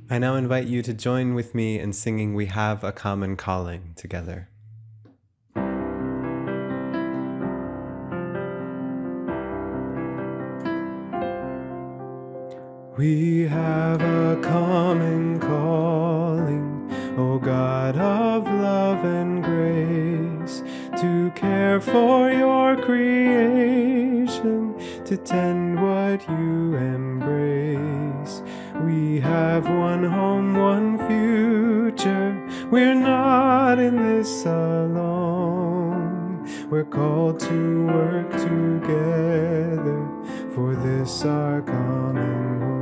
I now invite you to join with me in singing We Have a Common Calling together. We have a common calling, O God of love and grace, to care for your creation, to tend what you embrace. We have one home, one future, we're not in this alone. We're called to work together for this our common home.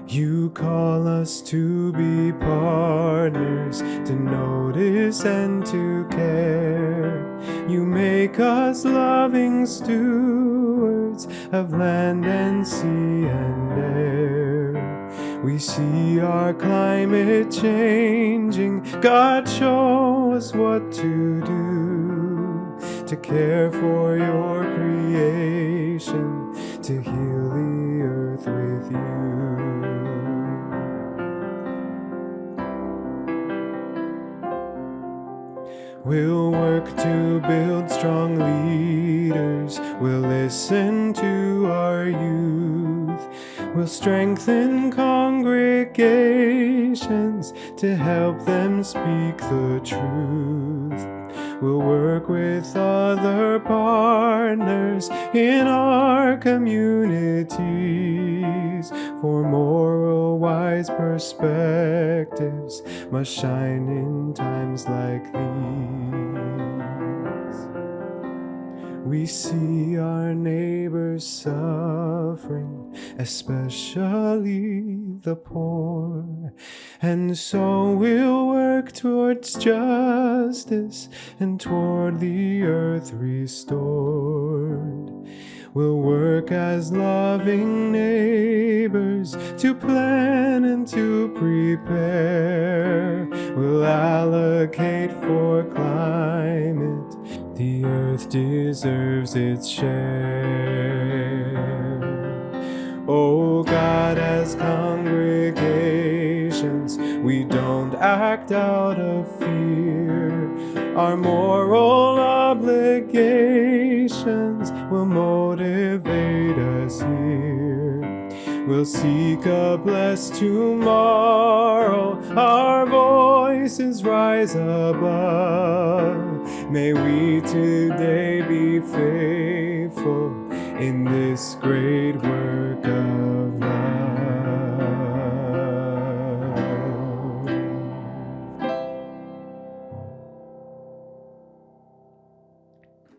You call us to be partners, to notice and to care. You make us loving stewards of land and sea and air. We see our climate changing. God, show us what to do, to care for your creation, to heal the earth with you. We'll work to build strong leaders. We'll listen to our youth. We'll strengthen congregations to help them speak the truth. We'll work with other partners in our communities, for moral wise perspectives must shine in times like these. We see our neighbors suffering, especially the poor, and so we'll work towards justice and toward the earth restored. We'll work as loving neighbors to plan and to prepare. We'll allocate for climate. The earth deserves its share. Oh God, as congregations, we don't act out of fear. Our moral obligations will motivate us here. We'll seek a blessed tomorrow. Our voices rise above. May we today be faithful in this great work of love.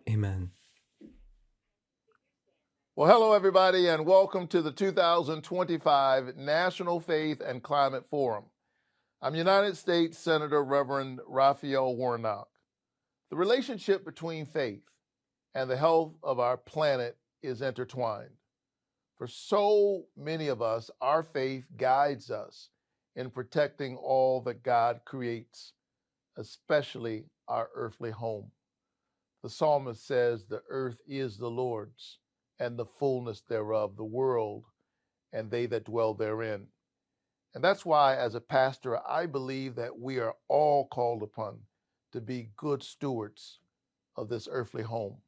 Amen. Well, hello, everybody, and welcome to the 2025 National Faith and Climate Forum. I'm United States Senator Reverend Raphael Warnock. The relationship between faith and the health of our planet is intertwined. For so many of us, our faith guides us in protecting all that God creates, especially our earthly home. The psalmist says, "The earth is the Lord's, and the fullness thereof, the world, and they that dwell therein." And that's why, as a pastor, I believe that we are all called upon to be good stewards of this earthly home.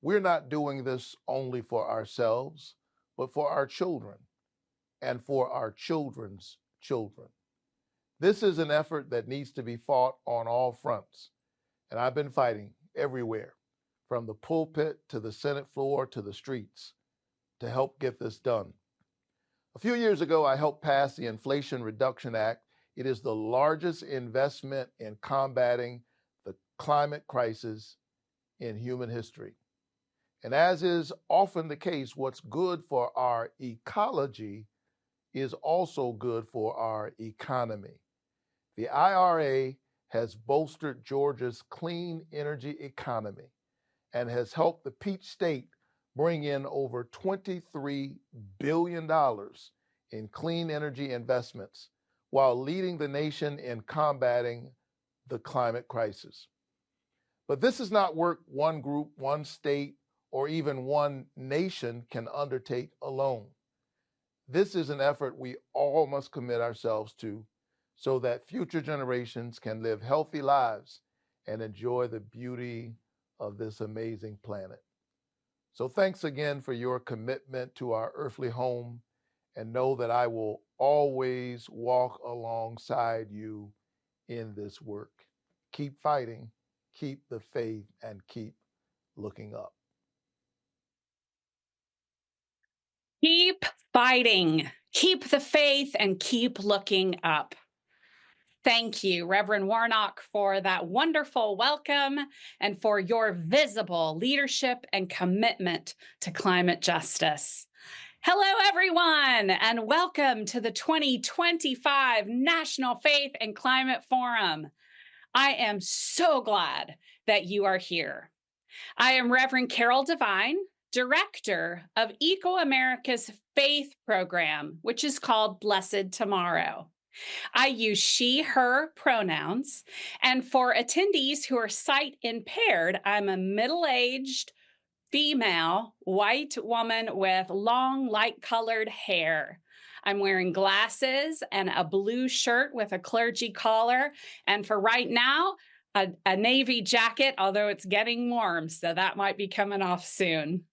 We're not doing this only for ourselves, but for our children and for our children's children. This is an effort that needs to be fought on all fronts, and I've been fighting everywhere, from the pulpit to the Senate floor to the streets, to help get this done. A few years ago, I helped pass the Inflation Reduction Act. It is the largest investment in combating the climate crisis in human history. And as is often the case, what's good for our ecology is also good for our economy. The IRA has bolstered Georgia's clean energy economy and has helped the Peach State bring in over $23 billion in clean energy investments while leading the nation in combating the climate crisis. But this is not work one group, one state, or even one nation can undertake alone. This is an effort we all must commit ourselves to so that future generations can live healthy lives and enjoy the beauty of this amazing planet. So thanks again for your commitment to our earthly home, and know that I will always walk alongside you in this work. Keep fighting, keep the faith, and keep looking up. Keep fighting, keep the faith, and keep looking up. Thank you, Reverend Warnock, for that wonderful welcome and for your visible leadership and commitment to climate justice. Hello, everyone, and welcome to the 2025 National Faith and Climate Forum. I am so glad that you are here. I am Reverend Carol Devine, Director of ecoAmerica's Faith Program, which is called Blessed Tomorrow. I use she, her pronouns, and for attendees who are sight impaired, I'm a middle-aged, female, white woman with long, light-colored hair. I'm wearing glasses and a blue shirt with a clergy collar, and for right now, a navy jacket, although it's getting warm, so that might be coming off soon.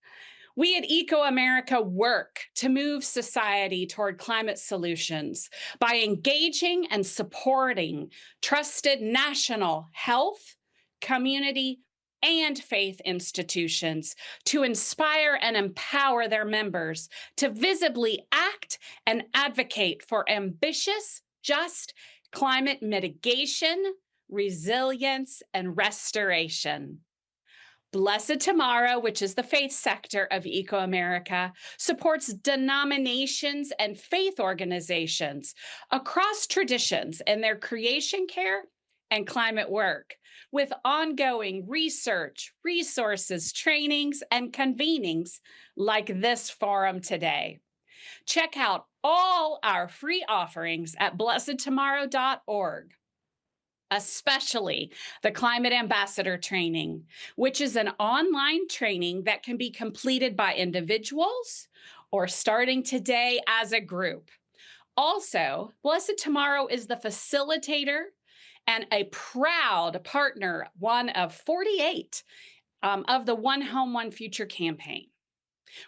We at ecoAmerica work to move society toward climate solutions by engaging and supporting trusted national health, community, and faith institutions to inspire and empower their members to visibly act and advocate for ambitious, just climate mitigation, resilience, and restoration. Blessed Tomorrow, which is the faith sector of ecoAmerica, supports denominations and faith organizations across traditions in their creation care and climate work, with ongoing research, resources, trainings, and convenings like this forum today. Check out all our free offerings at blessedtomorrow.org. Especially the Climate Ambassador Training, which is an online training that can be completed by individuals or starting today as a group. Also, Blessed Tomorrow is the facilitator and a proud partner, one of 48 of the One Home, One Future campaign.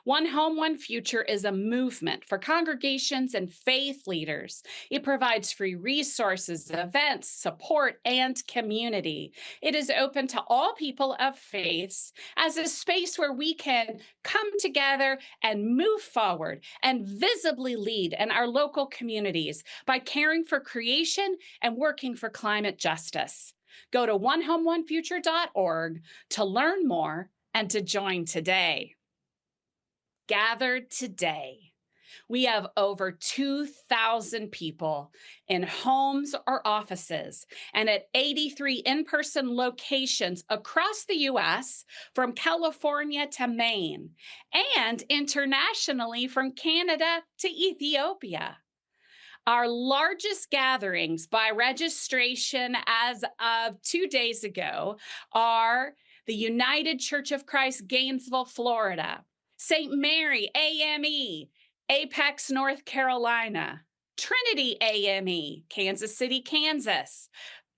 One Home, One Future is a movement for congregations and faith leaders. It provides free resources, events, support, and community. It is open to all people of faith as a space where we can come together and move forward and visibly lead in our local communities by caring for creation and working for climate justice. Go to onehomeonefuture.org to learn more and to join today. Gathered today, we have over 2,000 people in homes or offices and at 83 in-person locations across the U.S., from California to Maine, and internationally from Canada to Ethiopia. Our largest gatherings by registration as of 2 days ago are the United Church of Christ, Gainesville, Florida, St. Mary AME, Apex, North Carolina, Trinity AME, Kansas City, Kansas,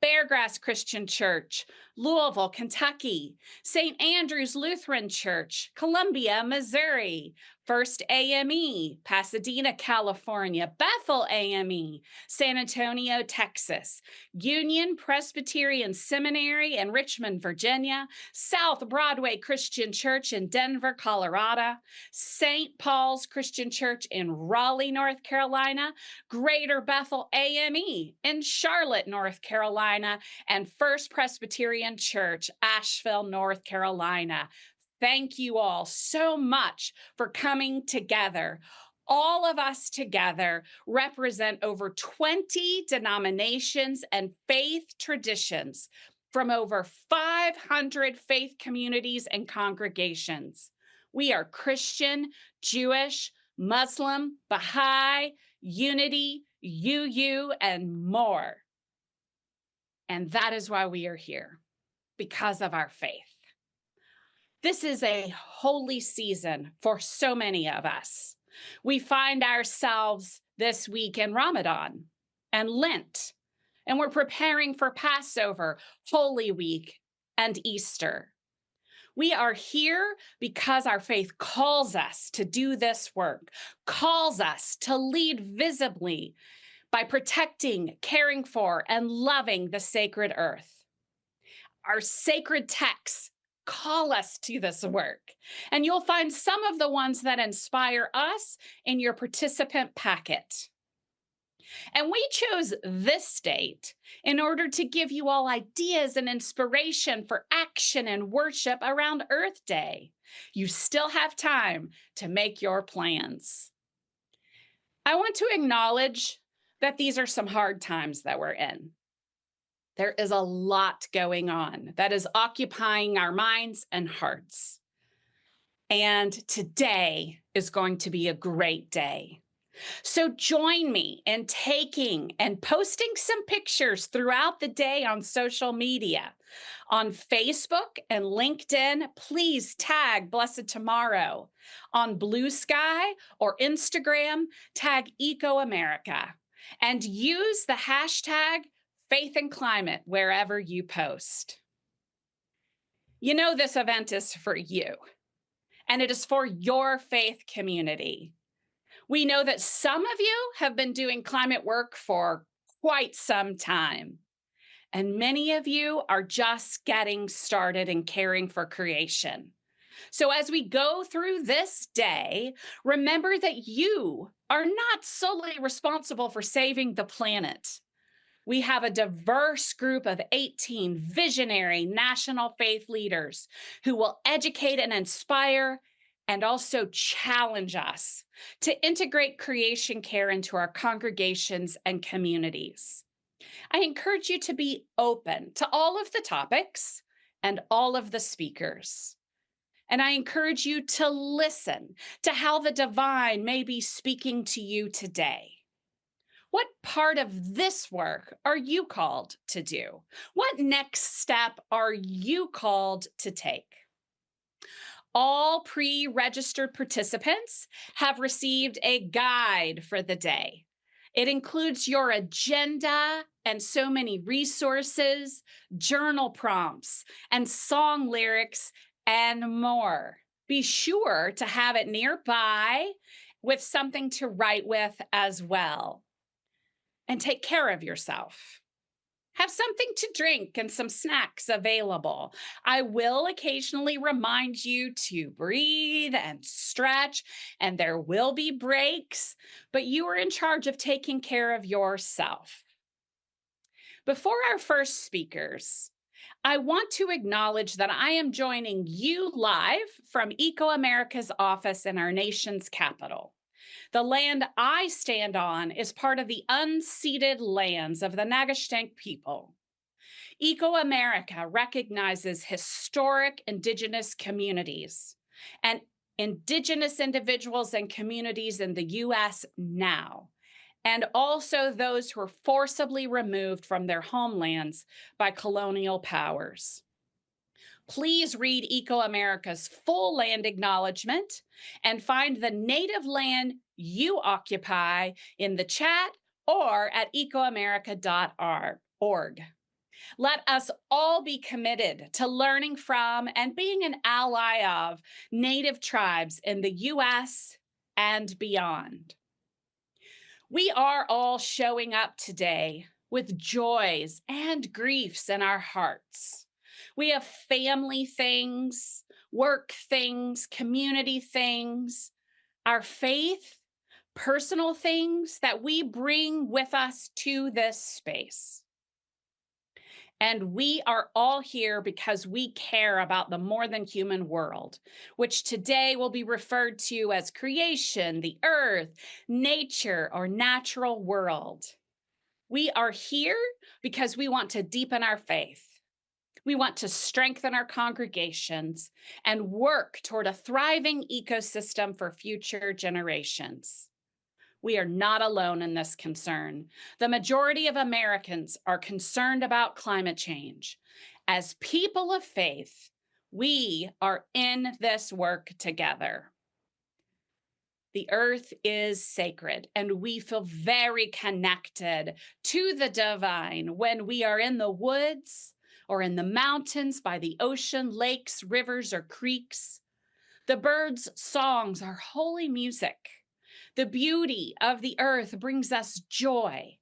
Beargrass Christian Church, Louisville, Kentucky, St. Andrew's Lutheran Church, Columbia, Missouri, First AME, Pasadena, California, Bethel AME, San Antonio, Texas, Union Presbyterian Seminary in Richmond, Virginia, South Broadway Christian Church in Denver, Colorado, St. Paul's Christian Church in Raleigh, North Carolina, Greater Bethel AME in Charlotte, North Carolina, and First Presbyterian Church, Asheville, North Carolina. Thank you all so much for coming together. All of us together represent over 20 denominations and faith traditions from over 500 faith communities and congregations. We are Christian, Jewish, Muslim, Baha'i, Unity, UU, and more. And that is why we are here, because of our faith. This is a holy season for so many of us. We find ourselves this week in Ramadan and Lent, and we're preparing for Passover, Holy Week, and Easter. We are here because our faith calls us to do this work, calls us to lead visibly by protecting, caring for, and loving the sacred earth. Our sacred texts call us to this work, and you'll find some of the ones that inspire us in your participant packet. And we chose this date in order to give you all ideas and inspiration for action and worship around Earth Day. You still have time to make your plans. I want to acknowledge that these are some hard times that we're in. There is a lot going on that is occupying our minds and hearts. And today is going to be a great day. So join me in taking and posting some pictures throughout the day on social media. On Facebook and LinkedIn, please tag Blessed Tomorrow. On Blue Sky or Instagram, tag ecoAmerica. And use the hashtag Faith and Climate wherever you post. You know this event is for you, and it is for your faith community. We know that some of you have been doing climate work for quite some time, and many of you are just getting started in caring for creation. So as we go through this day, remember that you are not solely responsible for saving the planet. We have a diverse group of 18 visionary national faith leaders who will educate and inspire and also challenge us to integrate creation care into our congregations and communities. I encourage you to be open to all of the topics and all of the speakers. And I encourage you to listen to how the divine may be speaking to you today. What part of this work are you called to do? What next step are you called to take? All pre-registered participants have received a guide for the day. It includes your agenda and so many resources, journal prompts, and song lyrics, and more. Be sure to have it nearby with something to write with as well. And take care of yourself. Have something to drink and some snacks available. I will occasionally remind you to breathe and stretch, and there will be breaks, but you are in charge of taking care of yourself. Before our first speakers, I want to acknowledge that I am joining you live from ecoAmerica's office in our nation's capital. The land I stand on is part of the unceded lands of the Nagashtank people. ecoAmerica recognizes historic Indigenous communities and Indigenous individuals and communities in the U.S. now, and also those who were forcibly removed from their homelands by colonial powers. Please read ecoAmerica's full land acknowledgement and find the native land you occupy in the chat or at ecoamerica.org. Let us all be committed to learning from and being an ally of Native tribes in the U.S. and beyond. We are all showing up today with joys and griefs in our hearts. We have family things, work things, community things, our faith, personal things that we bring with us to this space. And we are all here because we care about the more than human world, which today will be referred to as creation, the earth, nature, or natural world. We are here because we want to deepen our faith. We want to strengthen our congregations and work toward a thriving ecosystem for future generations. We are not alone in this concern. The majority of Americans are concerned about climate change. As people of faith, we are in this work together. The earth is sacred, and we feel very connected to the divine when we are in the woods or in the mountains, by the ocean, lakes, rivers, or creeks. The birds' songs are holy music. The beauty of the earth brings us joy.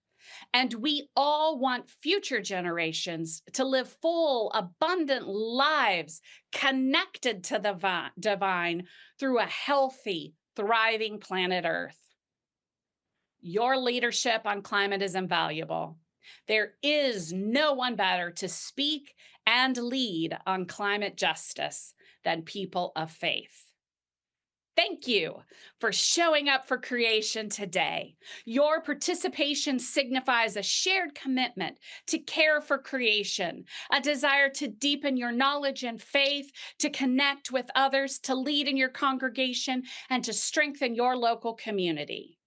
And we all want future generations to live full, abundant lives connected to the divine through a healthy, thriving planet Earth. Your leadership on climate is invaluable. There is no one better to speak and lead on climate justice than people of faith. Thank you for showing up for creation today. Your participation signifies a shared commitment to care for creation, a desire to deepen your knowledge and faith, to connect with others, to lead in your congregation, and to strengthen your local community.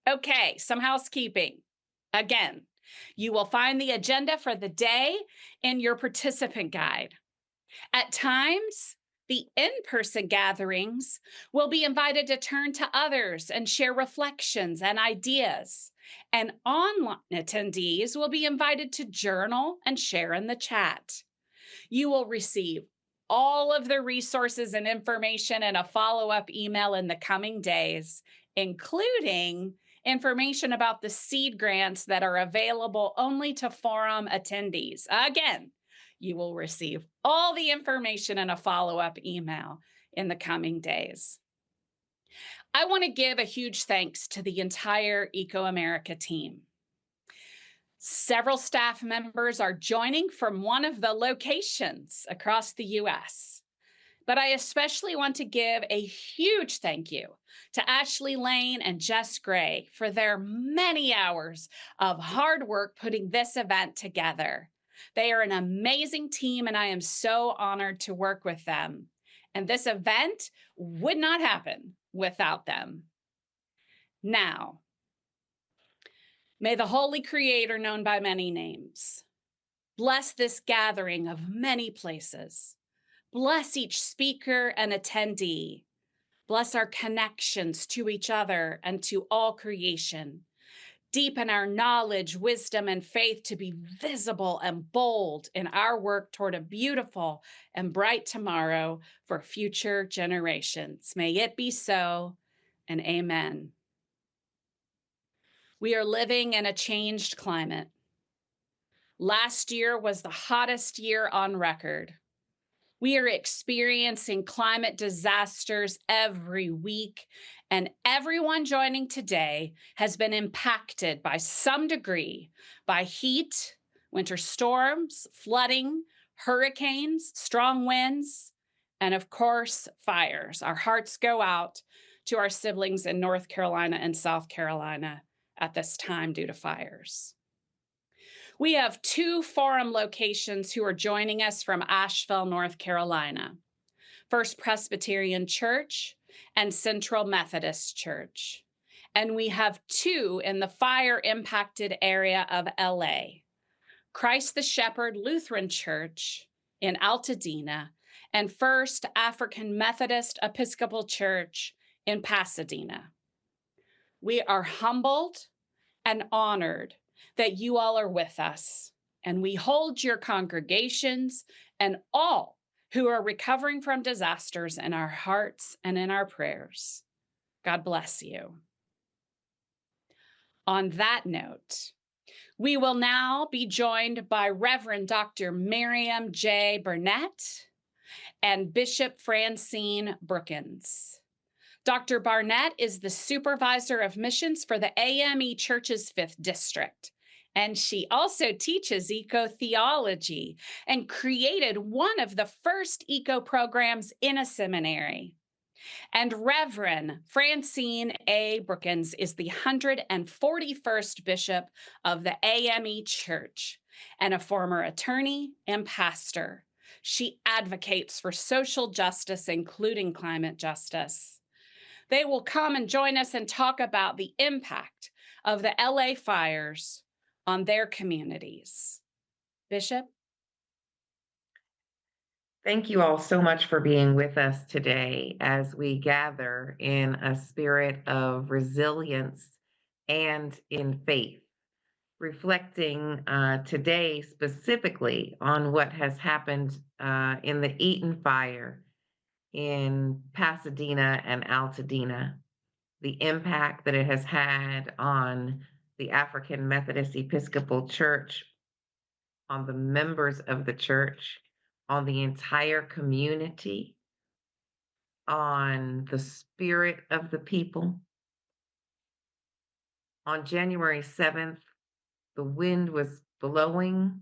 Okay, some housekeeping. Again, you will find the agenda for the day in your participant guide. At times, the in-person gatherings will be invited to turn to others and share reflections and ideas. And online attendees will be invited to journal and share in the chat. You will receive all of the resources and information in a follow-up email in the coming days, including information about the seed grants that are available only to forum attendees. Again, you will receive all the information in a follow-up email in the coming days. I want to give a huge thanks to the entire ecoAmerica team. Several staff members are joining from one of the locations across the U.S., but I especially want to give a huge thank you to Ashley Lane and Jess Gray for their many hours of hard work putting this event together. They are an amazing team, and I am so honored to work with them. And this event would not happen without them. Now, may the Holy Creator, known by many names, bless this gathering of many places. Bless each speaker and attendee. Bless our connections to each other and to all creation. Deepen our knowledge, wisdom, and faith to be visible and bold in our work toward a beautiful and bright tomorrow for future generations. May it be so, and amen. We are living in a changed climate. Last year was the hottest year on record. We are experiencing climate disasters every week, and everyone joining today has been impacted by some degree by heat, winter storms, flooding, hurricanes, strong winds, and of course, fires. Our hearts go out to our siblings in North Carolina and South Carolina at this time due to fires. We have two forum locations who are joining us from Asheville, North Carolina, First Presbyterian Church and Central Methodist Church. And we have two in the fire-impacted area of LA, Christ the Shepherd Lutheran Church in Altadena and First African Methodist Episcopal Church in Pasadena. We are humbled and honored that you all are with us, and we hold your congregations and all who are recovering from disasters in our hearts and in our prayers. God bless you. On that note, we will now be joined by Reverend Dr. Miriam J. Burnett and Bishop Francine Brookins. Dr. Burnett is the supervisor of missions for the AME Church's 5th District. And she also teaches eco-theology and created one of the first eco programs in a seminary. And Reverend Francine A. Brookins is the 141st bishop of the AME Church and a former attorney and pastor. She advocates for social justice, including climate justice. They will come and join us and talk about the impact of the LA fires on their communities. Bishop? Thank you all so much for being with us today as we gather in a spirit of resilience and in faith, reflecting today specifically on what has happened in the Eaton fire in Pasadena and Altadena, the impact that it has had on the African Methodist Episcopal Church, on the members of the church, on the entire community, on the spirit of the people. On January 7th, the wind was blowing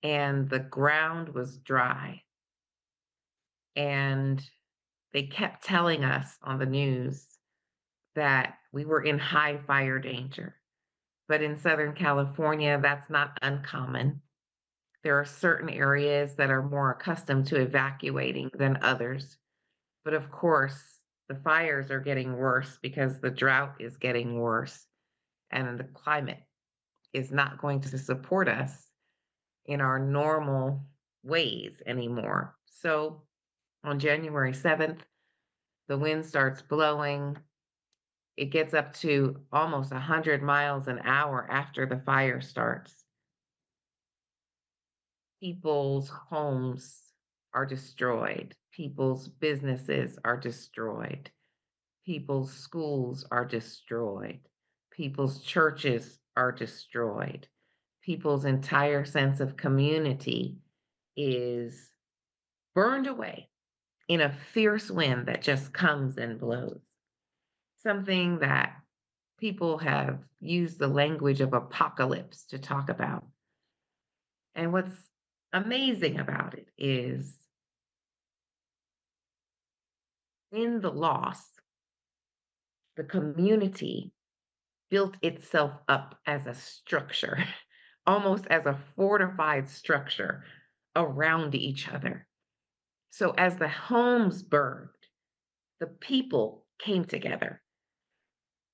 and the ground was dry. And they kept telling us on the news that we were in high fire danger. But in Southern California, that's not uncommon. There are certain areas that are more accustomed to evacuating than others. But of course, the fires are getting worse because the drought is getting worse and the climate is not going to support us in our normal ways anymore. So on January 7th, the wind starts blowing. It gets up to almost 100 miles an hour after the fire starts. People's homes are destroyed. People's businesses are destroyed. People's schools are destroyed. People's churches are destroyed. People's entire sense of community is burned away in a fierce wind that just comes and blows. Something that people have used the language of apocalypse to talk about. And what's amazing about it is in the loss, the community built itself up as a structure, almost as a fortified structure around each other. So as the homes burned, the people came together.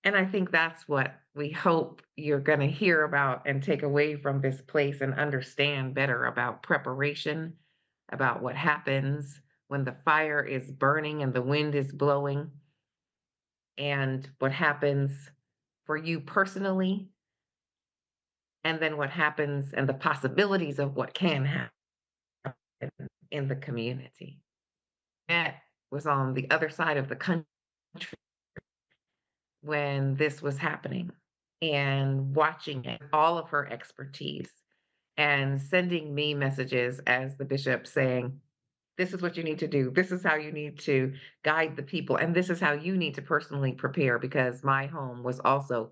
And I think that's what we hope you're going to hear about and take away from this place and understand better about preparation, about what happens when the fire is burning and the wind is blowing, and what happens for you personally, and then what happens and the possibilities of what can happen in the community. That was on the other side of the country when this was happening and watching it, all of her expertise, and sending me messages as the bishop saying, this is what you need to do. This is how you need to guide the people. And this is how you need to personally prepare, because my home was also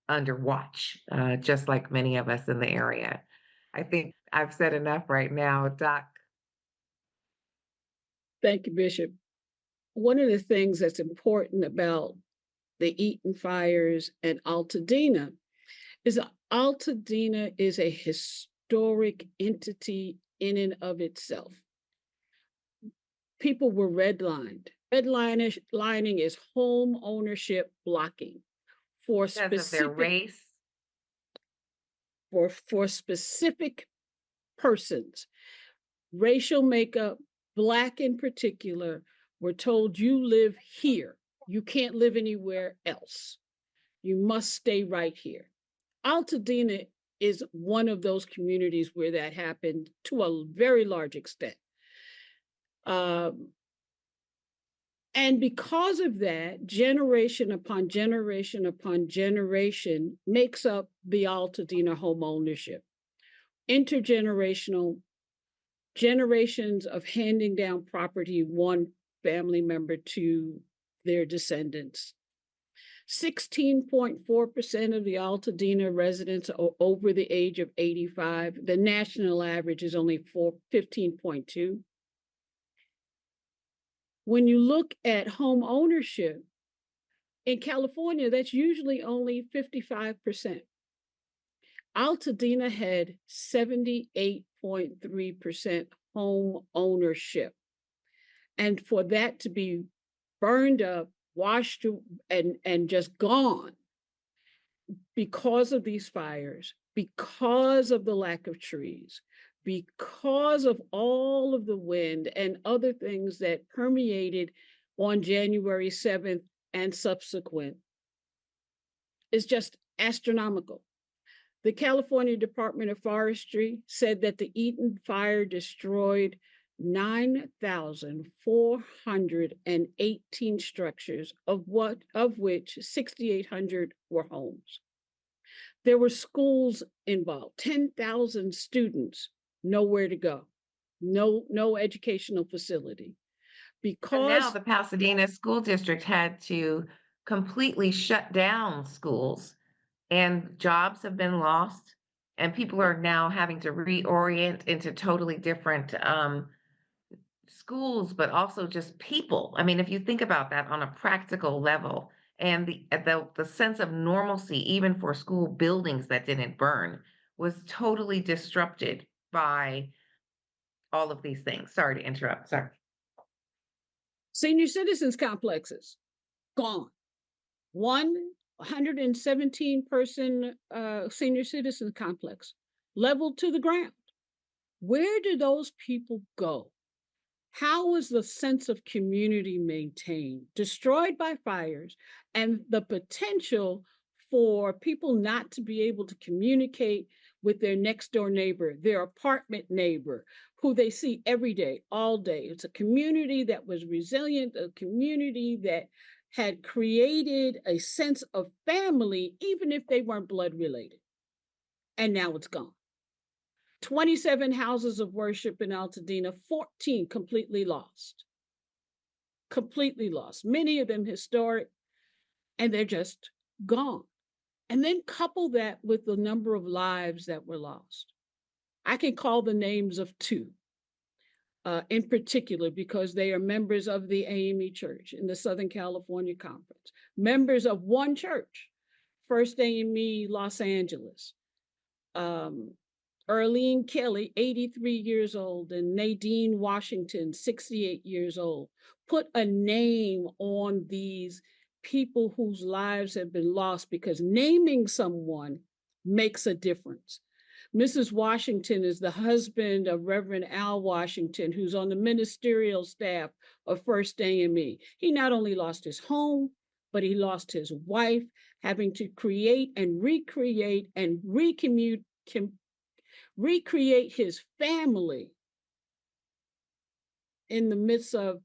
under watch, just like many of us in the area. I think I've said enough right now, Doc. Thank you, Bishop. One of the things that's important about the Eaton fires and Altadena is Altadena is a historic entity in and of itself. People were redlined. Redlining is home ownership blocking for Because of their race. For specific persons, racial makeup, Black in particular, were told you live here. You can't live anywhere else. You must stay right here. Altadena is one of those communities where that happened to a very large extent. And because of that, generation upon generation upon generation makes up the Altadena home ownership. Intergenerational, generations of handing down property, one family member to their descendants. 16.4% of the Altadena residents are over the age of 85. The national average is only 15.2. When you look at home ownership, in California, that's usually only 55%. Altadena had 78.3% home ownership. And for that to be burned up, washed, and just gone because of these fires, because of the lack of trees, because of all of the wind and other things that permeated on January 7th and subsequent, is just astronomical. The California Department of Forestry said that the Eaton fire destroyed 9,418 structures, of which 6,800 were homes. There were schools involved, 10,000 students, nowhere to go, no educational facility. And now Because the Pasadena School District had to completely shut down schools, and jobs have been lost, and people are now having to reorient into totally different schools, but also just people. I mean, if you think about that on a practical level, and the sense of normalcy, even for school buildings that didn't burn, was totally disrupted by all of these things. Sorry to interrupt. Sorry. senior citizens complexes, gone. 117 person senior citizen complex leveled to the ground. Where do those people go? How is the sense of community maintained? Destroyed by fires, and the potential for people not to be able to communicate with their next door neighbor, their apartment neighbor, who they see every day, all day. It's a community that was resilient, a community that had created a sense of family, even if they weren't blood related. And now it's gone. 27 houses of worship in Altadena, 14 completely lost. Completely lost. Many of them historic, and they're just gone. And then couple that with the number of lives that were lost. I can call the names of two in particular, because they are members of the AME Church in the Southern California Conference, members of one church, First AME Los Angeles. Earlene Kelly, 83 years old, and Nadine Washington, 68 years old. Put a name on these people whose lives have been lost, because naming someone makes a difference. Mrs. Washington is the husband of Reverend Al Washington, who's on the ministerial staff of First AME. He not only lost his home, but he lost his wife, having to create and recreate and recreate his family in the midst of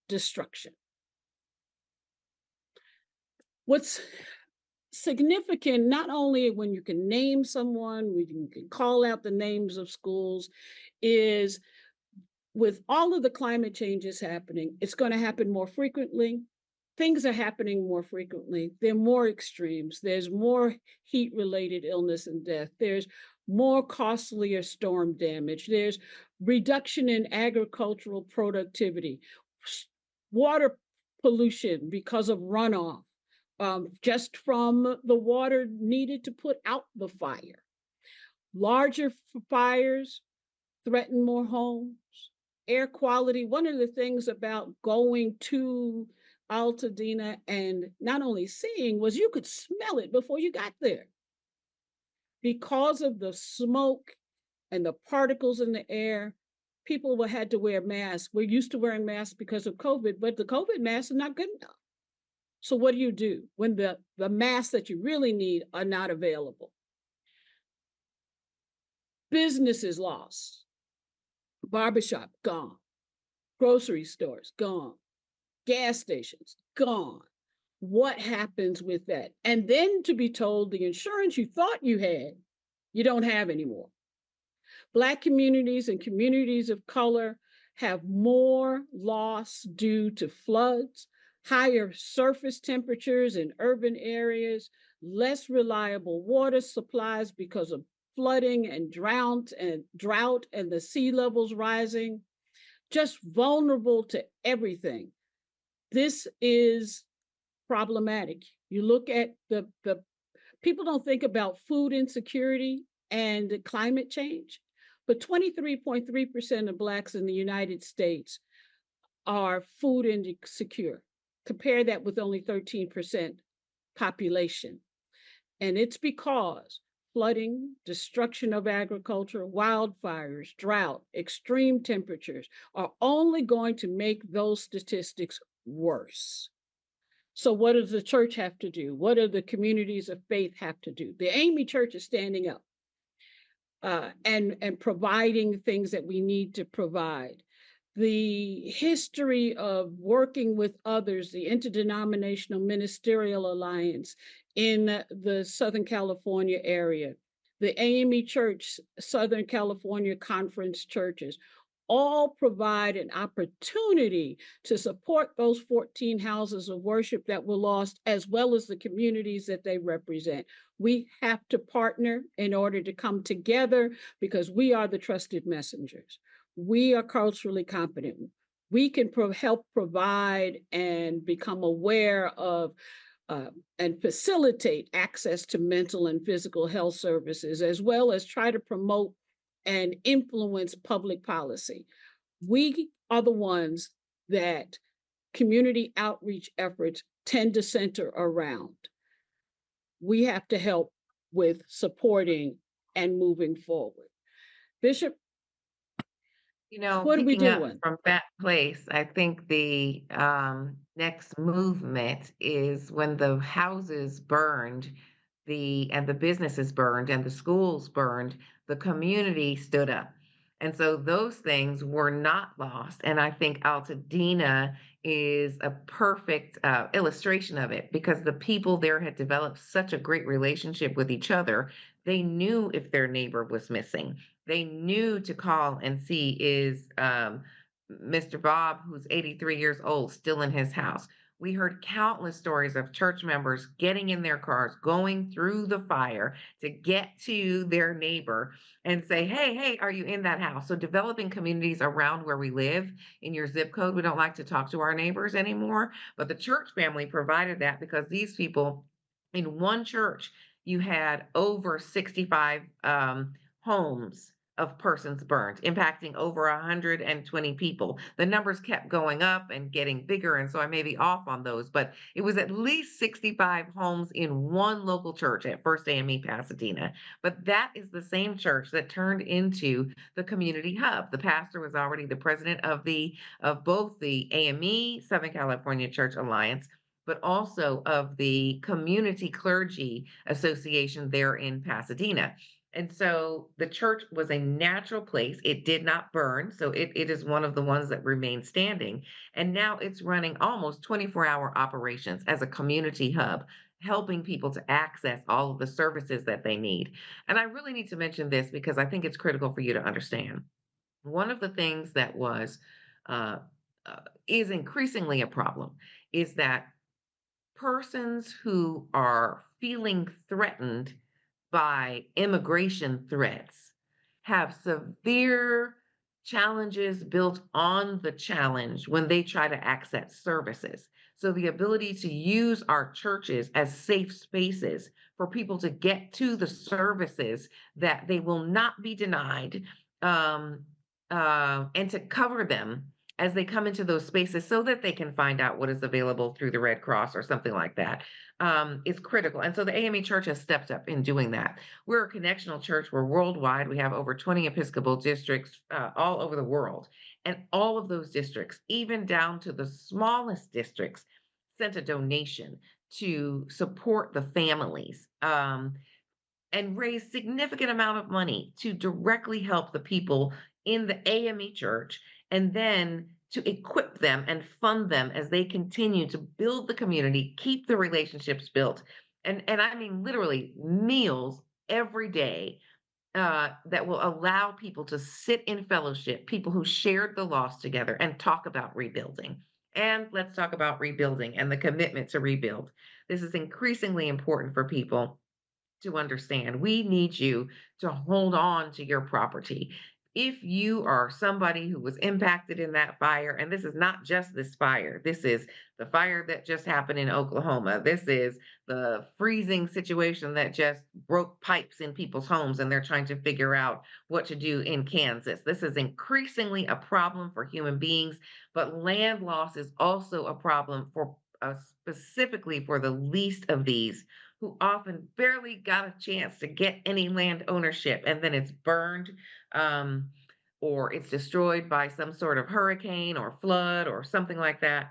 destruction. What's significant, not only when you can name someone, when you can call out the names of schools, is with all of the climate changes happening, it's going to happen more frequently. Things are happening more frequently. There are more extremes. There's more heat-related illness and death. There's more costlier storm damage. There's reduction in agricultural productivity, water pollution because of runoff, just from the water needed to put out the fire. Larger fires threaten more homes. Air quality, one of the things about going to Altadena and not only seeing was you could smell it before you got there. Because of the smoke and the particles in the air, people had to wear masks. We're used to wearing masks because of COVID, but the COVID masks are not good enough. So what do when the masks that you really need are not available? Businesses lost. Barbershop, gone. Grocery stores, gone. Gas stations, gone. What happens with that? And then to be told the insurance you thought you had, you don't have anymore. Black communities and communities of color have more loss due to floods, higher surface temperatures in urban areas, less reliable water supplies because of flooding and drought and the sea levels rising, just vulnerable to everything. This is problematic. You look at the people don't think about food insecurity and climate change, but 23.3% of Blacks in the United States are food insecure. Compare that with only 13% population. And it's because flooding, destruction of agriculture, wildfires, drought, extreme temperatures are only going to make those statistics worse. So what does the church have to do? What do the communities of faith have to do? The AME Church is standing up and providing things that we need to provide. The history of working with others, the Interdenominational Ministerial Alliance in the Southern California area, the AME Church, Southern California Conference churches, all provide an opportunity to support those 14 houses of worship that were lost, as well as the communities that they represent. We have to partner in order to come together because we are the trusted messengers. We are culturally competent. We can help provide and become aware of and facilitate access to mental and physical health services, as well as try to promote and influence public policy. We are the ones that community outreach efforts tend to center around. We have to help with supporting and moving forward. Bishop, what are we picking up doing? from that place, I think the next movement is when the houses burned, and the businesses burned and the schools burned, the community stood up. And so those things were not lost. And I think Altadena is a perfect illustration of it because the people there had developed such a great relationship with each other. They knew if their neighbor was missing. They knew to call and see, is Mr. Bob, who's 83 years old, still in his house? We heard countless stories of church members getting in their cars, going through the fire to get to their neighbor and say, hey, are you in that house? So developing communities around where we live in your zip code. We don't like to talk to our neighbors anymore, but the church family provided that because these people in one church, you had over 65 homes of persons burned, impacting over 120 people. The numbers kept going up and getting bigger, and so I may be off on those, but it was at least 65 homes in one local church at First AME Pasadena. But that is the same church that turned into the community hub. The pastor was already the president of both the AME Southern California Church Alliance, but also of the Community Clergy Association there in Pasadena. And so the church was a natural place. It did not burn. So it is one of the ones that remained standing. And now it's running almost 24-hour operations as a community hub, helping people to access all of the services that they need. And I really need to mention this because I think it's critical for you to understand. One of the things that is increasingly a problem is that persons who are feeling threatened by immigration threats have severe challenges built on the challenge when they try to access services. So the ability to use our churches as safe spaces for people to get to the services that they will not be denied, and to cover them as they come into those spaces so that they can find out what is available through the Red Cross or something like that, is critical. And so the AME Church has stepped up in doing that. We're a connectional church. We're worldwide. We have over 20 Episcopal districts all over the world. And all of those districts, even down to the smallest districts, sent a donation to support the families, and raise significant amount of money to directly help the people in the AME Church, and then to equip them and fund them as they continue to build the community, keep the relationships built. And I mean, literally meals every day that will allow people to sit in fellowship, people who shared the loss together and talk about rebuilding. And let's talk about rebuilding and the commitment to rebuild. This is increasingly important for people to understand. We need you to hold on to your property. If you are somebody who was impacted in that fire, and this is not just this fire, this is the fire that just happened in Oklahoma. This is the freezing situation that just broke pipes in people's homes and they're trying to figure out what to do in Kansas. This is increasingly a problem for human beings, but land loss is also a problem for specifically for the least of these who often barely got a chance to get any land ownership, and then it's burned, or it's destroyed by some sort of hurricane or flood or something like that.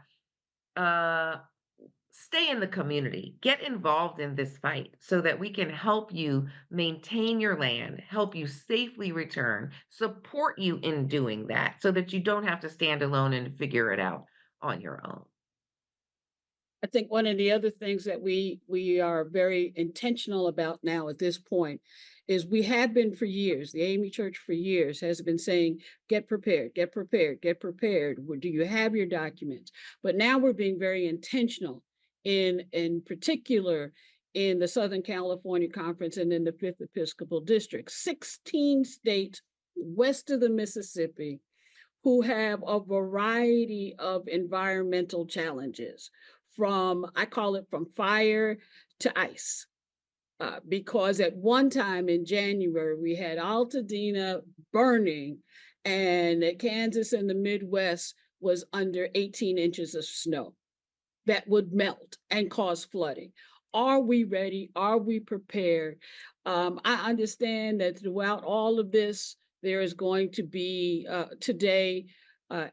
Stay in the community, get involved in this fight so that we can help you maintain your land, help you safely return, support you in doing that so that you don't have to stand alone and figure it out on your own. I think one of the other things that we are very intentional about now at this point is we have been for years, the AME Church for years has been saying, get prepared, get prepared, get prepared. Do you have your documents? But now we're being very intentional in particular in the Southern California Conference and in the 5th Episcopal District, 16 states west of the Mississippi who have a variety of environmental challenges from, I call it from fire to ice. Because at one time in January, we had Altadena burning and Kansas and the Midwest was under 18 inches of snow that would melt and cause flooding. Are we ready? Are we prepared? I understand that throughout all of this, there is going to be today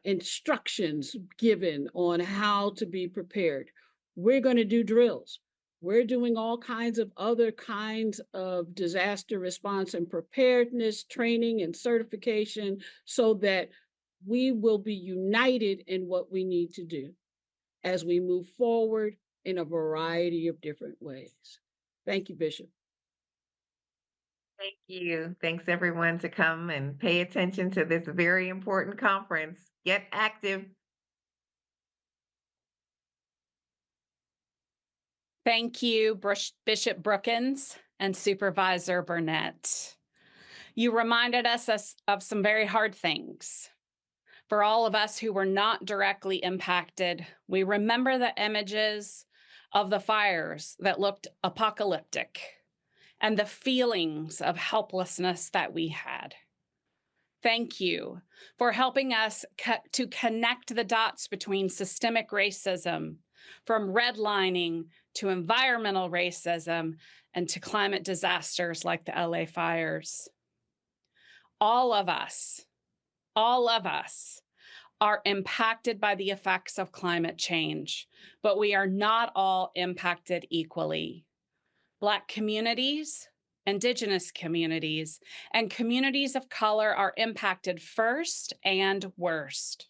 instructions given on how to be prepared. We're going to do drills. We're doing all kinds of other kinds of disaster response and preparedness training and certification so that we will be united in what we need to do as we move forward in a variety of different ways. Thank you, Bishop. Thank you. Thanks everyone to come and pay attention to this very important conference. Get active. Thank you, Bishop Brookins and Supervisor Burnett. You reminded us of some very hard things. For all of us who were not directly impacted, we remember the images of the fires that looked apocalyptic and the feelings of helplessness that we had. Thank you for helping us to connect the dots between systemic racism, from redlining to environmental racism and to climate disasters like the LA fires. All of us are impacted by the effects of climate change, but we are not all impacted equally. Black communities, Indigenous communities, and communities of color are impacted first and worst.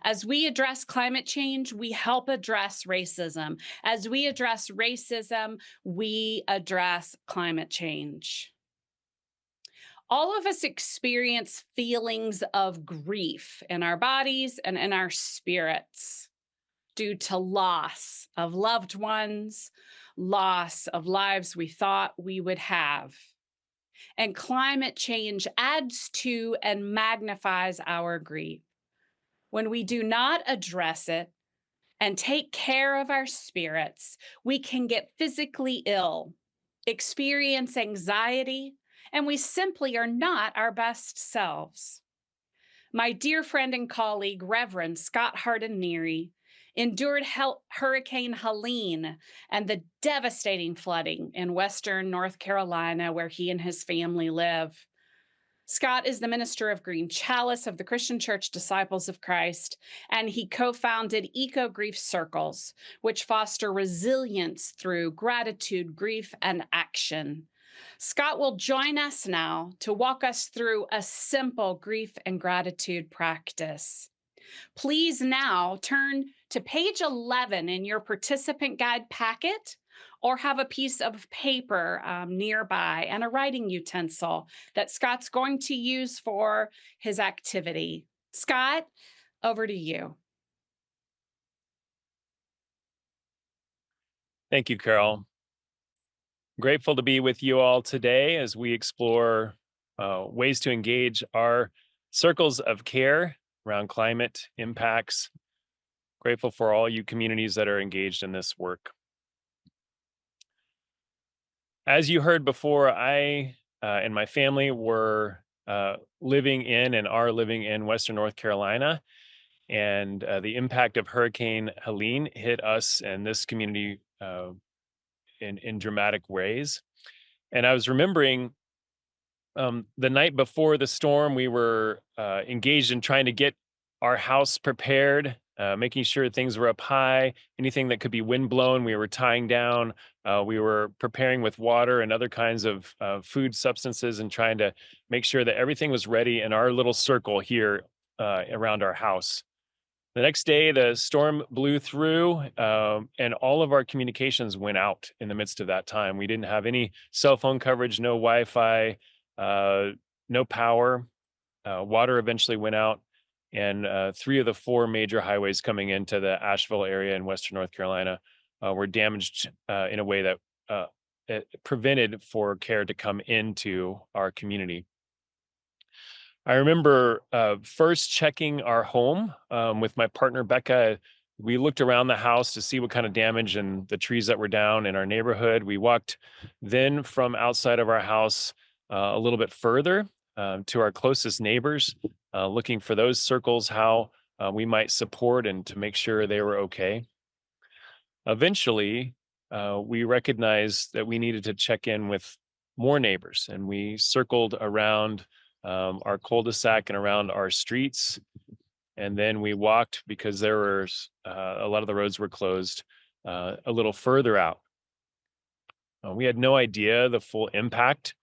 As we address climate change, we help address racism. As we address racism, we address climate change. All of us experience feelings of grief in our bodies and in our spirits due to loss of loved ones, loss of lives we thought we would have. And climate change adds to and magnifies our grief. When we do not address it and take care of our spirits, we can get physically ill, experience anxiety, and we simply are not our best selves. My dear friend and colleague, Reverend Scott Hardin-Nieri, endured Hurricane Helene and the devastating flooding in Western North Carolina, where he and his family live. Scott is the minister of Green Chalice of the Christian Church Disciples of Christ, and he co-founded eco-grief circles, which foster resilience through gratitude, grief, and action. Scott will join us now to walk us through a simple grief and gratitude practice. Please now turn to page 11 in your participant guide packet, or have a piece of paper nearby and a writing utensil that Scott's going to use for his activity. Scott, over to you. Thank you, Carol. Grateful to be with you all today as we explore ways to engage our circles of care around climate impacts. Grateful for all you communities that are engaged in this work. As you heard before, I and my family were living in and are living in Western North Carolina, and the impact of Hurricane Helene hit us and this community in dramatic ways. And I was remembering the night before the storm, we were engaged in trying to get our house prepared, making sure things were up high. Anything that could be windblown, we were tying down. We were preparing with water and other kinds of food substances and trying to make sure that everything was ready in our little circle here around our house. The next day, the storm blew through, and all of our communications went out in the midst of that time. We didn't have any cell phone coverage, no Wi-Fi, no power. Water eventually went out, and 3 of the 4 major highways coming into the Asheville area in Western North Carolina were damaged in a way that it prevented for care to come into our community. I remember first checking our home with my partner, Becca. We looked around the house to see what kind of damage and the trees that were down in our neighborhood. We walked then from outside of our house a little bit further to our closest neighbors, looking for those circles, how we might support and to make sure they were okay. Eventually, we recognized that we needed to check in with more neighbors, and we circled around our cul-de-sac and around our streets. And then we walked, because there were a lot of the roads were closed, a little further out. We had no idea the full impact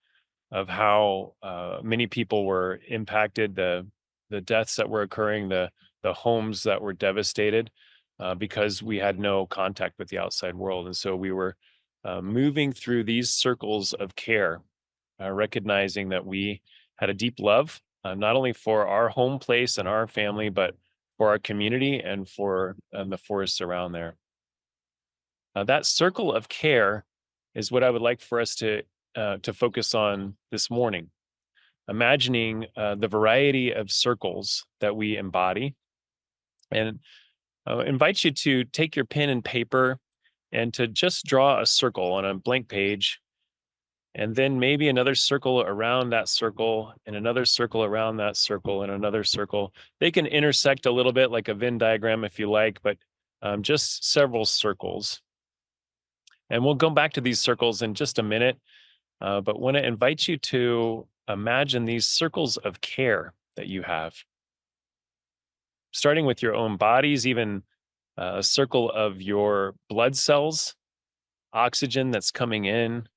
of how many people were impacted, the deaths that were occurring, the homes that were devastated, because we had no contact with the outside world. And so we were moving through these circles of care, recognizing that we had a deep love, not only for our home place and our family, but for our community and for the forests around there. That circle of care is what I would like for us to focus on this morning. Imagining the variety of circles that we embody, and invite you to take your pen and paper and to just draw a circle on a blank page, and then maybe another circle around that circle, and another circle around that circle, and another circle. They can intersect a little bit like a Venn diagram if you like, but just several circles. And we'll go back to these circles in just a minute, but want to invite you to imagine these circles of care that you have. Starting with your own bodies, even a circle of your blood cells, oxygen that's coming in,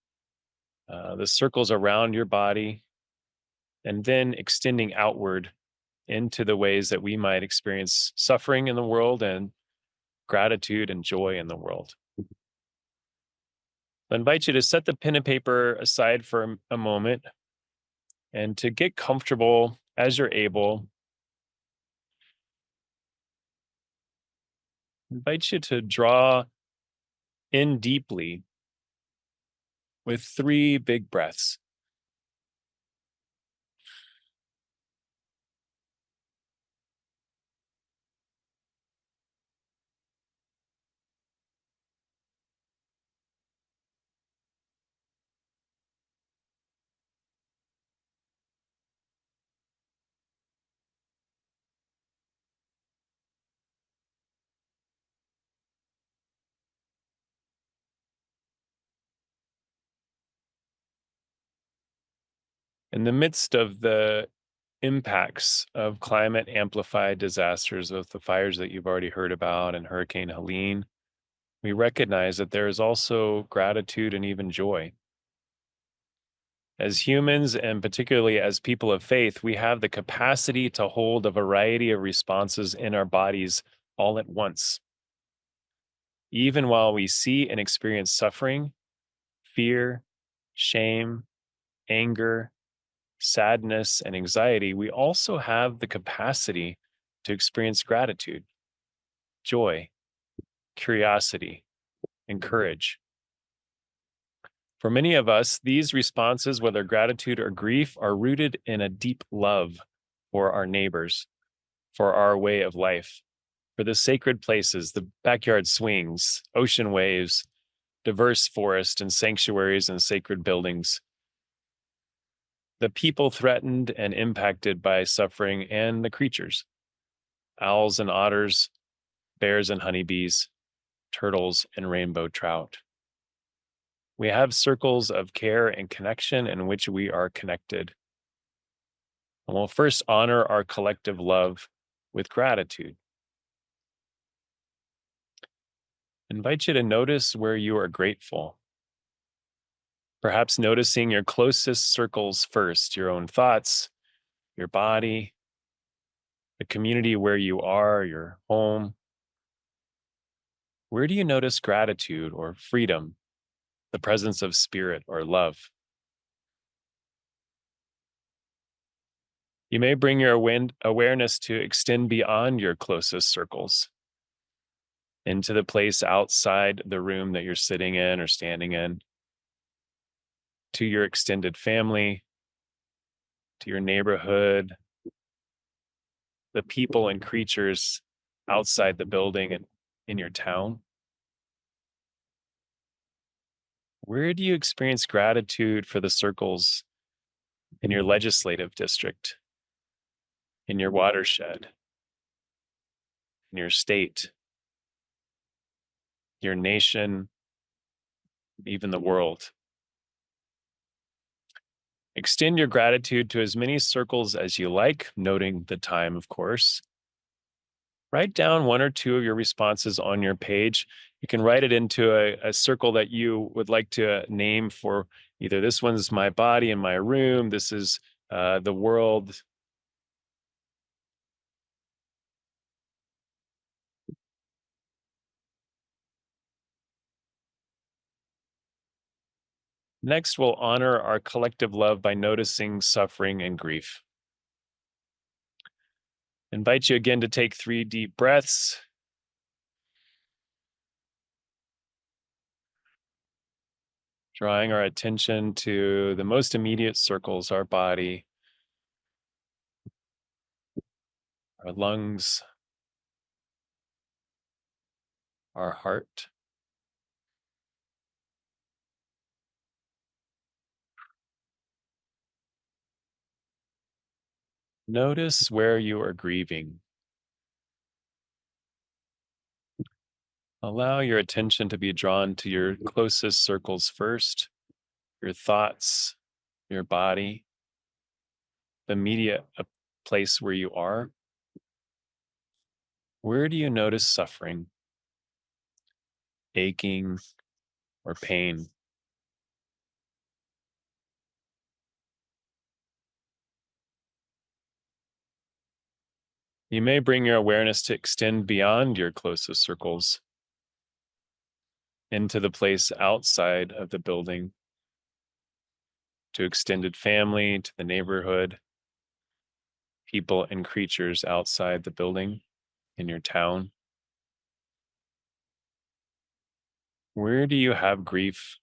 the circles around your body, and then extending outward into the ways that we might experience suffering in the world and gratitude and joy in the world. I invite you to set the pen and paper aside for a moment and to get comfortable as you're able. I invite you to draw in deeply with 3 big breaths. In the midst of the impacts of climate amplified disasters, with the fires that you've already heard about and Hurricane Helene, we recognize that there is also gratitude and even joy. As humans, and particularly as people of faith, we have the capacity to hold a variety of responses in our bodies all at once. Even while we see and experience suffering, fear, shame, anger, sadness, and anxiety, we also have the capacity to experience gratitude, joy, curiosity, and courage. For many of us, these responses, whether gratitude or grief, are rooted in a deep love for our neighbors, for our way of life, for the sacred places, the backyard swings, ocean waves, diverse forests and sanctuaries and sacred buildings, the people threatened and impacted by suffering, and the creatures, owls and otters, bears and honeybees, turtles and rainbow trout. We have circles of care and connection in which we are connected. And we'll first honor our collective love with gratitude. Invite you to notice where you are grateful. Perhaps noticing your closest circles first, your own thoughts, your body, the community where you are, your home. Where do you notice gratitude or freedom, the presence of spirit or love? You may bring your awareness to extend beyond your closest circles into the place outside the room that you're sitting in or standing in, to your extended family, to your neighborhood, the people and creatures outside the building and in your town. Where do you experience gratitude for the circles in your legislative district, in your watershed, in your state, your nation, even the world? Extend your gratitude to as many circles as you like, noting the time, of course. Write down one or two of your responses on your page. You can write it into a circle that you would like to name for either this one's my body and my room, this is the world. Next, we'll honor our collective love by noticing suffering and grief. Invite you again to take 3 deep breaths. Drawing our attention to the most immediate circles, our body, our lungs, our heart. Notice where you are grieving. Allow your attention to be drawn to your closest circles first, your thoughts, your body, the immediate place where you are. Where do you notice suffering, aching, or pain? You may bring your awareness to extend beyond your closest circles into the place outside of the building, to extended family, to the neighborhood, people and creatures outside the building, in your town. Where do you have grief?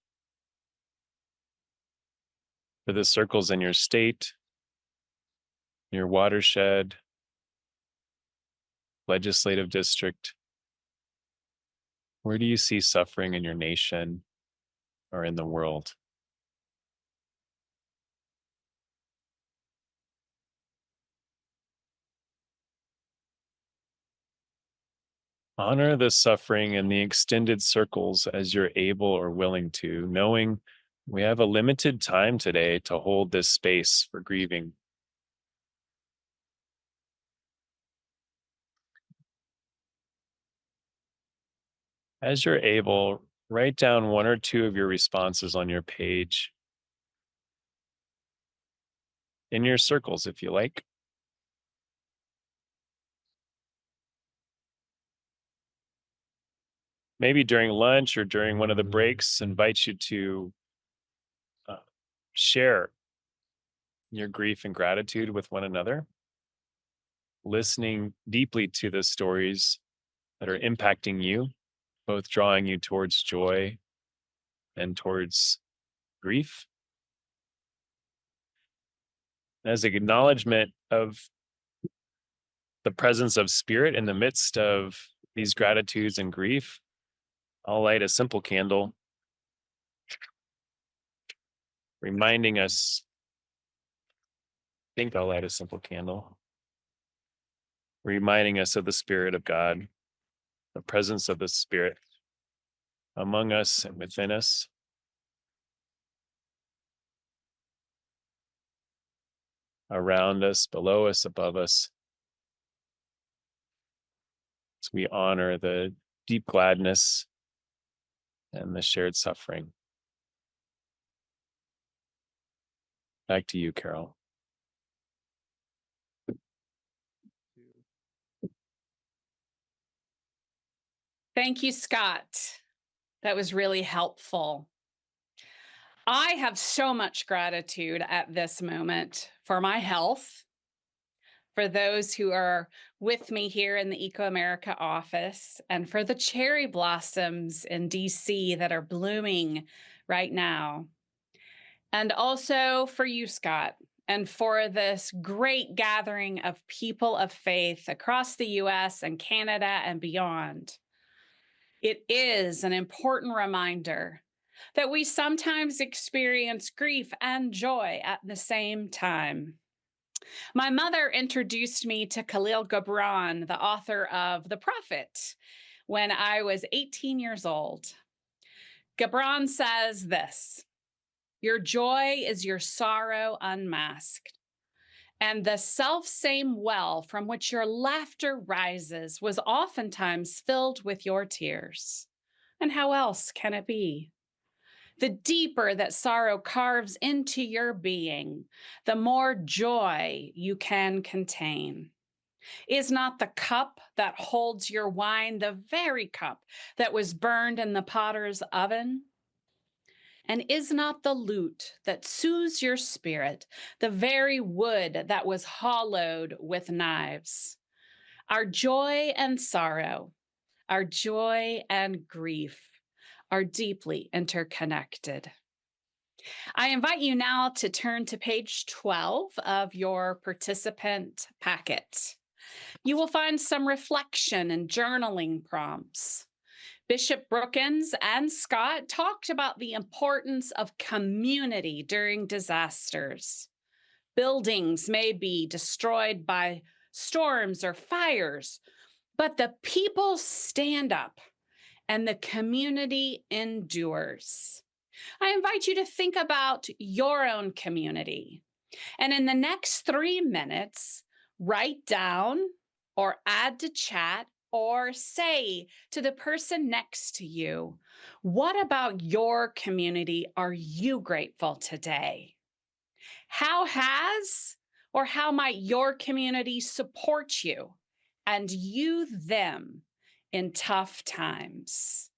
For the circles in your state, your watershed, legislative district? Where do you see suffering in your nation or in the world? Honor the suffering in the extended circles as you're able or willing to, knowing we have a limited time today to hold this space for grieving. As you're able, write down 1 or 2 of your responses on your page, in your circles if you like. Maybe during lunch or during one of the breaks, invite you to share your grief and gratitude with one another, listening deeply to the stories that are impacting you, both drawing you towards joy and towards grief. As an acknowledgement of the presence of spirit in the midst of these gratitudes and grief, I'll light a simple candle, reminding us, I think I'll light a simple candle, reminding us of the Spirit of God, the presence of the Spirit among us and within us. around us, below us, above us, as we honor the deep gladness and the shared suffering. Back to you, Carol. Thank you, Scott. That was really helpful. I have so much gratitude at this moment for my health, for those who are with me here in the ecoAmerica office, and for the cherry blossoms in DC that are blooming right now. And also for you, Scott, and for this great gathering of people of faith across the US and Canada and beyond. It is an important reminder that we sometimes experience grief and joy at the same time. My mother introduced me to Khalil Gibran, the author of The Prophet, when I was 18 years old. Gibran says this: "Your joy is your sorrow unmasked, and the self-same well from which your laughter rises was oftentimes filled with your tears. And how else can it be? The deeper that sorrow carves into your being, the more joy you can contain. Is not the cup that holds your wine the very cup that was burned in the potter's oven? And is not the lute that soothes your spirit the very wood that was hollowed with knives? Our joy and sorrow, our joy and grief are deeply interconnected." I invite you now to turn to page 12 of your participant packet. You will find some reflection and journaling prompts. Bishop Brookins and Scott talked about the importance of community during disasters. Buildings may be destroyed by storms or fires, but the people stand up and the community endures. I invite you to think about your own community. And in the next 3 minutes, write down or add to chat or say to the person next to you, what about your community are you grateful today? How has or how might your community support you and you them in tough times?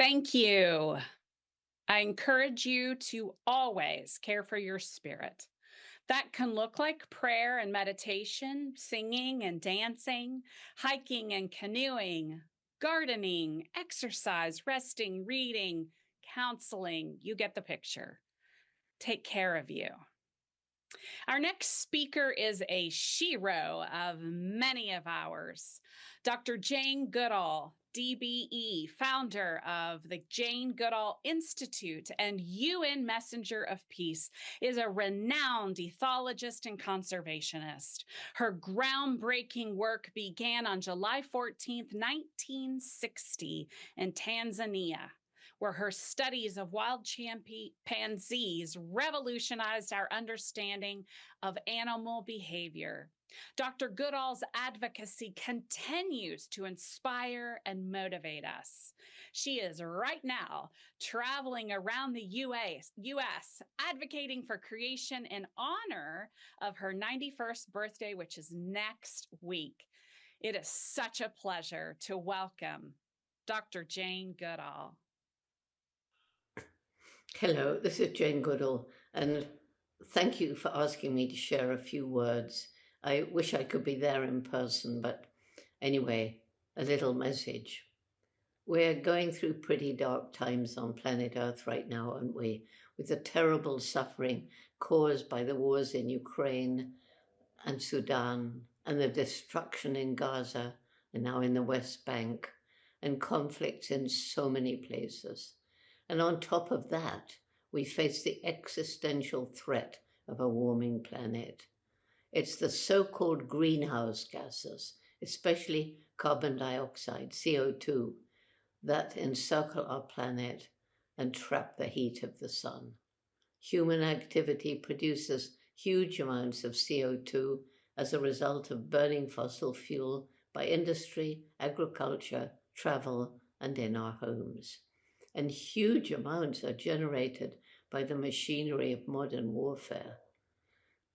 Thank you. I encourage you to always care for your spirit. That can look like prayer and meditation, singing and dancing, hiking and canoeing, gardening, exercise, resting, reading, counseling. You get the picture. Take care of you. Our next speaker is a shero of many of ours. Dr. Jane Goodall, DBE, founder of the Jane Goodall Institute and UN Messenger of Peace, is a renowned ethologist and conservationist. Her groundbreaking work began on July 14th, 1960 in Tanzania, where her studies of wild chimpanzees revolutionized our understanding of animal behavior. Dr. Goodall's advocacy continues to inspire and motivate us. She is right now traveling around the U.S. advocating for creation in honor of her 91st birthday, which is next week. It is such a pleasure to welcome Dr. Jane Goodall. Hello, this is Jane Goodall, and thank you for asking me to share a few words. I wish I could be there in person, but anyway, a little message. We're going through pretty dark times on planet Earth right now, aren't we? With the terrible suffering caused by the wars in Ukraine and Sudan, and the destruction in Gaza, and now in the West Bank, and conflicts in so many places. And on top of that, we face the existential threat of a warming planet. It's the so-called greenhouse gases, especially carbon dioxide, CO2, that encircle our planet and trap the heat of the sun. Human activity produces huge amounts of CO2 as a result of burning fossil fuel by industry, agriculture, travel, and in our homes. And huge amounts are generated by the machinery of modern warfare.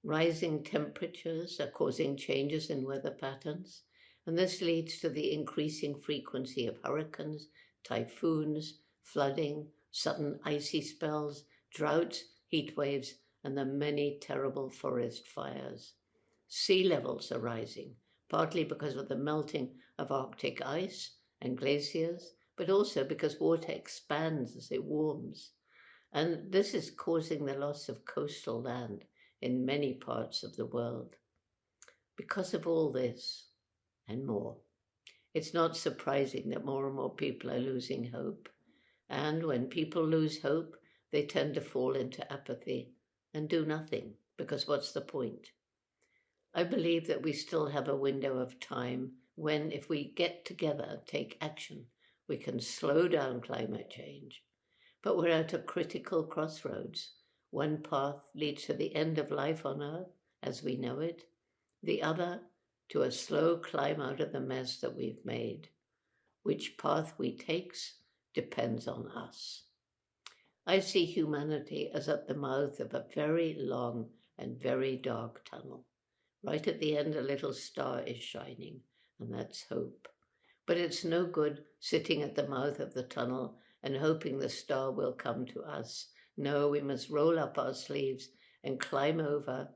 Rising temperatures are causing changes in weather patterns, and this leads to the increasing frequency of hurricanes, typhoons, flooding, sudden icy spells, droughts, heat waves, and the many terrible forest fires. Sea levels are rising, partly because of the melting of Arctic ice and glaciers, but also because water expands as it warms. And this is causing the loss of coastal land in many parts of the world. Because of all this and more, it's not surprising that more and more people are losing hope. And when people lose hope, they tend to fall into apathy and do nothing, because what's the point? I believe that we still have a window of time when, if we get together, take action, we can slow down climate change. But we're at a critical crossroads. One path leads to the end of life on Earth as we know it, the other to a slow climb out of the mess that we've made. Which path we take depends on us. I see humanity as at the mouth of a very long and very dark tunnel. Right at the end, a little star is shining, and that's hope. But it's no good sitting at the mouth of the tunnel and hoping the star will come to us. No, we must roll up our sleeves and climb over,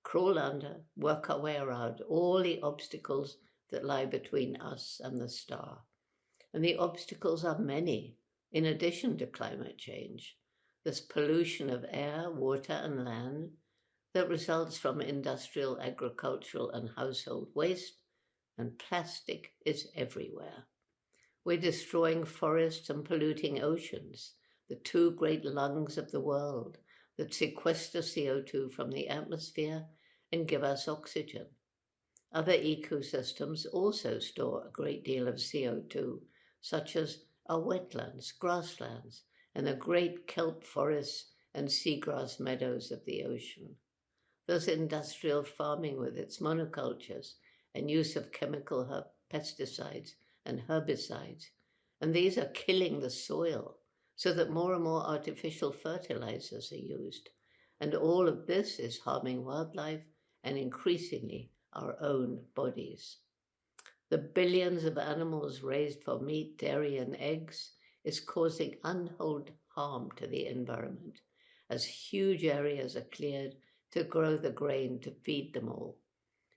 crawl under, work our way around all the obstacles that lie between us and the star. And the obstacles are many, in addition to climate change. This pollution of air, water, and land that results from industrial, agricultural, and household waste, and plastic is everywhere. We're destroying forests and polluting oceans, the two great lungs of the world that sequester CO2 from the atmosphere and give us oxygen. Other ecosystems also store a great deal of CO2, such as our wetlands, grasslands, and the great kelp forests and seagrass meadows of the ocean. There's industrial farming with its monocultures and use of chemical pesticides and herbicides, and these are killing the soil so that more and more artificial fertilizers are used. And all of this is harming wildlife and increasingly our own bodies. The billions of animals raised for meat, dairy, and eggs is causing untold harm to the environment as huge areas are cleared to grow the grain to feed them all.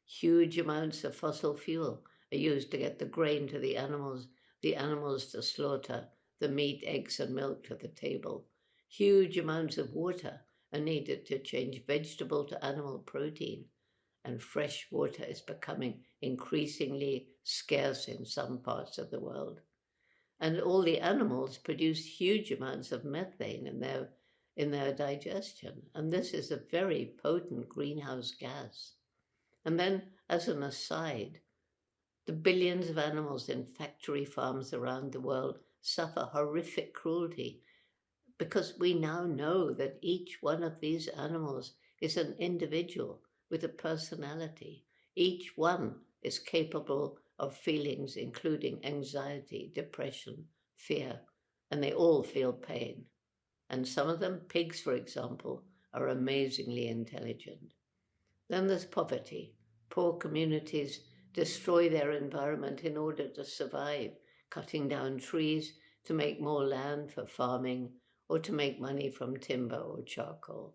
Huge amounts of fossil fuel are used to get the grain to the animals to slaughter, the meat, eggs, and milk to the table. Huge amounts of water are needed to change vegetable to animal protein, and fresh water is becoming increasingly scarce in some parts of the world. And all the animals produce huge amounts of methane in their digestion, and this is a very potent greenhouse gas. And then, as an aside, the billions of animals in factory farms around the world suffer horrific cruelty because we now know that each one of these animals is an individual with a personality. Each one is capable of feelings including anxiety, depression, fear, and they all feel pain. And some of them, pigs for example, are amazingly intelligent. Then there's poverty. Poor communities destroy their environment in order to survive, cutting down trees to make more land for farming or to make money from timber or charcoal.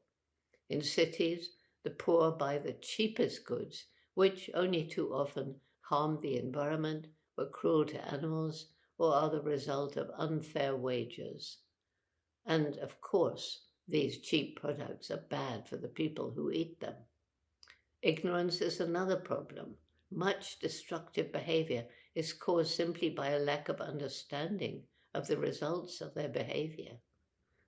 In cities, the poor buy the cheapest goods, which only too often harm the environment, were cruel to animals, or are the result of unfair wages. And of course, these cheap products are bad for the people who eat them. Ignorance is another problem. Much destructive behavior is caused simply by a lack of understanding of the results of their behavior.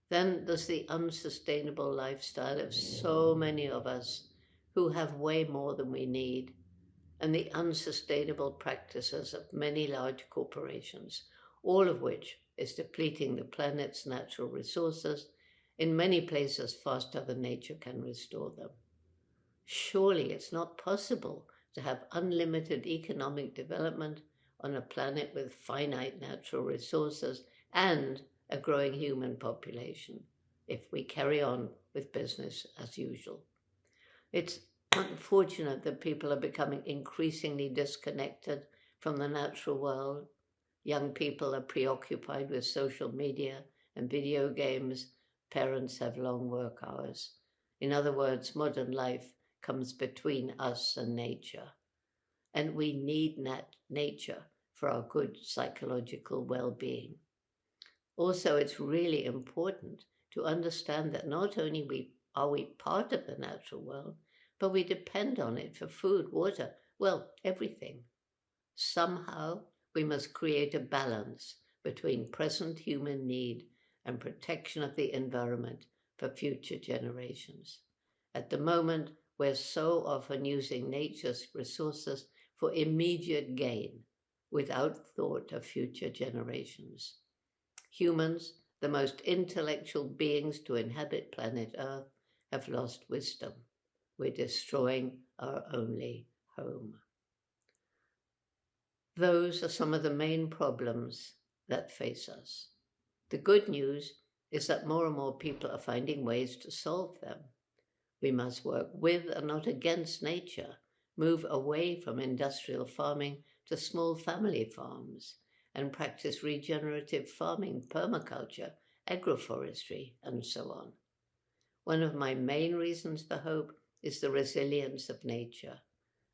Then there's the unsustainable lifestyle of so many of us who have way more than we need, and the unsustainable practices of many large corporations, all of which is depleting the planet's natural resources, in many places faster than nature can restore them. Surely it's not possible to have unlimited economic development on a planet with finite natural resources and a growing human population if we carry on with business as usual. It's unfortunate that people are becoming increasingly disconnected from the natural world. Young people are preoccupied with social media and video games. Parents have long work hours. In other words, modern life comes between us and nature. And we need nature for our good psychological well-being. Also, it's really important to understand that not only are we part of the natural world, but we depend on it for food, water, well, everything. Somehow, we must create a balance between present human need and protection of the environment for future generations. At the moment, we're so often using nature's resources for immediate gain without thought of future generations. Humans, the most intellectual beings to inhabit planet Earth, have lost wisdom. We're destroying our only home. Those are some of the main problems that face us. The good news is that more and more people are finding ways to solve them. We must work with and not against nature, move away from industrial farming to small family farms, and practice regenerative farming, permaculture, agroforestry, and so on. One of my main reasons for hope is the resilience of nature.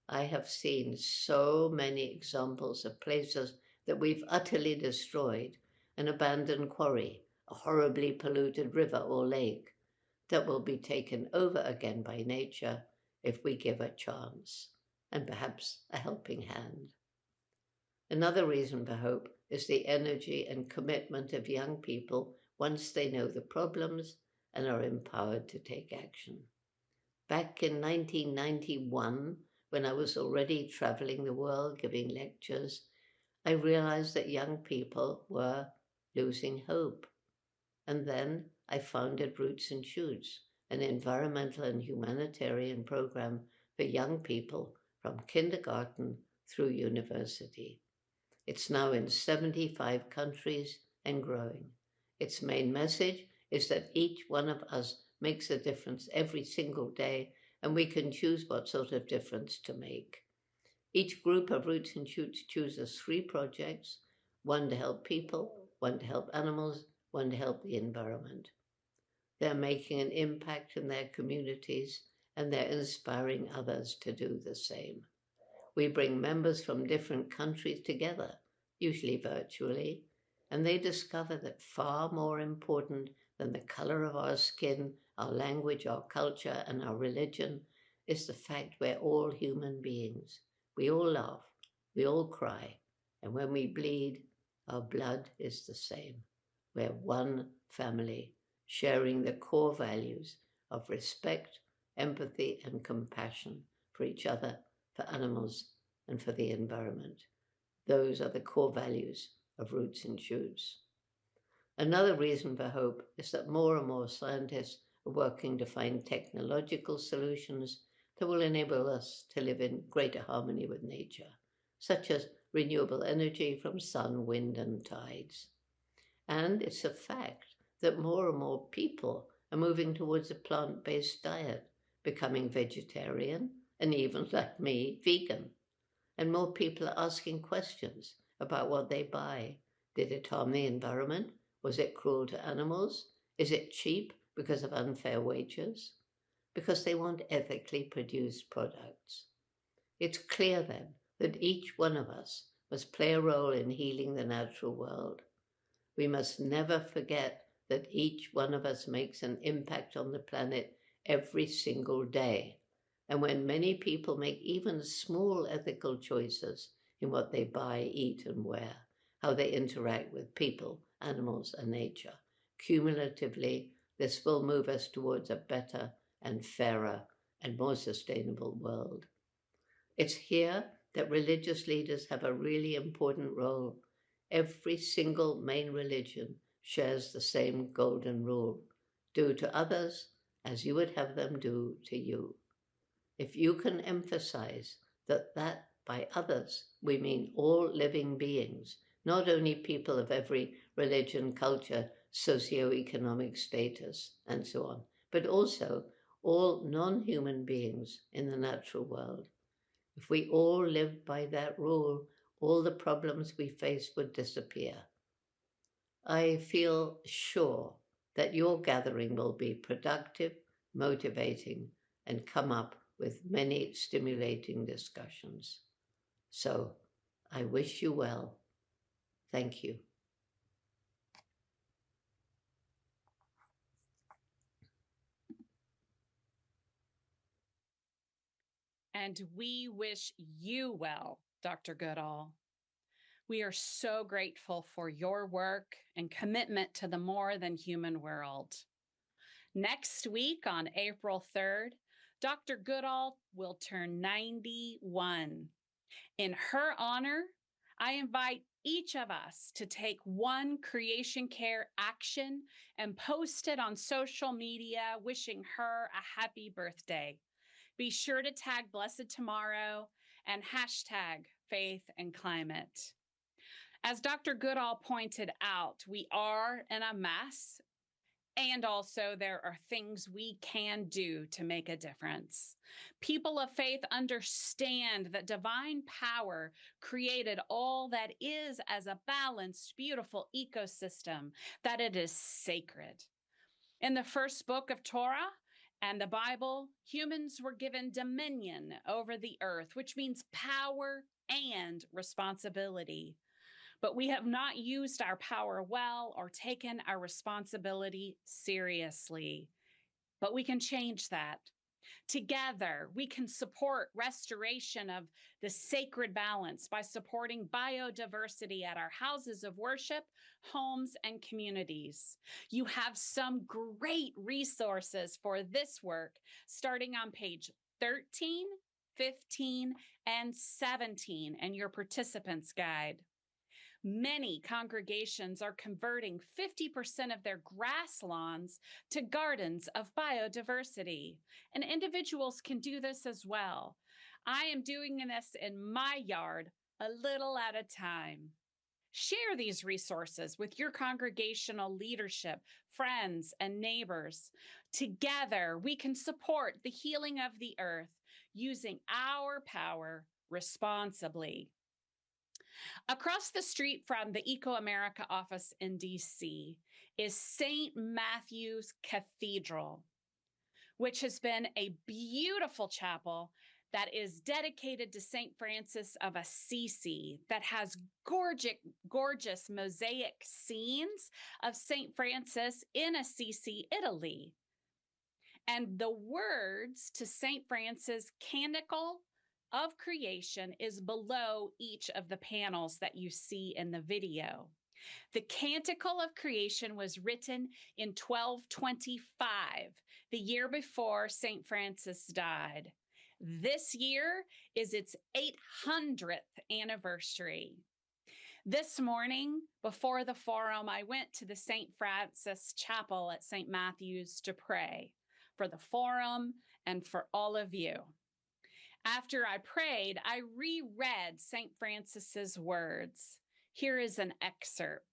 I have seen so many examples of places that we've utterly destroyed, an abandoned quarry, a horribly polluted river or lake, that will be taken over again by nature if we give a chance, and perhaps a helping hand. Another reason for hope is the energy and commitment of young people once they know the problems and are empowered to take action. Back in 1991, when I was already traveling the world giving lectures, I realized that young people were losing hope. And then I founded Roots and Shoots, an environmental and humanitarian program for young people from kindergarten through university. It's now in 75 countries and growing. Its main message is that each one of us makes a difference every single day, and we can choose what sort of difference to make. Each group of Roots and Shoots chooses 3 projects, one to help people, one to help animals, one to help the environment. They're making an impact in their communities, and they're inspiring others to do the same. We bring members from different countries together, usually virtually, and they discover that far more important than the color of our skin, our language, our culture, and our religion is the fact we're all human beings. We all laugh, we all cry, and when we bleed, our blood is the same. We're one family, sharing the core values of respect, empathy, and compassion for each other, for animals, and for the environment. Those are the core values of Roots and Shoots. Another reason for hope is that more and more scientists are working to find technological solutions that will enable us to live in greater harmony with nature, such as renewable energy from sun, wind, and tides. And it's a fact that more and more people are moving towards a plant-based diet, becoming vegetarian, and even, like me, vegan. And more people are asking questions about what they buy. Did it harm the environment? Was it cruel to animals? Is it cheap because of unfair wages? Because they want ethically produced products. It's clear then that each one of us must play a role in healing the natural world. We must never forget that each one of us makes an impact on the planet every single day. And when many people make even small ethical choices in what they buy, eat, and wear, how they interact with people, animals, and nature, cumulatively, this will move us towards a better and fairer and more sustainable world. It's here that religious leaders have a really important role. Every single main religion shares the same golden rule: do to others as you would have them do to you. If you can emphasize that by others we mean all living beings, not only people of every religion, culture, socioeconomic status, and so on, but also all non-human beings in the natural world. If we all lived by that rule, all the problems we face would disappear. I feel sure that your gathering will be productive, motivating, and come up with many stimulating discussions. So I wish you well. Thank you. And we wish you well, Dr. Goodall. We are so grateful for your work and commitment to the more than human world. Next week on April 3rd, Dr. Goodall will turn 91. In her honor, I invite each of us to take one creation care action and post it on social media, wishing her a happy birthday. Be sure to tag Blessed Tomorrow and hashtag Faith and Climate. As Dr. Goodall pointed out, we are in a mess, and also there are things we can do to make a difference. People of faith understand that divine power created all that is as a balanced, beautiful ecosystem, that it is sacred. In the first book of Torah and the Bible, humans were given dominion over the earth, which means power and responsibility. But we have not used our power well or taken our responsibility seriously. But we can change that. Together, we can support restoration of the sacred balance by supporting biodiversity at our houses of worship, homes, and communities. You have some great resources for this work starting on page 13, 15, and 17 in your participants guide. Many congregations are converting 50% of their grass lawns to gardens of biodiversity, and individuals can do this as well. I am doing this in my yard a little at a time. Share these resources with your congregational leadership, friends, and neighbors. Together, we can support the healing of the earth using our power responsibly. Across the street from the ecoAmerica office in DC is St. Matthew's Cathedral, which has been a beautiful chapel that is dedicated to St. Francis of Assisi, that has gorgeous mosaic scenes of St. Francis in Assisi, Italy. And the words to St. Francis' Canticle of Creation is below each of the panels that you see in the video. The Canticle of Creation was written in 1225, the year before St. Francis died. This year is its 800th anniversary. This morning, before the forum, I went to the St. Francis Chapel at St. Matthew's to pray for the forum and for all of you. After I prayed, I reread St. Francis's words. Here is an excerpt.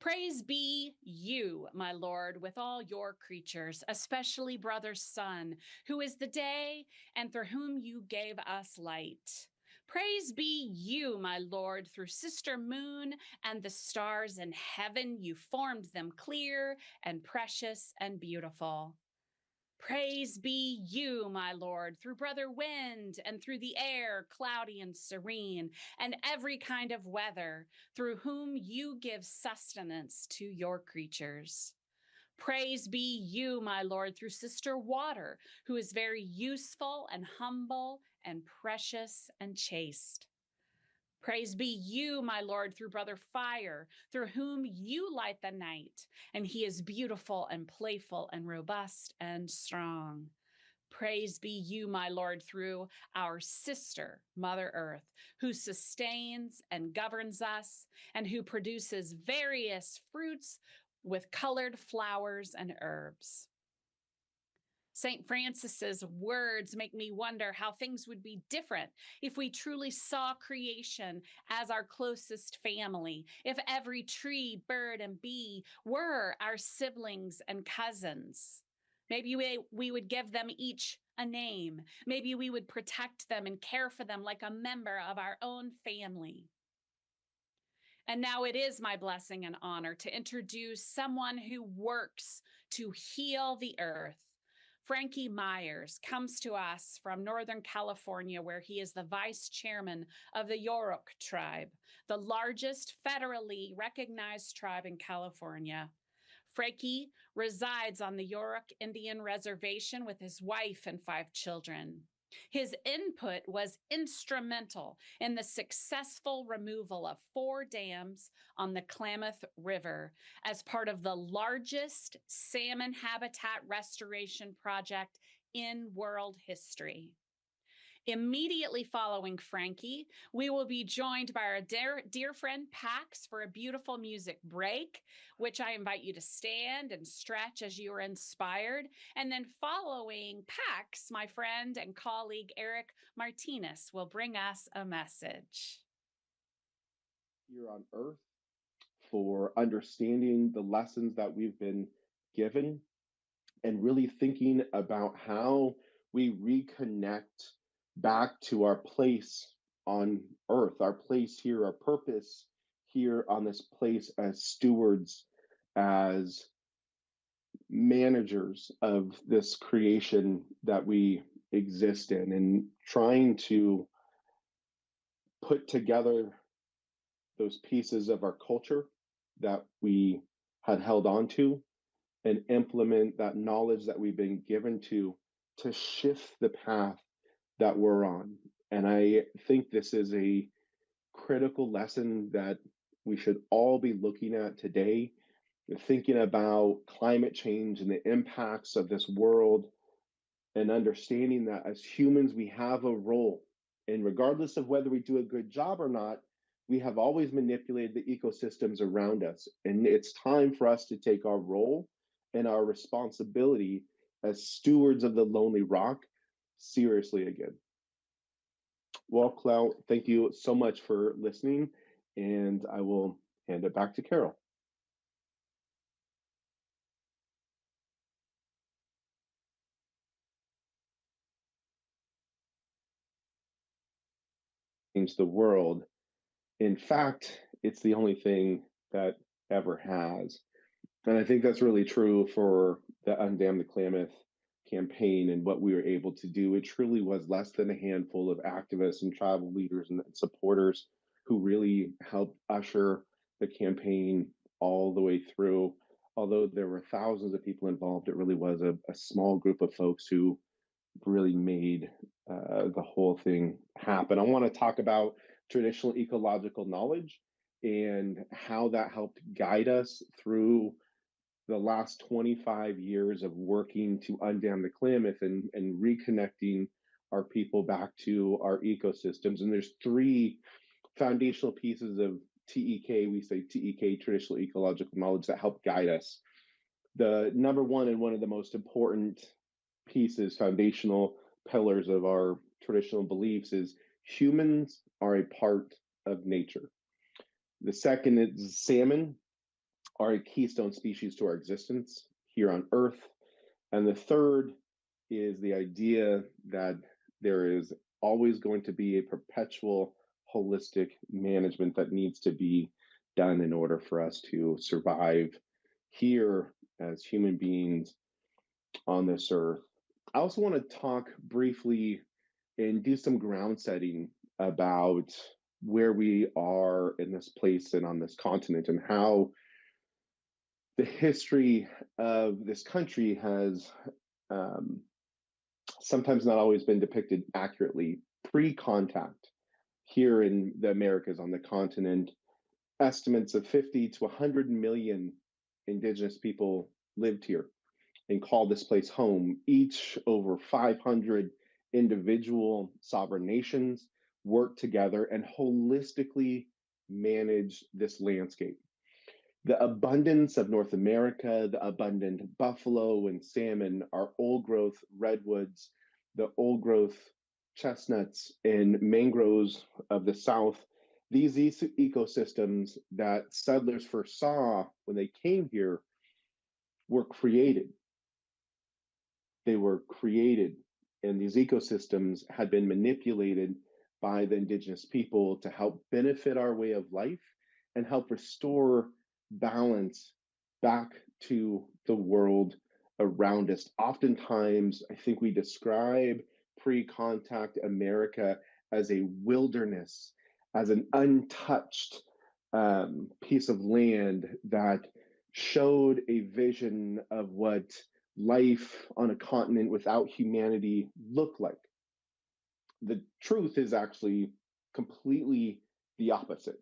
Praise be you, my Lord, with all your creatures, especially brother sun, who is the day and through whom you gave us light. Praise be you, my Lord, through sister moon and the stars in heaven. You formed them clear and precious and beautiful. Praise be you, my Lord, through brother wind and through the air, cloudy and serene, and every kind of weather, through whom you give sustenance to your creatures. Praise be you, my Lord, through sister water, who is very useful and humble and precious and chaste. Praise be you, my Lord, through brother fire, through whom you light the night, and he is beautiful and playful and robust and strong. Praise be you, my Lord, through our sister, Mother Earth, who sustains and governs us, and who produces various fruits with colored flowers and herbs. St. Francis's words make me wonder how things would be different if we truly saw creation as our closest family, if every tree, bird, and bee were our siblings and cousins. Maybe we would give them each a name. Maybe we would protect them and care for them like a member of our own family. And now it is my blessing and honor to introduce someone who works to heal the earth. Frankie Myers comes to us from Northern California, where he is the vice chairman of the Yurok tribe, the largest federally recognized tribe in California. Frankie resides on the Yurok Indian Reservation with his wife and 5 children. His input was instrumental in the successful removal of 4 dams on the Klamath River as part of the largest salmon habitat restoration project in world history. Immediately following Frankie, we will be joined by our dear friend Pax for a beautiful music break, which I invite you to stand and stretch as you are inspired. And then following Pax, my friend and colleague Eric Martinez will bring us a message. Here on Earth, for understanding the lessons that we've been given and really thinking about how we reconnect back to our place on Earth, our place here, our purpose here on this place as stewards, as managers of this creation that we exist in, and trying to put together those pieces of our culture that we had held on to and implement that knowledge that we've been given to shift the path that we're on. And I think this is a critical lesson that we should all be looking at today, thinking about climate change and the impacts of this world, and understanding that as humans, we have a role. And regardless of whether we do a good job or not, we have always manipulated the ecosystems around us. And it's time for us to take our role and our responsibility as stewards of the Lonely Rock seriously again. Well, Clout, thank you so much for listening, and I will hand it back to Carol. Change the world In fact, it's the only thing that ever has. And I think that's really true for the Undam the Klamath campaign and what we were able to do. It truly was less than a handful of activists and tribal leaders and supporters who really helped usher the campaign all the way through. Although there were thousands of people involved, it really was a small group of folks who really made the whole thing happen. I want to talk about traditional ecological knowledge and how that helped guide us through the last 25 years of working to undam the Klamath and reconnecting our people back to our ecosystems. And there's three foundational pieces of TEK, we say TEK, traditional ecological knowledge, that help guide us. The number one and one of the most important pieces, foundational pillars of our traditional beliefs, is humans are a part of nature. The second is salmon are a keystone species to our existence here on Earth. And the third is the idea that there is always going to be a perpetual holistic management that needs to be done in order for us to survive here as human beings on this earth. I also want to talk briefly and do some ground setting about where we are in this place and on this continent, and how the history of this country has sometimes not always been depicted accurately. Pre-contact here in the Americas, on the continent, estimates of 50 to 100 million indigenous people lived here and called this place home. Each over 500 individual sovereign nations worked together and holistically managed this landscape. The abundance of North America, the abundant buffalo and salmon, our old growth redwoods, the old growth chestnuts and mangroves of the South, these ecosystems that settlers first saw when they came here were created. They were created, and these ecosystems had been manipulated by the indigenous people to help benefit our way of life and help restore balance back to the world around us. Oftentimes, I think we describe pre-contact America as a wilderness, as an untouched piece of land that showed a vision of what life on a continent without humanity looked like. The truth is actually completely the opposite.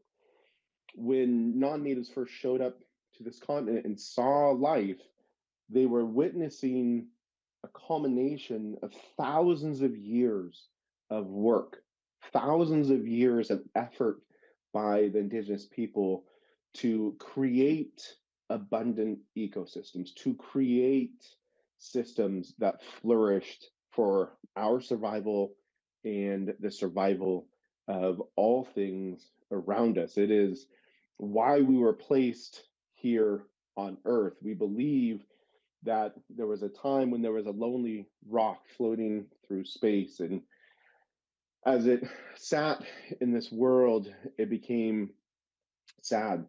When non-natives first showed up to this continent and saw life, they were witnessing a culmination of thousands of years of work, thousands of years of effort by the indigenous people to create abundant ecosystems, to create systems that flourished for our survival and the survival of all things around us. It is why we were placed here on Earth. We believe that there was a time when there was a lonely rock floating through space, and as it sat in this world, it became sad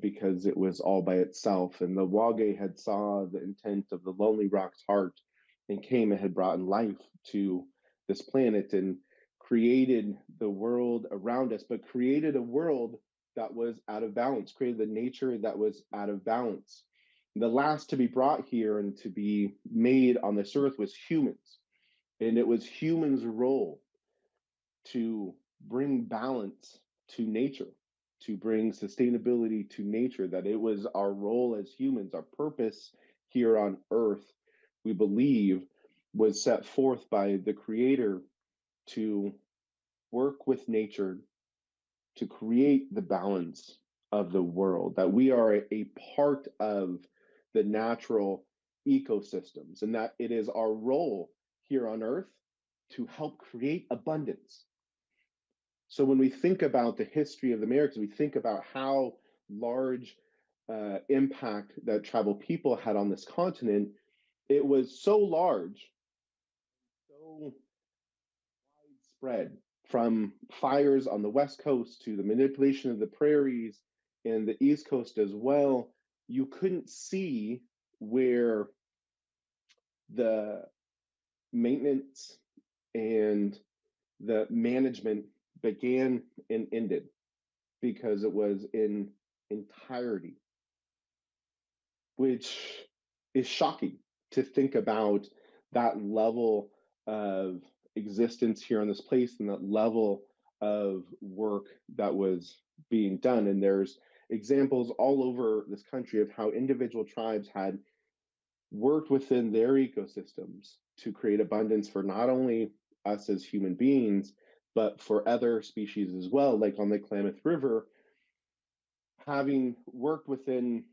because it was all by itself. And the Wage had saw the intent of the lonely rock's heart and came and had brought life to this planet and created the world around us, but created a world that was out of balance, created the nature that was out of balance. The last to be brought here and to be made on this earth was humans. And it was humans' role to bring balance to nature, to bring sustainability to nature, that it was our role as humans, our purpose here on earth, we believe, was set forth by the Creator to work with nature to create the balance of the world, that we are a part of the natural ecosystems, and that it is our role here on earth to help create abundance. So when we think about the history of the Americas, we think about how large impact that tribal people had on this continent. It was so large, so widespread, from fires on the West Coast to the manipulation of the prairies and the East Coast as well, you couldn't see where the maintenance and the management began and ended, because it was in entirety, which is shocking to think about that level of existence here on this place and that level of work that was being done. And there's examples all over this country of how individual tribes had worked within their ecosystems to create abundance for not only us as human beings, but for other species as well, like on the Klamath River, having worked within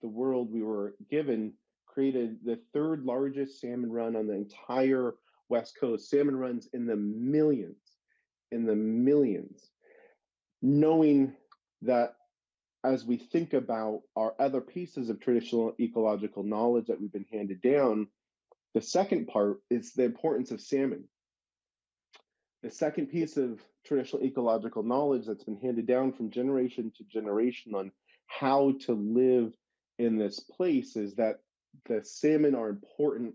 the world we were given, created the third largest salmon run on the entire West Coast. Salmon runs in the millions, knowing that as we think about our other pieces of traditional ecological knowledge that we've been handed down, the second part is the importance of salmon. The second piece of traditional ecological knowledge that's been handed down from generation to generation on how to live in this place is that the salmon are an important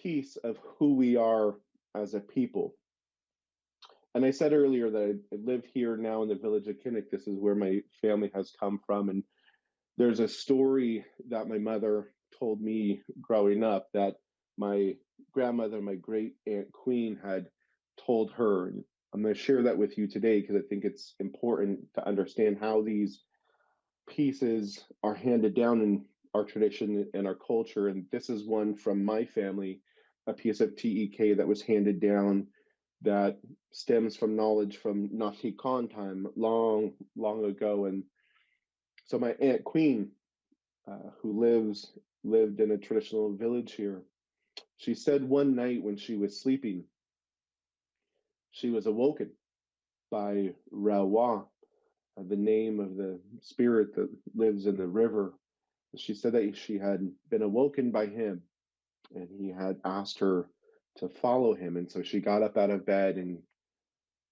piece of who we are as a people. And I said earlier that I live here now in the village of Kinnick. This is where my family has come from. And there's a story that my mother told me growing up that my grandmother, my great aunt Queen, had told her. And I'm going to share that with you today because I think it's important to understand how these pieces are handed down in our tradition and our culture. And this is one from my family, a piece of TEK that was handed down that stems from knowledge from Nazi Khan time, long ago. And so my Aunt Queen, who lived in a traditional village here, she said one night when she was sleeping, she was awoken by Rawa, the name of the spirit that lives in the river. She said that she had been awoken by him and he had asked her to follow him. And so she got up out of bed and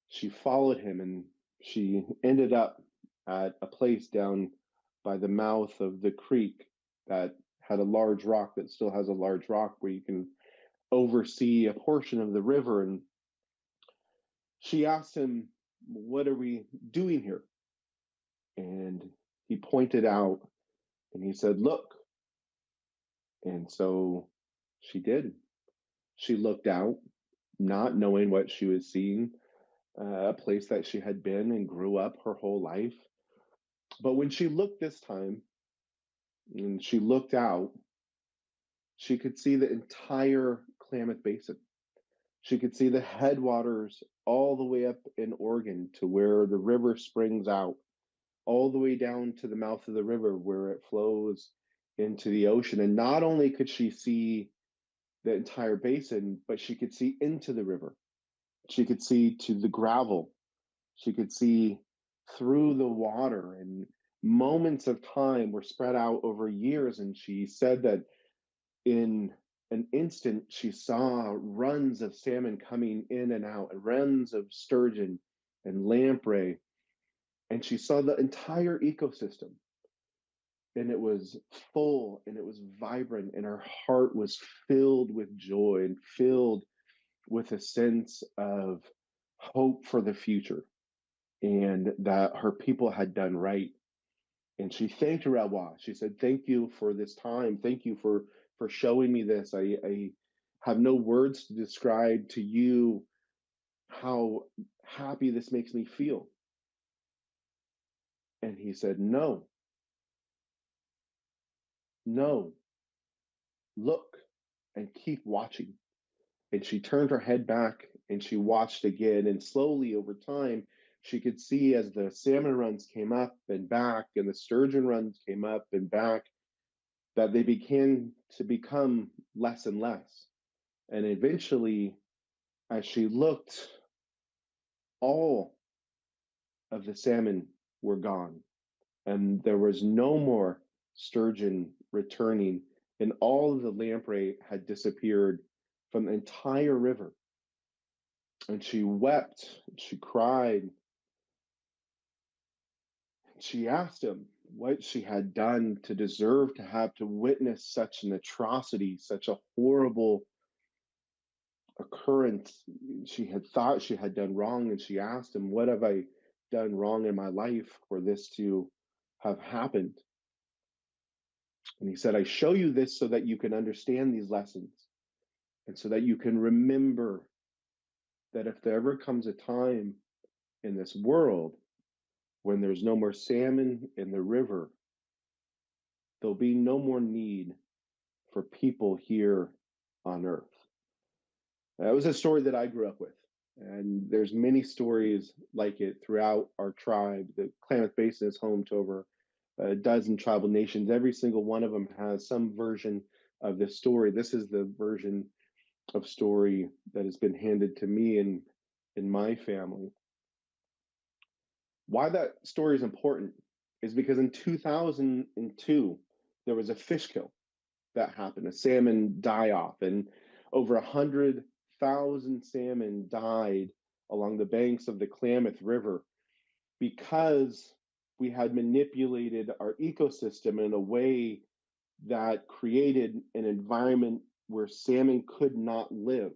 she followed him, and she ended up at a place down by the mouth of the creek that had a large rock, that still has a large rock where you can oversee a portion of the river. And she asked him, "What are we doing here?" And he pointed out and he said, "Look." And so she did. She looked out, not knowing what she was seeing, a place that she had been and grew up her whole life. But when she looked this time, and she looked out, she could see the entire Klamath Basin. She could see the headwaters all the way up in Oregon to where the river springs out, all the way down to the mouth of the river where it flows into the ocean. And not only could she see the entire basin, but she could see into the river. She could see to the gravel. She could see through the water, and moments of time were spread out over years. And she said that in an instant, she saw runs of salmon coming in and out, and runs of sturgeon and lamprey. And she saw the entire ecosystem. And it was full and it was vibrant, and her heart was filled with joy and filled with a sense of hope for the future, and that her people had done right. And she thanked Rawa. She said, "Thank you for this time. Thank you for showing me this. I have no words to describe to you how happy this makes me feel." And he said, no, look and keep watching." And she turned her head back and she watched again. And slowly over time, she could see as the salmon runs came up and back and the sturgeon runs came up and back, that they began to become less and less. And eventually, as she looked, all of the salmon were gone. And there was no more sturgeon returning. And all of the lamprey had disappeared from the entire river. And she wept, she cried. She asked him what she had done to deserve to have to witness such an atrocity, such a horrible occurrence. She had thought she had done wrong, and she asked him, what have I done wrong in my life for this to have happened? And he said, I show you this so that you can understand these lessons and so that you can remember that if there ever comes a time in this world when there's no more salmon in the river, there'll be no more need for people here on earth. That was a story that I grew up with. And there's many stories like it throughout our tribe. The Klamath Basin is home to over a dozen tribal nations. Every single one of them has some version of this story. This is the version of story that has been handed to me and in my family. Why that story is important is because in 2002, there was a fish kill that happened, a salmon die-off, and over 100,000 salmon died along the banks of the Klamath River because we had manipulated our ecosystem in a way that created an environment where salmon could not live.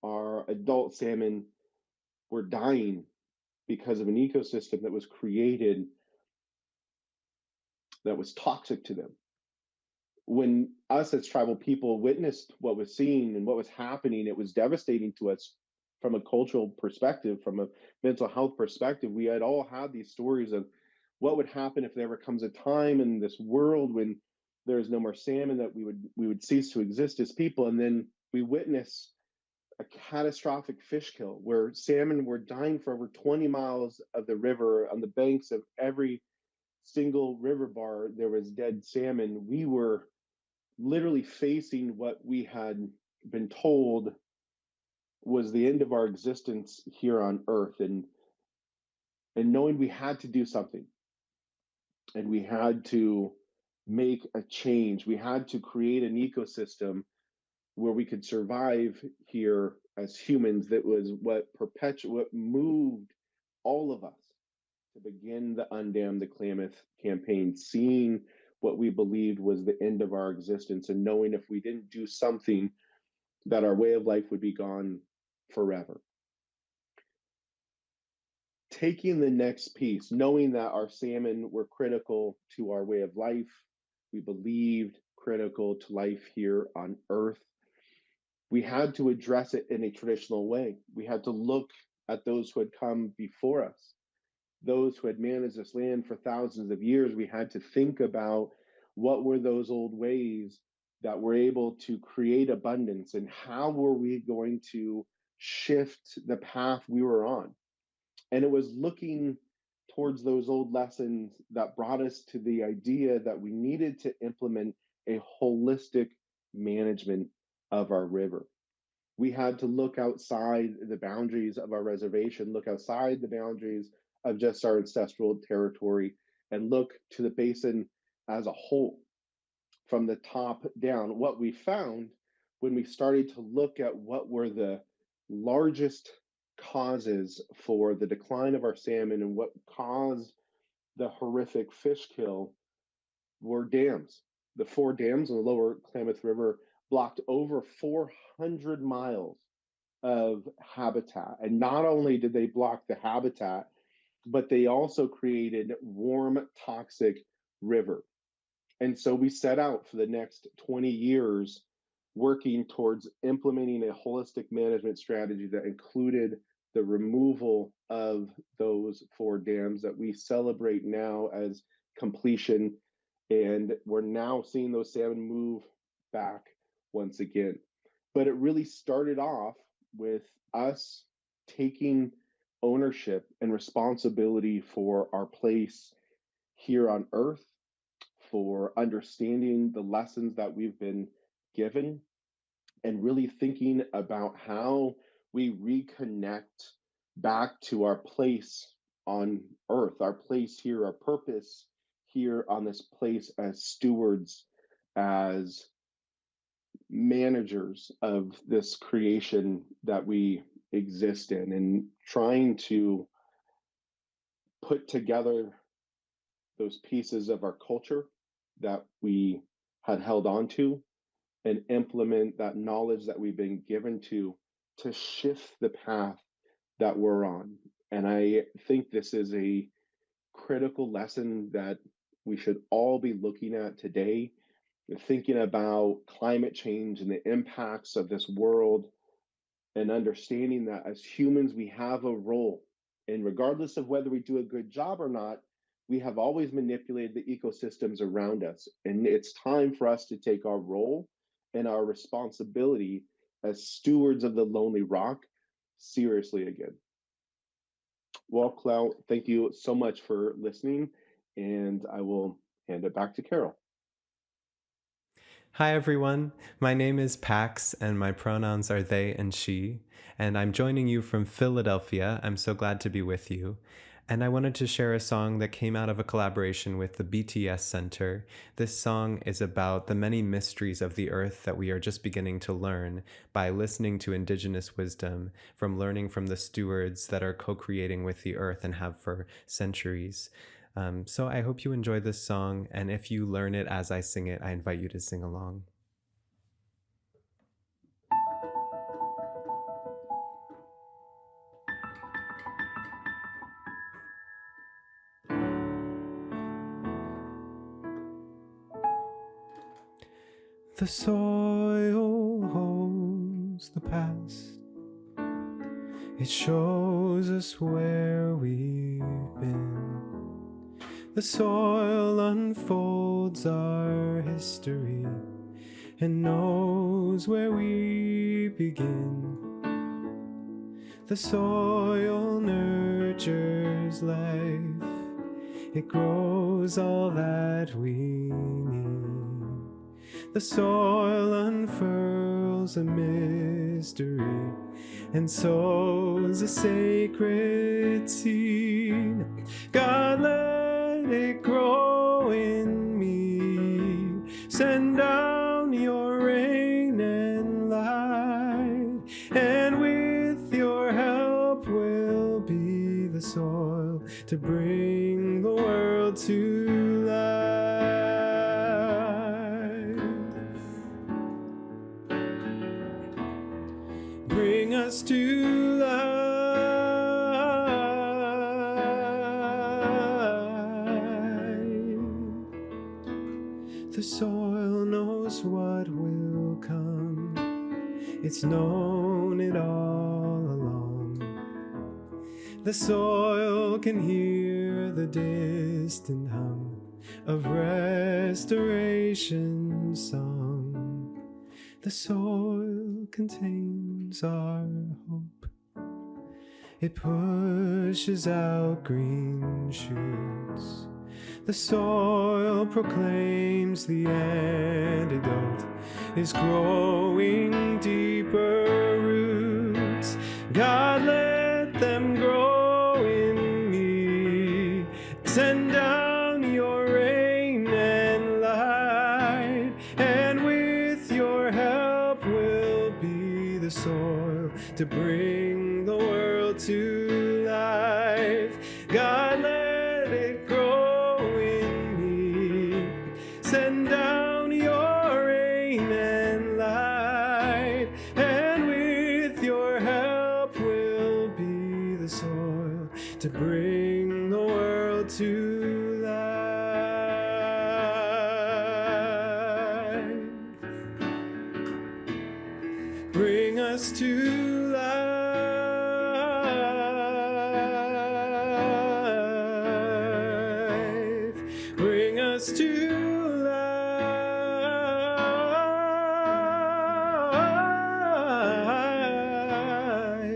Our adult salmon were dying because of an ecosystem that was created that was toxic to them. When us as tribal people witnessed what was seen and what was happening, it was devastating to us from a cultural perspective, from a mental health perspective. We had all had these stories of what would happen if there ever comes a time in this world when there is no more salmon, that we would cease to exist as people. And then we witness a catastrophic fish kill where salmon were dying for over 20 miles of the river. On the banks of every single river bar, there was dead salmon. We were literally facing what we had been told was the end of our existence here on earth, and knowing we had to do something and we had to make a change. We had to create an ecosystem where we could survive here as humans. That was what moved all of us to begin the Undam the Klamath campaign, seeing what we believed was the end of our existence and knowing if we didn't do something that our way of life would be gone forever. Taking the next piece, knowing that our salmon were critical to our way of life, we believed critical to life here on earth, we had to address it in a traditional way. We had to look at those who had come before us, those who had managed this land for thousands of years. We had to think about what were those old ways that were able to create abundance, and how were we going to shift the path we were on. And it was looking towards those old lessons that brought us to the idea that we needed to implement a holistic management of our river. We had to look outside the boundaries of our reservation, look outside the boundaries of just our ancestral territory, and look to the basin as a whole, from the top down. What we found when we started to look at what were the largest causes for the decline of our salmon and what caused the horrific fish kill were dams. The 4 dams on the lower Klamath River blocked over 400 miles of habitat. And not only did they block the habitat, but they also created warm, toxic river. And so we set out for the next 20 years working towards implementing a holistic management strategy that included the removal of those 4 dams that we celebrate now as completion. And we're now seeing those salmon move back once again. But it really started off with us taking ownership and responsibility for our place here on earth, for understanding the lessons that we've been given, and really thinking about how we reconnect back to our place on earth, our place here, our purpose here on this place as stewards, as managers of this creation that we exist in, and trying to put together those pieces of our culture that we had held on to and implement that knowledge that we've been given to shift the path that we're on. And I think this is a critical lesson that we should all be looking at today, thinking about climate change and the impacts of this world, and understanding that as humans, we have a role. And regardless of whether we do a good job or not, we have always manipulated the ecosystems around us. And it's time for us to take our role and our responsibility as stewards of the lonely rock seriously again. Well, Clout, thank you so much for listening, and I will hand it back to Carol. Hi, everyone. My name is Pax, and my pronouns are they and she. And I'm joining you from Philadelphia. I'm so glad to be with you. And I wanted to share a song that came out of a collaboration with the BTS Center. This song is about the many mysteries of the earth that we are just beginning to learn by listening to indigenous wisdom, from learning from the stewards that are co-creating with the earth and have for centuries. So I hope you enjoy this song, and if you learn it as I sing it, I invite you to sing along. The soil holds the past. It shows us where we've been. The soil unfolds our history and knows where we begin. The soil nurtures life. It grows all that we need. The soil unfurls a mystery and sows a sacred seed. God, let it grow in me. Send down your rain and light, and with your help we'll be the soil to bring the world to life. Bring us to life. The soil knows what will come. It's known it all along. The soil can hear the distant hum of restoration song. The soil contains our hope. It pushes out green shoots. The soil proclaims the antidote is growing deeper roots. God, let them grow in me. Send down your rain and light, and with your help we'll be the soil to bring the world to life. God, let it grow in me. Send down your rain and light, and with your help we'll be the soil to bring the world to life. Bring us to life. Bring us to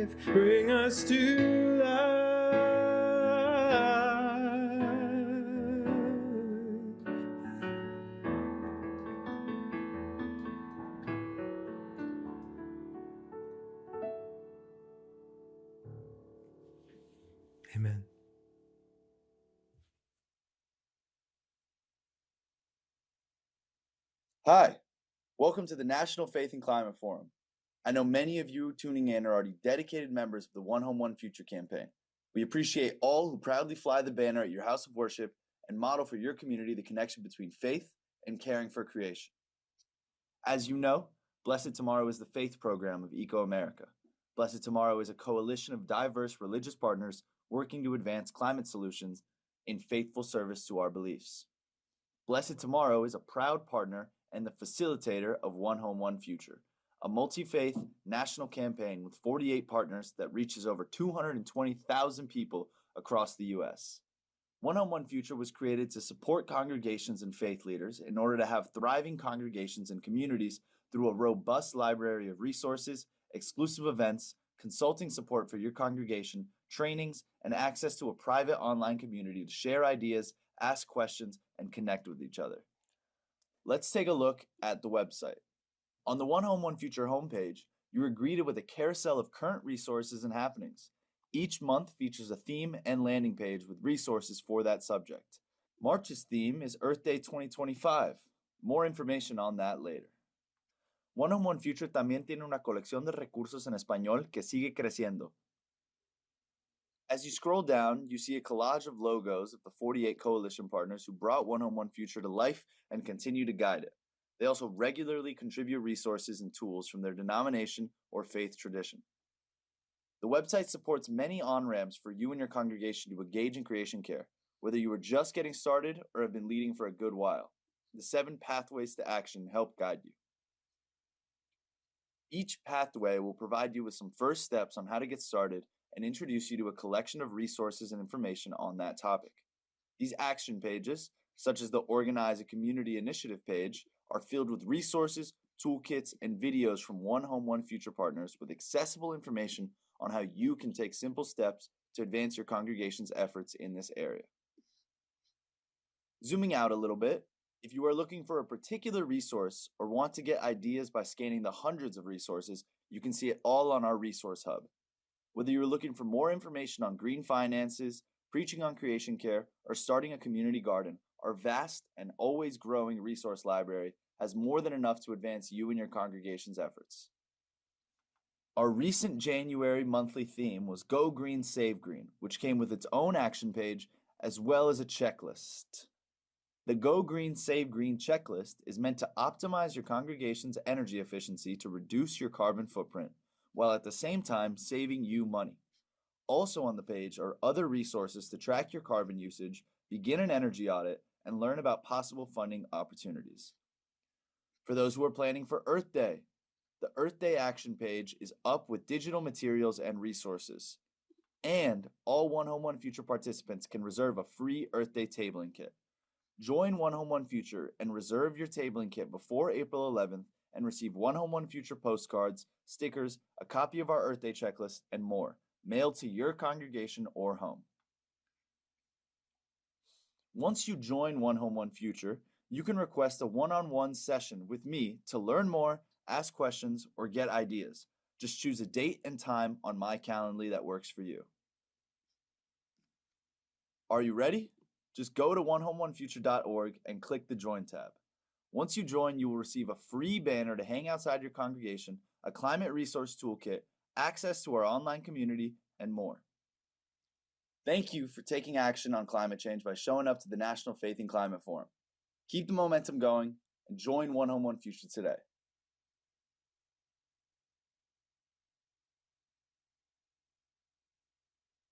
life. Bring us to life. Amen. Hi, welcome to the National Faith and Climate Forum. I know many of you tuning in are already dedicated members of the One Home, One Future campaign. We appreciate all who proudly fly the banner at your house of worship and model for your community the connection between faith and caring for creation. As you know, Blessed Tomorrow is the faith program of ecoAmerica. Blessed Tomorrow is a coalition of diverse religious partners working to advance climate solutions in faithful service to our beliefs. Blessed Tomorrow is a proud partner and the facilitator of One Home, One Future, a multi-faith national campaign with 48 partners that reaches over 220,000 people across the U.S. One Home, One Future was created to support congregations and faith leaders in order to have thriving congregations and communities through a robust library of resources, exclusive events, consulting support for your congregation, trainings, and access to a private online community to share ideas, ask questions, and connect with each other. Let's take a look at the website. On the One Home, One Future homepage, you are greeted with a carousel of current resources and happenings. Each month features a theme and landing page with resources for that subject. March's theme is Earth Day 2025. More information on that later. One Home, One Future también tiene una colección de recursos en español que sigue creciendo. As you scroll down, you see a collage of logos of the 48 coalition partners who brought One Home, One Future to life and continue to guide it. They also regularly contribute resources and tools from their denomination or faith tradition. The website supports many on-ramps for you and your congregation to engage in creation care, whether you are just getting started or have been leading for a good while. The 7 pathways to action help guide you. Each pathway will provide you with some first steps on how to get started and introduce you to a collection of resources and information on that topic. These action pages, such as the Organize a Community Initiative page, are filled with resources, toolkits, and videos from One Home, One Future partners with accessible information on how you can take simple steps to advance your congregation's efforts in this area. Zooming out a little bit, if you are looking for a particular resource or want to get ideas by scanning the hundreds of resources, you can see it all on our resource hub. Whether you're looking for more information on green finances, preaching on creation care, or starting a community garden, our vast and always growing resource library has more than enough to advance you and your congregation's efforts. Our recent January monthly theme was Go Green, Save Green, which came with its own action page as well as a checklist. The Go Green, Save Green checklist is meant to optimize your congregation's energy efficiency to reduce your carbon footprint, while at the same time saving you money. Also on the page are other resources to track your carbon usage, begin an energy audit, and learn about possible funding opportunities. For those who are planning for Earth Day, the Earth Day action page is up with digital materials and resources. And all One Home, One Future participants can reserve a free Earth Day tabling kit. Join One Home, One Future and reserve your tabling kit before April 11th and receive One Home, One Future postcards, stickers, a copy of our Earth Day checklist, and more, mailed to your congregation or home. Once you join One Home, One Future, you can request a one-on-one session with me to learn more, ask questions, or get ideas. Just choose a date and time on my Calendly that works for you. Are you ready? Just go to onehomeonefuture.org and click the Join tab. Once you join, you will receive a free banner to hang outside your congregation, a climate resource toolkit, access to our online community, and more. Thank you for taking action on climate change by showing up to the National Faith and Climate Forum. Keep the momentum going and join One Home, One Future today.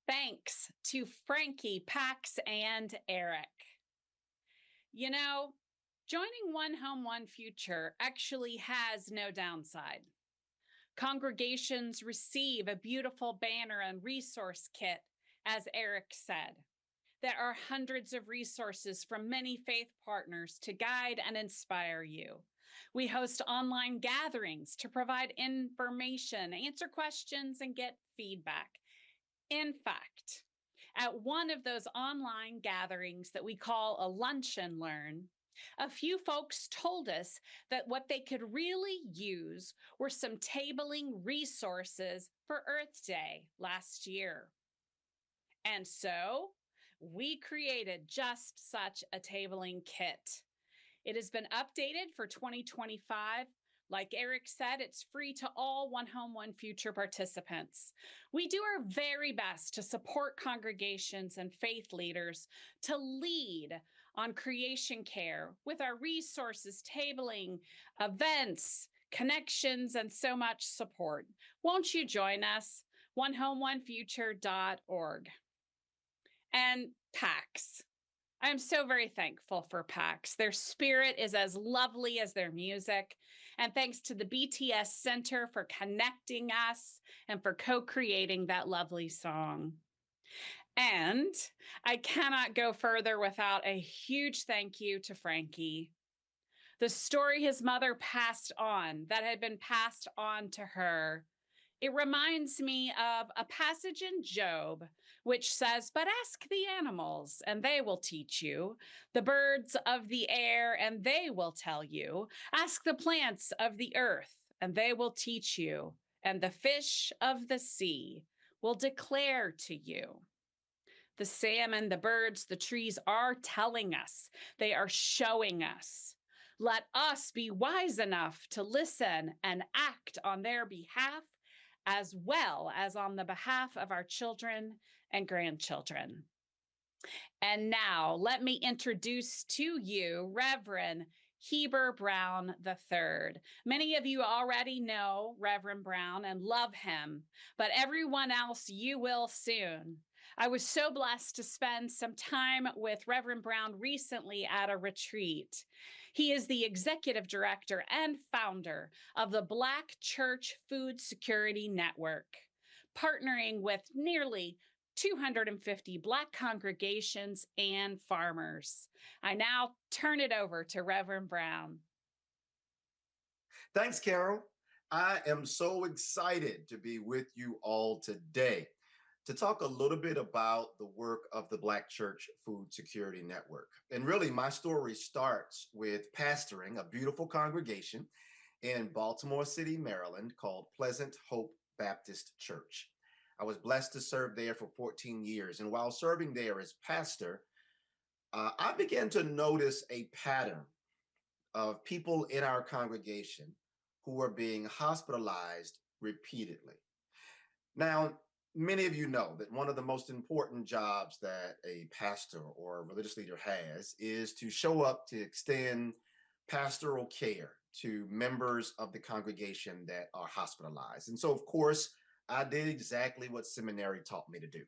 Thanks to Frankie, Pax, and Eric. You know, joining One Home, One Future actually has no downside. Congregations receive a beautiful banner and resource kit, as Eric said. There are hundreds of resources from many faith partners to guide and inspire you. We host online gatherings to provide information, answer questions, and get feedback. In fact, at one of those online gatherings that we call a lunch and learn, a few folks told us that what they could really use were some tabling resources for Earth Day last year. And so we created just such a tabling kit. It has been updated for 2025 Like Eric said, it's free to all One Home, One Future participants. We do our very best to support congregations and faith leaders to lead on creation care with our resources, tabling, events, connections, and so much support. Won't you join us? OneHomeOneFuture.org. And PAX. I'm so very thankful for PAX. Their spirit is as lovely as their music. And thanks to the BTS Center for connecting us and for co-creating that lovely song. And I cannot go further without a huge thank you to Frankie. The story his mother passed on that had been passed on to her. It reminds me of a passage in Job, which says, "But ask the animals, and they will teach you, the birds of the air, and they will tell you. Ask the plants of the earth, and they will teach you, and the fish of the sea will declare to you." The salmon, the birds, the trees are telling us, they are showing us. Let us be wise enough to listen and act on their behalf, as well as on the behalf of our children and grandchildren. And now let me introduce to you Reverend Heber Brown III. Many of you already know Reverend Brown and love him, but everyone else you will soon. I was so blessed to spend some time with Reverend Brown recently at a retreat. He is the executive director and founder of the Black Church Food Security Network, partnering with nearly 250 Black congregations and farmers. I now turn it over to Reverend Brown. Thanks, Carol. I am so excited to be with you all today to talk a little bit about the work of the Black Church Food Security Network. And really, my story starts with pastoring a beautiful congregation in Baltimore City, Maryland, called Pleasant Hope Baptist Church. I was blessed to serve there for 14 years. And while serving there as pastor, I began to notice a pattern of people in our congregation who were being hospitalized repeatedly. Now, many of you know that one of the most important jobs that a pastor or a religious leader has is to show up to extend pastoral care to members of the congregation that are hospitalized. And so, of course, I did exactly what seminary taught me to do.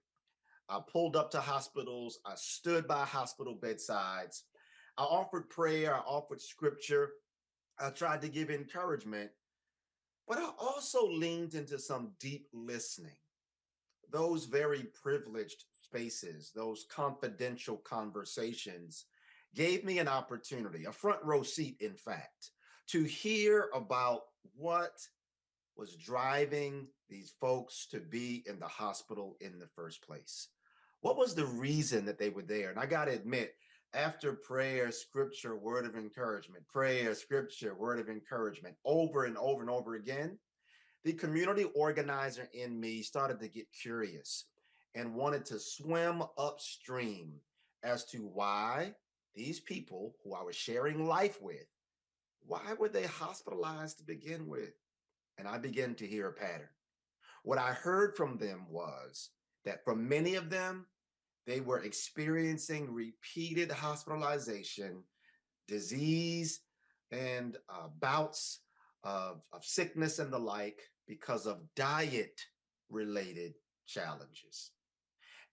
I pulled up to hospitals, I stood by hospital bedsides, I offered prayer, I offered scripture, I tried to give encouragement, but I also leaned into some deep listening. Those very privileged spaces, those confidential conversations gave me an opportunity, a front row seat, in fact, to hear about what was driving these folks to be in the hospital in the first place. What was the reason that they were there? And I got to admit, after prayer, scripture, word of encouragement, prayer, scripture, word of encouragement, over and over and over again, the community organizer in me started to get curious and wanted to swim upstream as to why these people who I was sharing life with, why were they hospitalized to begin with? And I began to hear a pattern. What I heard from them was that for many of them, they were experiencing repeated hospitalization, disease, and bouts of sickness and the like because of diet-related challenges.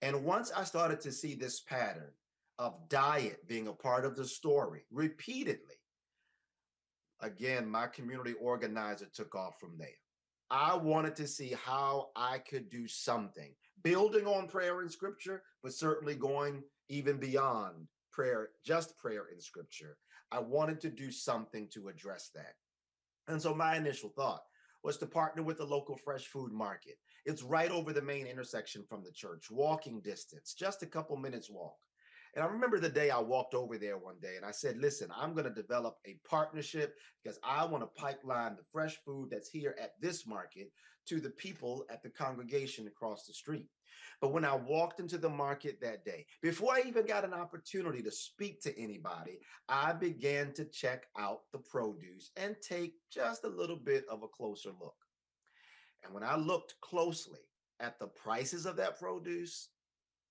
And once I started to see this pattern of diet being a part of the story repeatedly, again, my community organizer took off from there. I wanted to see how I could do something, building on prayer and scripture, but certainly going even beyond prayer, just prayer and scripture. I wanted to do something to address that. And so my initial thought was to partner with the local fresh food market. It's right over the main intersection from the church, walking distance, just a couple minutes walk. And I remember the day I walked over there one day and I said, listen, I'm going to develop a partnership because I want to pipeline the fresh food that's here at this market to the people at the congregation across the street. But when I walked into the market that day, before I even got an opportunity to speak to anybody, I began to check out the produce and take just a little bit of a closer look. And when I looked closely at the prices of that produce,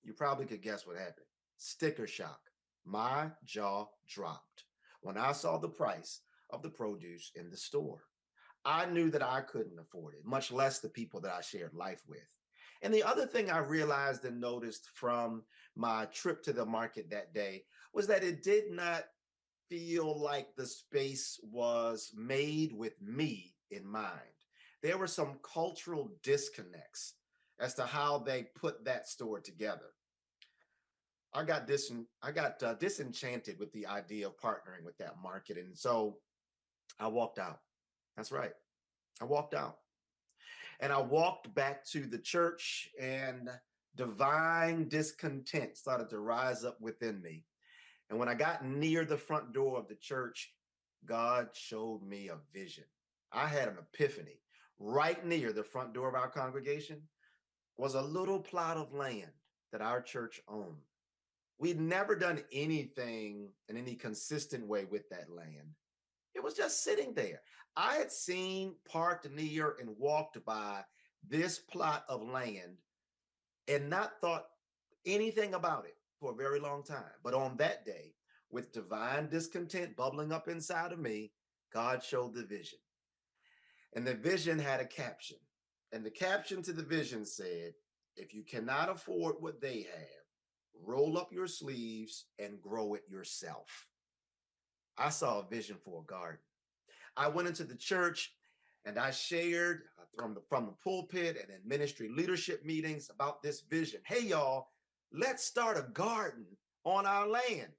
you probably could guess what happened. Sticker shock. My jaw dropped when I saw the price of the produce in the store. I knew that I couldn't afford it, much less the people that I shared life with. And the other thing I realized and noticed from my trip to the market that day was that it did not feel like the space was made with me in mind. There were some cultural disconnects as to how they put that store together. I got disenchanted with the idea of partnering with that market. And so I walked out. That's right. I walked out. And I walked back to the church, and divine discontent started to rise up within me. And when I got near the front door of the church, God showed me a vision. I had an epiphany. Right near the front door of our congregation was a little plot of land that our church owned. We'd never done anything in any consistent way with that land. It was just sitting there. I had seen, parked near, and walked by this plot of land and not thought anything about it for a very long time. But on that day, with divine discontent bubbling up inside of me, God showed the vision. And the vision had a caption. And the caption to the vision said, "If you cannot afford what they have, roll up your sleeves and grow it yourself." I saw a vision for a garden. I went into the church and I shared from the pulpit and in ministry leadership meetings about this vision. Hey, y'all, let's start a garden on our land.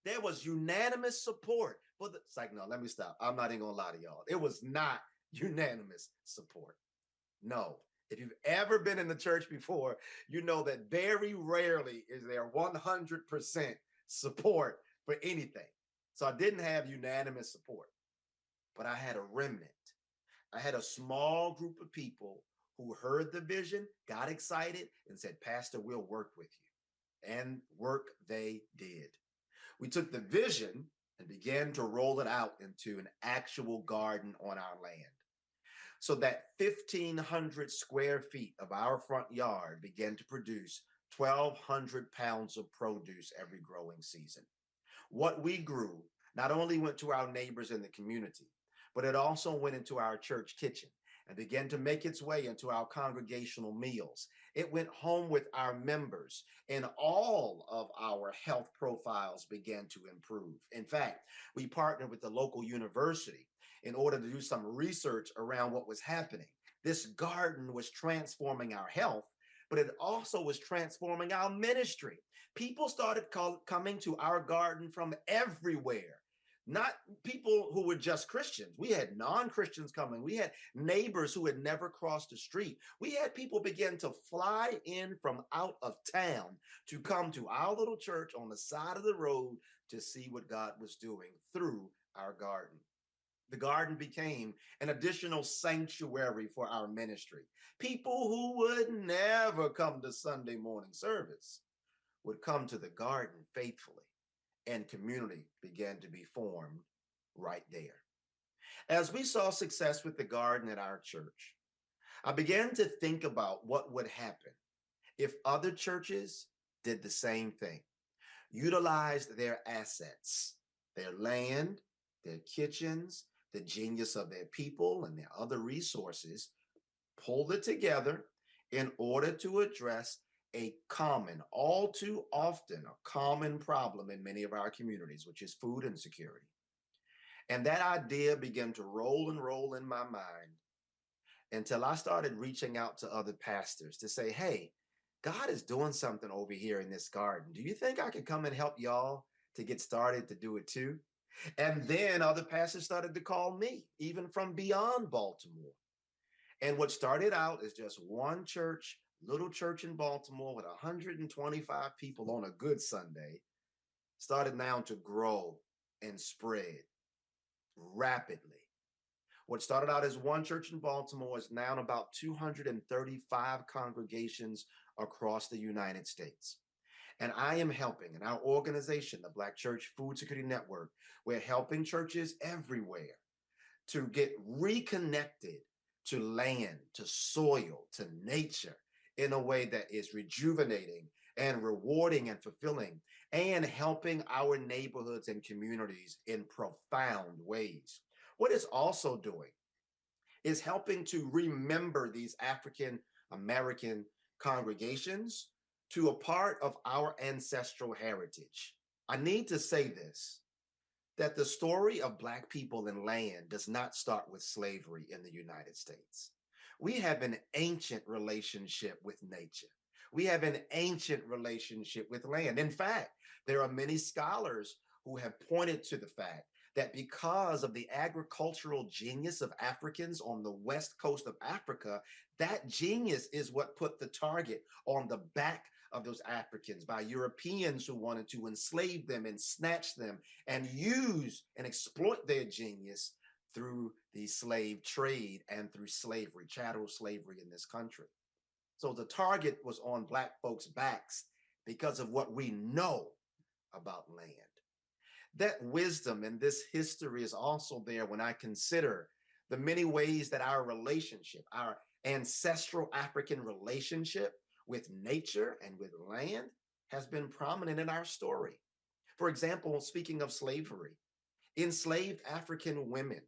There was unanimous support. It's like, no, let me stop. I'm not even gonna lie to y'all. It was not unanimous support. No. If you've ever been in the church before, you know that very rarely is there 100% support for anything. So I didn't have unanimous support, but I had a remnant. I had a small group of people who heard the vision, got excited, and said, "Pastor, we'll work with you." And work they did. We took the vision and began to roll it out into an actual garden on our land. So that 1,500 square feet of our front yard began to produce 1,200 pounds of produce every growing season. What we grew not only went to our neighbors in the community, but it also went into our church kitchen and began to make its way into our congregational meals. It went home with our members, and all of our health profiles began to improve. In fact, we partnered with the local university in order to do some research around what was happening. This garden was transforming our health, but it also was transforming our ministry. People started coming to our garden from everywhere. Not people who were just Christians. We had non-Christians coming. We had neighbors who had never crossed the street. We had people begin to fly in from out of town to come to our little church on the side of the road to see what God was doing through our garden. The garden became an additional sanctuary for our ministry. People who would never come to Sunday morning service would come to the garden faithfully, and community began to be formed right there. As we saw success with the garden at our church, I began to think about what would happen if other churches did the same thing, utilized their assets, their land, their kitchens, the genius of their people, and their other resources, pulled it together in order to address a common, all too often, a common problem in many of our communities, which is food insecurity. And that idea began to roll and roll in my mind until I started reaching out to other pastors to say, "Hey, God is doing something over here in this garden. Do you think I could come and help y'all to get started to do it too?" And then other pastors started to call me, even from beyond Baltimore. And what started out as just one church, little church in Baltimore with 125 people on a good Sunday, started now to grow and spread rapidly. What started out as one church in Baltimore is now about 235 congregations across the United States. And I am helping in our organization, the Black Church Food Security Network, we're helping churches everywhere to get reconnected to land, to soil, to nature in a way that is rejuvenating and rewarding and fulfilling, and helping our neighborhoods and communities in profound ways. What it's also doing is helping to remember these African American congregations to a part of our ancestral heritage. I need to say this, that the story of Black people and land does not start with slavery in the United States. We have an ancient relationship with nature. We have an ancient relationship with land. In fact, there are many scholars who have pointed to the fact that because of the agricultural genius of Africans on the west coast of Africa, that genius is what put the target on the back of those Africans by Europeans who wanted to enslave them and snatch them and use and exploit their genius through the slave trade and through slavery, chattel slavery in this country. So the target was on Black folks' backs because of what we know about land. That wisdom and this history is also there when I consider the many ways that our relationship, our ancestral African relationship with nature and with land has been prominent in our story. For example, speaking of slavery, enslaved African women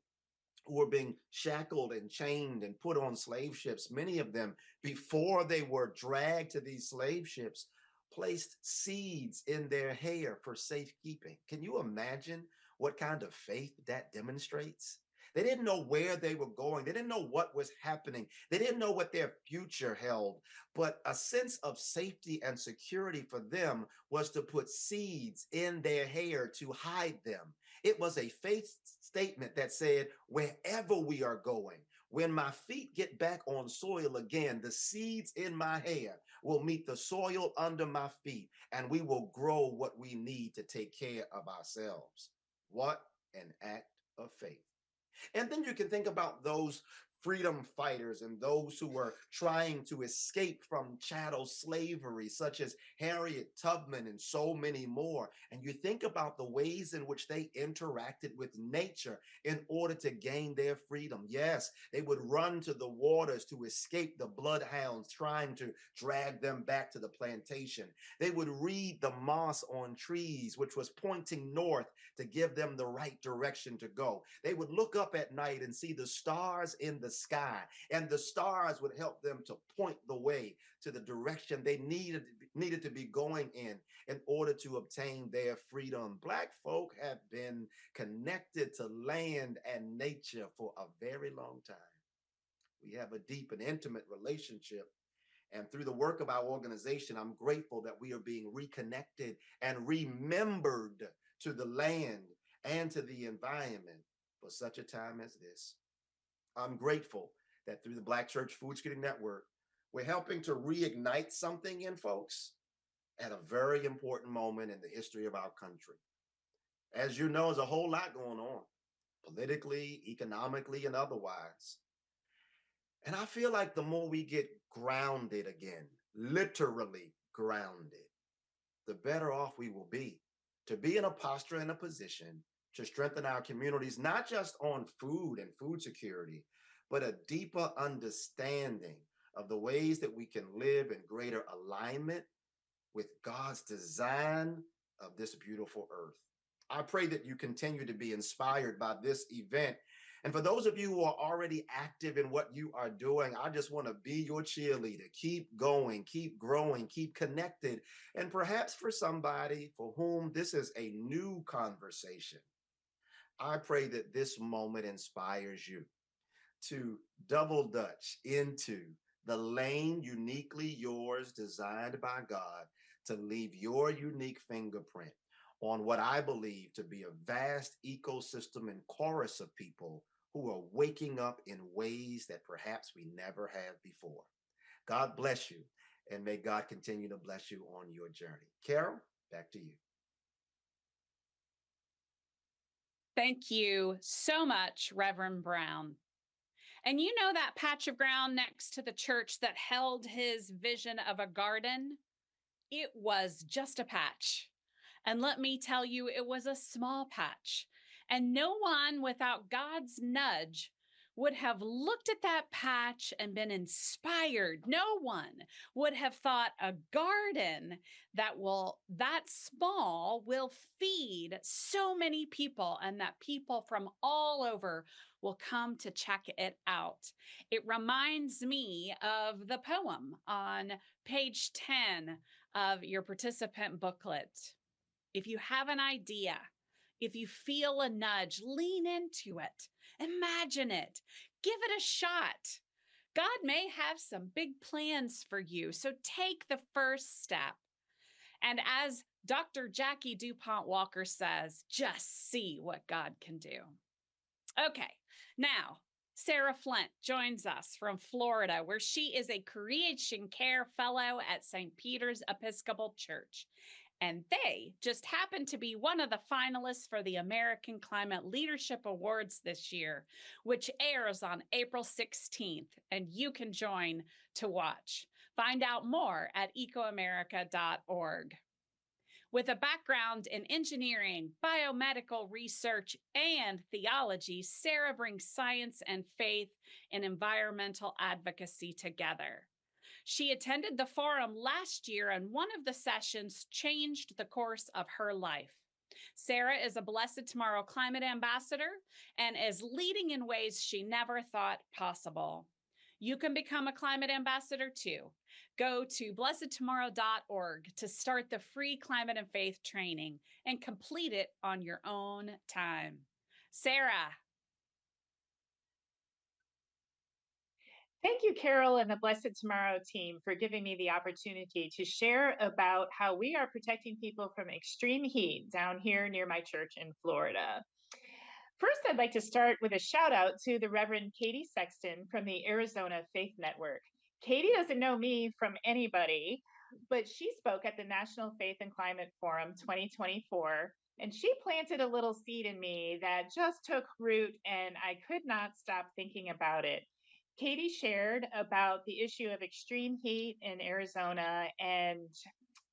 who were being shackled and chained and put on slave ships, many of them, before they were dragged to these slave ships, placed seeds in their hair for safekeeping. Can you imagine what kind of faith that demonstrates? They didn't know where they were going. They didn't know what was happening. They didn't know what their future held. But a sense of safety and security for them was to put seeds in their hair to hide them. It was a faith statement that said, wherever we are going, when my feet get back on soil again, the seeds in my hair will meet the soil under my feet, and we will grow what we need to take care of ourselves. What an act of faith. And then you can think about those freedom fighters and those who were trying to escape from chattel slavery, such as Harriet Tubman and so many more. And you think about the ways in which they interacted with nature in order to gain their freedom. Yes, they would run to the waters to escape the bloodhounds trying to drag them back to the plantation. They would read the moss on trees, which was pointing north to give them the right direction to go. They would look up at night and see the stars in the sky, and the stars would help them to point the way to the direction they needed to be going in order to obtain their freedom. Black folk have been connected to land and nature for a very long time. We have a deep and intimate relationship. And through the work of our organization, I'm grateful that we are being reconnected and remembered to the land and to the environment for such a time as this. I'm grateful that through the Black Church Food Security Network, we're helping to reignite something in folks at a very important moment in the history of our country. As you know, there's a whole lot going on, politically, economically, and otherwise. And I feel like the more we get grounded again, literally grounded, the better off we will be to be in a posture and a position to strengthen our communities, not just on food and food security, but a deeper understanding of the ways that we can live in greater alignment with God's design of this beautiful earth. I pray that you continue to be inspired by this event. And for those of you who are already active in what you are doing, I just want to be your cheerleader. Keep going, keep growing, keep connected. And perhaps for somebody for whom this is a new conversation, I pray that this moment inspires you to double dutch into the lane uniquely yours, designed by God, to leave your unique fingerprint on what I believe to be a vast ecosystem and chorus of people who are waking up in ways that perhaps we never have before. God bless you, and may God continue to bless you on your journey. Carol, back to you. Thank you so much, Reverend Brown. And you know that patch of ground next to the church that held his vision of a garden? It was just a patch. And let me tell you, it was a small patch. And no one without God's nudge would have looked at that patch and been inspired. No one would have thought a garden that small will feed so many people, and that people from all over will come to check it out. It reminds me of the poem on page 10 of your participant booklet. If you have an idea, if you feel a nudge, lean into it, imagine it, give it a shot. God may have some big plans for you, so take the first step. And as Dr. Jackie DuPont Walker says, just see what God can do. Okay, now, Sarah Flint joins us from Florida, where she is a Creation Care Fellow at St. Peter's Episcopal Church. And they just happened to be one of the finalists for the American Climate Leadership Awards this year, which airs on April 16th, and you can join to watch. Find out more at ecoAmerica.org. With a background in engineering, biomedical research, and theology, Sarah brings science and faith and environmental advocacy together. She attended the forum last year, and one of the sessions changed the course of her life. Sarah is a Blessed Tomorrow climate ambassador and is leading in ways she never thought possible. You can become a climate ambassador too. Go to blessedtomorrow.org to start the free climate and faith training and complete it on your own time. Sarah. Thank you, Carol and the Blessed Tomorrow team, for giving me the opportunity to share about how we are protecting people from extreme heat down here near my church in Florida. First, I'd like to start with a shout out to the Reverend Katie Sexton from the Arizona Faith Network. Katie doesn't know me from anybody, but she spoke at the National Faith and Climate Forum 2024, and she planted a little seed in me that just took root, and I could not stop thinking about it. Katie shared about the issue of extreme heat in Arizona and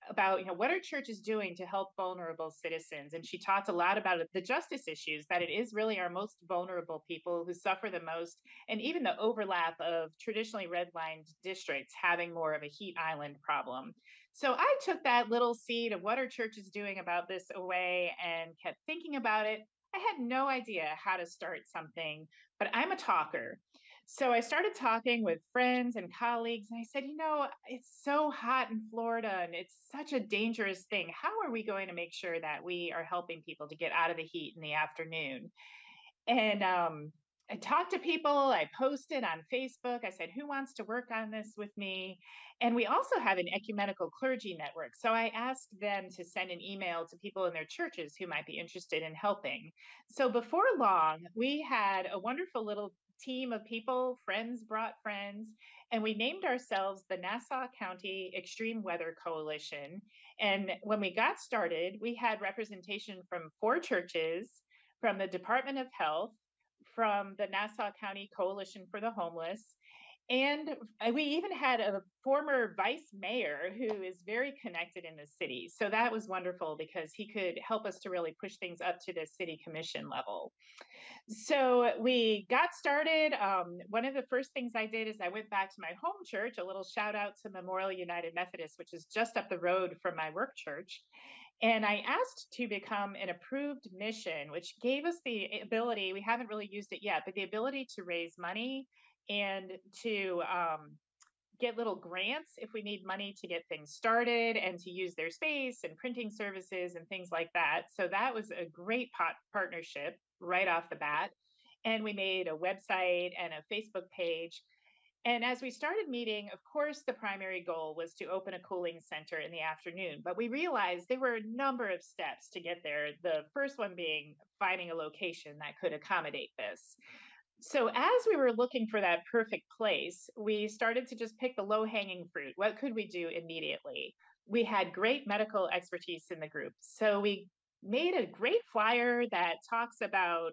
about what our church is doing to help vulnerable citizens. And she talked a lot about the justice issues, that it is really our most vulnerable people who suffer the most, and even the overlap of traditionally redlined districts having more of a heat island problem. So I took that little seed of what our church is doing about this away and kept thinking about it. I had no idea how to start something, but I'm a talker. So I started talking with friends and colleagues, and I said, it's so hot in Florida and it's such a dangerous thing. How are we going to make sure that we are helping people to get out of the heat in the afternoon? And I talked to people, I posted on Facebook, I said, who wants to work on this with me? And we also have an ecumenical clergy network. So I asked them to send an email to people in their churches who might be interested in helping. So before long, we had a wonderful little team of people, friends brought friends, and we named ourselves the Nassau County Extreme Weather Coalition. And when we got started, we had representation from 4 churches, from the Department of Health, from the Nassau County Coalition for the Homeless, and we even had a former vice mayor who is very connected in the city. So that was wonderful because he could help us to really push things up to the city commission level. So we got started. One of the first things I did is I went back to my home church, a little shout out to Memorial United Methodist, which is just up the road from my work church. And I asked to become an approved mission, which gave us the ability, we haven't really used it yet, but the ability to raise money and to get little grants if we need money to get things started, and to use their space and printing services and things like that. So that was a great partnership right off the bat. And we made a website and a Facebook page. And as we started meeting, of course, the primary goal was to open a cooling center in the afternoon, but we realized there were a number of steps to get there. The first one being finding a location that could accommodate this. So as we were looking for that perfect place, we started to just pick the low-hanging fruit. What could we do immediately? We had great medical expertise in the group. So we made a great flyer that talks about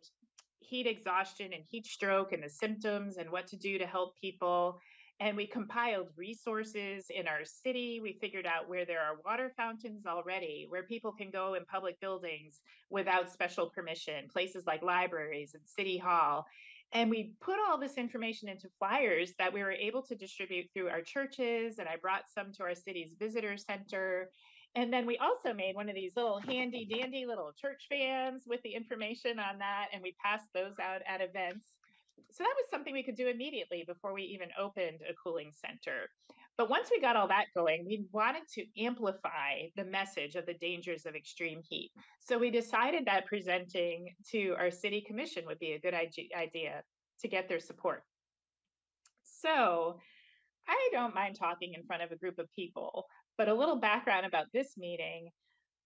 heat exhaustion and heat stroke and the symptoms and what to do to help people. And we compiled resources in our city. We figured out where there are water fountains already, where people can go in public buildings without special permission, places like libraries and City Hall. And we put all this information into flyers that we were able to distribute through our churches. And I brought some to our city's visitor center. And then we also made one of these little handy dandy little church vans with the information on that. And we passed those out at events. So that was something we could do immediately before we even opened a cooling center. But once we got all that going, we wanted to amplify the message of the dangers of extreme heat. So we decided that presenting to our city commission would be a good idea to get their support. So I don't mind talking in front of a group of people, but a little background about this meeting.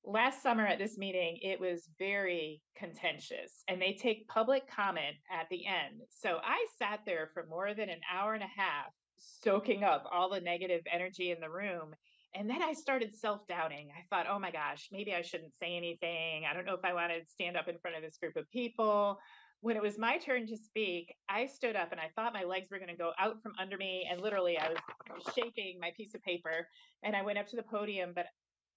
Last summer at this meeting, it was very contentious, and they take public comment at the end. So I sat there for more than an hour and a half, soaking up all the negative energy in the room. And then I started self-doubting. I thought, oh my gosh, maybe I shouldn't say anything. I don't know if I want to stand up in front of this group of people. When it was my turn to speak, I stood up and I thought my legs were going to go out from under me. And literally, I was shaking my piece of paper. And I went up to the podium, but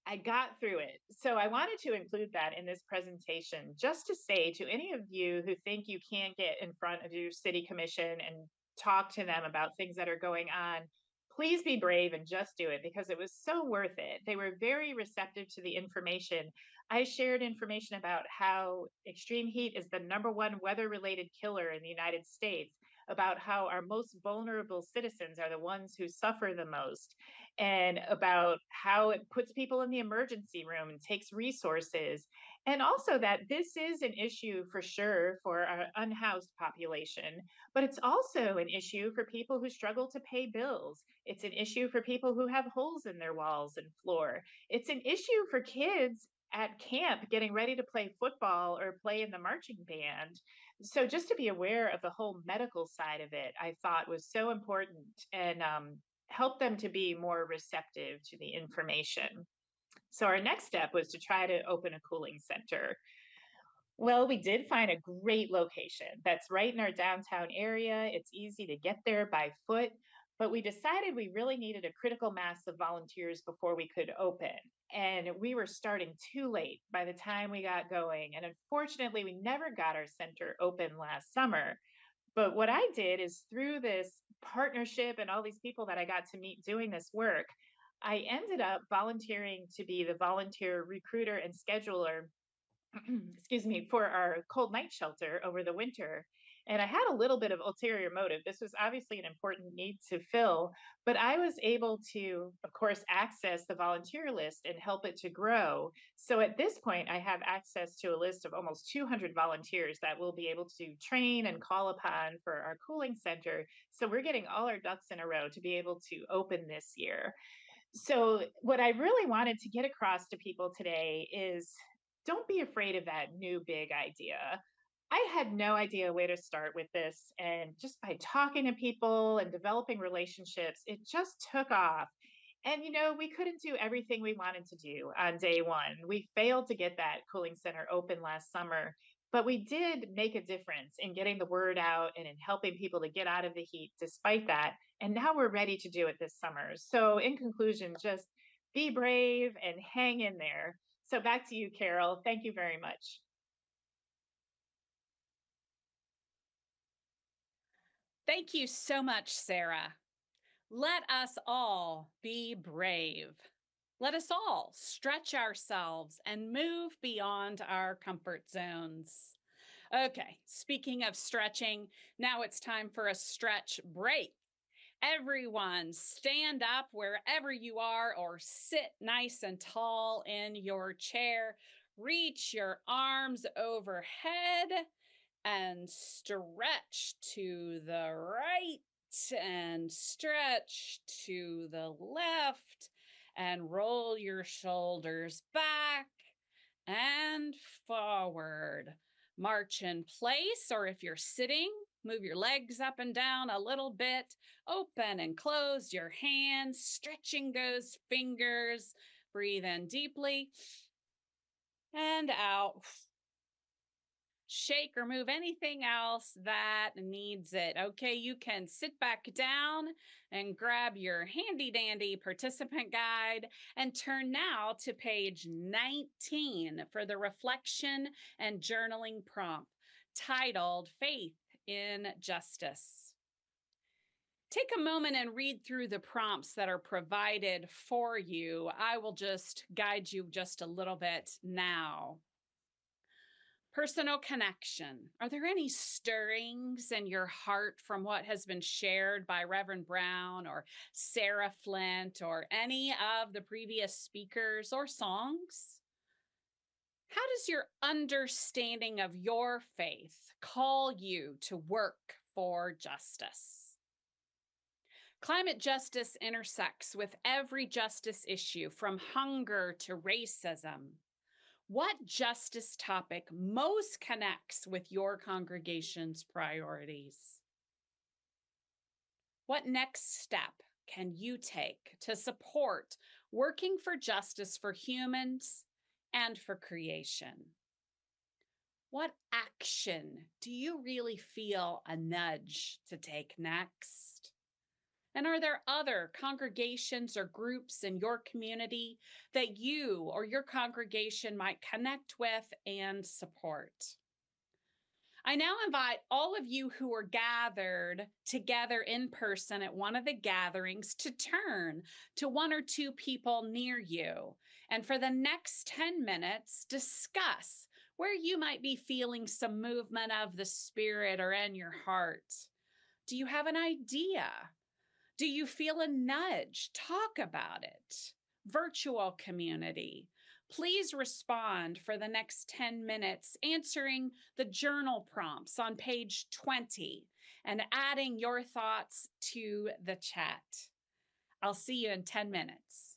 I got through it. So I wanted to include that in this presentation, just to say to any of you who think you can't get in front of your city commission and talk to them about things that are going on, please be brave and just do it, because it was so worth it. They were very receptive to the information. I shared information about how extreme heat is the #1 weather-related killer in the United States, about how our most vulnerable citizens are the ones who suffer the most, and about how it puts people in the emergency room and takes resources. And also that this is an issue for sure for our unhoused population, but it's also an issue for people who struggle to pay bills. It's an issue for people who have holes in their walls and floor. It's an issue for kids at camp getting ready to play football or play in the marching band. So just to be aware of the whole medical side of it, I thought was so important, and help them to be more receptive to the information. So our next step was to try to open a cooling center. Well, we did find a great location that's right in our downtown area. It's easy to get there by foot, but we decided we really needed a critical mass of volunteers before we could open. And we were starting too late by the time we got going. And unfortunately, we never got our center open last summer. But what I did is, through this partnership and all these people that I got to meet doing this work, I ended up volunteering to be the volunteer recruiter and scheduler excuse me, for our cold night shelter over the winter. And I had a little bit of ulterior motive. This was obviously an important need to fill, but I was able to, of course, access the volunteer list and help it to grow. So at this point, I have access to a list of almost 200 volunteers that we'll be able to train and call upon for our cooling center. So we're getting all our ducks in a row to be able to open this year. So what I really wanted to get across to people today is, don't be afraid of that new big idea. I had no idea where to start with this. And just by talking to people and developing relationships, it just took off. And, we couldn't do everything we wanted to do on day one. We failed to get that cooling center open last summer, but we did make a difference in getting the word out and in helping people to get out of the heat despite that. And now we're ready to do it this summer. So in conclusion, just be brave and hang in there. So back to you, Carol. Thank you very much. Thank you so much, Sarah. Let us all be brave. Let us all stretch ourselves and move beyond our comfort zones. Okay, speaking of stretching, now it's time for a stretch break. Everyone, stand up wherever you are or sit nice and tall in your chair. Reach your arms overhead and stretch to the right and stretch to the left and roll your shoulders back and forward. March in place, or if you're sitting, move your legs up and down a little bit. Open and close your hands, stretching those fingers. Breathe in deeply and out. shake, or move anything else that needs it. Okay, you can sit back down and grab your handy dandy participant guide and turn now to page 19 for the reflection and journaling prompt titled Faith in Justice. Take a moment and read through the prompts that are provided for you. I will just guide you just a little bit now. Personal connection. Are there any stirrings in your heart from what has been shared by Reverend Brown or Sarah Flint or any of the previous speakers or songs? How does your understanding of your faith call you to work for justice? Climate justice intersects with every justice issue, from hunger to racism. What justice topic most connects with your congregation's priorities? What next step can you take to support working for justice for humans and for creation? What action do you really feel a nudge to take next? And are there other congregations or groups in your community that you or your congregation might connect with and support? I now invite all of you who are gathered together in person at one of the gatherings to turn to one or two people near you. And for the next 10 minutes, discuss where you might be feeling some movement of the Spirit or in your heart. Do you have an idea? Do you feel a nudge? Talk about it. Virtual community. Please respond for the next 10 minutes, answering the journal prompts on page 20 and adding your thoughts to the chat. I'll see you in 10 minutes.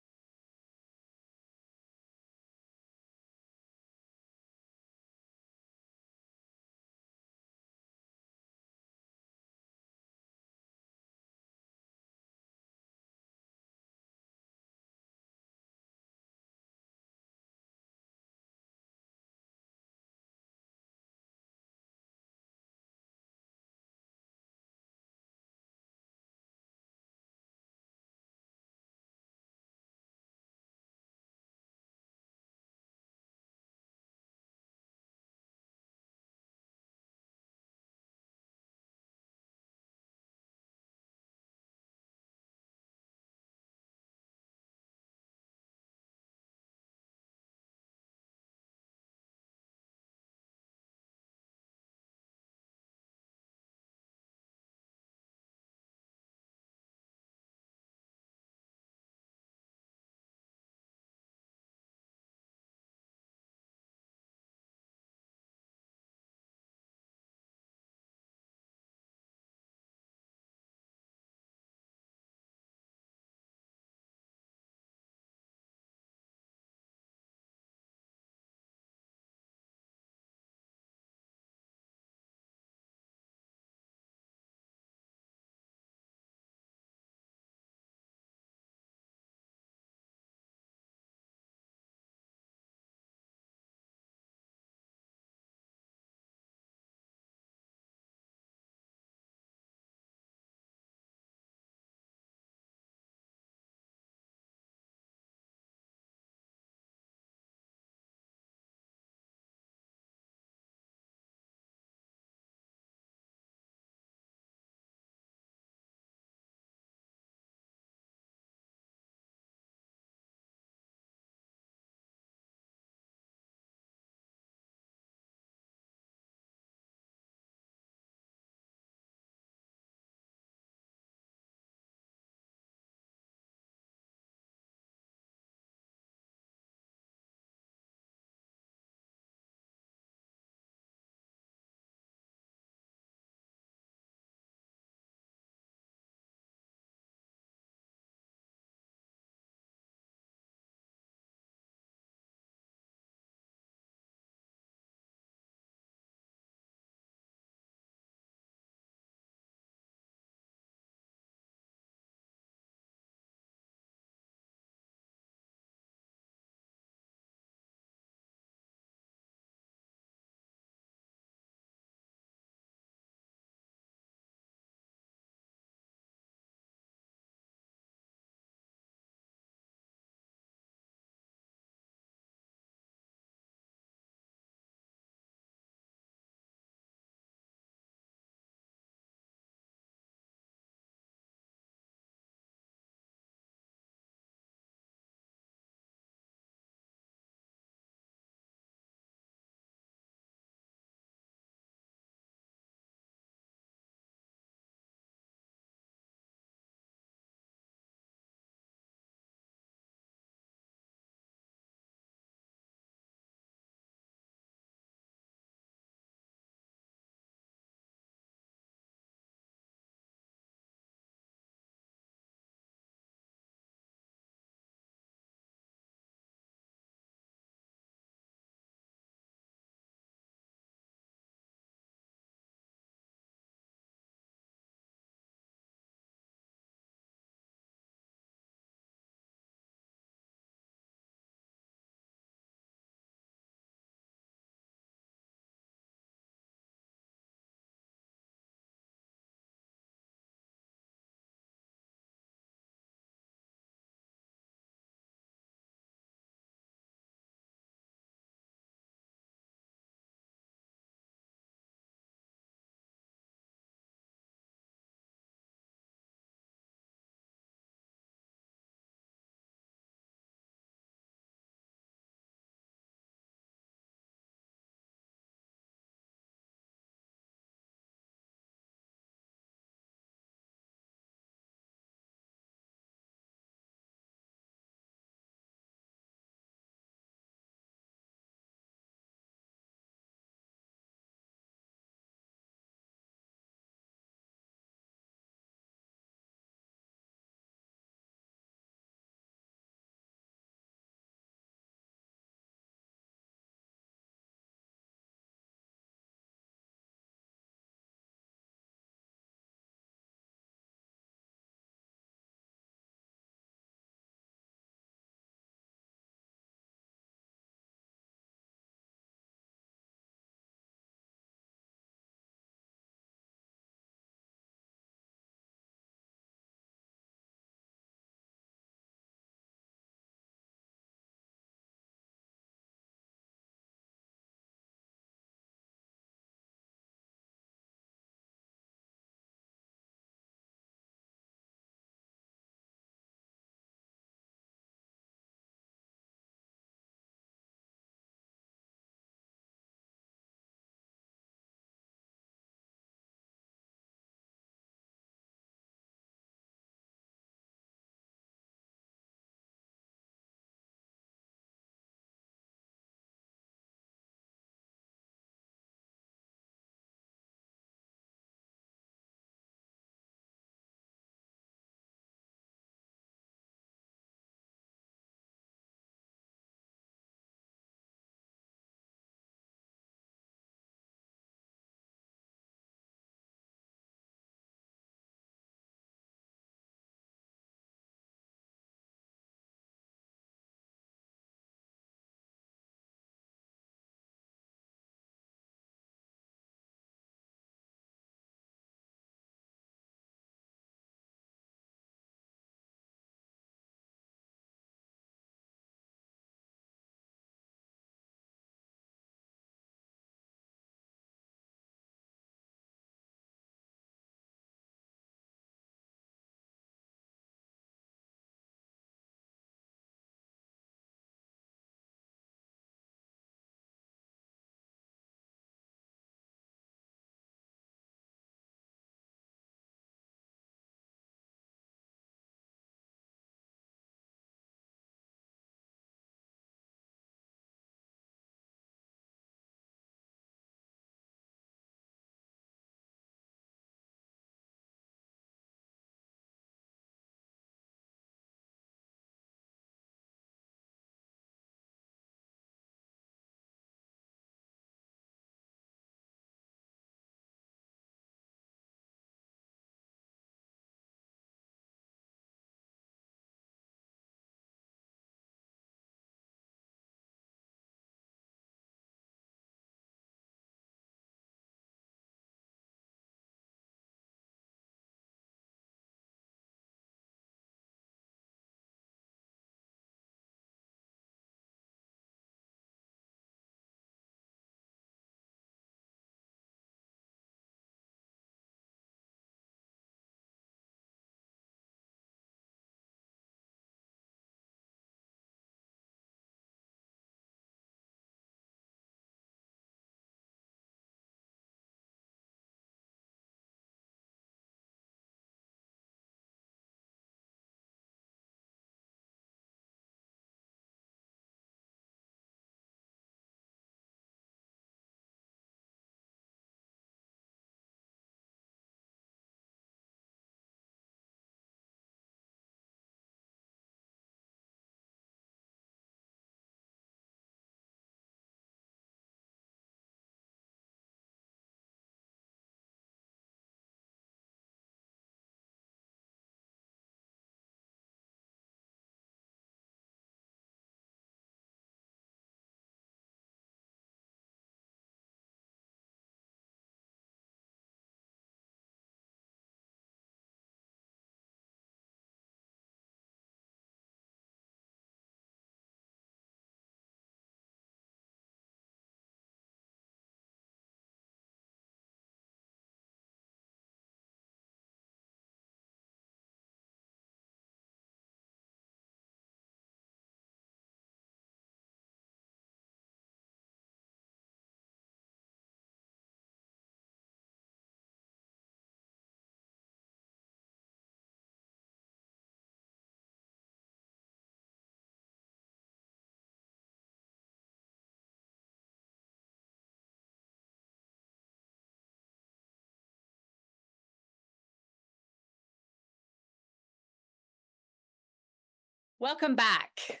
Welcome back.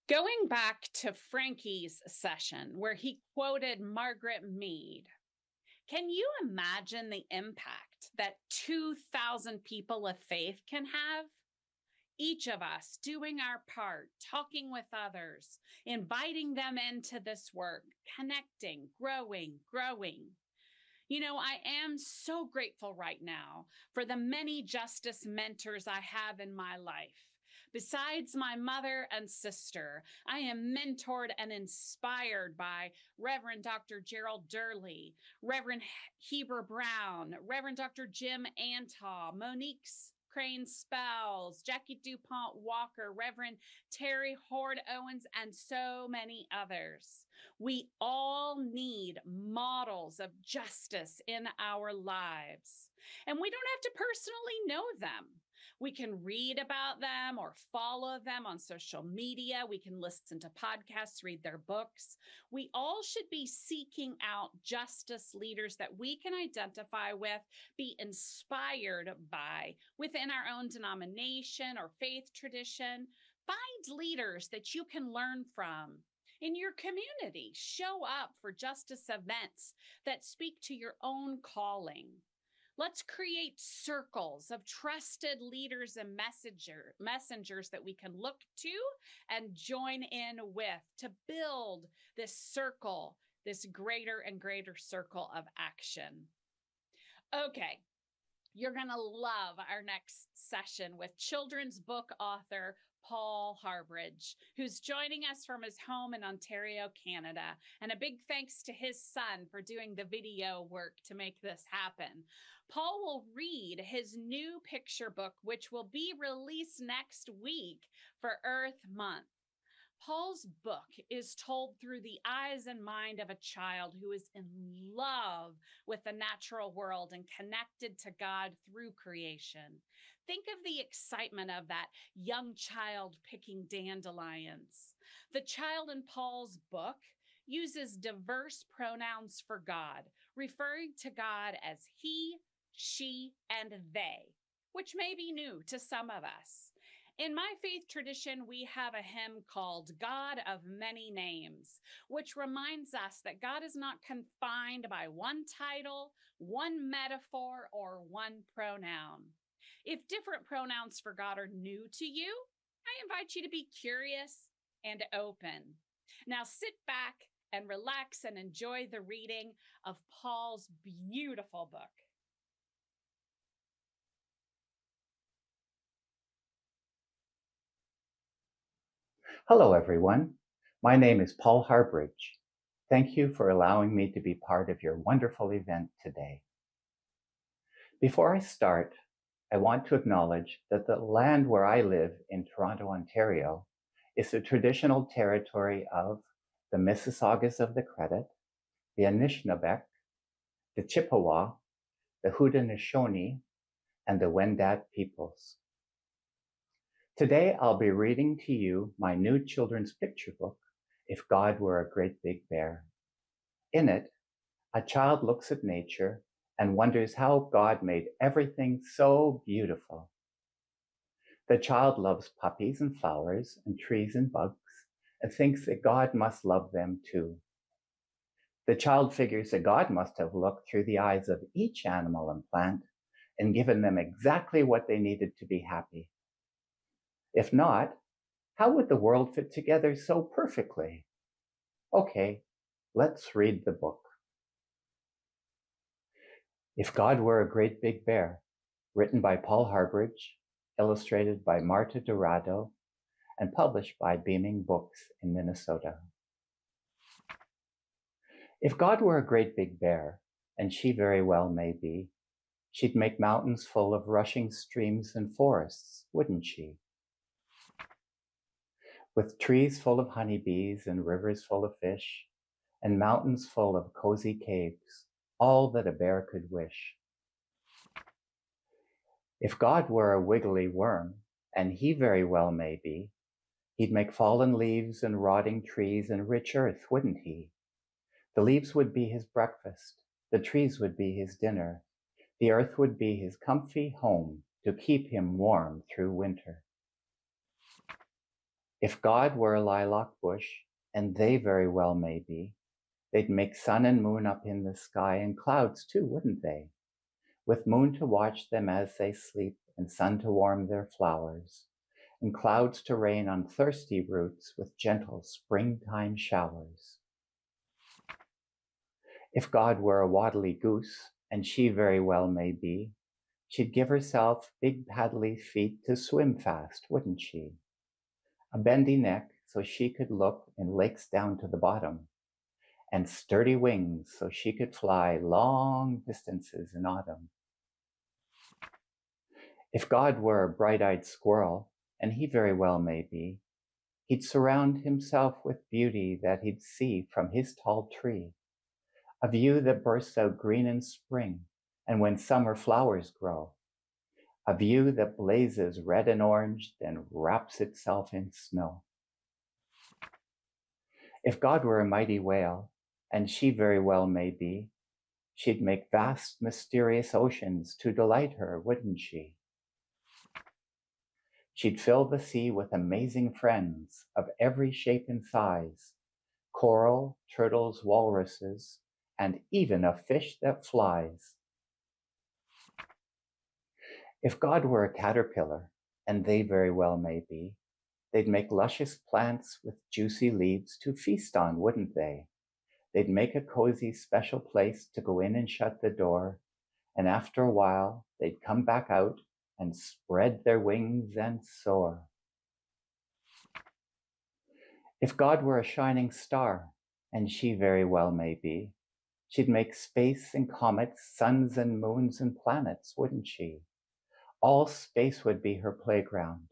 Going back to Frankie's session where he quoted Margaret Mead, can you imagine the impact that 2,000 people of faith can have? Each of us doing our part, talking with others, inviting them into this work, connecting, growing. You know, I am so grateful right now for the many justice mentors I have in my life. Besides my mother and sister, I am mentored and inspired by Reverend Dr. Gerald Durley, Reverend Heber Brown, Reverend Dr. Jim Antaw, Monique Crane Spells, Jackie DuPont Walker, Reverend Terry Hord Owens, and so many others. We all need models of justice in our lives. And we don't have to personally know them. We can read about them or follow them on social media. We can listen to podcasts, read their books. We all should be seeking out justice leaders that we can identify with, be inspired by within our own denomination or faith tradition. Find leaders that you can learn from. In your community, show up for justice events that speak to your own calling. Let's create circles of trusted leaders and messengers that we can look to and join in with to build this circle, this greater and greater circle of action. Okay, you're going to love our next session with children's book author Paul Harbridge, who's joining us from his home in Ontario, Canada. And a big thanks to his son for doing the video work to make this happen. Paul will read his new picture book, which will be released next week for Earth Month. Paul's book is told through the eyes and mind of a child who is in love with the natural world and connected to God through creation. Think of the excitement of that young child picking dandelions. The child in Paul's book uses diverse pronouns for God, referring to God as he, she, and they, which may be new to some of us. In my faith tradition, we have a hymn called God of Many Names, which reminds us that God is not confined by one title, one metaphor, or one pronoun. If different pronouns for God are new to you, I invite you to be curious and open. Now sit back and relax and enjoy the reading of Paul's beautiful book. Hello, everyone. My name is Paul Harbridge. Thank you for allowing me to be part of your wonderful event today. Before I start, I want to acknowledge that the land where I live in Toronto, Ontario, is the traditional territory of the Mississaugas of the Credit, the Anishinaabeg, the Chippewa, the Haudenosaunee, and the Wendat peoples. Today, I'll be reading to you my new children's picture book, If God Were a Great Big Bear. In it, a child looks at nature and wonders how God made everything so beautiful. The child loves puppies and flowers and trees and bugs and thinks that God must love them too. The child figures that God must have looked through the eyes of each animal and plant and given them exactly what they needed to be happy. If not, how would the world fit together so perfectly? Okay, let's read the book. If God Were a Great Big Bear, written by Paul Harbridge, illustrated by Marta Dorado, and published by Beaming Books in Minnesota. If God were a great big bear, and she very well may be, she'd make mountains full of rushing streams and forests, wouldn't she? With trees full of honeybees and rivers full of fish, and mountains full of cozy caves, all that a bear could wish. If God were a wiggly worm, and he very well may be, he'd make fallen leaves and rotting trees and rich earth, wouldn't he? The leaves would be his breakfast, the trees would be his dinner, the earth would be his comfy home to keep him warm through winter. If God were a lilac bush, and they very well may be, they'd make sun and moon up in the sky and clouds too, wouldn't they? With moon to watch them as they sleep and sun to warm their flowers, and clouds to rain on thirsty roots with gentle springtime showers. If God were a waddly goose, and she very well may be, she'd give herself big paddly feet to swim fast, wouldn't she? A bendy neck so she could look in lakes down to the bottom, and sturdy wings so she could fly long distances in autumn. If God were a bright-eyed squirrel, and he very well may be, he'd surround himself with beauty that he'd see from his tall tree, a view that bursts out green in spring and when summer flowers grow, a view that blazes red and orange, then wraps itself in snow. If God were a mighty whale, and she very well may be, she'd make vast, mysterious oceans to delight her, wouldn't she? She'd fill the sea with amazing friends of every shape and size, coral, turtles, walruses, and even a fish that flies. If God were a caterpillar, and they very well may be, they'd make luscious plants with juicy leaves to feast on, wouldn't they? They'd make a cozy special place to go in and shut the door, and after a while, they'd come back out and spread their wings and soar. If God were a shining star, and she very well may be, she'd make space and comets, suns and moons and planets, wouldn't she? All space would be her playground,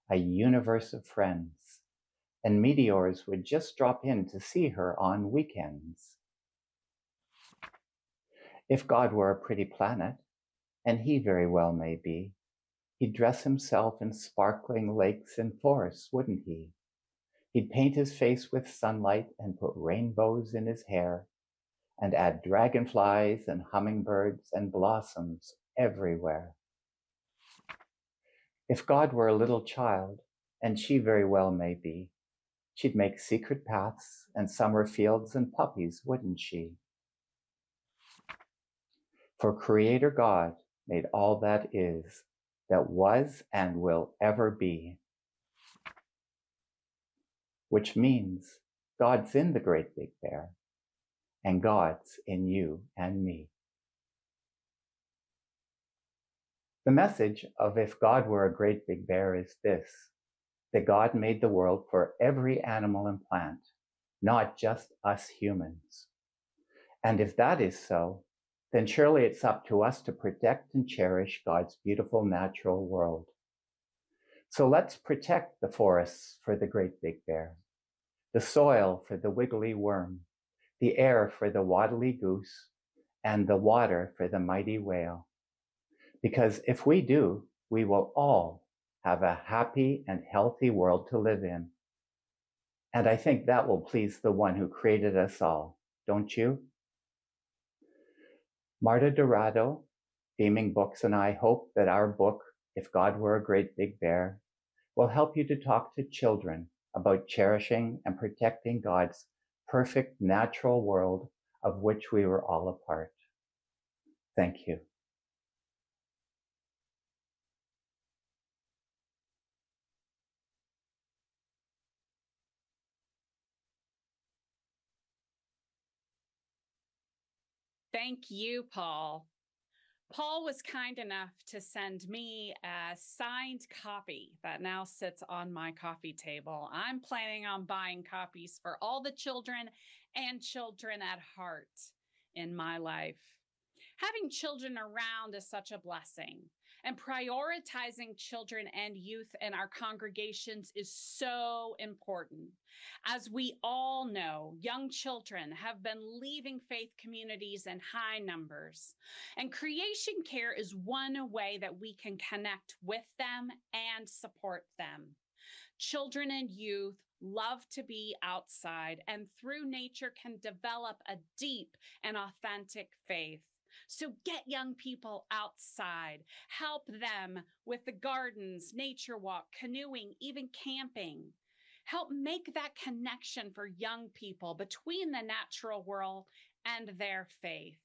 a universe of friends, and meteors would just drop in to see her on weekends. If God were a pretty planet, and he very well may be, he'd dress himself in sparkling lakes and forests, wouldn't he? He'd paint his face with sunlight and put rainbows in his hair and add dragonflies and hummingbirds and blossoms everywhere. If God were a little child, and she very well may be, she'd make secret paths and summer fields and puppies, wouldn't she? For Creator God made all that is, that was and will ever be. Which means God's in the great big bear, and God's in you and me. The message of If God Were a Great Big Bear is this: that God made the world for every animal and plant, not just us humans. And if that is so, then surely it's up to us to protect and cherish God's beautiful natural world. So let's protect the forests for the great big bear, the soil for the wiggly worm, the air for the waddly goose, and the water for the mighty whale. Because if we do, we will all have a happy and healthy world to live in. And I think that will please the one who created us all, don't you? Marta Dorado, Beaming Books, and I hope that our book, If God Were a Great Big Bear, will help you to talk to children about cherishing and protecting God's perfect natural world of which we were all a part. Thank you. Thank you, Paul. Paul was kind enough to send me a signed copy that now sits on my coffee table. I'm planning on buying copies for all the children and children at heart in my life. Having children around is such a blessing, and prioritizing children and youth in our congregations is so important. As we all know, young children have been leaving faith communities in high numbers, and creation care is one way that we can connect with them and support them. Children and youth love to be outside, and through nature can develop a deep and authentic faith. So get young people outside, help them with the gardens, nature walk, canoeing, even camping. help make that connection for young people between the natural world and their faith.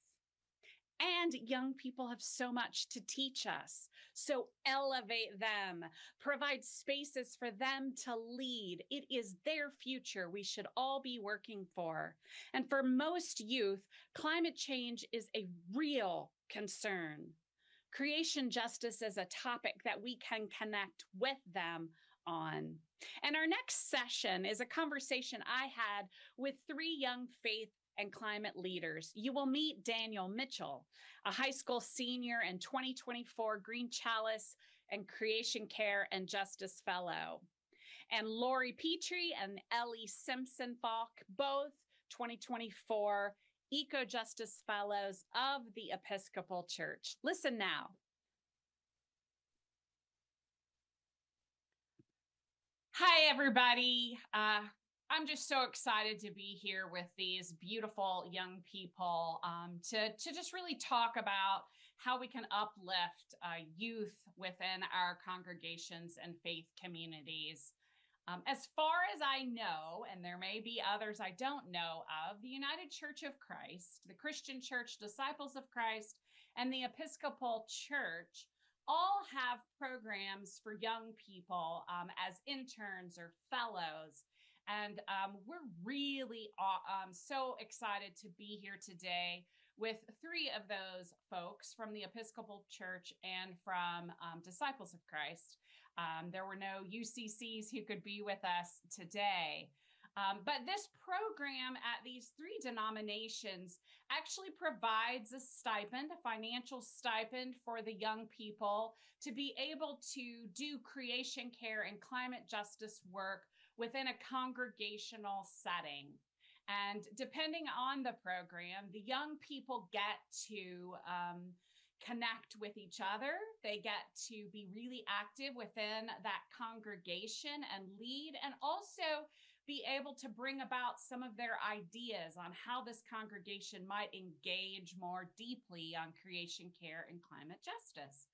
And young people have so much to teach us. So elevate them, provide spaces for them to lead. It is their future we should all be working for. And for most youth, climate change is a real concern. Creation justice is a topic that we can connect with them on. And our next session is a conversation I had with 3 young faith and climate leaders. You will meet Daniel Mitchell, a high school senior and 2024 Green Chalice and Creation Care and Justice Fellow, and Lori Petrie and Ellie Simpson-Faick, both 2024 Eco-Justice Fellows of the Episcopal Church. Listen now. Hi, everybody. I'm just so excited to be here with these beautiful young people to just really talk about how we can uplift youth within our congregations and faith communities. As far as I know, and there may be others I don't know of, the United Church of Christ, the Christian Church, Disciples of Christ, and the Episcopal Church all have programs for young people as interns or fellows. And we're really so excited to be here today with 3 of those folks from the Episcopal Church and from Disciples of Christ. There were no UCCs who could be with us today. But this program at these 3 denominations actually provides a stipend, a financial stipend for the young people to be able to do creation care and climate justice work within a congregational setting. And depending on the program, the young people get to connect with each other. They get to be really active within that congregation and lead, and also be able to bring about some of their ideas on how this congregation might engage more deeply on creation care and climate justice.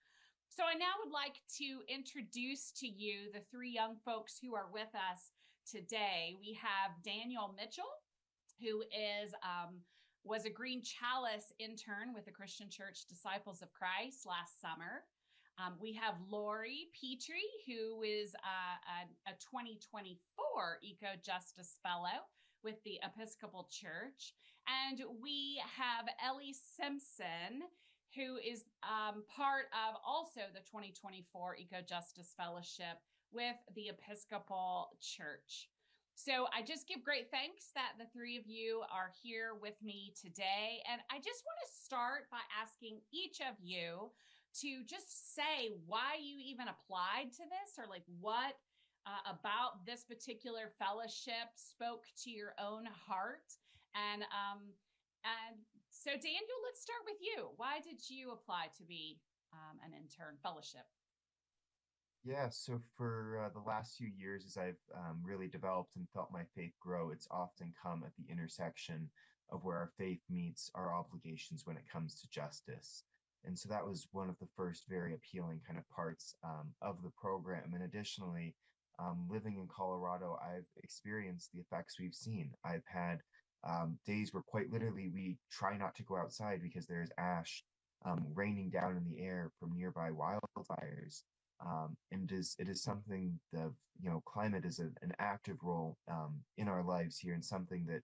So I now would like to introduce to you the 3 young folks who are with us today. We have Daniel Mitchell, who was a Green Chalice intern with the Christian Church Disciples of Christ last summer. We have Lori Petrie, who is a 2024 Eco-Justice Fellow with the Episcopal Church. And we have Ellie Simpson, who is part of also the 2024 Eco-Justice Fellowship with the Episcopal Church. So I just give great thanks that the 3 of you are here with me today. And I just want to start by asking each of you to just say why you even applied to this, or like what about this particular fellowship spoke to your own heart. And so Daniel, let's start with you. Why did you apply to be an intern fellowship? Yeah, so for the last few years, as I've really developed and felt my faith grow, it's often come at the intersection of where our faith meets our obligations when it comes to justice. And so that was one of the first very appealing kind of parts of the program. And additionally, living in Colorado, I've experienced the effects we've seen. I've had days where quite literally we try not to go outside because there's ash raining down in the air from nearby wildfires. And it is something that, climate is an active role in our lives here, and something that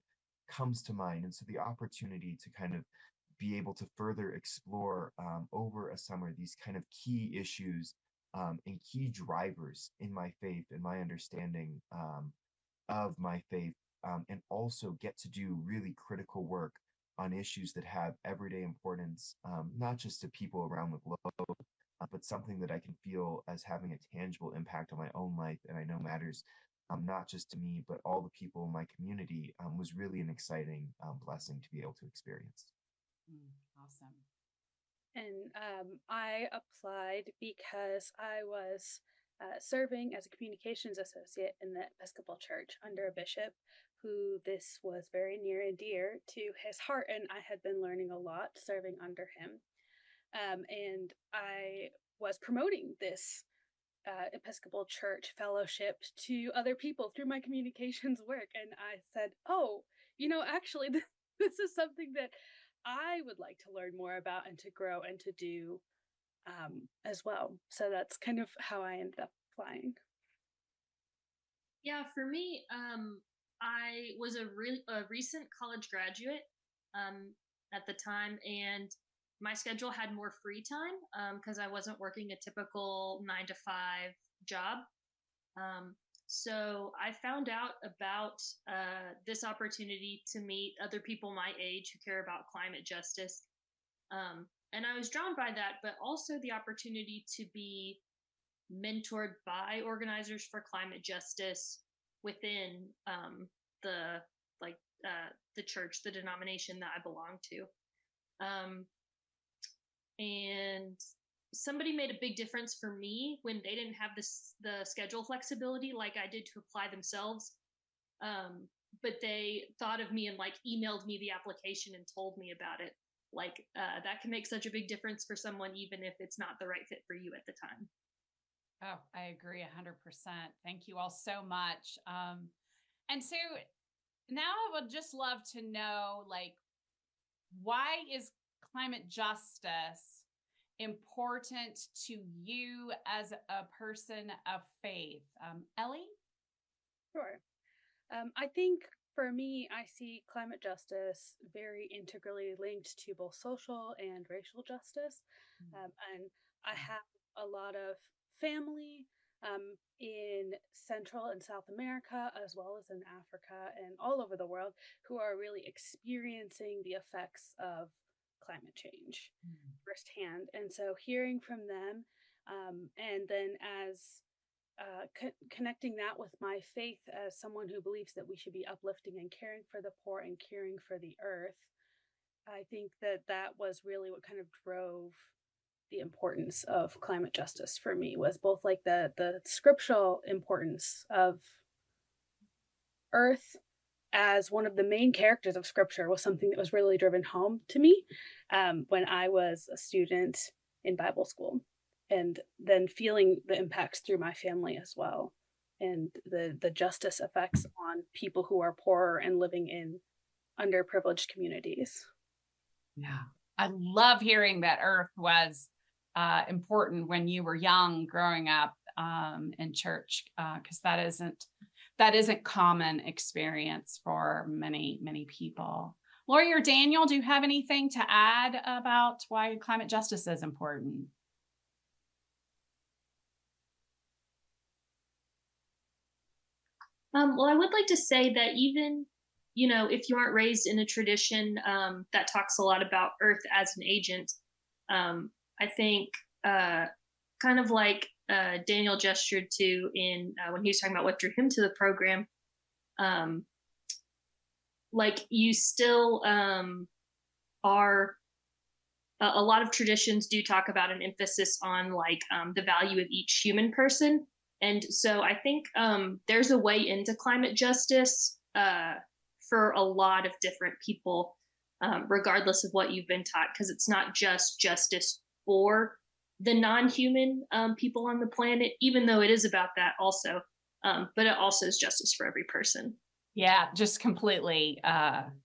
comes to mind. And so the opportunity to kind of be able to further explore over a summer these kind of key issues and key drivers in my faith and my understanding of my faith, and also get to do really critical work on issues that have everyday importance, not just to people around the globe, but something that I can feel as having a tangible impact on my own life, and I know matters not just to me, but all the people in my community, was really an exciting blessing to be able to experience. Awesome. And I applied because I was serving as a communications associate in the Episcopal Church under a bishop who this was very near and dear to his heart, and I had been learning a lot serving under him. And I was promoting this Episcopal Church fellowship to other people through my communications work. And I said, oh, actually, this is something that I would like to learn more about and to grow and to do as well. So that's kind of how I ended up applying. Yeah, for me, I was a recent college graduate at the time, and my schedule had more free time because I wasn't working a typical 9-to-5 job. So I found out about this opportunity to meet other people my age who care about climate justice. And I was drawn by that, but also the opportunity to be mentored by organizers for climate justice within the church, the denomination that I belong to. And somebody made a big difference for me when they didn't have the schedule flexibility like I did to apply themselves. But they thought of me and emailed me the application and told me about it. That can make such a big difference for someone, even if it's not the right fit for you at the time. Oh, I agree 100%. Thank you all so much. And so now I would just love to know, why is climate justice important to you as a person of faith? Ellie? Sure. I think for me, I see climate justice very integrally linked to both social and racial justice. And I have a lot of family in Central and South America, as well as in Africa and all over the world, who are really experiencing the effects of climate change firsthand. And so hearing from them, and then as connecting that with my faith as someone who believes that we should be uplifting and caring for the poor and caring for the earth, I think that was really what kind of drove the importance of climate justice for me, was both the scriptural importance of earth as one of the main characters of scripture was something that was really driven home to me when I was a student in Bible school, and then feeling the impacts through my family as well, and the justice effects on people who are poorer and living in underprivileged communities. Yeah, I love hearing that earth was important when you were young growing up in church, because that isn't common experience for many people. Lori or Daniel, do you have anything to add about why climate justice is important? Well, I would like to say that even, if you aren't raised in a tradition that talks a lot about earth as an agent, I think kind of like Daniel gestured to in when he was talking about what drew him to the program, you still are, a lot of traditions do talk about an emphasis on the value of each human person. And so I think there's a way into climate justice for a lot of different people, regardless of what you've been taught, because it's not just justice for the non-human people on the planet, even though it is about that also, but it also is justice for every person. Yeah, just completely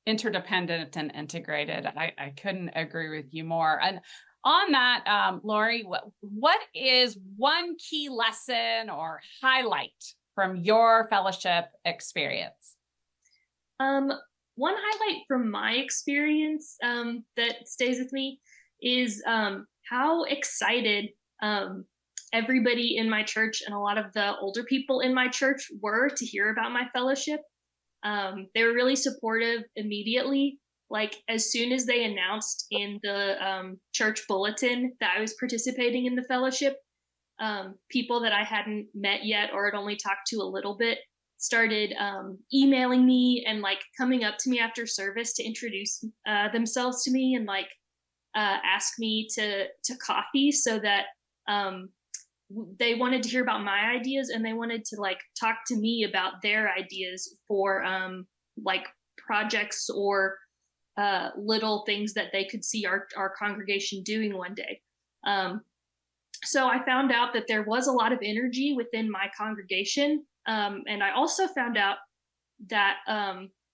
interdependent and integrated. I couldn't agree with you more. And on that, Lori, what is one key lesson or highlight from your fellowship experience? One highlight from my experience that stays with me is how excited everybody in my church and a lot of the older people in my church were to hear about my fellowship. They were really supportive immediately. As soon as they announced in the church bulletin that I was participating in the fellowship, people that I hadn't met yet or had only talked to a little bit started emailing me and coming up to me after service to introduce themselves to me and ask me to coffee, so that they wanted to hear about my ideas and they wanted to talk to me about their ideas for projects or little things that they could see our congregation doing one day. So I found out that there was a lot of energy within my congregation. And I also found out that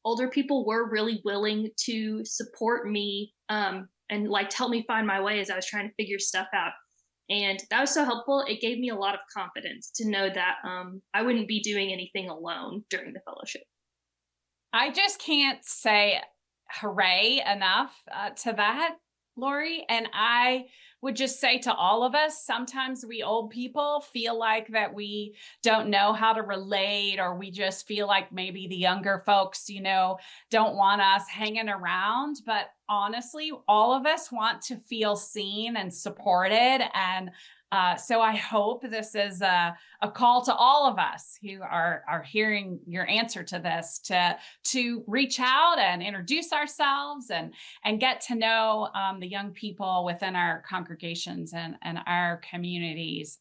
older people were really willing to support me and like help me find my way as I was trying to figure stuff out. And that was so helpful. It gave me a lot of confidence to know that I wouldn't be doing anything alone during the fellowship. I just can't say hooray enough to that, Lori. And I would just say to all of us, sometimes we old people feel like that we don't know how to relate, or we just feel like maybe the younger folks, don't want us hanging around. But honestly, all of us want to feel seen and supported. And so I hope this is a call to all of us who are hearing your answer to this to reach out and introduce ourselves and get to know the young people within our congregations and our communities.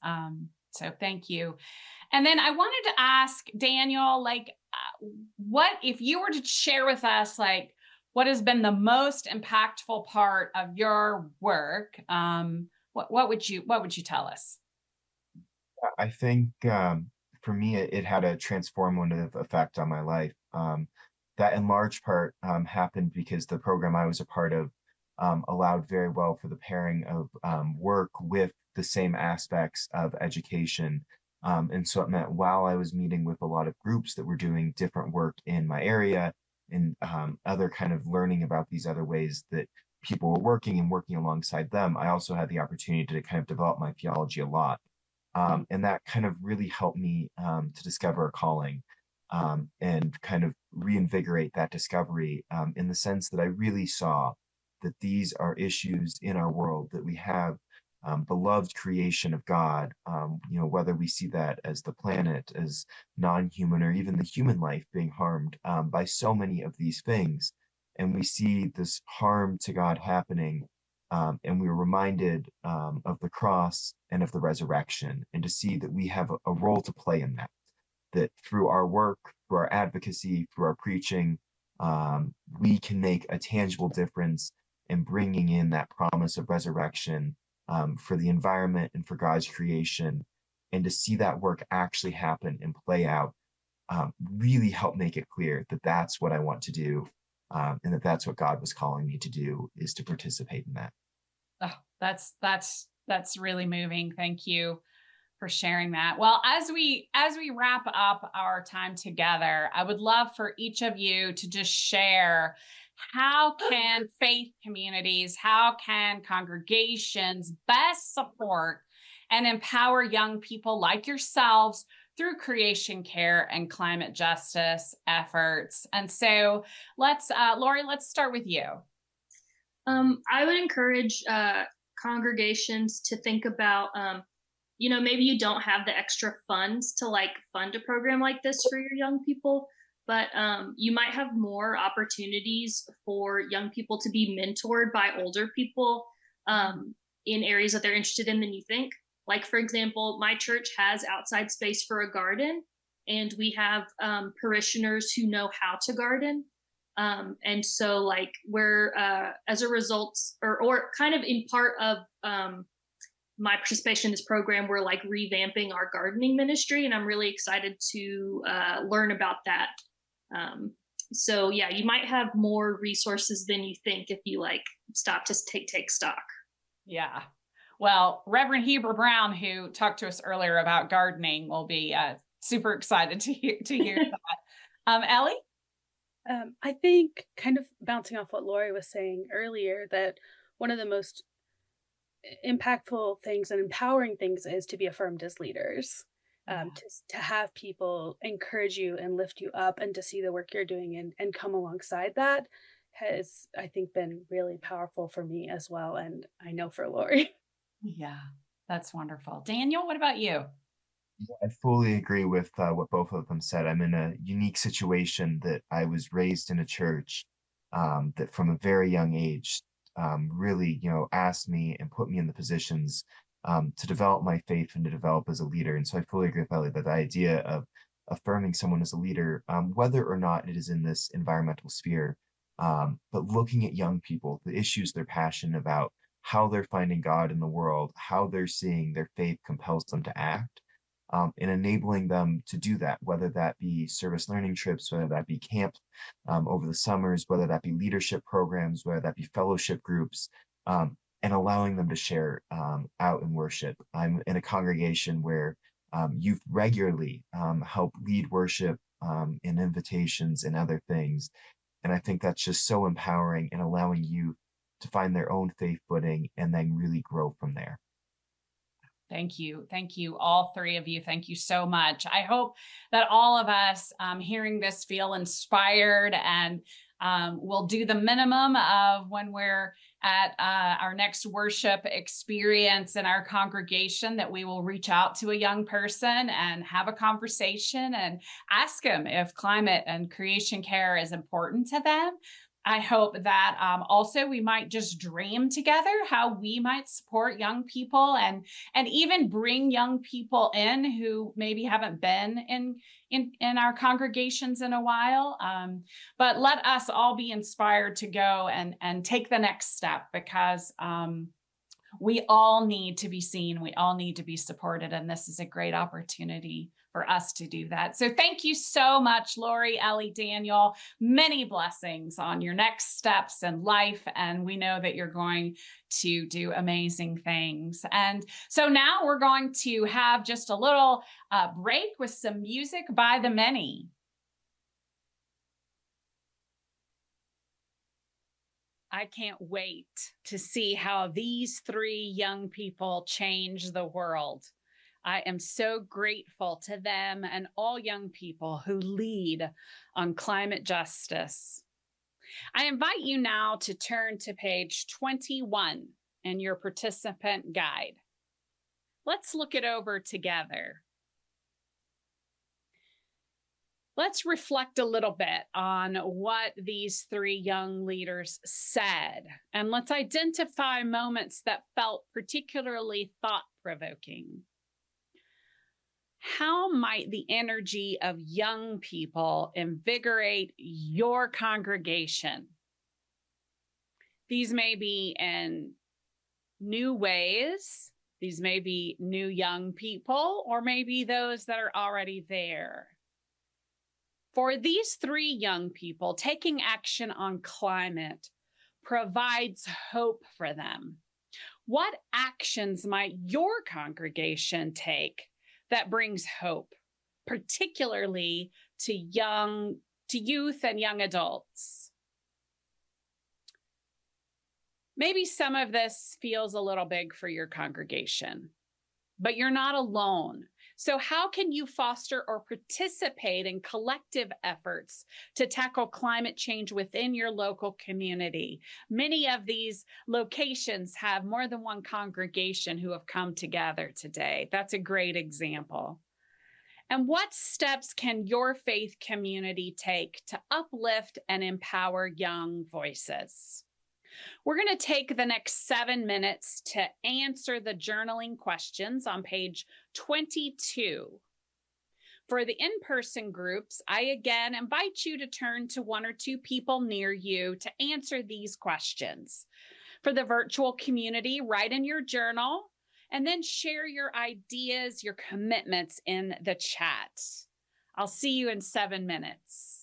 So thank you. And then I wanted to ask Daniel, what if you were to share with us, what has been the most impactful part of your work? What would you tell us? I think for me, it had a transformative effect on my life. That in large part happened because the program I was a part of allowed very well for the pairing of work with the same aspects of education. And so it meant while I was meeting with a lot of groups that were doing different work in my area and other kind of learning about these other ways that people were working and working alongside them, I also had the opportunity to kind of develop my theology a lot. And that kind of really helped me to discover a calling and kind of reinvigorate that discovery in the sense that I really saw that these are issues in our world, that we have beloved creation of God, whether we see that as the planet, as non-human, or even the human life being harmed by so many of these things. And we see this harm to God happening, and we were reminded of the cross and of the resurrection, and to see that we have a role to play in that through our work, through our advocacy, through our preaching, we can make a tangible difference in bringing in that promise of resurrection for the environment and for God's creation. And to see that work actually happen and play out really helped make it clear that that's what I want to do. And that's what God was calling me to do, is to participate in that. Oh, that's really moving. Thank you for sharing that. Well, as we wrap up our time together, I would love for each of you to just share, how can faith communities, how can congregations best support and empower young people like yourselves through creation care and climate justice efforts? And so Lori, let's start with you. I would encourage congregations to think about, maybe you don't have the extra funds to fund a program like this for your young people, but you might have more opportunities for young people to be mentored by older people in areas that they're interested in than you think. Like, for example, my church has outside space for a garden, and we have parishioners who know how to garden. And so we're as a result, or kind of in part of my participation in this program, we're revamping our gardening ministry, and I'm really excited to learn about that. So yeah, you might have more resources than you think if you stop to take stock. Yeah. Well, Reverend Heber Brown, who talked to us earlier about gardening, will be super excited to hear that. Ellie? I think, kind of bouncing off what Lori was saying earlier, that one of the most impactful things and empowering things is to be affirmed as leaders, to have people encourage you and lift you up, and to see the work you're doing and come alongside that has, I think, been really powerful for me as well. And I know for Lori. Yeah, that's wonderful. Daniel, what about you? I fully agree with what both of them said. I'm in a unique situation that I was raised in a church that from a very young age really, asked me and put me in the positions to develop my faith and to develop as a leader. And so I fully agree with Ellie that the idea of affirming someone as a leader, whether or not it is in this environmental sphere, but looking at young people, the issues they're passionate about, how they're finding God in the world, how they're seeing their faith compels them to act, and enabling them to do that, whether that be service learning trips, whether that be camp over the summers, whether that be leadership programs, whether that be fellowship groups, and allowing them to share out in worship. I'm in a congregation where youth regularly help lead worship in invitations and other things. And I think that's just so empowering and allowing youth to find their own faith footing and then really grow from there. Thank you. Thank you, all three of you. Thank you so much. I hope that all of us hearing this feel inspired and we'll do the minimum of when we're at our next worship experience in our congregation, that we will reach out to a young person and have a conversation and ask them if climate and creation care is important to them. I hope that also we might just dream together how we might support young people and even bring young people in who maybe haven't been in our congregations in a while. But let us all be inspired to go and take the next step, because we all need to be seen. We all need to be supported. And this is a great opportunity for us to do that. So thank you so much, Lori, Ellie, Daniel. Many blessings on your next steps in life. And we know that you're going to do amazing things. And so now we're going to have just a little break with some music by the many. I can't wait to see how these three young people change the world. I am so grateful to them and all young people who lead on climate justice. I invite you now to turn to page 21 in your participant guide. Let's look it over together. Let's reflect a little bit on what these three young leaders said, and let's identify moments that felt particularly thought-provoking. How might the energy of young people invigorate your congregation? These may be in new ways. These may be new young people, or maybe those that are already there. For these three young people, taking action on climate provides hope for them. What actions might your congregation take that brings hope, particularly to youth and young adults? Maybe some of this feels a little big for your congregation, but you're not alone. So how can you foster or participate in collective efforts to tackle climate change within your local community? Many of these locations have more than one congregation who have come together today. That's a great example. And what steps can your faith community take to uplift and empower young voices? We're going to take the next 7 minutes to answer the journaling questions on page 22. For the in-person groups, I again invite you to turn to one or two people near you to answer these questions. For the virtual community, write in your journal and then share your ideas, your commitments in the chat. I'll see you in 7 minutes.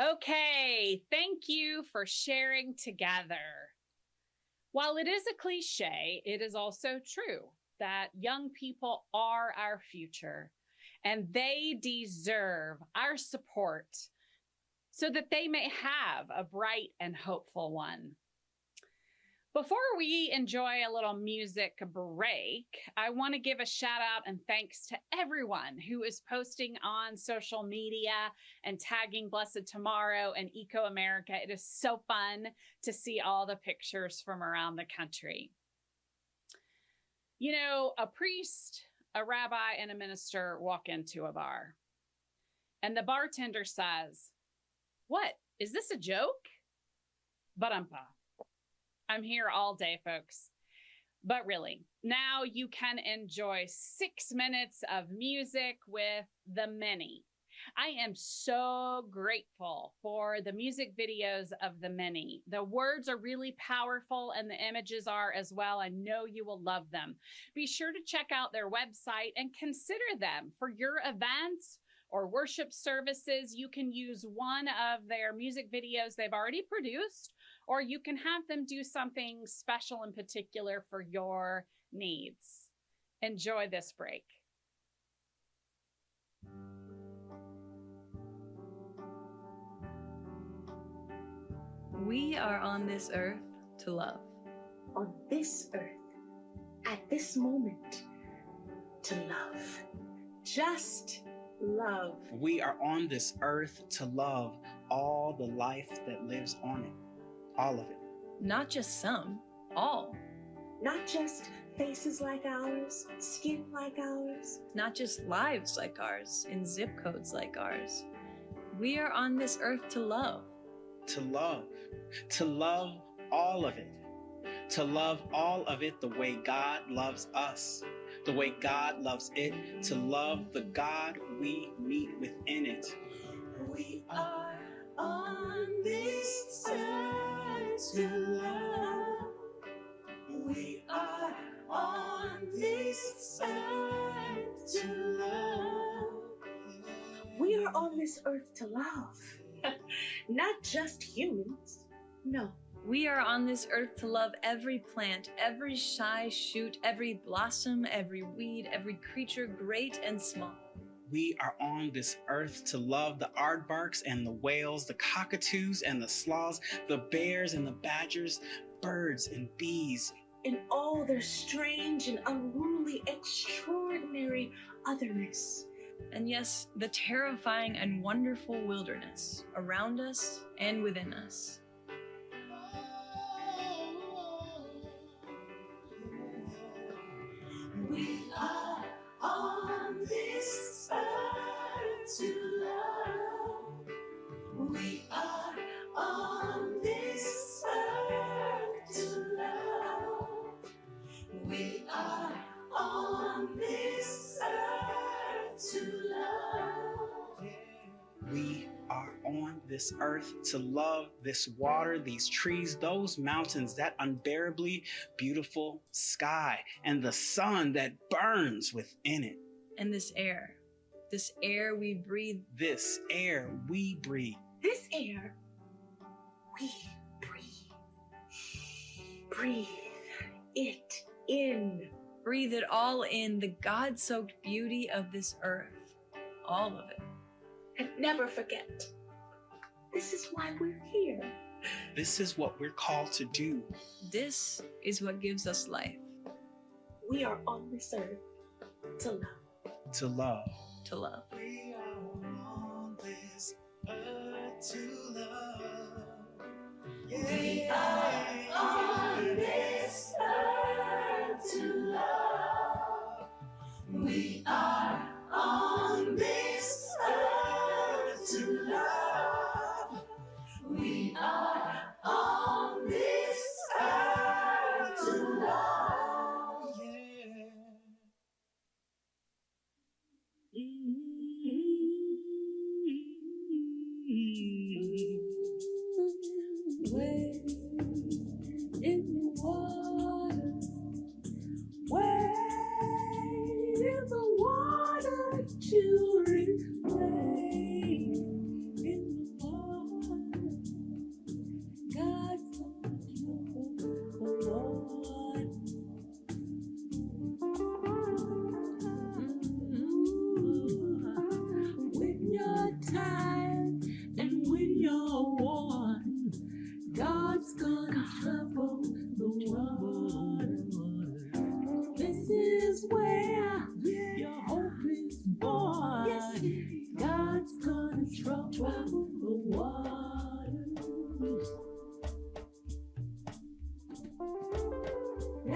Okay, thank you for sharing together. While it is a cliche, it is also true that young people are our future and they deserve our support so that they may have a bright and hopeful one. Before we enjoy a little music break, I want to give a shout out and thanks to everyone who is posting on social media and tagging Blessed Tomorrow and ecoAmerica. It is so fun to see all the pictures from around the country. You know, a priest, a rabbi, and a minister walk into a bar, and the bartender says, "What, is this a joke?" Ba-dum-pa. I'm here all day, folks. But really, now you can enjoy 6 minutes of music with the many. I am so grateful for the music videos of the many. The words are really powerful and the images are as well. I know you will love them. Be sure to check out their website and consider them for your events or worship services. You can use one of their music videos they've already produced, or you can have them do something special in particular for your needs. Enjoy this break. We are on this earth to love. On this earth, at this moment, to love. Just love. We are on this earth to love all the life that lives on it. All of it. Not just some, all. Not just faces like ours, skin like ours. Not just lives like ours, in zip codes like ours. We are on this earth to love. To love. To love all of it. To love all of it the way God loves us. The way God loves it. To love the God we meet within it. We are on this earth to love. We are on this earth to love. We are on this earth to love. Not just humans. No. We are on this earth to love every plant, every shy shoot, every blossom, every weed, every creature great and small. We are on this earth to love the aardvarks and the whales, the cockatoos and the sloths, the bears and the badgers, birds and bees. In all their strange and unruly, extraordinary otherness. And yes, the terrifying and wonderful wilderness around us and within us. We are on this earth to love. We are on this earth to love. We are on this earth to love. We are on this earth to love this water, these trees, those mountains, that unbearably beautiful sky, and the sun that burns within it. And this air we breathe. This air we breathe. This air we breathe. Breathe it in. Breathe it all in, the God-soaked beauty of this earth. All of it. And never forget, this is why we're here. This is what we're called to do. This is what gives us life. We are on this earth to love. To love. To love. We are on this earth to love. We are on this earth to love. We are on this earth to love. We are on this earth to love. Yeah. In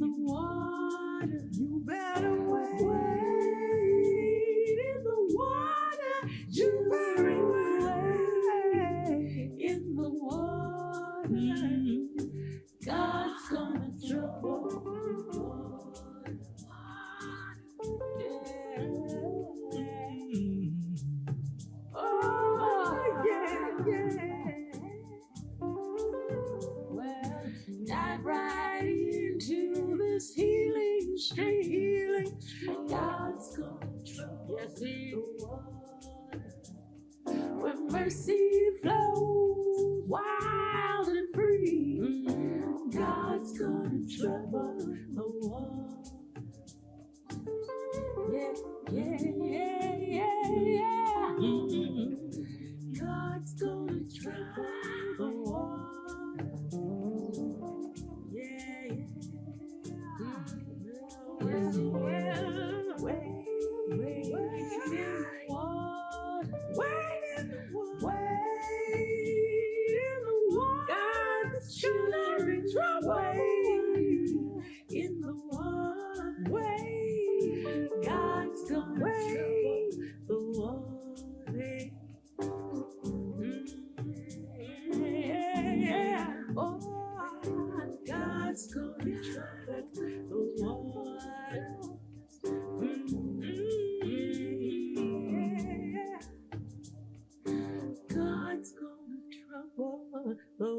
the water, you better wade in the water, you better wade in the water. God's gonna trouble the water. Oh, yeah. Well, dive right into this healing stream. God's gonna trouble the water. Where mercy flows wild and free. God's gonna trouble the water. Yeah. God's gonna trouble the water. Yeah. Wait in the water. God's children wade in the water. God's gonna trouble the water. Yeah. Oh, God's gonna trouble the water. Yeah. God's gonna trouble the water.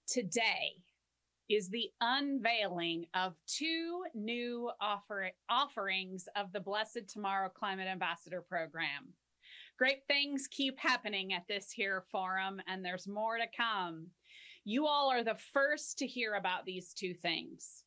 Today is the unveiling of two new offerings of the Blessed Tomorrow Climate Ambassador Program. Great things keep happening at this here forum, and there's more to come. You all are the first to hear about these two things.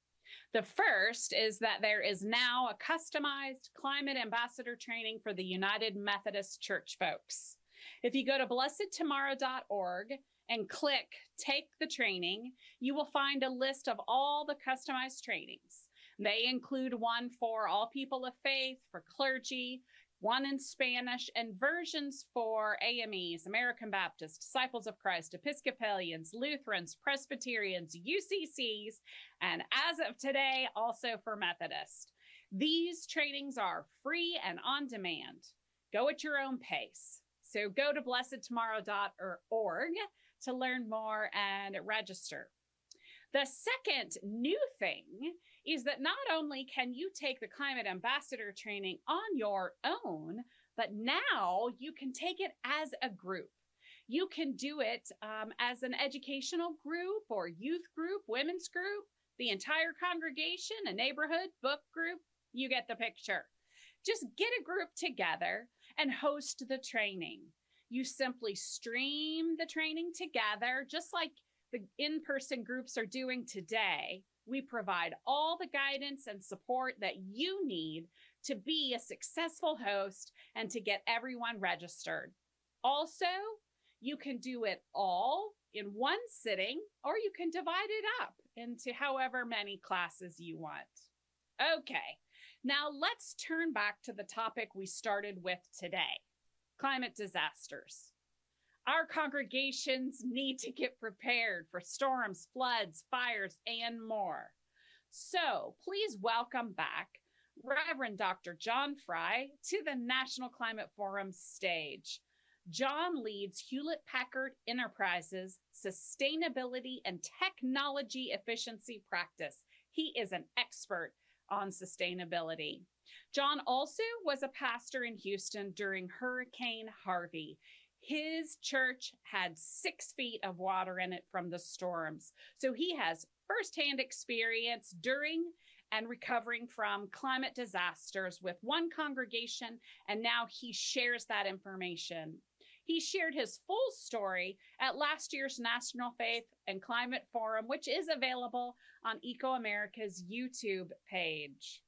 The first is that there is now a customized climate ambassador training for the United Methodist Church folks. If you go to blessedtomorrow.org and click Take the Training, you will find a list of all the customized trainings. They include one for all people of faith, for clergy, one in Spanish, and versions for AMEs, American Baptists, Disciples of Christ, Episcopalians, Lutherans, Presbyterians, UCCs, and as of today, also for Methodists. These trainings are free and on demand. Go at your own pace. So go to blessedtomorrow.org to learn more and register. The second new thing is that not only can you take the Climate Ambassador training on your own, but now you can take it as a group. You can do it as an educational group or youth group, women's group, the entire congregation, a neighborhood, book group, you get the picture. Just get a group together and host the training. You simply stream the training together, just like the in-person groups are doing today. We provide all the guidance and support that you need to be a successful host and to get everyone registered. Also, you can do it all in one sitting, or you can divide it up into however many classes you want. Okay, now let's turn back to the topic we started with today, climate disasters. Our congregations need to get prepared for storms, floods, fires, and more. So please welcome back Reverend Dr. John Frey to the National Climate Forum stage. John leads Hewlett-Packard Enterprises Sustainability and Technology Efficiency Practice. He is an expert on sustainability. John also was a pastor in Houston during Hurricane Harvey. His church had 6 feet of water in it from the storms. So he has firsthand experience during and recovering from climate disasters with one congregation, and now he shares that information. He shared his full story at last year's National Faith and Climate Forum, which is available on ecoAmerica's YouTube page.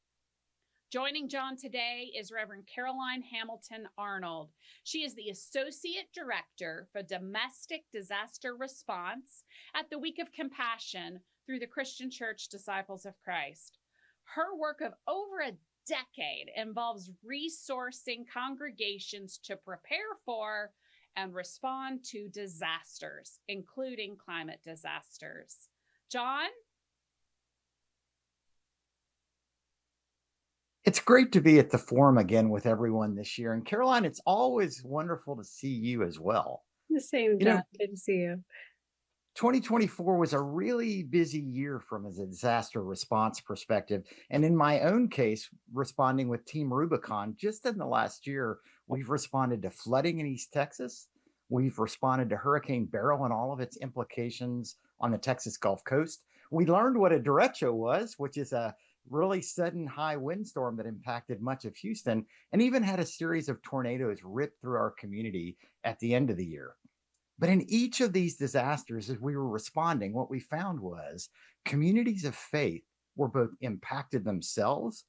Joining John today is Reverend Caroline Hamilton-Arnold. She is the Associate Director for Domestic Disaster Response at the Week of Compassion through the Christian Church Disciples of Christ. Her work of over a decade involves resourcing congregations to prepare for and respond to disasters, including climate disasters. John? It's great to be at the forum again with everyone this year. And Caroline, it's always wonderful to see you as well. The same, John. Good to see you. 2024 was a really busy year from a disaster response perspective. And in my own case, responding with Team Rubicon, just in the last year, we've responded to flooding in East Texas. We've responded to Hurricane Beryl and all of its implications on the Texas Gulf Coast. We learned what a derecho was, which is a really sudden high windstorm that impacted much of Houston, and even had a series of tornadoes rip through our community at the end of the year. But in each of these disasters, as we were responding, what we found was communities of faith were both impacted themselves,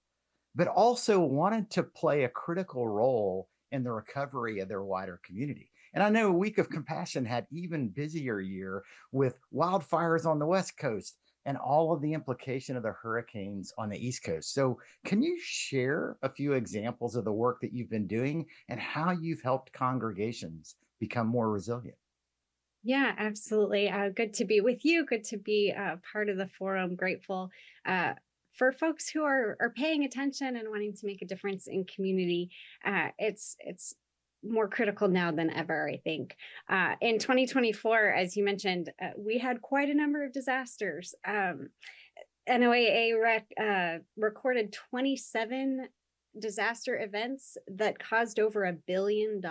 but also wanted to play a critical role in the recovery of their wider community. And I know a Week of Compassion had even busier year with wildfires on the West Coast and all of the implication of the hurricanes on the East Coast. So can you share a few examples of the work that you've been doing and how you've helped congregations become more resilient? Yeah, absolutely. Good to be with you. Good to be part of the forum. Grateful for folks who are paying attention and wanting to make a difference in community. It's more critical now than ever, I think. In 2024, as you mentioned, we had quite a number of disasters. NOAA recorded 27 disaster events that caused over $1 billion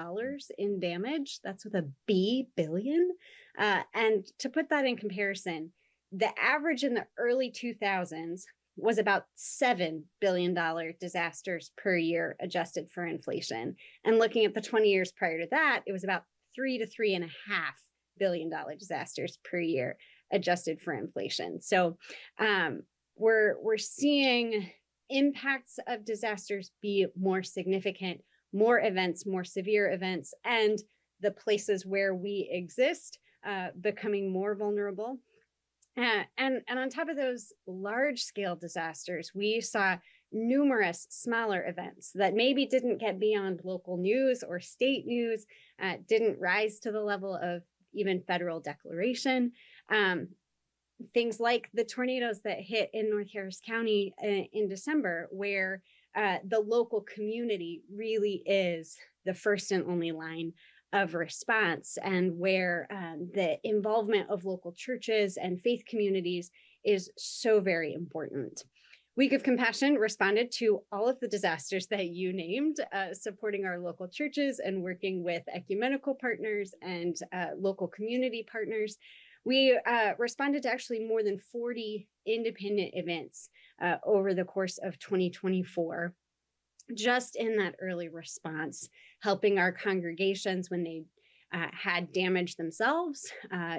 in damage. That's with a B, billion. And to put that in comparison, the average in the early 2000s was about $7 billion disasters per year adjusted for inflation. And looking at the 20 years prior to that, it was about $3 to $3.5 billion disasters per year adjusted for inflation. So we're seeing impacts of disasters be more significant, more events, more severe events, and the places where we exist becoming more vulnerable. And on top of those large-scale disasters, we saw numerous smaller events that maybe didn't get beyond local news or state news, didn't rise to the level of even federal declaration. Things like the tornadoes that hit in North Harris County in December, where the local community really is the first and only line of response, and where the involvement of local churches and faith communities is so very important. Week of Compassion responded to all of the disasters that you named, supporting our local churches and working with ecumenical partners and local community partners. We responded to actually more than 40 independent events over the course of 2024, just in that early response, helping our congregations when they had damage themselves,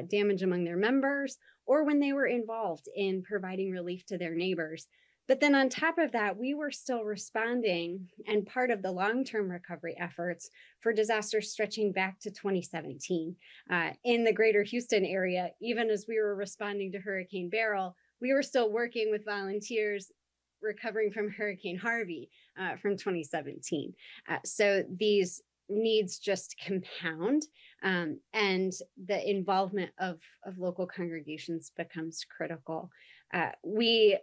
damage among their members, or when they were involved in providing relief to their neighbors. But then on top of that, we were still responding and part of the long-term recovery efforts for disasters stretching back to 2017. In the greater Houston area, even as we were responding to Hurricane Beryl, we were still working with volunteers recovering from Hurricane Harvey from 2017. So these needs just compound, and the involvement of local congregations becomes critical. We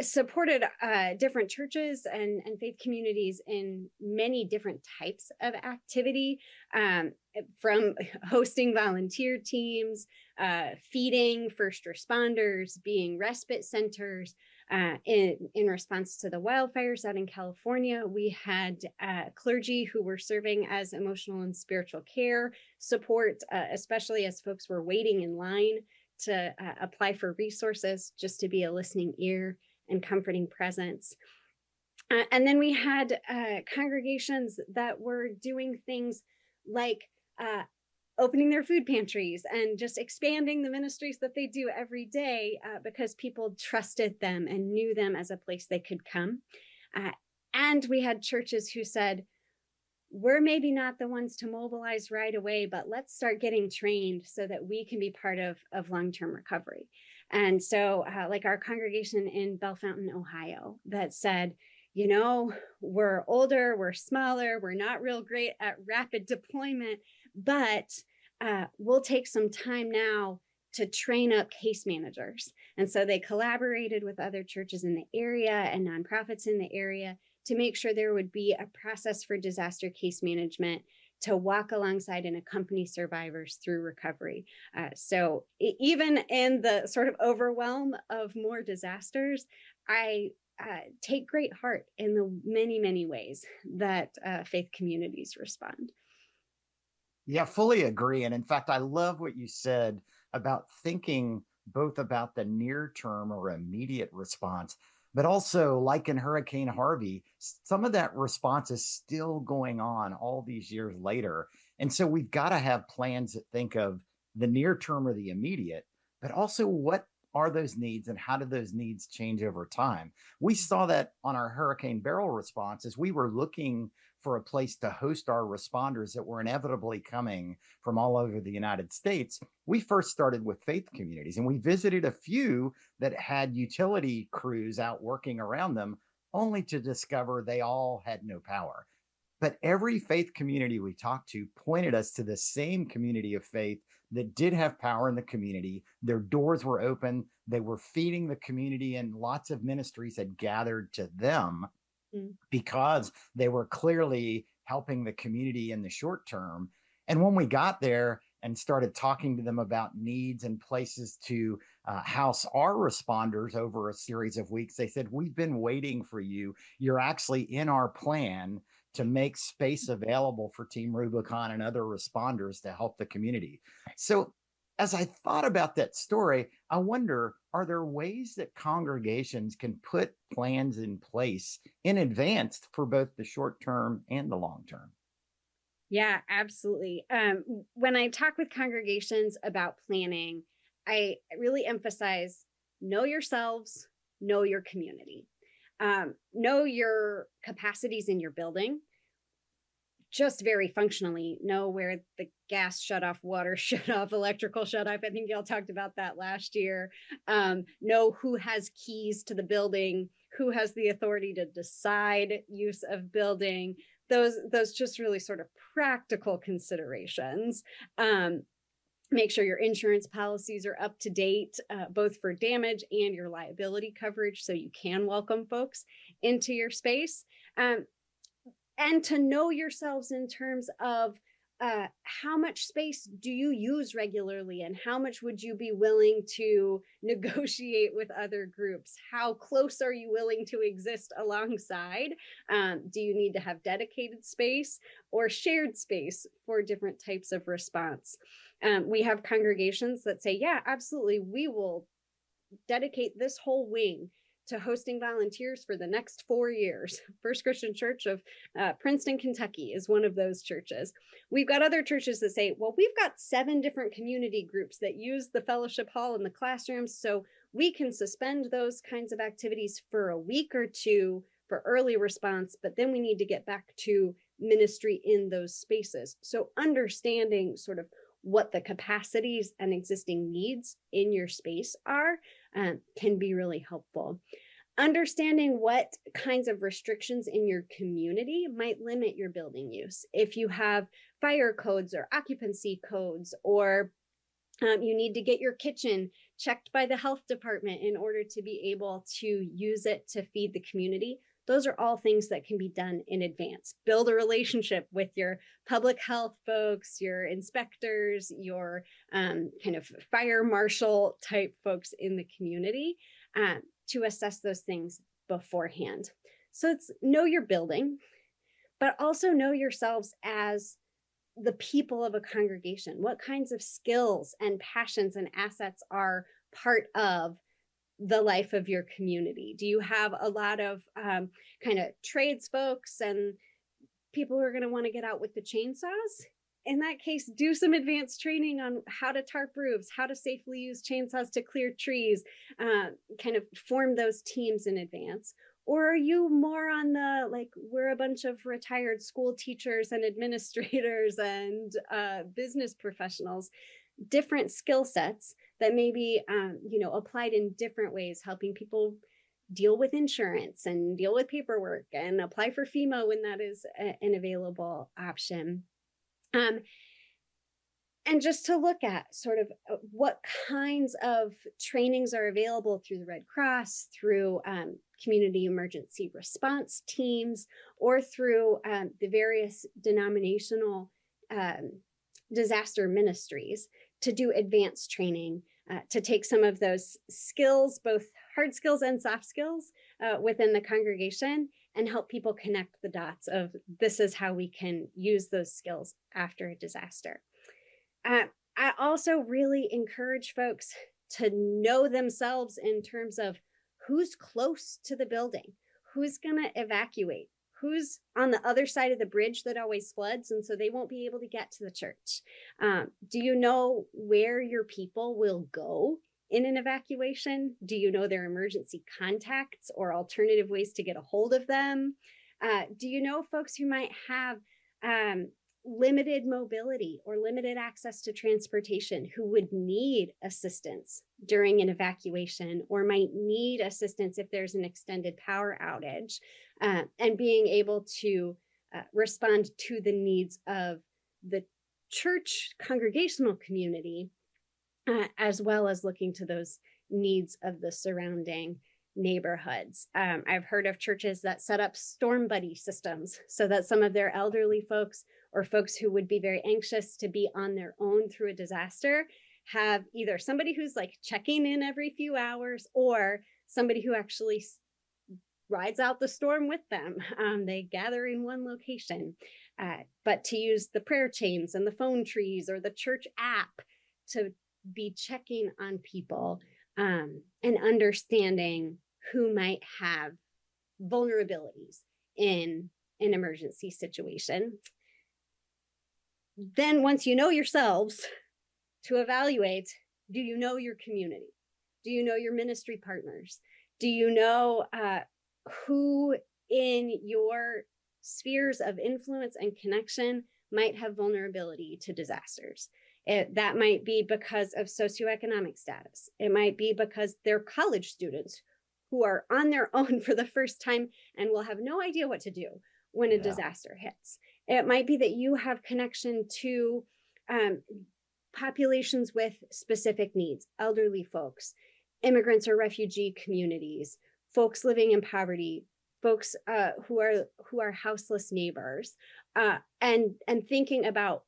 supported different churches and faith communities in many different types of activity, from hosting volunteer teams, feeding first responders, being respite centers. In response to the wildfires out in California, we had clergy who were serving as emotional and spiritual care support, especially as folks were waiting in line to apply for resources, just to be a listening ear and comforting presence. And then we had congregations that were doing things like opening their food pantries and just expanding the ministries that they do every day because people trusted them and knew them as a place they could come. And we had churches who said, we're maybe not the ones to mobilize right away, but let's start getting trained so that we can be part of long-term recovery. And so like our congregation in Bellefontaine, Ohio, that said, you know, we're older, we're smaller, we're not real great at rapid deployment, but we'll take some time now to train up case managers. And so they collaborated with other churches in the area and nonprofits in the area to make sure there would be a process for disaster case management to walk alongside and accompany survivors through recovery. So even in the sort of overwhelm of more disasters, I take great heart in the many, many ways that faith communities respond. Yeah, fully agree. And in fact, I love what you said about thinking both about the near term or immediate response, but also like in Hurricane Harvey, some of that response is still going on all these years later. And so we've got to have plans that think of the near term or the immediate, but also what are those needs and how do those needs change over time? We saw that on our Hurricane Beryl response as we were looking for a place to host our responders that were inevitably coming from all over the United States. We first started with faith communities, and we visited a few that had utility crews out working around them, only to discover they all had no power. But every faith community we talked to pointed us to the same community of faith that did have power in the community. Their doors were open. They were feeding the community, and lots of ministries had gathered to them because they were clearly helping the community in the short term. And when we got there and started talking to them about needs and places to house our responders over a series of weeks, they said, we've been waiting for you. You're actually in our plan to make space available for Team Rubicon and other responders to help the community. So as I thought about that story, I wonder, are there ways that congregations can put plans in place in advance for both the short term and the long term? Yeah, absolutely. When I talk with congregations about planning, I really emphasize know yourselves, know your community. Know your capacities in your building, just very functionally know where the gas shut off, water shut off, electrical shut off. I think y'all talked about that last year. Know who has keys to the building, who has the authority to decide use of building. Those just really sort of practical considerations. Make sure your insurance policies are up to date, both for damage and your liability coverage, so you can welcome folks into your space. And to know yourselves in terms of how much space do you use regularly, and how much would you be willing to negotiate with other groups? How close are you willing to exist alongside? Do you need to have dedicated space or shared space for different types of response? We have congregations that say, yeah, absolutely, we will dedicate this whole wing to hosting volunteers for the next 4 years. First Christian Church of Princeton, Kentucky is one of those churches. We've got other churches that say, well, we've got 7 different community groups that use the fellowship hall and the classrooms, so we can suspend those kinds of activities for a week or 2 for early response, but then we need to get back to ministry in those spaces. So understanding sort of what the capacities and existing needs in your space are can be really helpful. Understanding what kinds of restrictions in your community might limit your building use. If you have fire codes or occupancy codes, or you need to get your kitchen checked by the health department in order to be able to use it to feed the community, those are all things that can be done in advance. Build a relationship with your public health folks, your inspectors, your kind of fire marshal type folks in the community to assess those things beforehand. So it's know your building, but also know yourselves as the people of a congregation. What kinds of skills and passions and assets are part of the life of your community? Do you have a lot of kind of trades folks and people who are going to want to get out with the chainsaws? In that case, do some advanced training on how to tarp roofs, how to safely use chainsaws to clear trees, kind of form those teams in advance. Or are you more on the, like, we're a bunch of retired school teachers and administrators and business professionals, different skill sets that may be, applied in different ways, helping people deal with insurance and deal with paperwork and apply for FEMA when that is an available option. And just to look at sort of what kinds of trainings are available through the Red Cross, through community emergency response teams, or through the various denominational disaster ministries to do advanced training, to take some of those skills, both hard skills and soft skills within the congregation, and help people connect the dots of this is how we can use those skills after a disaster. I also really encourage folks to know themselves in terms of who's close to the building, who's going to evacuate, who's on the other side of the bridge that always floods, and so they won't be able to get to the church. Do you know where your people will go in an evacuation? Do you know their emergency contacts or alternative ways to get a hold of them? Do you know folks who might have limited mobility or limited access to transportation who would need assistance during an evacuation, or might need assistance if there's an extended power outage, and being able to respond to the needs of the church congregational community, as well as looking to those needs of the surrounding neighborhoods. I've heard of churches that set up storm buddy systems so that some of their elderly folks or folks who would be very anxious to be on their own through a disaster have either somebody who's like checking in every few hours, or somebody who actually rides out the storm with them. They gather in one location, but to use the prayer chains and the phone trees or the church app to be checking on people and understanding who might have vulnerabilities in an emergency situation. Then once you know yourselves, to evaluate, do you know your community? Do you know your ministry partners? Do you know who in your spheres of influence and connection might have vulnerability to disasters? That might be because of socioeconomic status. It might be because they're college students who are on their own for the first time and will have no idea what to do when a disaster hits. It might be that you have connection to populations with specific needs, elderly folks, immigrants or refugee communities, folks living in poverty, folks who are houseless neighbors, and thinking about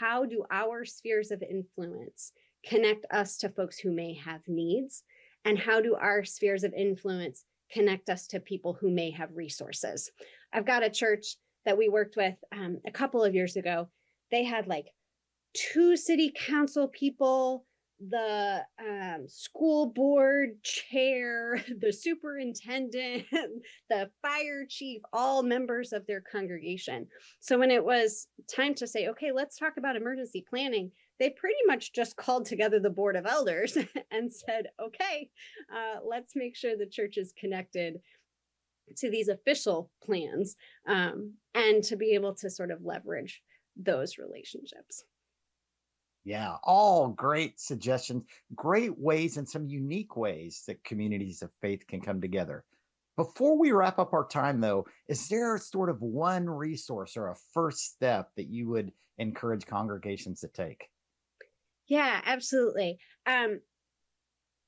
how do our spheres of influence connect us to folks who may have needs? And how do our spheres of influence connect us to people who may have resources? I've got a church that we worked with a couple of years ago. They had like 2 city council people, the school board chair, the superintendent, the fire chief, all members of their congregation. So when it was time to say, okay, let's talk about emergency planning, they pretty much just called together the board of elders and said, okay, let's make sure the church is connected to these official plans, and to be able to sort of leverage those relationships. Yeah, all great suggestions, great ways and some unique ways that communities of faith can come together. Before we wrap up our time, though, is there sort of one resource or a first step that you would encourage congregations to take? Yeah, absolutely.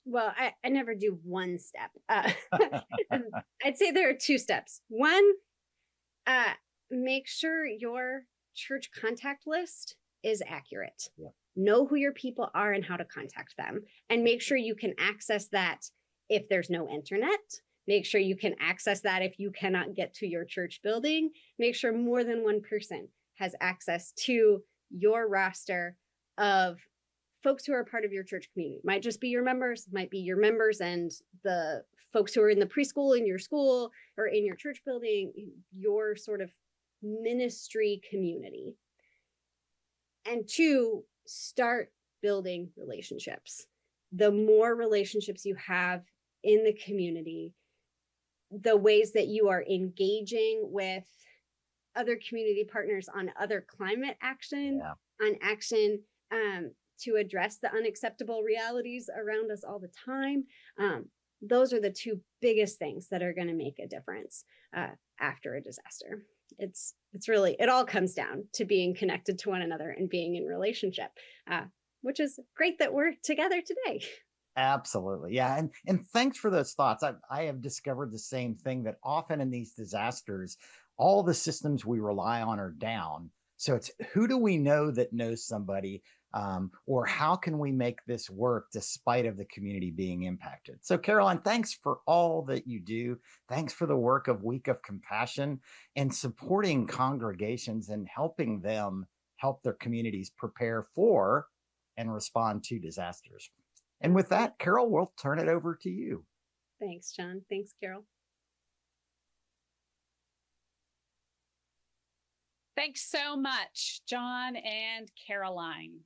Well, I never do one step. I'd say there are 2 steps. One, make sure your church contact list is accurate. Yeah. Know who your people are and how to contact them, and make sure you can access that if there's no internet. Make sure you can access that if you cannot get to your church building. Make sure more than one person has access to your roster of folks who are part of your church community. Might just be your members, might be your members and the folks who are in the preschool in your school or in your church building, your sort of ministry community. And 2, start building relationships. The more relationships you have in the community, the ways that you are engaging with other community partners on other climate action, on action to address the unacceptable realities around us all the time. Those are the 2 biggest things that are going to make a difference after a disaster. It's really, it all comes down to being connected to one another and being in relationship, which is great that we're together today. Absolutely. Yeah. And thanks for those thoughts. I have discovered the same thing, that often in these disasters, all the systems we rely on are down. So it's who do we know that knows somebody, or how can we make this work despite of the community being impacted? So Caroline, thanks for all that you do. Thanks for the work of Week of Compassion and supporting congregations and helping them help their communities prepare for and respond to disasters. And with that, Carol, we'll turn it over to you. Thanks, John. Thanks, Carol. Thanks so much, John and Caroline.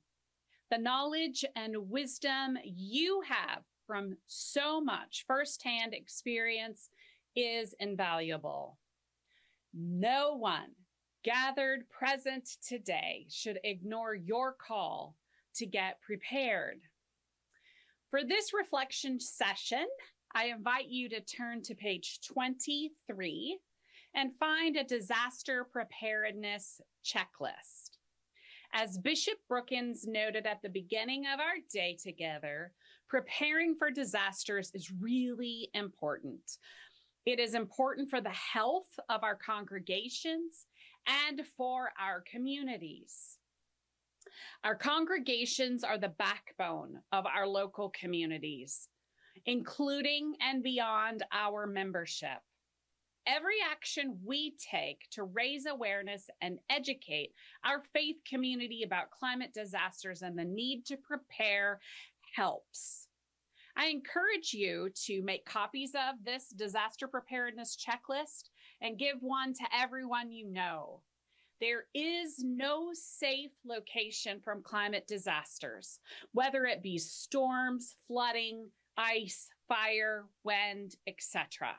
The knowledge and wisdom you have from so much firsthand experience is invaluable. No one gathered present today should ignore your call to get prepared. For this reflection session, I invite you to turn to page 23 and find a disaster preparedness checklist. As Bishop Brookins noted at the beginning of our day together, preparing for disasters is really important. It is important for the health of our congregations and for our communities. Our congregations are the backbone of our local communities, including and beyond our membership. Every action we take to raise awareness and educate our faith community about climate disasters and the need to prepare helps. I encourage you to make copies of this disaster preparedness checklist and give one to everyone you know. There is no safe location from climate disasters, whether it be storms, flooding, ice, fire, wind, etc.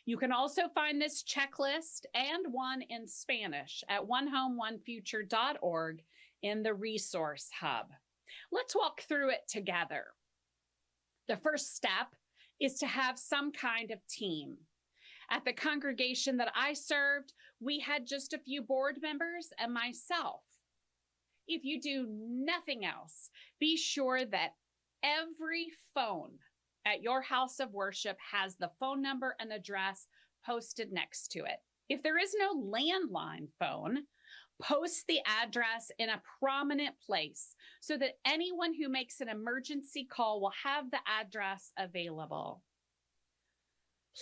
You can also find this checklist and one in Spanish at onehomeonefuture.org in the resource hub. Let's walk through it together. The first step is to have some kind of team. At the congregation that I served, we had just a few board members and myself. If you do nothing else, be sure that every phone at your house of worship has the phone number and address posted next to it. If there is no landline phone, Post the address in a prominent place so that anyone who makes an emergency call will have the address available.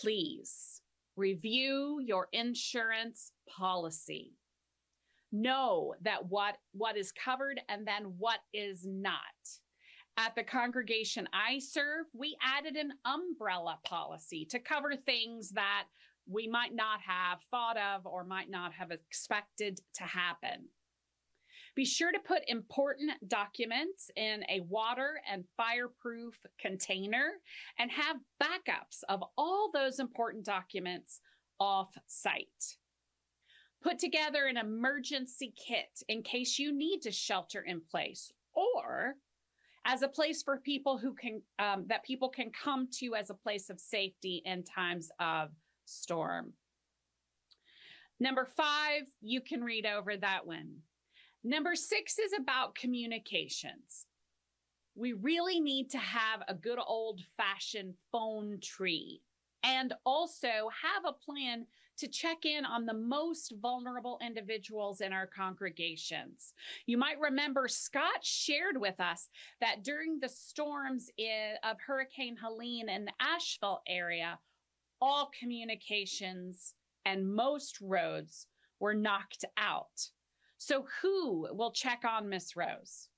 Please review your insurance policy. Know that what is covered and then what is not. At the congregation I serve, we added an umbrella policy to cover things that we might not have thought of or might not have expected to happen. Be sure to put important documents in a water and fireproof container and have backups of all those important documents off-site. Put together an emergency kit in case you need to shelter in place, or as a place for people who can that people can come to as a place of safety in times of storm. Number 5, you can read over that one. Number 6 is about communications. We really need to have a good old-fashioned phone tree and also have a plan to check in on the most vulnerable individuals in our congregations. You might remember Scott shared with us that during the storms of Hurricane Helene in the Asheville area, all communications and most roads were knocked out. So who will check on Miss Rose?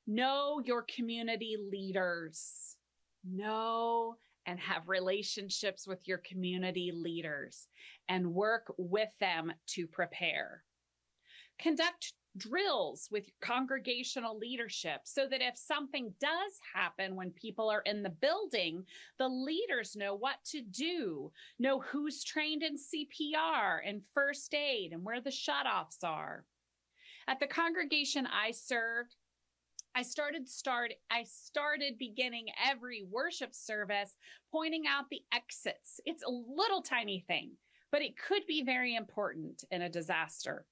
Know your community leaders. Know and have relationships with your community leaders and work with them to prepare. Conduct drills with congregational leadership so that if something does happen when people are in the building, the leaders know what to do, know who's trained in CPR and first aid and where the shutoffs are. At the congregation I served, I started beginning every worship service pointing out the exits. It's a little tiny thing, but it could be very important in a disaster.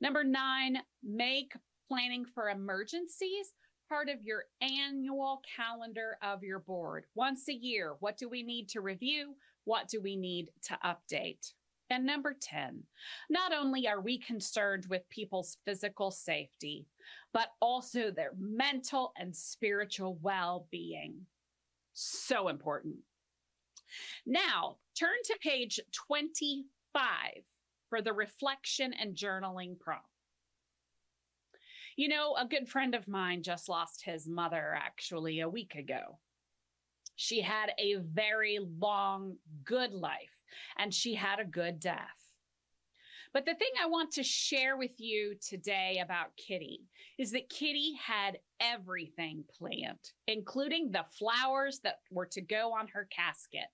Number 9, make planning for emergencies part of your annual calendar of your board. Once a year, what do we need to review? What do we need to update? And number 10, not only are we concerned with people's physical safety, but also their mental and spiritual well-being. So important. Now, turn to page 25 for the reflection and journaling prompt. You know, a good friend of mine just lost his mother actually a week ago. She had a very long, good life, and she had a good death. But the thing I want to share with you today about Kitty is that Kitty had everything planned, including the flowers that were to go on her casket.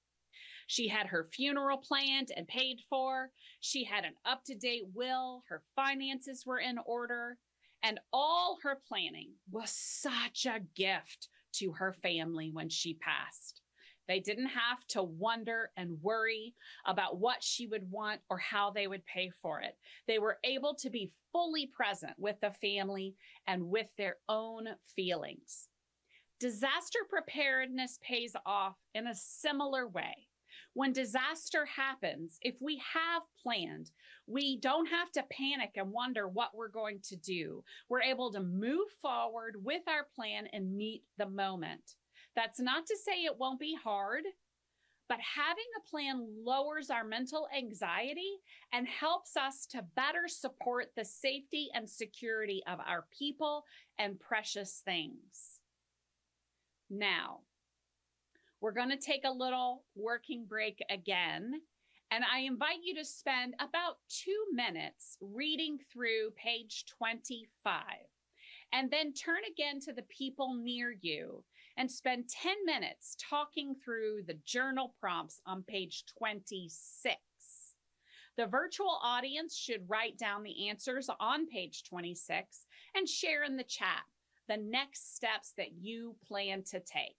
She had her funeral planned and paid for. She had an up-to-date will. Her finances were in order. And all her planning was such a gift to her family when she passed. They didn't have to wonder and worry about what she would want or how they would pay for it. They were able to be fully present with the family and with their own feelings. Disaster preparedness pays off in a similar way. When disaster happens, if we have planned, we don't have to panic and wonder what we're going to do. We're able to move forward with our plan and meet the moment. That's not to say it won't be hard, but having a plan lowers our mental anxiety and helps us to better support the safety and security of our people and precious things. Now, we're going to take a little working break again, and I invite you to spend about 2 minutes reading through page 25, and then turn again to the people near you and spend 10 minutes talking through the journal prompts on page 26. The virtual audience should write down the answers on page 26 and share in the chat the next steps that you plan to take.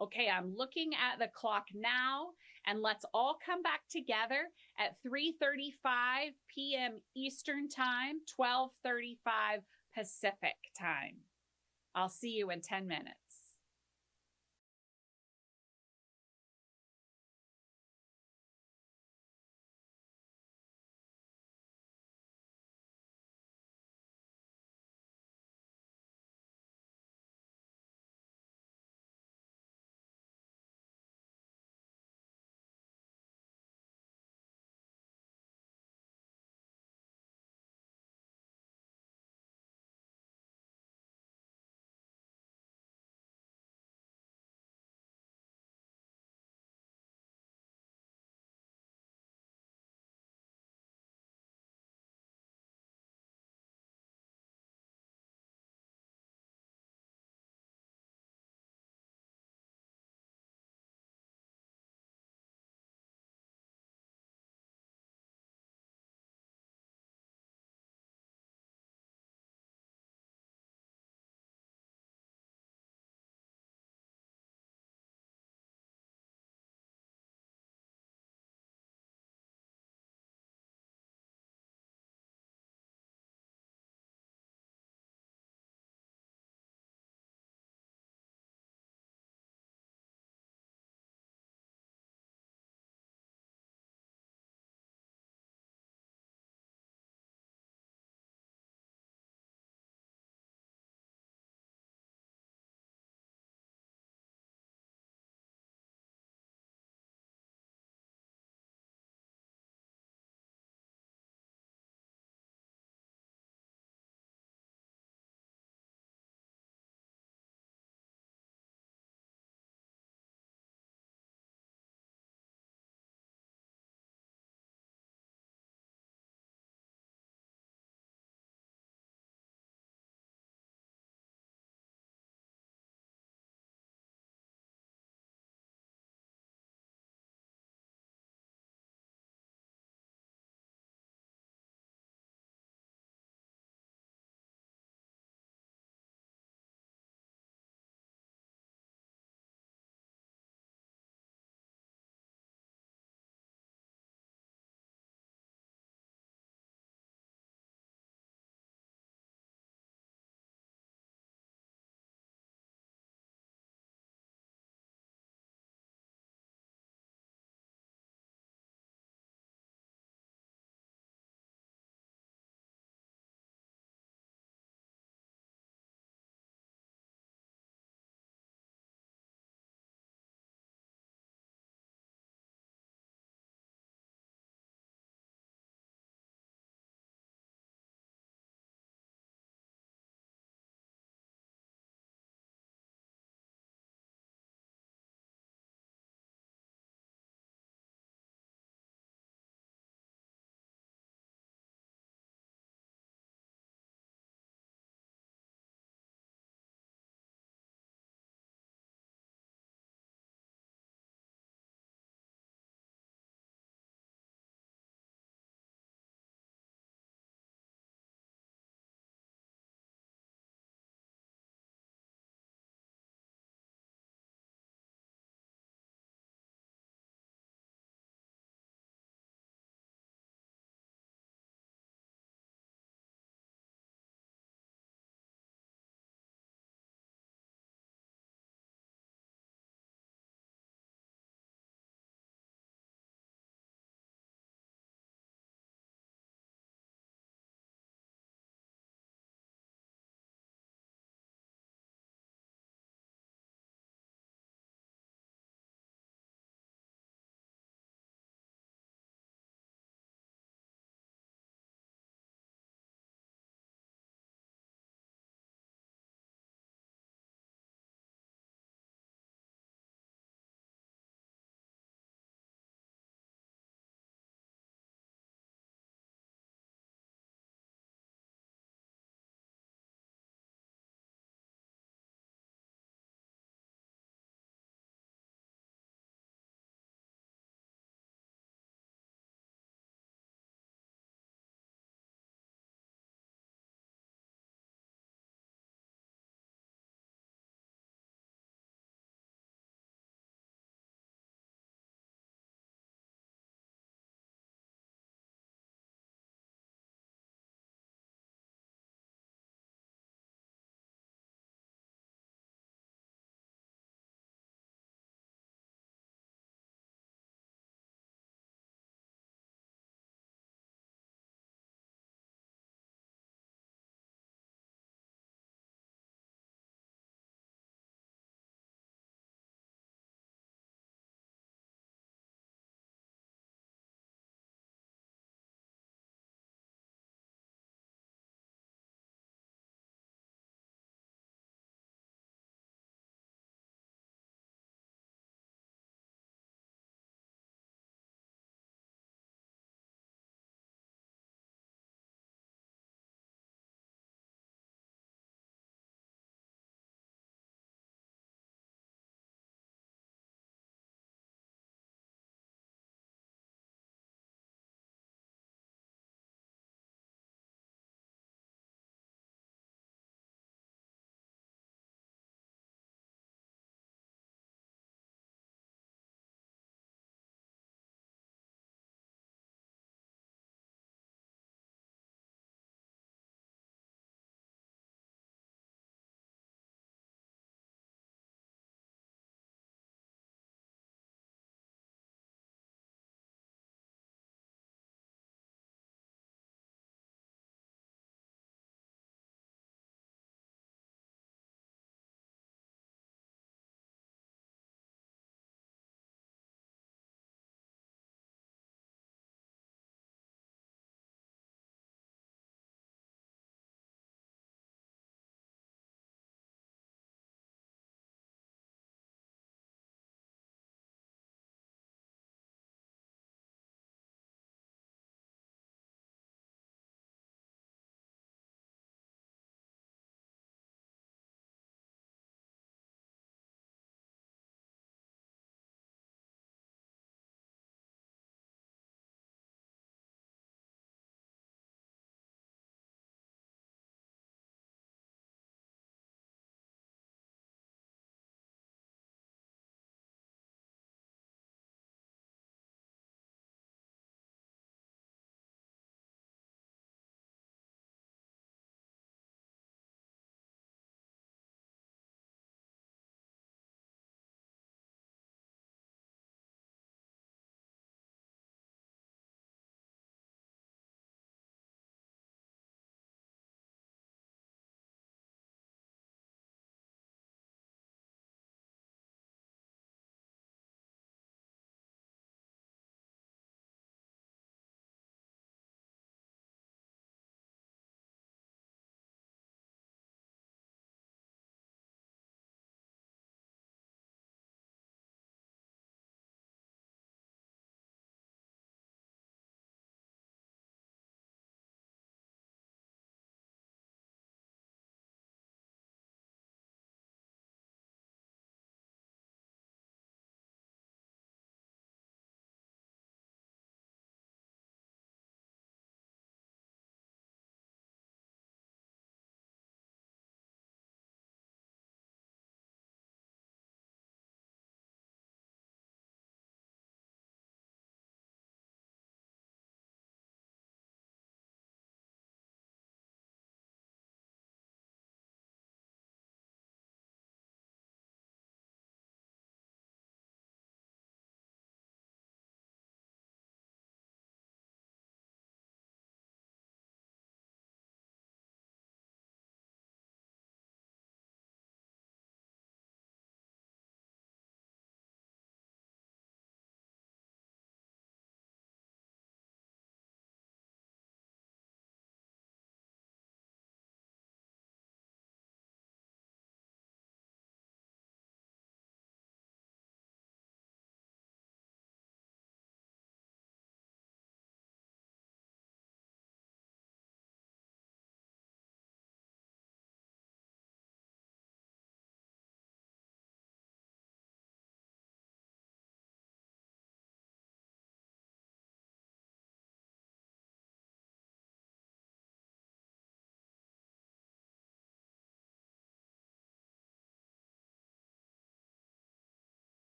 Okay, I'm looking at the clock now, and let's all come back together at 3:35 p.m. Eastern Time, 12:35 Pacific Time. I'll see you in 10 minutes.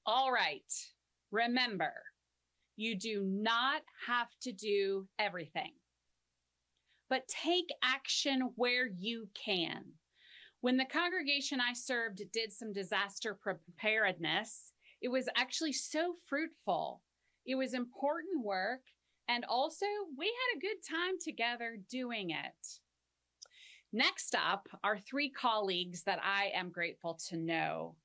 All right. Remember, you do not have to do everything, but take action where you can. When the congregation I served did some disaster preparedness, it was actually so fruitful. It was important work, and also we had a good time together doing it. Next up are three colleagues that I am grateful to know,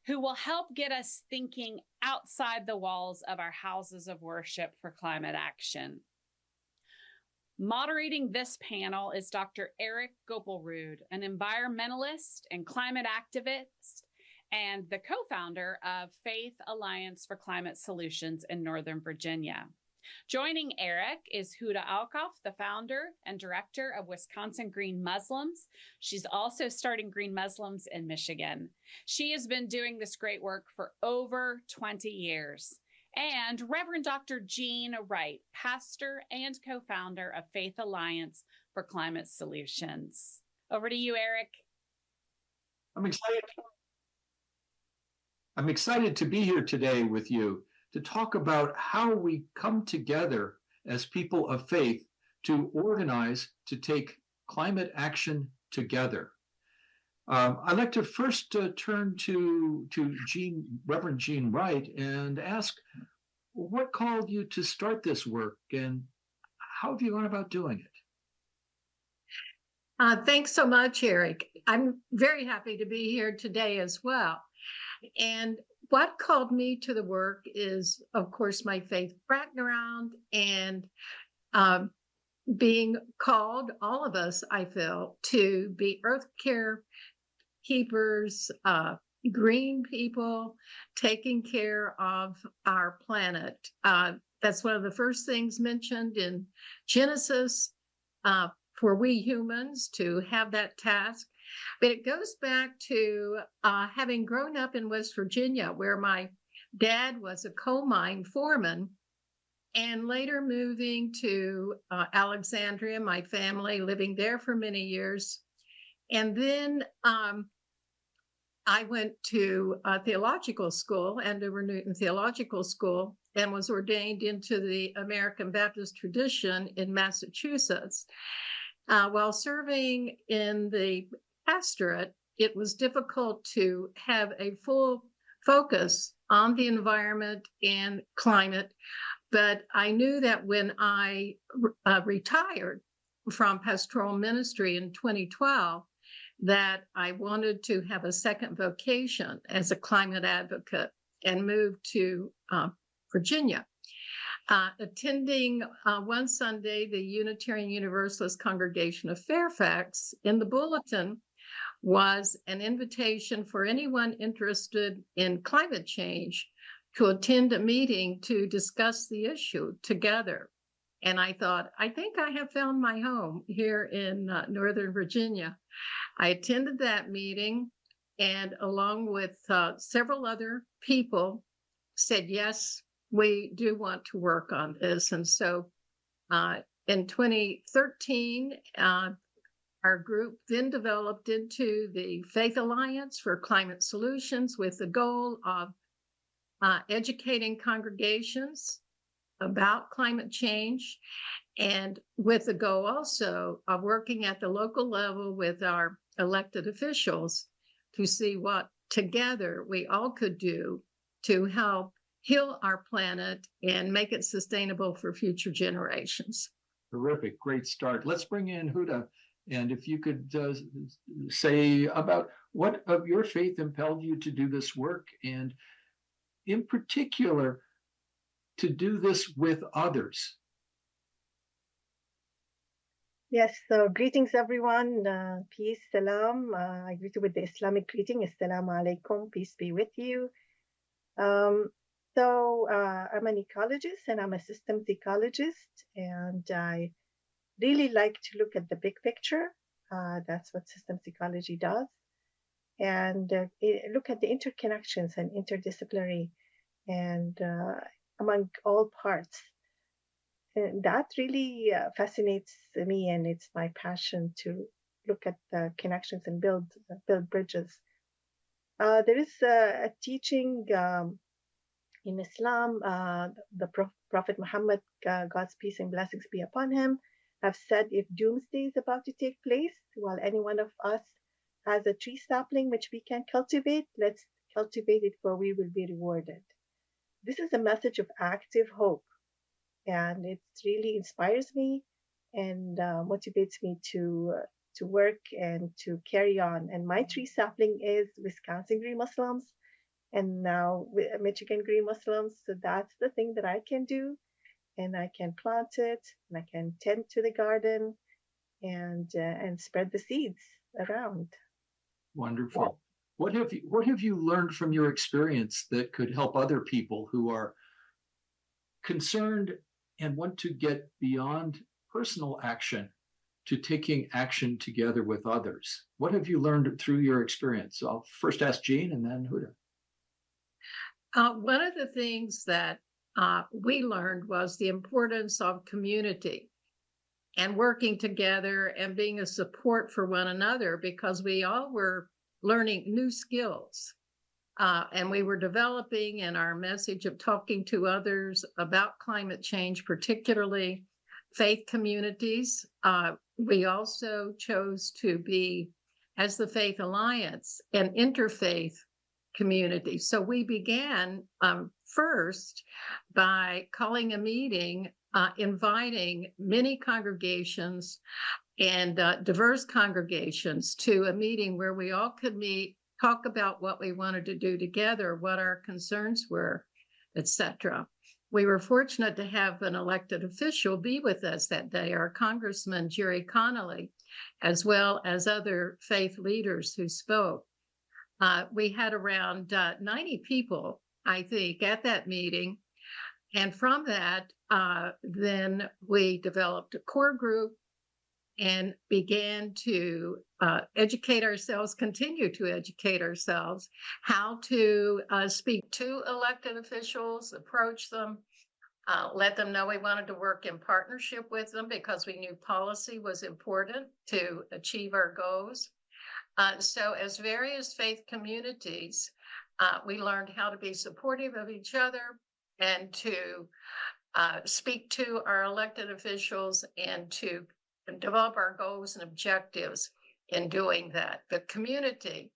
who will help get us thinking outside the walls of our houses of worship for climate action. Moderating this panel is Dr. Eric Gopalrud, an environmentalist and climate activist and the co-founder of Faith Alliance for Climate Solutions in Northern Virginia. Joining Eric is Huda Alkaff, the founder and director of Wisconsin Green Muslims. She's also starting Green Muslims in Michigan. She has been doing this great work for over 20 years. And Reverend Dr. Jean Wright, pastor and co-founder of Faith Alliance for Climate Solutions. Over to you, Eric. I'm excited to be here today with you to talk about how we come together as people of faith to organize to take climate action together. I'd like to first turn to Reverend Jean Wright and ask, what called you to start this work and how have you gone about doing it? Thanks so much, Eric. I'm very happy to be here today as well. And what called me to the work is, of course, my faith background and being called, all of us, I feel, to be earth care keepers, green people, taking care of our planet. That's one of the first things mentioned in Genesis for we humans to have that task. But it goes back to having grown up in West Virginia, where my dad was a coal mine foreman, and later moving to Alexandria, my family living there for many years. And then I went to theological school, Andover Newton Theological School, and was ordained into the American Baptist tradition in Massachusetts. While serving in the pastorate, it was difficult to have a full focus on the environment and climate, but I knew that when I retired from pastoral ministry in 2012, that I wanted to have a second vocation as a climate advocate and moved to Virginia. Attending one Sunday the Unitarian Universalist Congregation of Fairfax, in the bulletin was an invitation for anyone interested in climate change to attend a meeting to discuss the issue together. And I thought, I think I have found my home here in Northern Virginia. I attended that meeting and along with several other people said, yes, we do want to work on this. And so in 2013, our group then developed into the Faith Alliance for Climate Solutions with the goal of educating congregations about climate change, and with the goal also of working at the local level with our elected officials to see what together we all could do to help heal our planet and make it sustainable for future generations. Terrific, great start. Let's bring in Huda, and if you could say about what of your faith impelled you to do this work, and in particular, to do this with others. Yes, so greetings everyone, peace, salam. I greet you with the Islamic greeting, assalamu alaikum, peace be with you. I'm an ecologist and I'm a systems ecologist, and I really like to look at the big picture. That's what systems ecology does. And look at the interconnections and interdisciplinary and among all parts. And that really fascinates me, and it's my passion to look at the connections and build bridges. There is a teaching in Islam, the Prophet Muhammad, God's peace and blessings be upon him, have said if doomsday is about to take place, while any one of us has a tree sapling which we can cultivate, let's cultivate it, for we will be rewarded. This is a message of active hope, and it really inspires me and motivates me to work and to carry on. And my tree sapling is Wisconsin Green Muslims, and now Michigan Green Muslims. So that's the thing that I can do, and I can plant it, and I can tend to the garden, and spread the seeds around. Wonderful. What have you learned from your experience that could help other people who are concerned and want to get beyond personal action to taking action together with others? What have you learned through your experience? I'll first ask Jean and then Huda. One of the things that we learned was the importance of community and working together and being a support for one another, because we all were learning new skills. And we were developing in our message of talking to others about climate change, particularly faith communities. We also chose to be, as the Faith Alliance, an interfaith community. So we began first by calling a meeting, inviting many congregations and diverse congregations to a meeting where we all could meet, talk about what we wanted to do together, what our concerns were, etc. We were fortunate to have an elected official be with us that day, our Congressman Jerry Connolly, as well as other faith leaders who spoke. We had around 90 people, I think, at that meeting. And from that, then we developed a core group and began to educate ourselves, continue to educate ourselves, how to speak to elected officials, approach them, let them know we wanted to work in partnership with them because we knew policy was important to achieve our goals. So as various faith communities, we learned how to be supportive of each other and to speak to our elected officials and to develop our goals and objectives in doing that. The community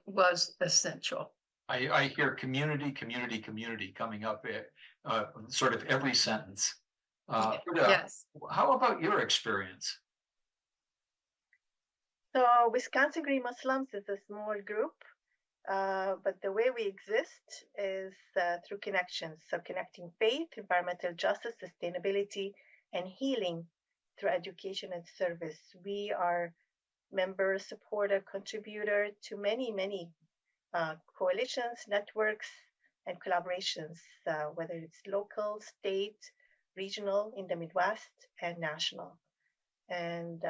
was essential. I hear community coming up sort of every sentence. Huda, yes. How about your experience? So Wisconsin Green Muslims is a small group, but the way we exist is through connections. So connecting faith, environmental justice, sustainability, and healing through education and service. We are member, supporter, contributor to many coalitions, networks, and collaborations, whether it's local, state, regional, in the Midwest, and national. And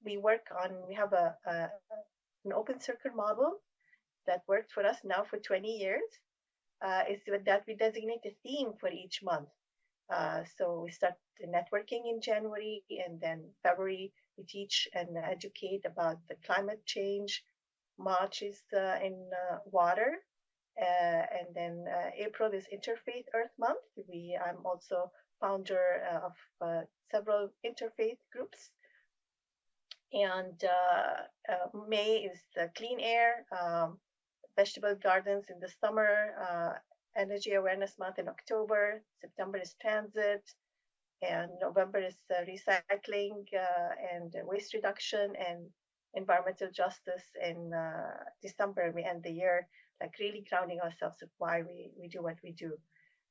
we work on, we have an open circle model that worked for us now for 20 years. Is that we designate a theme for each month. So we start networking in January, and then February we teach and educate about the climate change. March is in water, and then April is Interfaith Earth Month. I'm also founder of several interfaith groups. And May is clean air, vegetable gardens in the summer, Energy Awareness Month in October. September is transit, and November is recycling and waste reduction and environmental justice. In December, we end the year like really grounding ourselves of why we do what we do.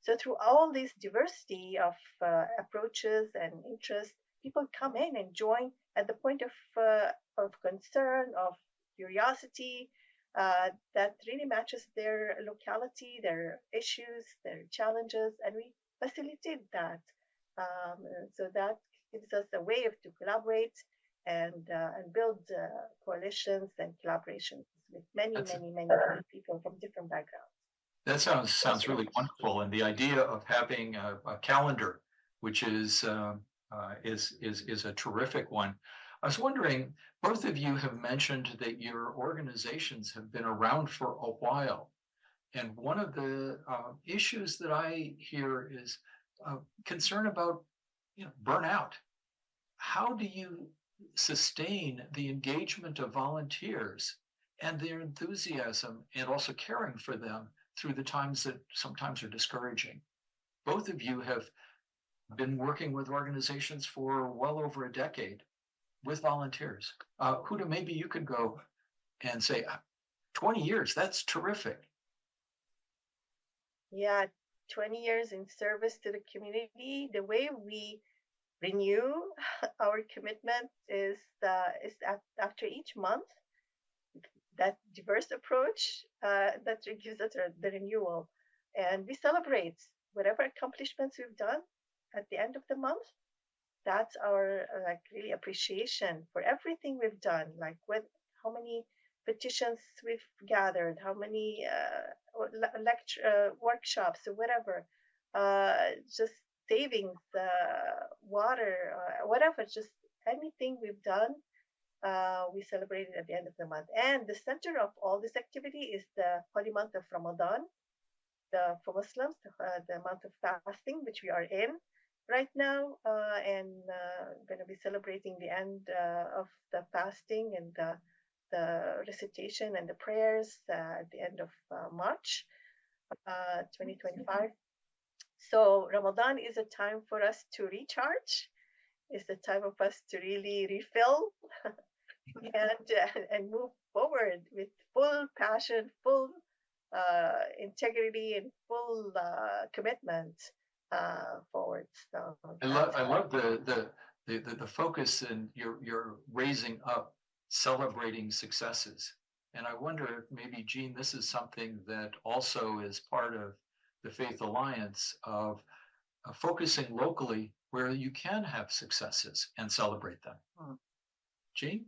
So through all this diversity of approaches and interests, people come in and join at the point of concern, of curiosity, that really matches their locality, their issues, their challenges, and we facilitate that. So that gives us a way to collaborate and build coalitions and collaborations with many people from different backgrounds. That sounds really wonderful, and the idea of having a calendar, which is a terrific one. I was wondering, both of you have mentioned that your organizations have been around for a while. And one of the issues that I hear is concern about burnout. How do you sustain the engagement of volunteers and their enthusiasm and also caring for them through the times that sometimes are discouraging? Both of you have been working with organizations for well over a decade with volunteers. Huda, maybe you could go and say, 20 years, that's terrific. Yeah, 20 years in service to the community. The way we renew our commitment is after each month, that diverse approach that gives us the renewal. And we celebrate whatever accomplishments we've done at the end of the month. That's our really appreciation for everything we've done, like how many petitions we've gathered, how many workshops or whatever, just savings, water, whatever, just anything we've done, we celebrate it at the end of the month. And the center of all this activity is the holy month of Ramadan, for Muslims, the month of fasting, which we are in right now, and going to be celebrating the end of the fasting and the recitation and the prayers at the end of March 2025. So Ramadan is a time for us to recharge. It's the time of us to really refill and move forward with full passion, full integrity, and full commitment forward. So I love the focus, and you're raising up, celebrating successes. And I wonder if maybe, Jean, this is something that also is part of the Faith Alliance of focusing locally where you can have successes and celebrate them. Jean?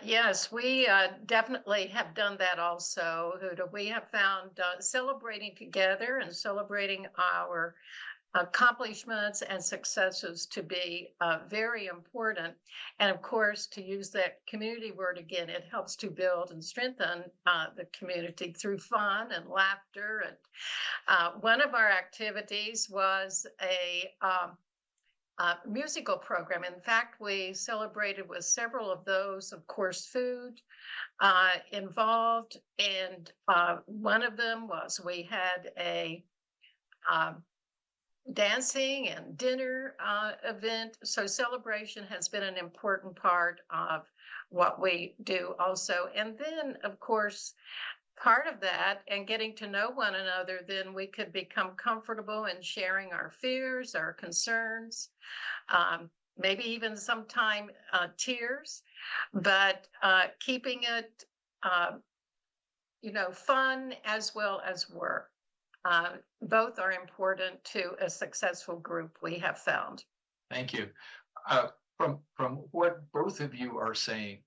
Yes, we definitely have done that also, Huda. We have found celebrating together and celebrating our accomplishments and successes to be very important. And of course, to use that community word again, it helps to build and strengthen the community through fun and laughter. And one of our activities was a musical program. In fact, we celebrated with several of those, of course, food involved. And one of them was we had a dancing and dinner event. So celebration has been an important part of what we do also. And then, of course, part of that and getting to know one another, then we could become comfortable in sharing our fears, our concerns, maybe even sometime tears, but keeping it, fun as well as work. Both are important to a successful group, we have found. Thank you. From what both of you are saying,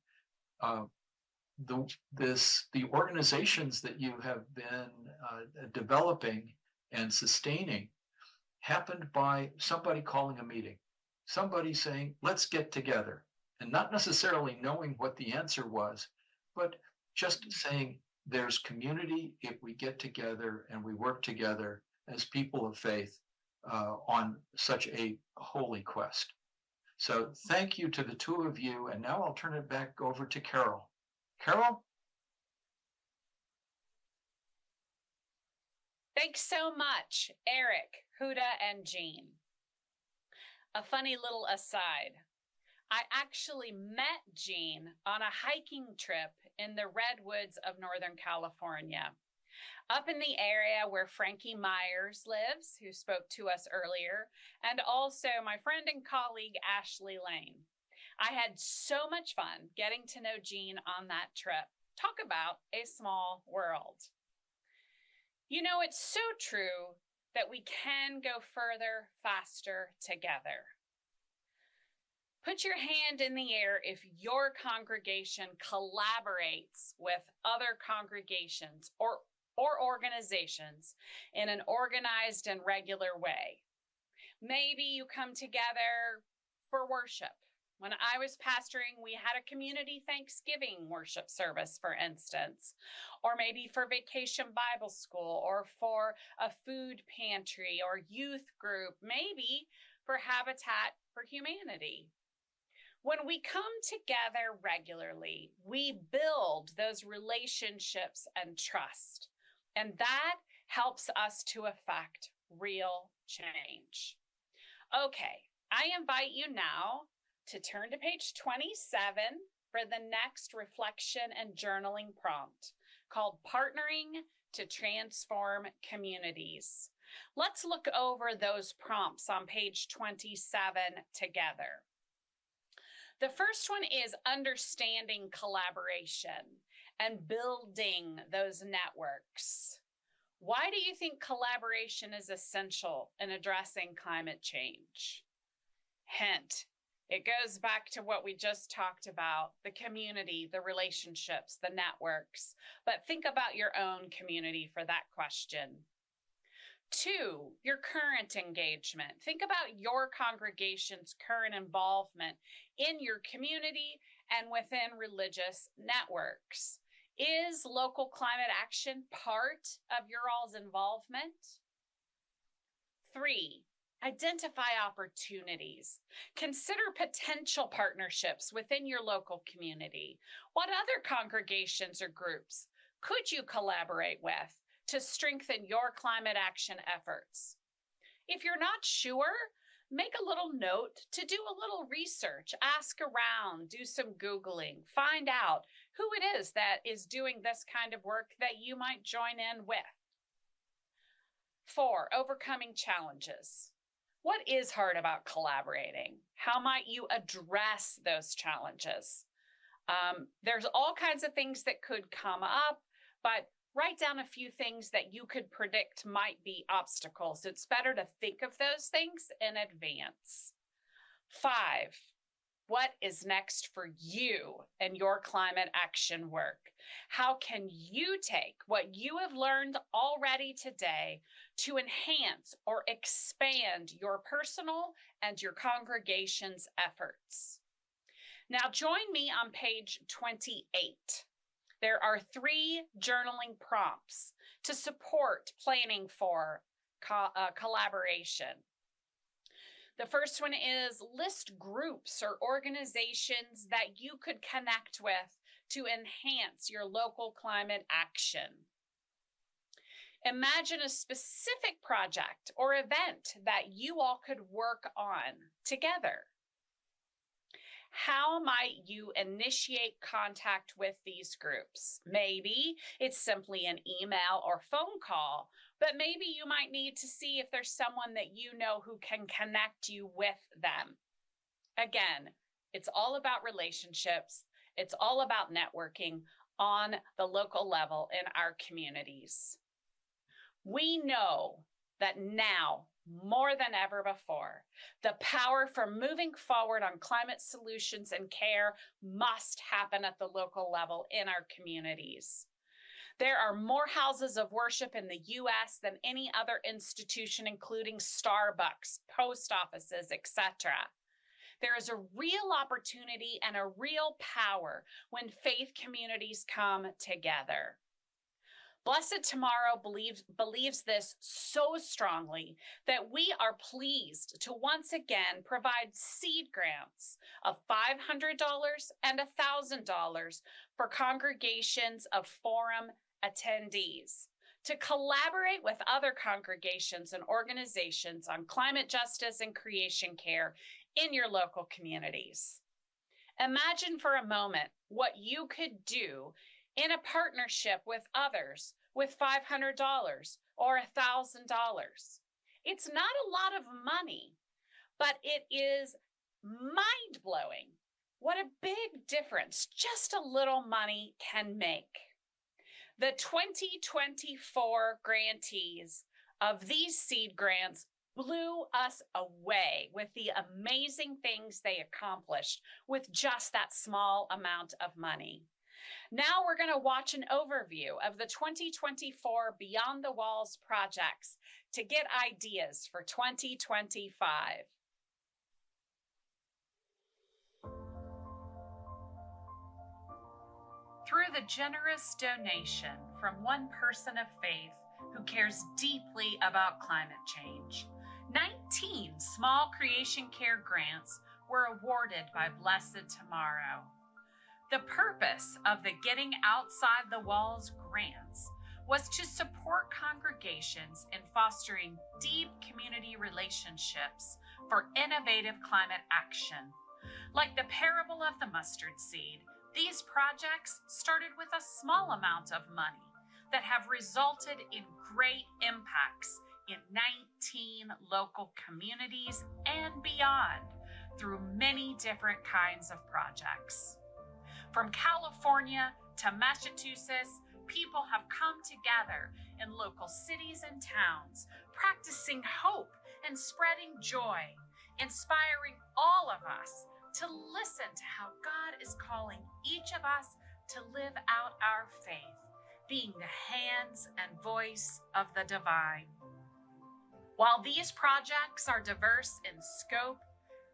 the organizations that you have been developing and sustaining happened by somebody calling a meeting, somebody saying, let's get together, and not necessarily knowing what the answer was, but just saying there's community if we get together and we work together as people of faith on such a holy quest. So thank you to the two of you. And now I'll turn it back over to Carol. Carol? Thanks so much, Eric, Huda, and Jean. A funny little aside. I actually met Jean on a hiking trip in the redwoods of Northern California, up in the area where Frankie Myers lives, who spoke to us earlier, and also my friend and colleague, Ashley Lane. I had so much fun getting to know Jean on that trip. Talk about a small world. You know, it's so true that we can go further, faster together. Put your hand in the air if your congregation collaborates with other congregations or organizations in an organized and regular way. Maybe you come together for worship. When I was pastoring, we had a community Thanksgiving worship service, for instance, or maybe for Vacation Bible School, or for a food pantry or youth group, maybe for Habitat for Humanity. When we come together regularly, we build those relationships and trust, and that helps us to affect real change. Okay, I invite you now to turn to page 27 for the next reflection and journaling prompt called Partnering to Transform Communities. Let's look over those prompts on page 27 together. The first one is understanding collaboration and building those networks. Why do you think collaboration is essential in addressing climate change? Hint, it goes back to what we just talked about, the community, the relationships, the networks. But think about your own community for that question. 2, your current engagement. Think about your congregation's current involvement in your community and within religious networks. Is local climate action part of your all's involvement? 3, identify opportunities. Consider potential partnerships within your local community. What other congregations or groups could you collaborate with to strengthen your climate action efforts? If you're not sure, make a little note to do a little research, ask around, do some Googling, find out who it is that is doing this kind of work that you might join in with. 4, overcoming challenges. What is hard about collaborating? How might you address those challenges? There's all kinds of things that could come up, but write down a few things that you could predict might be obstacles. It's better to think of those things in advance. 5, what is next for you and your climate action work? How can you take what you have learned already today to enhance or expand your personal and your congregation's efforts? Now join me on page 28. There are 3 journaling prompts to support planning for collaboration. The first one is list groups or organizations that you could connect with to enhance your local climate action. Imagine a specific project or event that you all could work on together. How might you initiate contact with these groups? Maybe it's simply an email or phone call, but maybe you might need to see if there's someone that you know who can connect you with them. Again, it's all about relationships. It's all about networking on the local level in our communities. We know that now, more than ever before, the power for moving forward on climate solutions and care must happen at the local level in our communities. There are more houses of worship in the U.S. than any other institution, including Starbucks, post offices, etc. There is a real opportunity and a real power when faith communities come together. Blessed Tomorrow believes this so strongly that we are pleased to once again provide seed grants of $500 and $1,000 for congregations of forum attendees to collaborate with other congregations and organizations on climate justice and creation care in your local communities. Imagine for a moment what you could do in a partnership with others with $500 or $1,000. It's not a lot of money, but it is mind-blowing what a big difference just a little money can make. The 2024 grantees of these seed grants blew us away with the amazing things they accomplished with just that small amount of money. Now we're going to watch an overview of the 2024 Beyond the Walls projects to get ideas for 2025. through the generous donation from one person of faith who cares deeply about climate change. 19 small creation care grants were awarded by Blessed Tomorrow. The purpose of the Getting Outside the Walls grants was to support congregations in fostering deep community relationships for innovative climate action. Like the parable of the mustard seed, these projects started with a small amount of money that have resulted in great impacts in 19 local communities and beyond through many different kinds of projects. From California to Massachusetts, people have come together in local cities and towns, practicing hope and spreading joy, inspiring all of us to listen to how God is calling each of us to live out our faith, being the hands and voice of the divine. While these projects are diverse in scope,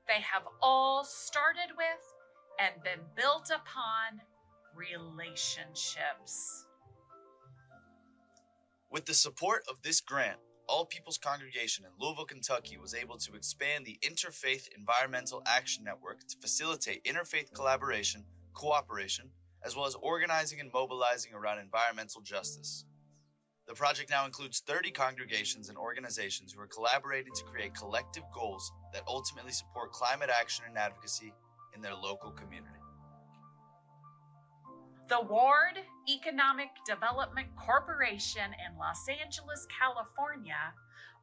they have all started with and been built upon relationships. With the support of this grant, All People's Congregation in Louisville, Kentucky was able to expand the Interfaith Environmental Action Network to facilitate interfaith collaboration, cooperation, as well as organizing and mobilizing around environmental justice. The project now includes 30 congregations and organizations who are collaborating to create collective goals that ultimately support climate action and advocacy in their local community. The Ward Economic Development Corporation in Los Angeles, California,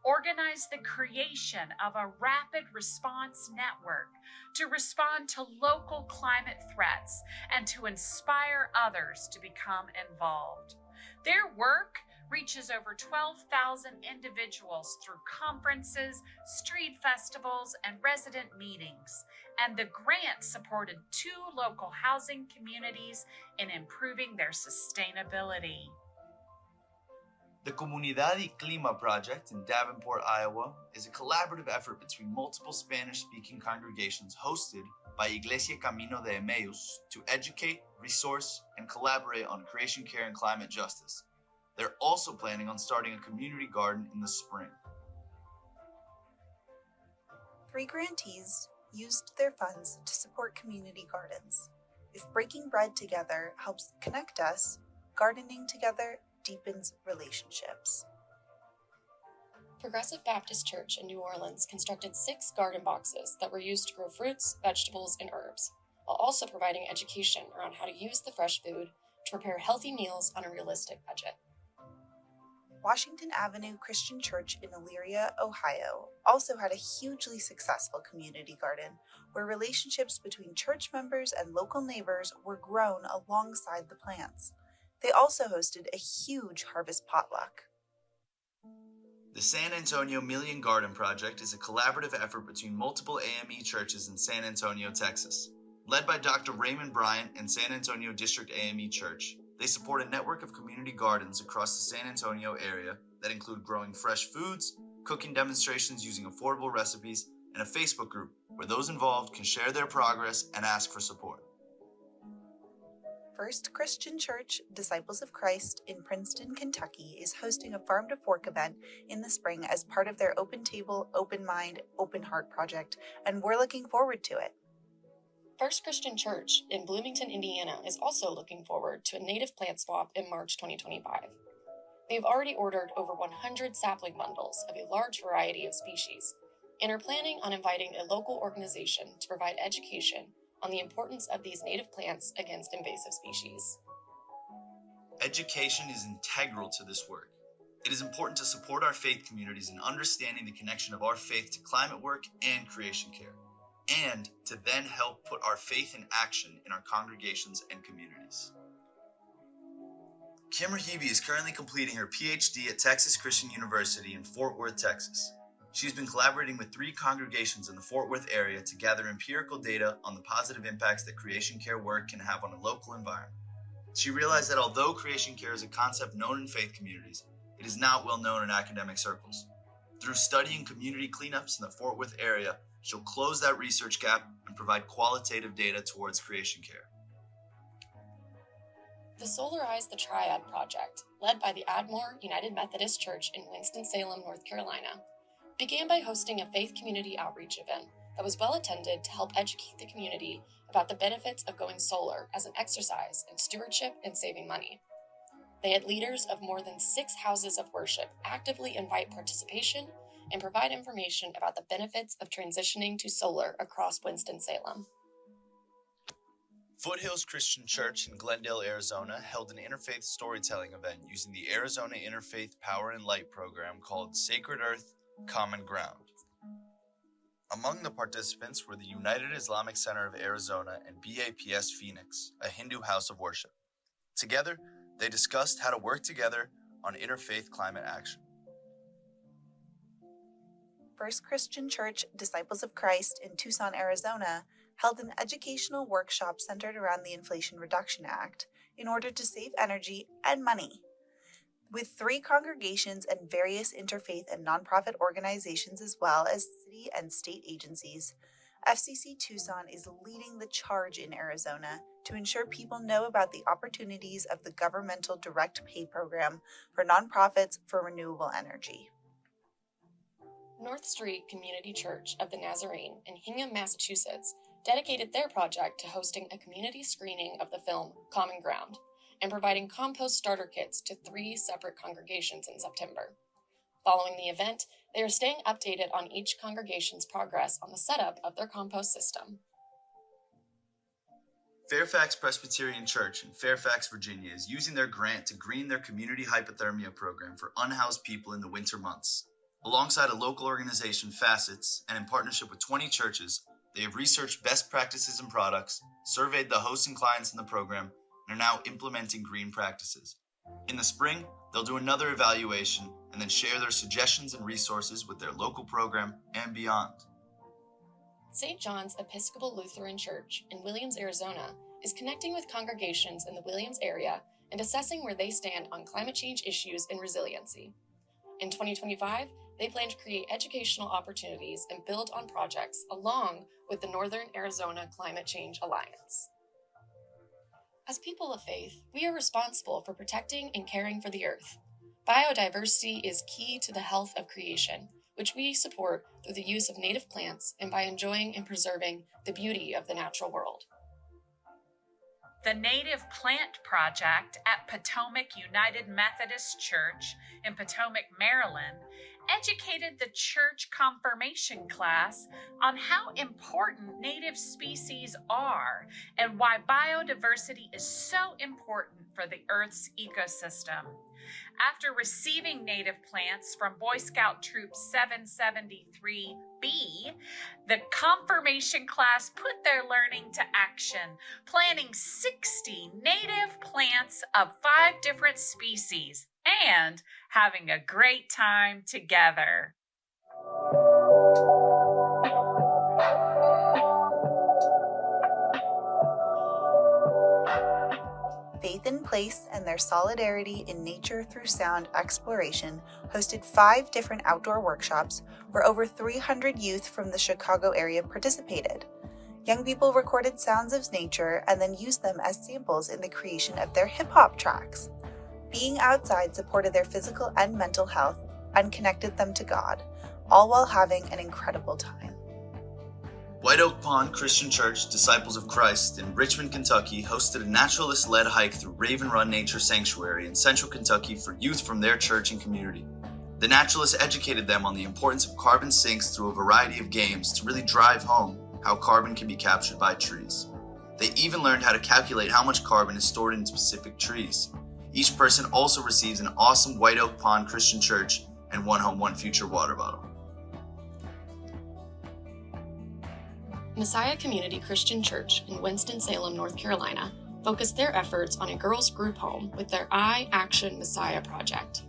organized the creation of a rapid response network to respond to local climate threats and to inspire others to become involved. Their work reaches over 12,000 individuals through conferences, street festivals, and resident meetings, and the grant supported 2 local housing communities in improving their sustainability. The Comunidad y Clima project in Davenport, Iowa, is a collaborative effort between multiple Spanish-speaking congregations hosted by Iglesia Camino de Emmaus to educate, resource, and collaborate on creation care and climate justice. They're also planning on starting a community garden in the spring. 3 grantees used their funds to support community gardens. If breaking bread together helps connect us, gardening together deepens relationships. Progressive Baptist Church in New Orleans constructed 6 garden boxes that were used to grow fruits, vegetables, and herbs, while also providing education around how to use the fresh food to prepare healthy meals on a realistic budget. Washington Avenue Christian Church in Elyria, Ohio, also had a hugely successful community garden where relationships between church members and local neighbors were grown alongside the plants. They also hosted a huge harvest potluck. The San Antonio Million Garden Project is a collaborative effort between multiple AME churches in San Antonio, Texas. Led by Dr. Raymond Bryant and San Antonio District AME Church, they support a network of community gardens across the San Antonio area that include growing fresh foods, cooking demonstrations using affordable recipes, and a Facebook group where those involved can share their progress and ask for support. First Christian Church, Disciples of Christ in Princeton, Kentucky is hosting a Farm to Fork event in the spring as part of their Open Table, Open Mind, Open Heart project, and we're looking forward to it. First Christian Church in Bloomington, Indiana is also looking forward to a native plant swap in March 2025. They've already ordered over 100 sapling bundles of a large variety of species and are planning on inviting a local organization to provide education on the importance of these native plants against invasive species. Education is integral to this work. It is important to support our faith communities in understanding the connection of our faith to climate work and creation care, and to then help put our faith in action in our congregations and communities. Kim Rahibi is currently completing her PhD at Texas Christian University in Fort Worth, Texas. She's been collaborating with 3 congregations in the Fort Worth area to gather empirical data on the positive impacts that creation care work can have on a local environment. She realized that although creation care is a concept known in faith communities, it is not well known in academic circles. Through studying community cleanups in the Fort Worth area, she'll close that research gap and provide qualitative data towards creation care. The Solarize the Triad project, led by the Ardmore United Methodist Church in Winston-Salem, North Carolina, began by hosting a faith community outreach event that was well attended to help educate the community about the benefits of going solar as an exercise in stewardship and saving money. They had leaders of more than 6 houses of worship actively invite participation and provide information about the benefits of transitioning to solar across Winston-Salem. Foothills Christian Church in Glendale, Arizona held an interfaith storytelling event using the Arizona Interfaith Power and Light program called Sacred Earth, Common Ground. Among the participants were the United Islamic Center of Arizona and BAPS Phoenix, a Hindu house of worship. Together, they discussed how to work together on interfaith climate action. First Christian Church Disciples of Christ in Tucson, Arizona, held an educational workshop centered around the Inflation Reduction Act in order to save energy and money. With 3 congregations and various interfaith and nonprofit organizations, as well as city and state agencies, FCC Tucson is leading the charge in Arizona to ensure people know about the opportunities of the governmental direct pay program for nonprofits for renewable energy. North Street Community Church of the Nazarene in Hingham, Massachusetts, dedicated their project to hosting a community screening of the film Common Ground and providing compost starter kits to 3 separate congregations in September. Following the event, they are staying updated on each congregation's progress on the setup of their compost system. Fairfax Presbyterian Church in Fairfax, Virginia is using their grant to green their community hypothermia program for unhoused people in the winter months. Alongside a local organization, Facets, and in partnership with 20 churches, they have researched best practices and products, surveyed the hosts and clients in the program, and are now implementing green practices. In the spring, they'll do another evaluation and then share their suggestions and resources with their local program and beyond. St. John's Episcopal Lutheran Church in Williams, Arizona, is connecting with congregations in the Williams area and assessing where they stand on climate change issues and resiliency. In 2025, they plan to create educational opportunities and build on projects along with the Northern Arizona Climate Change Alliance. As people of faith, we are responsible for protecting and caring for the earth. Biodiversity is key to the health of creation, which we support through the use of native plants and by enjoying and preserving the beauty of the natural world. The Native Plant Project at Potomac United Methodist Church in Potomac, Maryland, educated the church confirmation class on how important native species are and why biodiversity is so important for the Earth's ecosystem. After receiving native plants from Boy Scout Troop 773B, the confirmation class put their learning to action, planting 60 native plants of 5 different species and having a great time together. Faith in Place and their solidarity in nature through sound exploration hosted 5 different outdoor workshops where over 300 youth from the Chicago area participated. Young people recorded sounds of nature and then used them as samples in the creation of their hip-hop tracks. Being outside supported their physical and mental health and connected them to God, all while having an incredible time. White Oak Pond Christian Church Disciples of Christ in Richmond, Kentucky hosted a naturalist-led hike through Raven Run Nature Sanctuary in central Kentucky for youth from their church and community. The naturalists educated them on the importance of carbon sinks through a variety of games to really drive home how carbon can be captured by trees. They even learned how to calculate how much carbon is stored in specific trees. Each person also receives an awesome White Oak Pond Christian Church and One Home, One Future water bottle. Messiah Community Christian Church in Winston-Salem, North Carolina, focused their efforts on a girls' group home with their I Action Messiah project.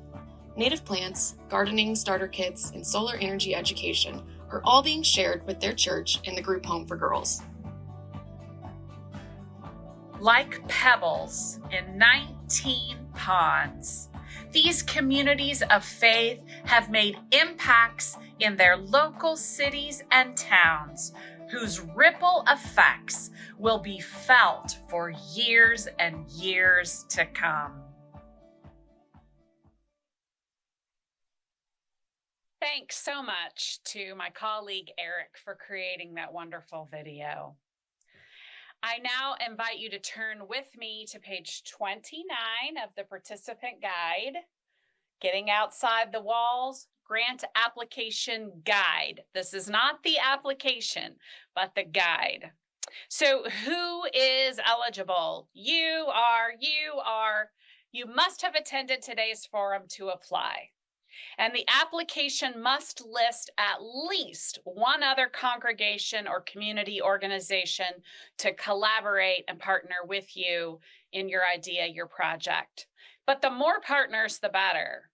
Native plants, gardening starter kits, and solar energy education are all being shared with their church in the group home for girls. Like pebbles in 19 ponds, these communities of faith have made impacts in their local cities and towns, whose ripple effects will be felt for years and years to come. Thanks so much to my colleague Eric for creating that wonderful video. I now invite you to turn with me to page 29 of the participant guide, Getting Outside the Walls, Grant Application Guide. This is not the application, but the guide. So who is eligible? You are. You must have attended today's forum to apply. And the application must list at least one other congregation or community organization to collaborate and partner with you in your idea, your project. But the more partners, the better.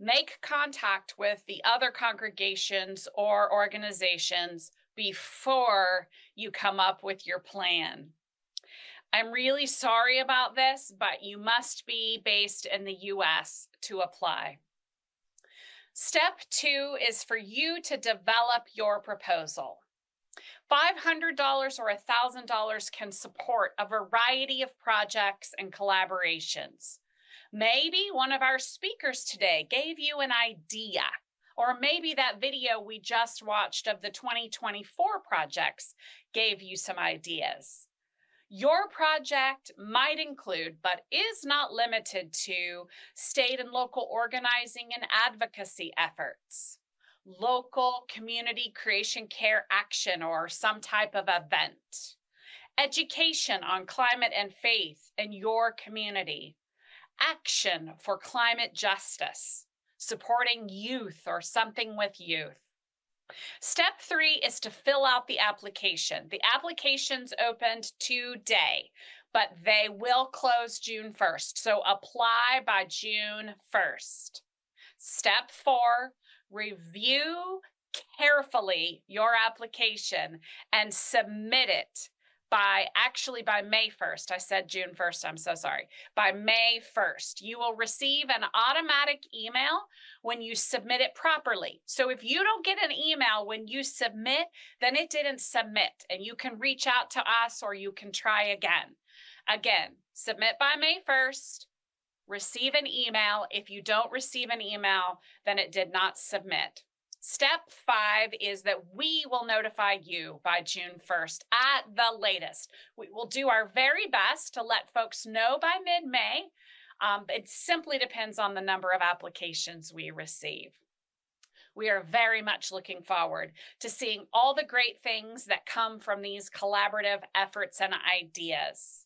Make contact with the other congregations or organizations before you come up with your plan. I'm really sorry about this, but you must be based in the US to apply. Step 2 is for you to develop your proposal. $500 or $1,000 can support a variety of projects and collaborations. Maybe one of our speakers today gave you an idea, or maybe that video we just watched of the 2024 projects gave you some ideas. Your project might include, but is not limited to, state and local organizing and advocacy efforts, local community creation care action or some type of event, education on climate and faith in your community, action for climate justice, supporting youth or something with youth. Step 3 is to fill out the application. The application's opened today, but they will close June 1st. So apply by June 1st. Step 4, review carefully your application and submit it by May 1st. I said June 1st, I'm so sorry. By May 1st, you will receive an automatic email when you submit it properly. So if you don't get an email when you submit, then it didn't submit, and you can reach out to us or you can try again. Again, submit by May 1st, receive an email. If you don't receive an email, then it did not submit. Step 5 is that we will notify you by June 1st at the latest. We will do our very best to let folks know by mid-May. It simply depends on the number of applications we receive. We are very much looking forward to seeing all the great things that come from these collaborative efforts and ideas.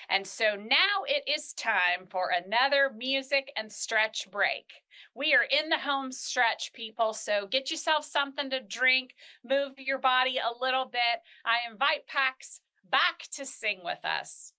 And so now it is time for another music and stretch break. We are in the home stretch, people, so get yourself something to drink, move your body a little bit. I invite Pax back to sing with us.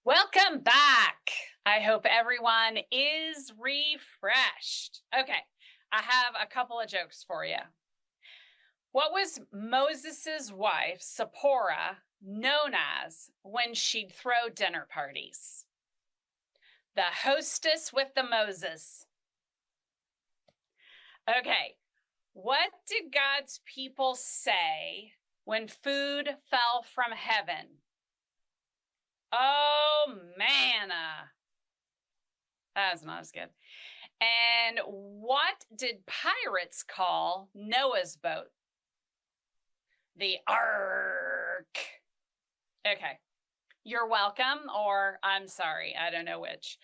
Welcome back. I hope everyone is refreshed. Okay, I have a couple of jokes for you. What was Moses's wife, Zipporah, known as when she'd throw dinner parties? The hostess with the Moses. Okay, what did God's people say when food fell from heaven? Oh, manna. That's not as good. And what did pirates call Noah's boat? The Ark. Okay. You're welcome, or I'm sorry. I don't know which.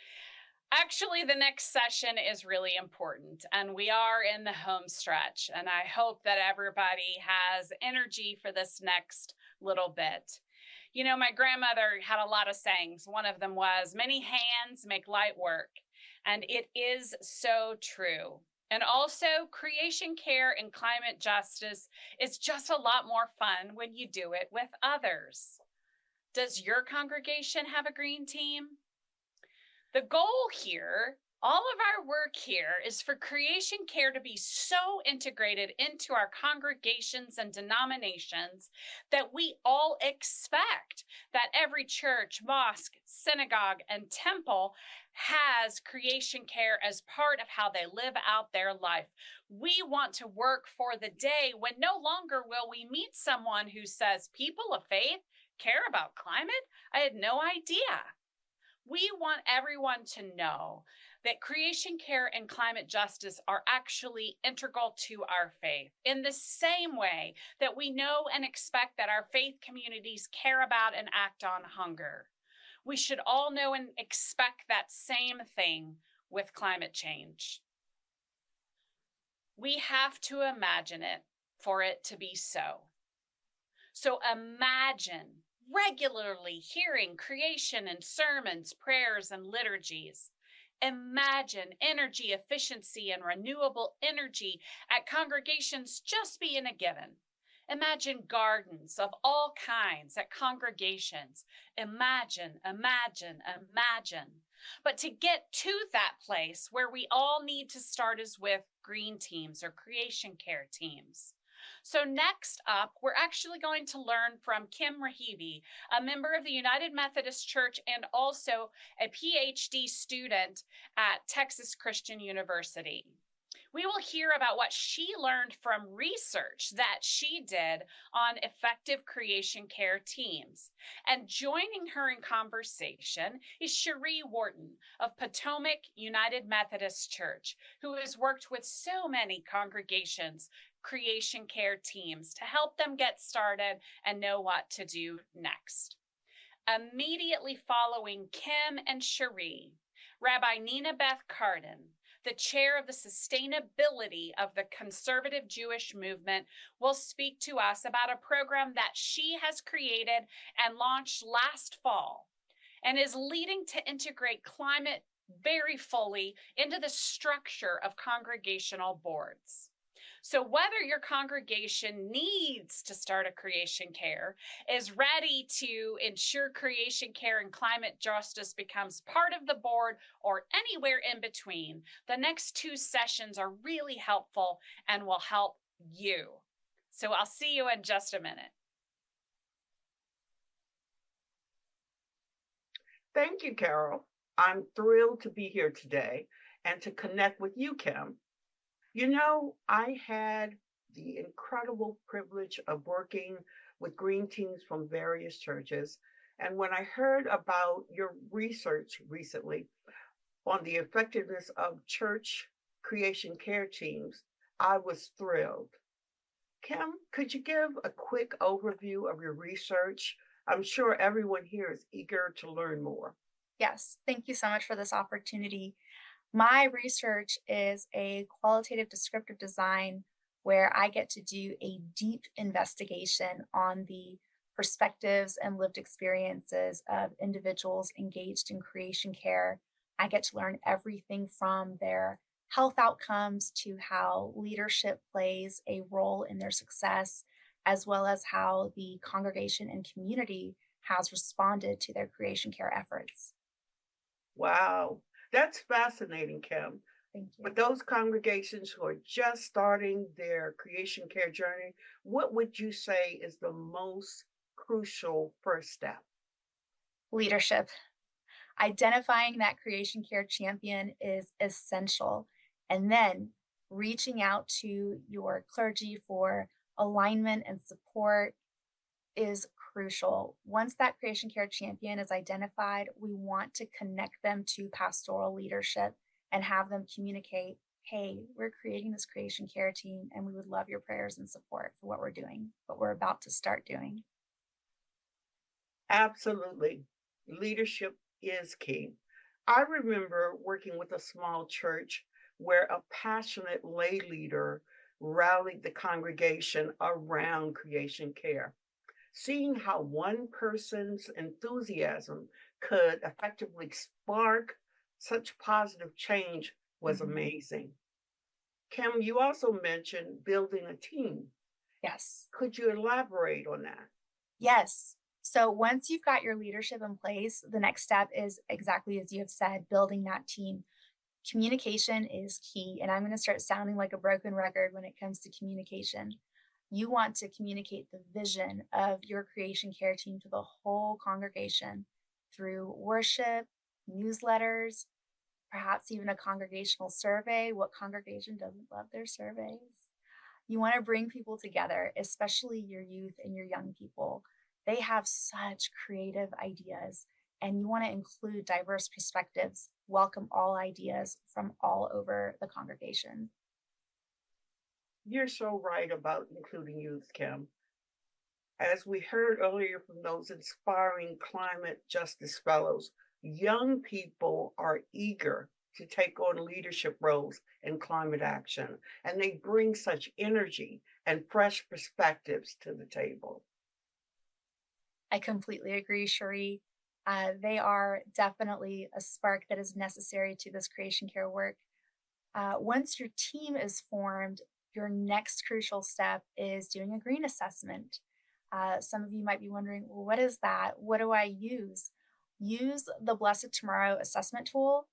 Actually, the next session is really important, and we are in the home stretch, and I hope that everybody has energy for this next little bit. You know, my grandmother had a lot of sayings. One of them was, many hands make light work, and it is so true. And also, creation care and climate justice is just a lot more fun when you do it with others. Does your congregation have a green team? The goal here, all of our work here, is for creation care to be so integrated into our congregations and denominations that we all expect that every church, mosque, synagogue, and temple has creation care as part of how they live out their life. We want to work for the day when no longer will we meet someone who says, people of faith care about climate? I had no idea. We want everyone to know that creation care and climate justice are actually integral to our faith in the same way that we know and expect that our faith communities care about and act on hunger. We should all know and expect that same thing with climate change. We have to imagine it for it to be so. So imagine regularly hearing creation in sermons, prayers, and liturgies. Imagine energy efficiency and renewable energy at congregations just being a given. Imagine gardens of all kinds at congregations. Imagine, imagine, imagine. But to get to that place where we all need to start is with green teams or creation care teams. So next up, we're actually going to learn from Kim Rahibi, a member of the United Methodist Church and also a PhD student at Texas Christian University. We will hear about what she learned from research that she did on effective creation care teams. And joining her in conversation is Cherie Wharton of Potomac United Methodist Church, who has worked with so many congregations creation care teams to help them get started and know what to do next. Immediately following Kim and Cherie, Rabbi Nina Beth Cardin, the chair of the sustainability of the conservative Jewish movement, will speak to us about a program that she has created and launched last fall and is leading to integrate climate very fully into the structure of congregational boards. So whether your congregation needs to start a creation care, is ready to ensure creation care and climate justice becomes part of the board, or anywhere in between, the next two sessions are really helpful and will help you. So I'll see you in just a minute. Thank you, Carol. I'm thrilled to be here today and to connect with you, Kim. You know, I had the incredible privilege of working with green teams from various churches. And when I heard about your research recently on the effectiveness of church creation care teams, I was thrilled. Kim, could you give a quick overview of your research? I'm sure everyone here is eager to learn more. Yes, thank you so much for this opportunity. My research is a qualitative descriptive design where I get to do a deep investigation on the perspectives and lived experiences of individuals engaged in creation care. I get to learn everything from their health outcomes to how leadership plays a role in their success, as well as how the congregation and community has responded to their creation care efforts. Wow, that's fascinating, Kim. Thank you. But those congregations who are just starting their creation care journey, what would you say is the most crucial first step? Leadership. Identifying that creation care champion is essential. And then reaching out to your clergy for alignment and support is crucial. Once that creation care champion is identified, we want to connect them to pastoral leadership and have them communicate, hey, we're creating this creation care team and we would love your prayers and support for what we're doing, what we're about to start doing. Absolutely. Leadership is key. I remember working with a small church where a passionate lay leader rallied the congregation around creation care. Seeing how one person's enthusiasm could effectively spark such positive change was amazing. Kim, you also mentioned building a team. Yes. Could you elaborate on that? Yes. So once you've got your leadership in place, the next step is exactly as you have said, building that team. Communication is key. And I'm going to start sounding like a broken record when it comes to communication. You want to communicate the vision of your creation care team to the whole congregation through worship, newsletters, perhaps even a congregational survey. What congregation doesn't love their surveys? You want to bring people together, especially your youth and your young people. They have such creative ideas, and you want to include diverse perspectives, welcome all ideas from all over the congregation. You're so right about including youth, Kim. As we heard earlier from those inspiring climate justice fellows, young people are eager to take on leadership roles in climate action, and they bring such energy and fresh perspectives to the table. I completely agree, Cherie. They are definitely a spark that is necessary to this creation care work. Once your team is formed, your next crucial step is doing a green assessment. Some of you might be wondering, well, what is that? What do I use? Use the Blessed Tomorrow assessment tool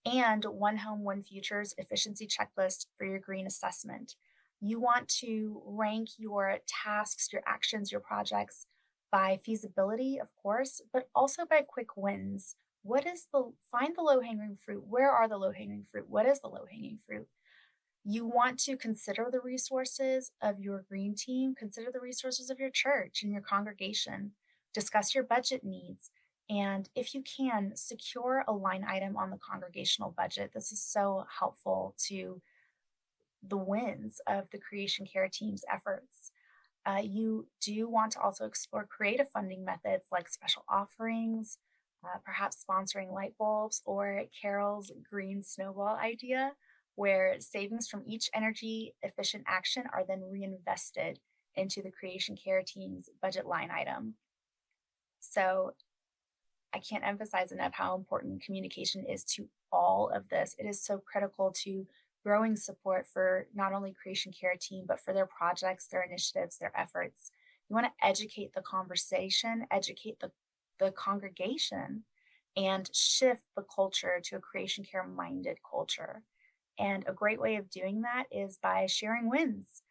and One Home, One Future's efficiency checklist for your green assessment. You want to rank your tasks, your actions, your projects by feasibility, of course, but also by quick wins. Find the low-hanging fruit. Where are the low-hanging fruit? What is the low-hanging fruit? You want to consider the resources of your green team, consider the resources of your church and your congregation, discuss your budget needs, and if you can, secure a line item on the congregational budget. This is so helpful to the wins of the creation care team's efforts. You do want to also explore creative funding methods like special offerings, perhaps sponsoring light bulbs, or Carol's green snowball idea, where savings from each energy efficient action are then reinvested into the creation care team's budget line item. So I can't emphasize enough how important communication is to all of this. It is so critical to growing support for not only creation care team, but for their projects, their initiatives, their efforts. You want to educate the conversation, educate the congregation, and shift the culture to a creation care minded culture. And a great way of doing that is by sharing wins,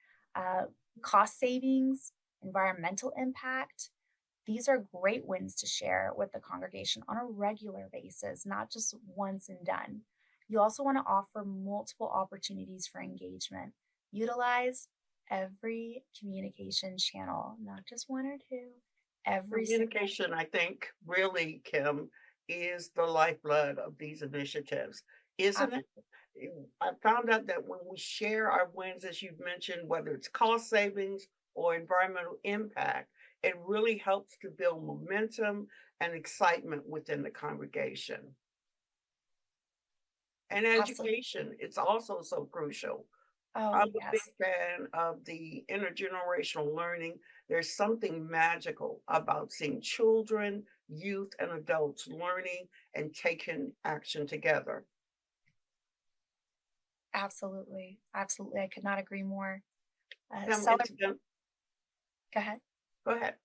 cost savings, environmental impact. These are great wins to share with the congregation on a regular basis, not just once and done. You also want to offer multiple opportunities for engagement. Utilize every communication channel, not just one or two. Every communication, I think, really, Kim, is the lifeblood of these initiatives, isn't it? I found out that when we share our wins, as you've mentioned, whether it's cost savings or environmental impact, it really helps to build momentum and excitement within the congregation. And education, it's also so crucial. I'm a big fan of the intergenerational learning. There's something magical about seeing children, youth, and adults learning and taking action together. Absolutely. Absolutely. I could not agree more. Go ahead. Go ahead.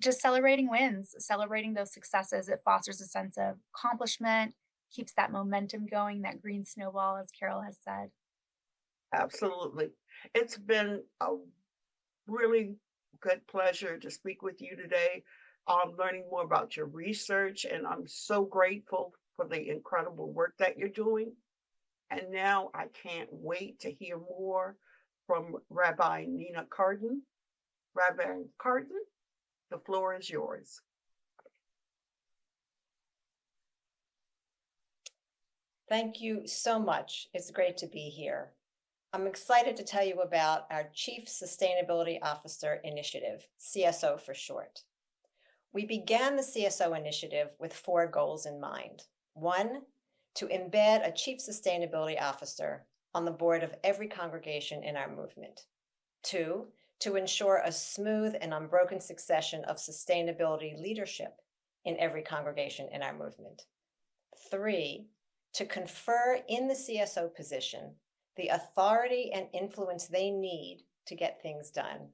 just celebrating wins, celebrating those successes. It fosters a sense of accomplishment, keeps that momentum going, that green snowball, as Carol has said. Absolutely. It's been a really good pleasure to speak with you today. Learning more about your research, and I'm so grateful for the incredible work that you're doing. And now I can't wait to hear more from Rabbi Nina Cardin. Rabbi Cardin, the floor is yours. Thank you so much. It's great to be here. I'm excited to tell you about our Chief Sustainability Officer Initiative, CSO for short. We began the CSO initiative with 4 goals in mind. 1, to embed a Chief Sustainability Officer on the board of every congregation in our movement. 2, to ensure a smooth and unbroken succession of sustainability leadership in every congregation in our movement. 3, to confer in the CSO position the authority and influence they need to get things done.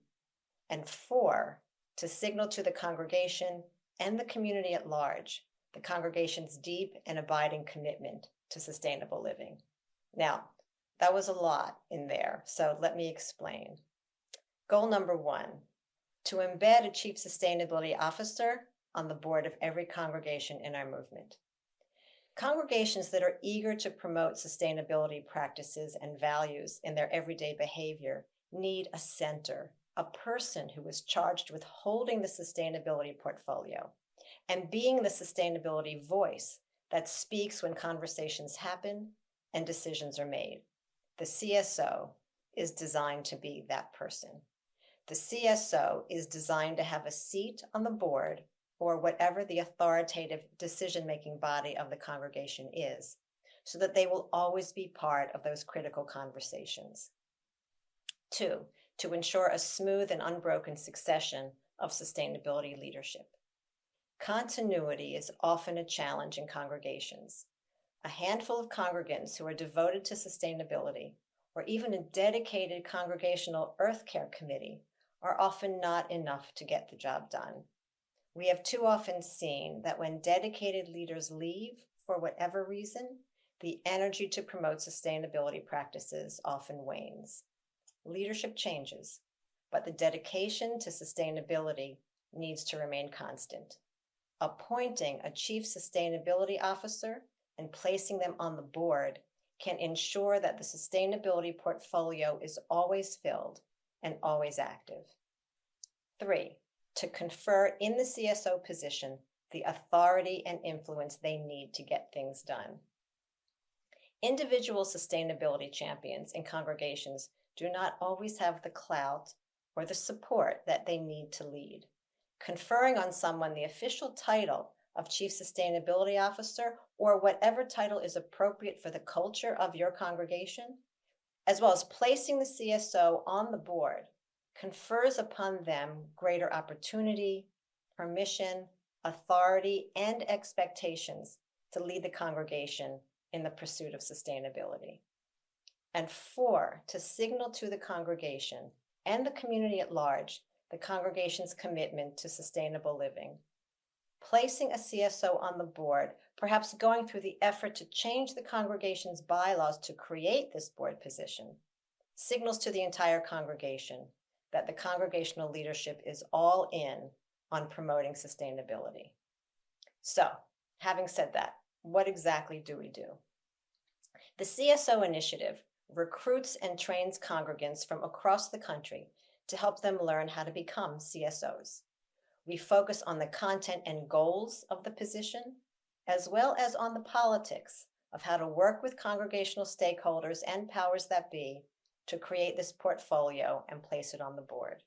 And 4, to signal to the congregation and the community at large the congregation's deep and abiding commitment to sustainable living. Now, that was a lot in there, so let me explain. Goal number 1, to embed a Chief Sustainability Officer on the board of every congregation in our movement. Congregations that are eager to promote sustainability practices and values in their everyday behavior need a center, a person who is charged with holding the sustainability portfolio and being the sustainability voice that speaks when conversations happen and decisions are made. The CSO is designed to be that person. The CSO is designed to have a seat on the board or whatever the authoritative decision-making body of the congregation is, so that they will always be part of those critical conversations. 2, to ensure a smooth and unbroken succession of sustainability leadership. Continuity is often a challenge in congregations. A handful of congregants who are devoted to sustainability, or even a dedicated congregational earth care committee, are often not enough to get the job done. We have too often seen that when dedicated leaders leave for whatever reason, the energy to promote sustainability practices often wanes. Leadership changes, but the dedication to sustainability needs to remain constant. Appointing a Chief Sustainability Officer and placing them on the board can ensure that the sustainability portfolio is always filled and always active. 3, to confer in the CSO position the authority and influence they need to get things done. Individual sustainability champions in congregations do not always have the clout or the support that they need to lead. Conferring on someone the official title of Chief Sustainability Officer, or whatever title is appropriate for the culture of your congregation, as well as placing the CSO on the board, confers upon them greater opportunity, permission, authority, and expectations to lead the congregation in the pursuit of sustainability. And 4, to signal to the congregation and the community at large the congregation's commitment to sustainable living. Placing a CSO on the board, perhaps going through the effort to change the congregation's bylaws to create this board position, signals to the entire congregation that the congregational leadership is all in on promoting sustainability. So, having said that, what exactly do we do? The CSO initiative recruits and trains congregants from across the country to help them learn how to become CSOs. We focus on the content and goals of the position, as well as on the politics of how to work with congregational stakeholders and powers that be to create this portfolio and place it on the board.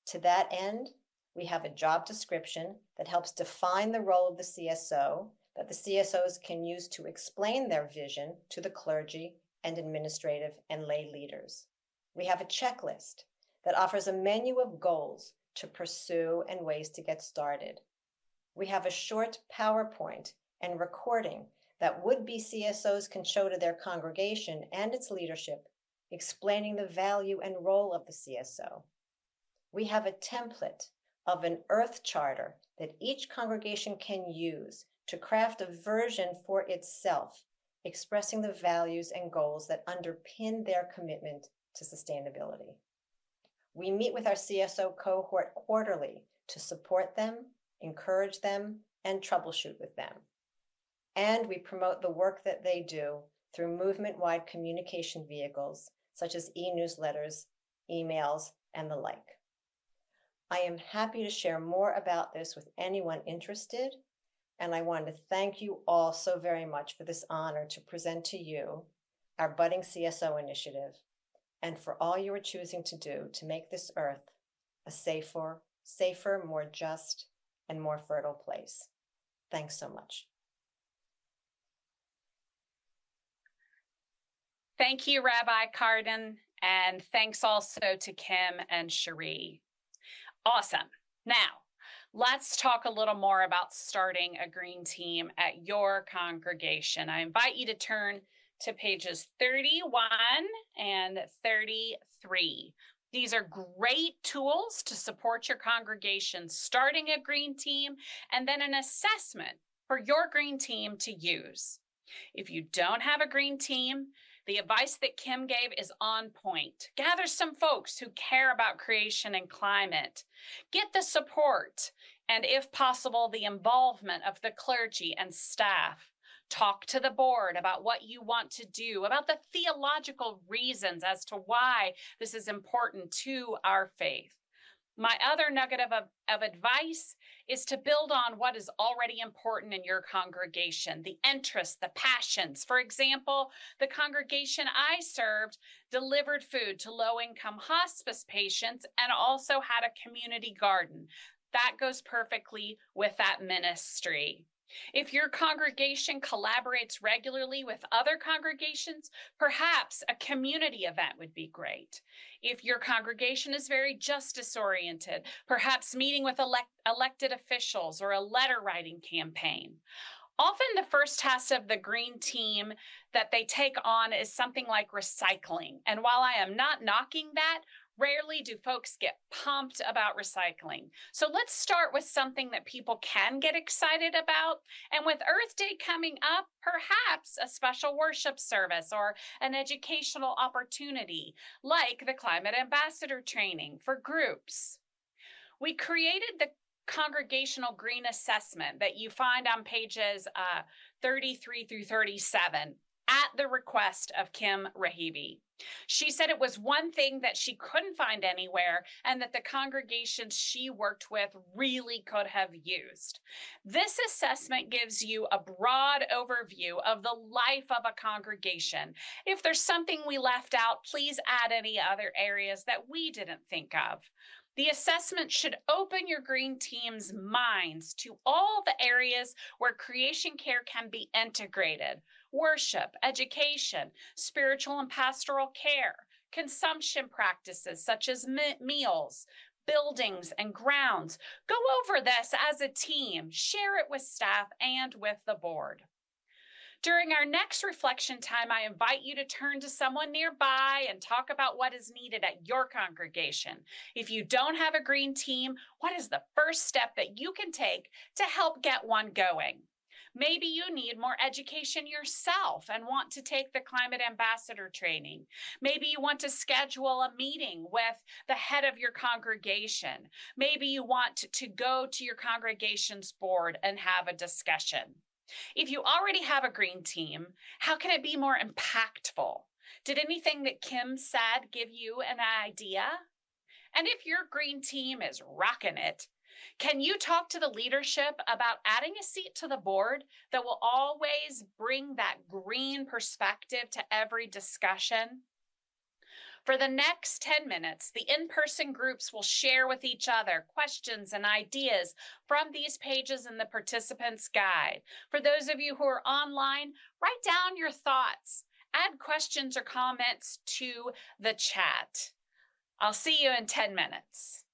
To that end, we have a job description that helps define the role of the CSO that the CSOs can use to explain their vision to the clergy and administrative and lay leaders. We have a checklist that offers a menu of goals to pursue and ways to get started. We have a short PowerPoint and recording that would-be CSOs can show to their congregation and its leadership, explaining the value and role of the CSO. We have a template of an earth charter that each congregation can use to craft a version for itself, expressing the values and goals that underpin their commitment to sustainability. We meet with our CSO cohort quarterly to support them, encourage them, and troubleshoot with them. And we promote the work that they do through movement-wide communication vehicles, such as e-newsletters, emails, and the like. I am happy to share more about this with anyone interested, and I want to thank you all so very much for this honor to present to you our Budding CSO initiative, and for all you are choosing to do to make this earth a safer, more just, and more fertile place. Thanks so much. Thank you, Rabbi Cardin, and thanks also to Kim and Cherie. Awesome. Now, let's talk a little more about starting a green team at your congregation. I invite you to turn to pages 31 and 33. These are great tools to support your congregation starting a green team and then an assessment for your green team to use. If you don't have a green team, the advice that Kim gave is on point. Gather some folks who care about creation and climate. Get the support and, if possible, the involvement of the clergy and staff. Talk to the board about what you want to do, about the theological reasons as to why this is important to our faith. My other nugget of advice is to build on what is already important in your congregation, the interests, the passions. For example, the congregation I served delivered food to low-income hospice patients and also had a community garden. That goes perfectly with that ministry. If your congregation collaborates regularly with other congregations, perhaps a community event would be great. If your congregation is very justice-oriented, perhaps meeting with elected officials or a letter-writing campaign. Often the first task of the green team that they take on is something like recycling. And while I am not knocking that, rarely do folks get pumped about recycling. So let's start with something that people can get excited about. And with Earth Day coming up, perhaps a special worship service or an educational opportunity, like the Climate Ambassador Training for groups. We created the Congregational Green Assessment that you find on pages 33 through 37 at the request of Kim Rahibi. She said it was one thing that she couldn't find anywhere and that the congregations she worked with really could have used. This assessment gives you a broad overview of the life of a congregation. If there's something we left out, please add any other areas that we didn't think of. The assessment should open your green team's minds to all the areas where creation care can be integrated: worship, education, spiritual and pastoral care, consumption practices such as meals, buildings, and grounds. Go over this as a team, share it with staff and with the board. During our next reflection time, I invite you to turn to someone nearby and talk about what is needed at your congregation. If you don't have a green team, what is the first step that you can take to help get one going? Maybe you need more education yourself and want to take the Climate Ambassador Training. Maybe you want to schedule a meeting with the head of your congregation. Maybe you want to go to your congregation's board and have a discussion. If you already have a green team, how can it be more impactful? Did anything that Kim said give you an idea? And if your green team is rocking it, can you talk to the leadership about adding a seat to the board that will always bring that green perspective to every discussion? For the next 10 minutes, the in-person groups will share with each other questions and ideas from these pages in the participants' guide. For those of you who are online, write down your thoughts, add questions or comments to the chat. I'll see you in 10 minutes.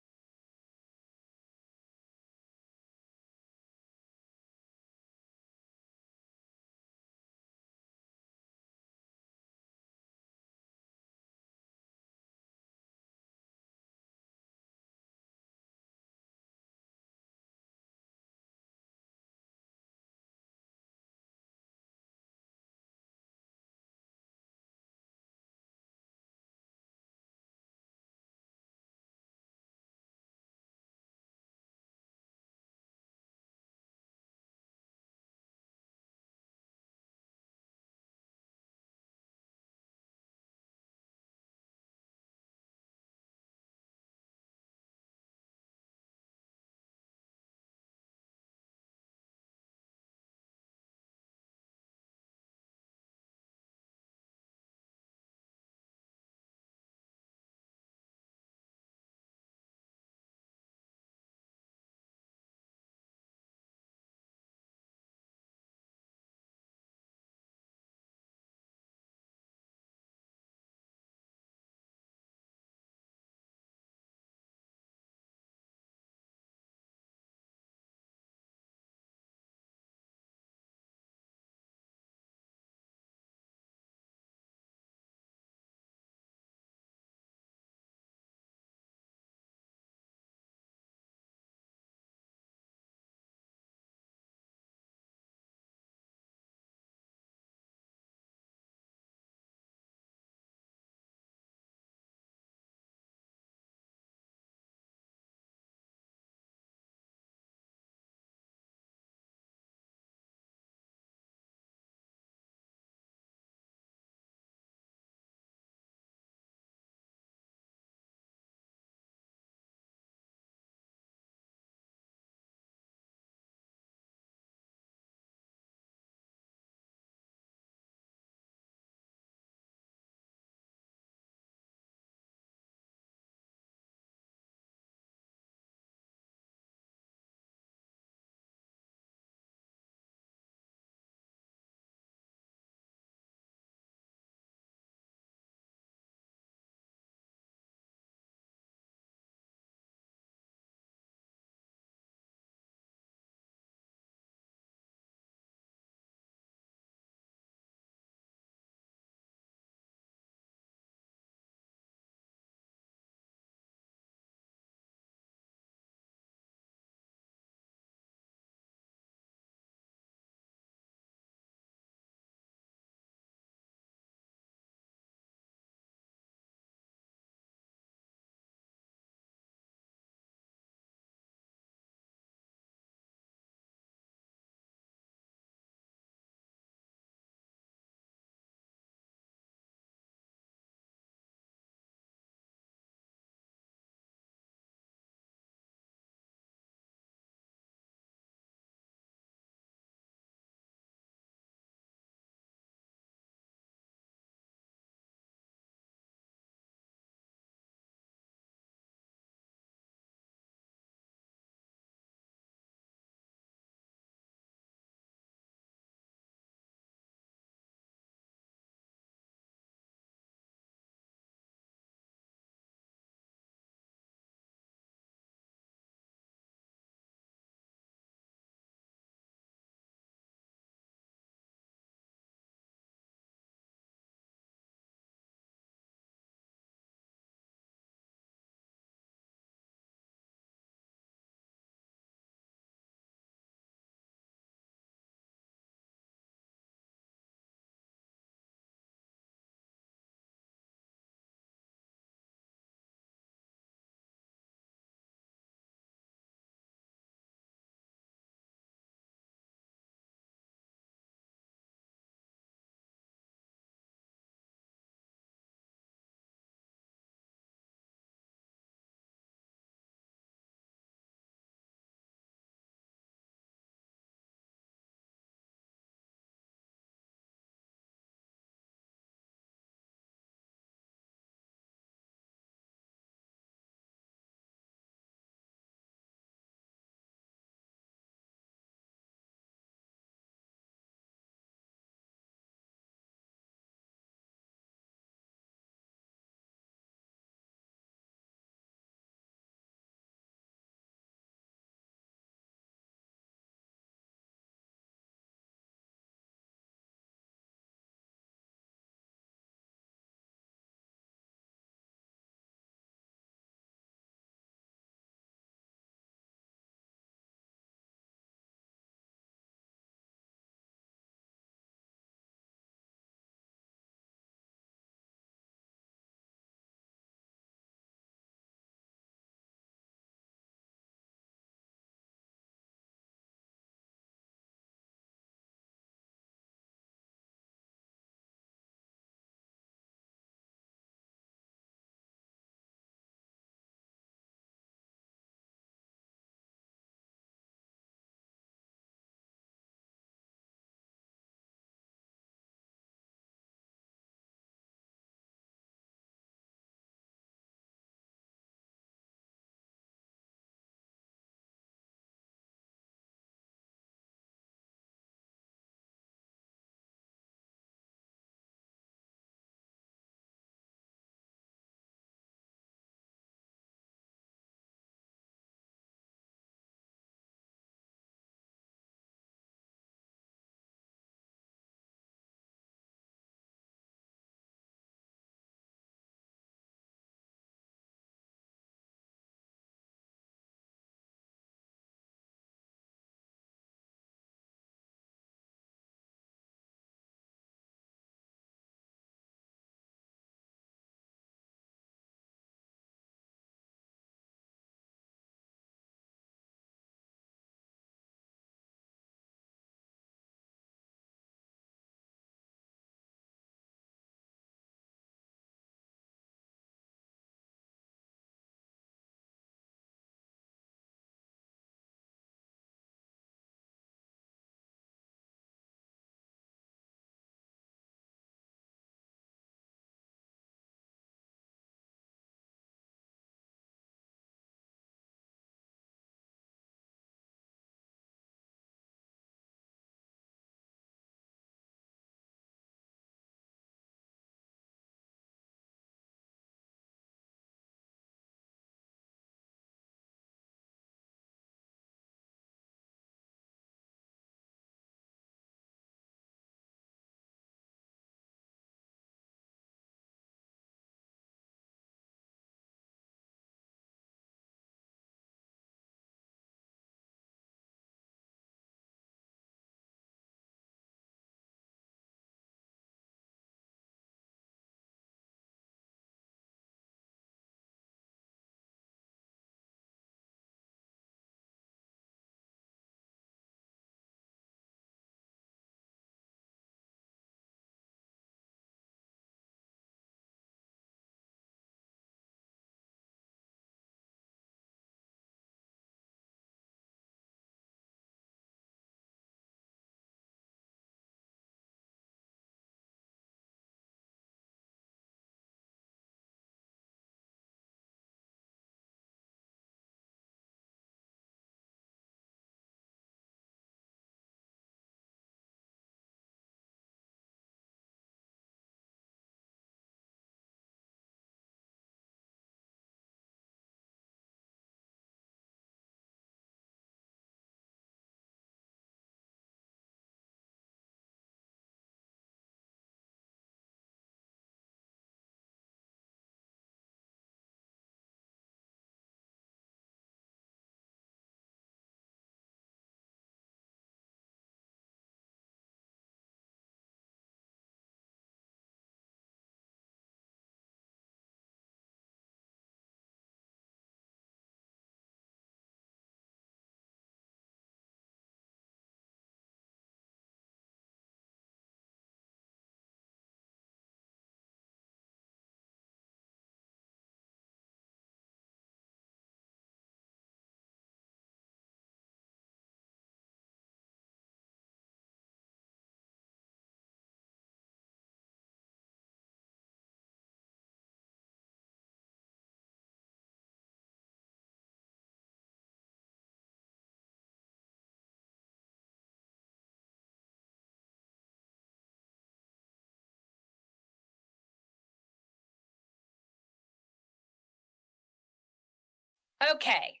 Okay,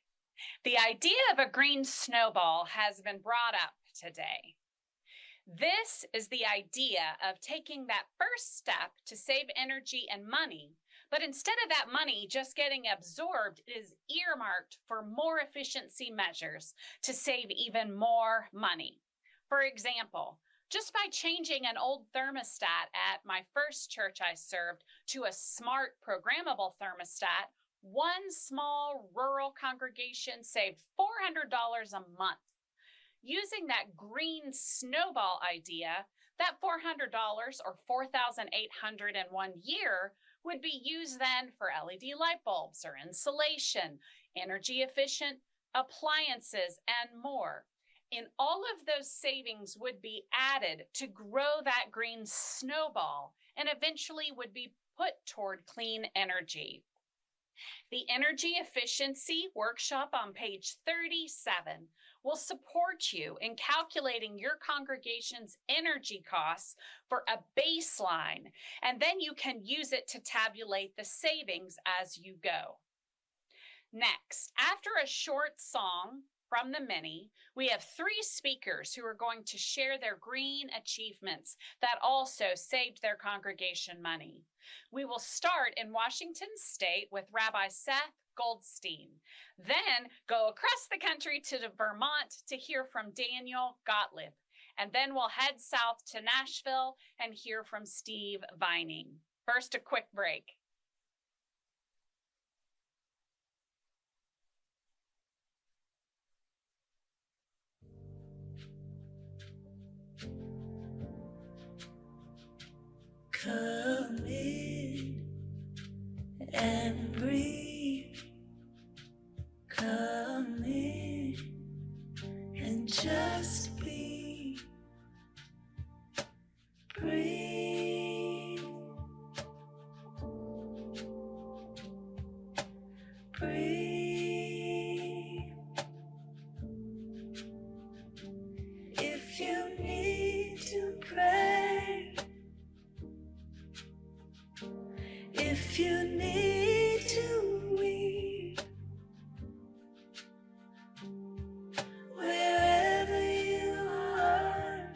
the idea of a green snowball has been brought up today. This is the idea of taking that first step to save energy and money, but instead of that money just getting absorbed, it is earmarked for more efficiency measures to save even more money. For example, just by changing an old thermostat at my first church I served to a smart programmable thermostat, one small rural congregation saved $400 a month. Using that green snowball idea, that $400 or $4,800 in 1 year would be used then for LED light bulbs or insulation, energy efficient appliances, and more. And all of those savings would be added to grow that green snowball and eventually would be put toward clean energy. The Energy Efficiency Workshop on page 37 will support you in calculating your congregation's energy costs for a baseline, and then you can use it to tabulate the savings as you go. Next, after a short song from the many, we have 3 speakers who are going to share their green achievements that also saved their congregation money. We will start in Washington State with Rabbi Seth Goldstein, then go across the country to Vermont to hear from Daniel Gottlieb, and then we'll head south to Nashville and hear from Steve Vining. First, a quick break. Come in and breathe. Come in and just be. Breathe. Breathe. If you need to pray, if you need to weep, wherever you are,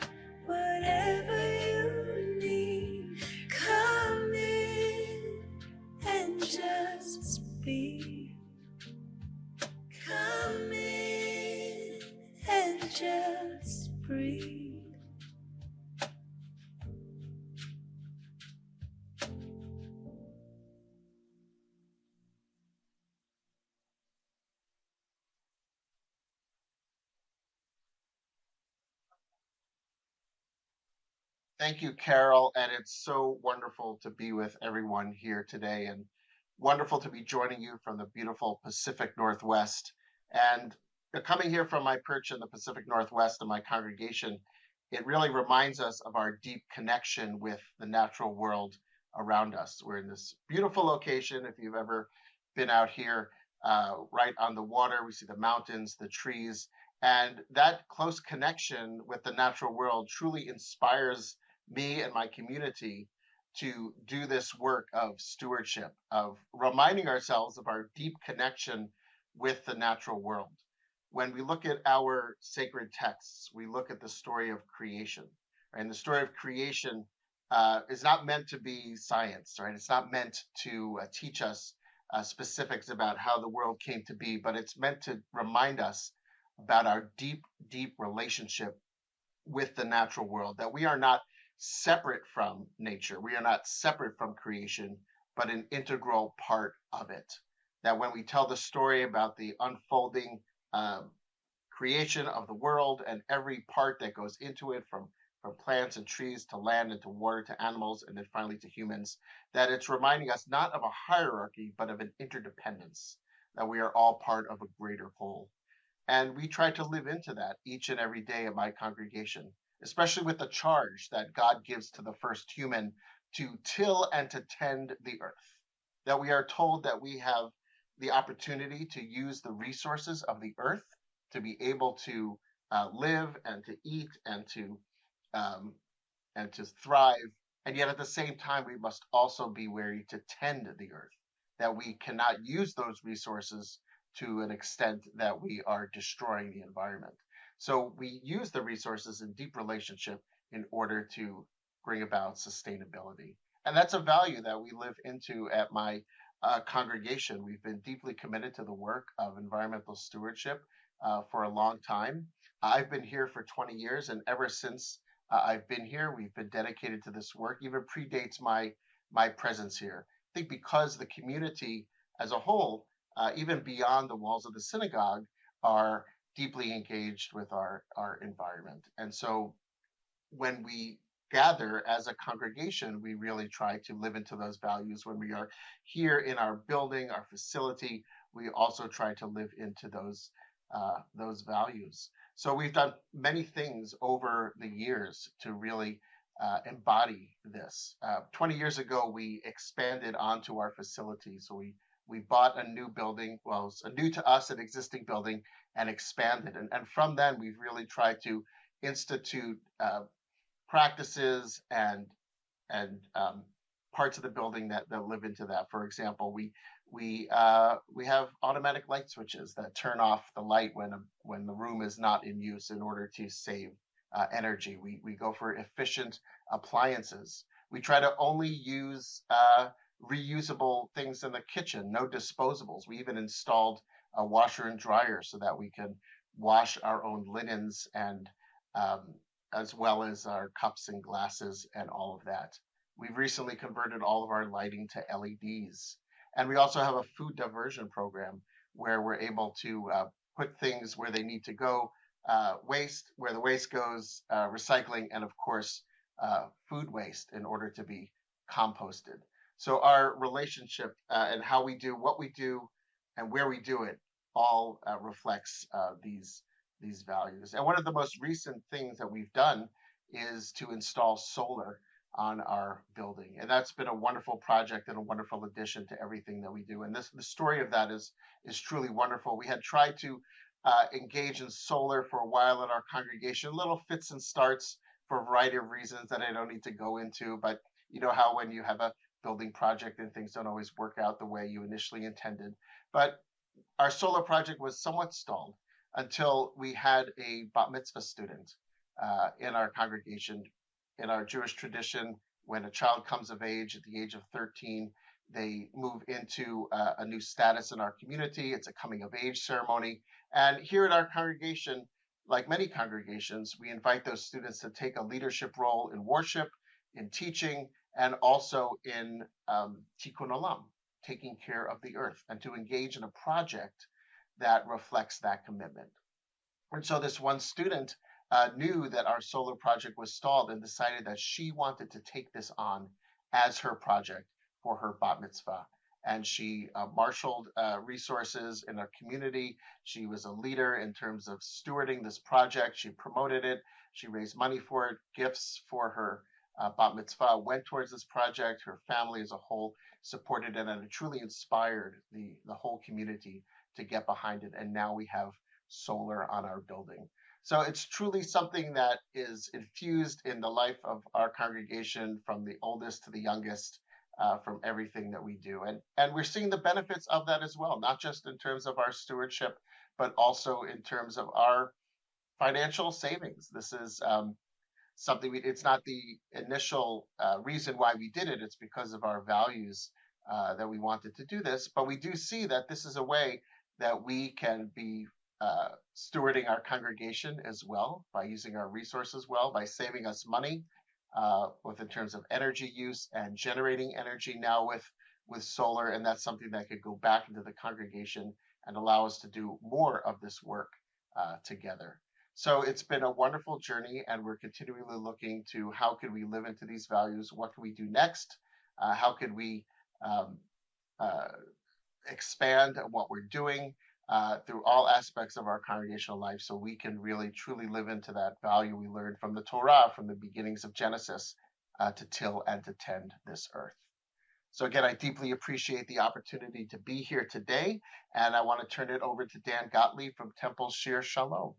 whatever you need, come in and just be. Come in and just breathe. Thank you, Carol, and it's so wonderful to be with everyone here today, and wonderful to be joining you from the beautiful Pacific Northwest. And coming here from my perch in the Pacific Northwest and my congregation, it really reminds us of our deep connection with the natural world around us. We're in this beautiful location. If you've ever been out here, right on the water, we see the mountains, the trees, and that close connection with the natural world truly inspires me and my community to do this work of stewardship, of reminding ourselves of our deep connection with the natural world. When we look at our sacred texts, we look at the story of creation, right? And the story of creation is not meant to be science, right? It's not meant to teach us specifics about how the world came to be, but it's meant to remind us about our deep, deep relationship with the natural world, that we are not separate from nature. We are not separate from creation, but an integral part of it. That when we tell the story about the unfolding creation of the world and every part that goes into it, from plants and trees to land and to water to animals and then finally to humans, that it's reminding us not of a hierarchy, but of an interdependence, that we are all part of a greater whole. And we try to live into that each and every day of my congregation, especially with the charge that God gives to the first human to till and to tend the earth. That we are told that we have the opportunity to use the resources of the earth to be able to live and to eat and to thrive. And yet at the same time, we must also be wary to tend the earth, that we cannot use those resources to an extent that we are destroying the environment. So we use the resources in deep relationship in order to bring about sustainability. And that's a value that we live into at my congregation. We've been deeply committed to the work of environmental stewardship for a long time. I've been here for 20 years, and ever since I've been here, we've been dedicated to this work. Even predates my presence here. I think because the community as a whole, even beyond the walls of the synagogue, are deeply engaged with our environment. And so when we gather as a congregation, we really try to live into those values. When we are here in our building, our facility, we also try to live into those values. So we've done many things over the years to really embody this. 20 years ago, we expanded onto our facility. So we bought a new building, well, it's a new to us, an existing building, and expanded. And from then, we've really tried to institute practices and parts of the building that live into that. For example, we have automatic light switches that turn off the light when the room is not in use in order to save energy. We go for efficient appliances. We try to only use reusable things in the kitchen, no disposables. We even installed a washer and dryer so that we can wash our own linens and as well as our cups and glasses and all of that. We've recently converted all of our lighting to LEDs. And we also have a food diversion program where we're able to put things where they need to go, waste where the waste goes, recycling, and of course, food waste in order to be composted. So our relationship and how we do what we do and where we do it all reflects these values. And one of the most recent things that we've done is to install solar on our building. And that's been a wonderful project and a wonderful addition to everything that we do. And the story of that is truly wonderful. We had tried to engage in solar for a while in our congregation, little fits and starts for a variety of reasons that I don't need to go into. But you know how when you have a building project and things don't always work out the way you initially intended. But our solar project was somewhat stalled until we had a bat mitzvah student in our congregation. In our Jewish tradition, when a child comes of age at the age of 13, they move into a new status in our community. It's a coming of age ceremony. And here at our congregation, like many congregations, we invite those students to take a leadership role in worship, in teaching, and also in tikkun olam, taking care of the earth, and to engage in a project that reflects that commitment. And so this one student knew that our solar project was stalled and decided that she wanted to take this on as her project for her bat mitzvah. And she marshaled resources in our community. She was a leader in terms of stewarding this project. She promoted it. She raised money for it. Gifts for her bat mitzvah went towards this project. Her family as a whole supported it, and it truly inspired the whole community to get behind it. And now we have solar on our building. So it's truly something that is infused in the life of our congregation, from the oldest to the youngest, from everything that we do. And we're seeing the benefits of that as well, not just in terms of our stewardship, but also in terms of our financial savings. This is something, it's not the initial reason why we did it. It's because of our values that we wanted to do this. But we do see that this is a way that we can be stewarding our congregation as well, by using our resources well, by saving us money, both in terms of energy use and generating energy now with solar. And that's something that could go back into the congregation and allow us to do more of this work together. So it's been a wonderful journey, and we're continually looking to how could we live into these values? What can we do next? How could we expand what we're doing through all aspects of our congregational life, so we can really truly live into that value we learned from the Torah, from the beginnings of Genesis, to till and to tend this earth. So again, I deeply appreciate the opportunity to be here today, and I want to turn it over to Dan Gottlieb from Temple Shir Shalom.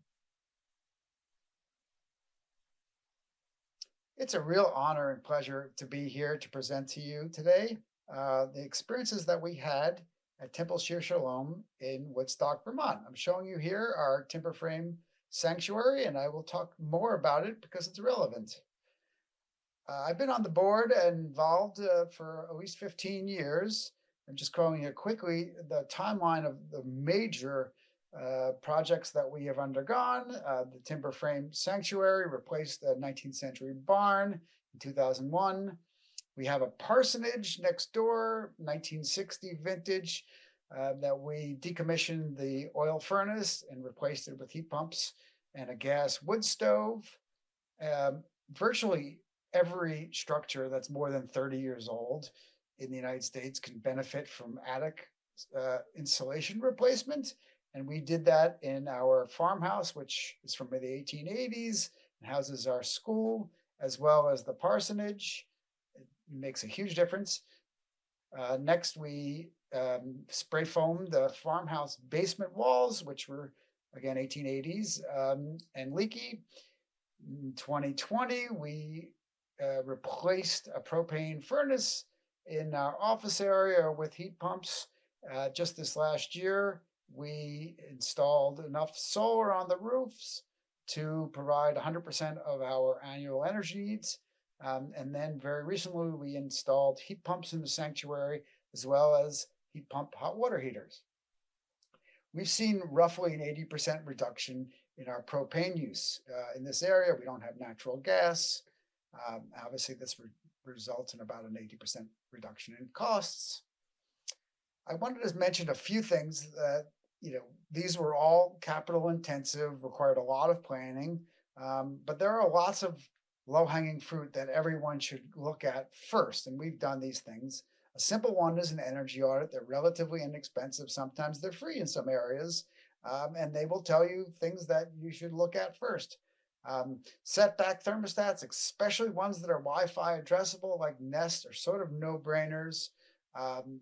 It's a real honor and pleasure to be here to present to you today. The experiences that we had at Temple Shir Shalom in Woodstock, Vermont. I'm showing you here our timber frame sanctuary, and I will talk more about it because it's relevant. I've been on the board and involved for at least 15 years. I'm just going here quickly the timeline of the major projects that we have undergone. The timber frame sanctuary replaced the 19th century barn in 2001. We have a parsonage next door, 1960 vintage, that we decommissioned the oil furnace and replaced it with heat pumps and a gas wood stove. Virtually every structure that's more than 30 years old in the United States can benefit from attic insulation replacement. And we did that in our farmhouse, which is from the 1880s and houses our school, as well as the parsonage. It makes a huge difference. Next, we spray foamed the farmhouse basement walls, which were, again, 1880s and leaky. In 2020, we replaced a propane furnace in our office area with heat pumps. Just this last year, we installed enough solar on the roofs to provide 100% of our annual energy needs. And then very recently, we installed heat pumps in the sanctuary, as well as heat pump hot water heaters. We've seen roughly an 80% reduction in our propane use. In this area, we don't have natural gas. Obviously, this results in about an 80% reduction in costs. I wanted to mention a few things that, these were all capital intensive, required a lot of planning, but there are lots of low-hanging fruit that everyone should look at first, and we've done these things. A simple one is an energy audit. They're relatively inexpensive. Sometimes they're free in some areas, and they will tell you things that you should look at first. Setback thermostats, especially ones that are Wi-Fi addressable like Nest, are sort of no-brainers.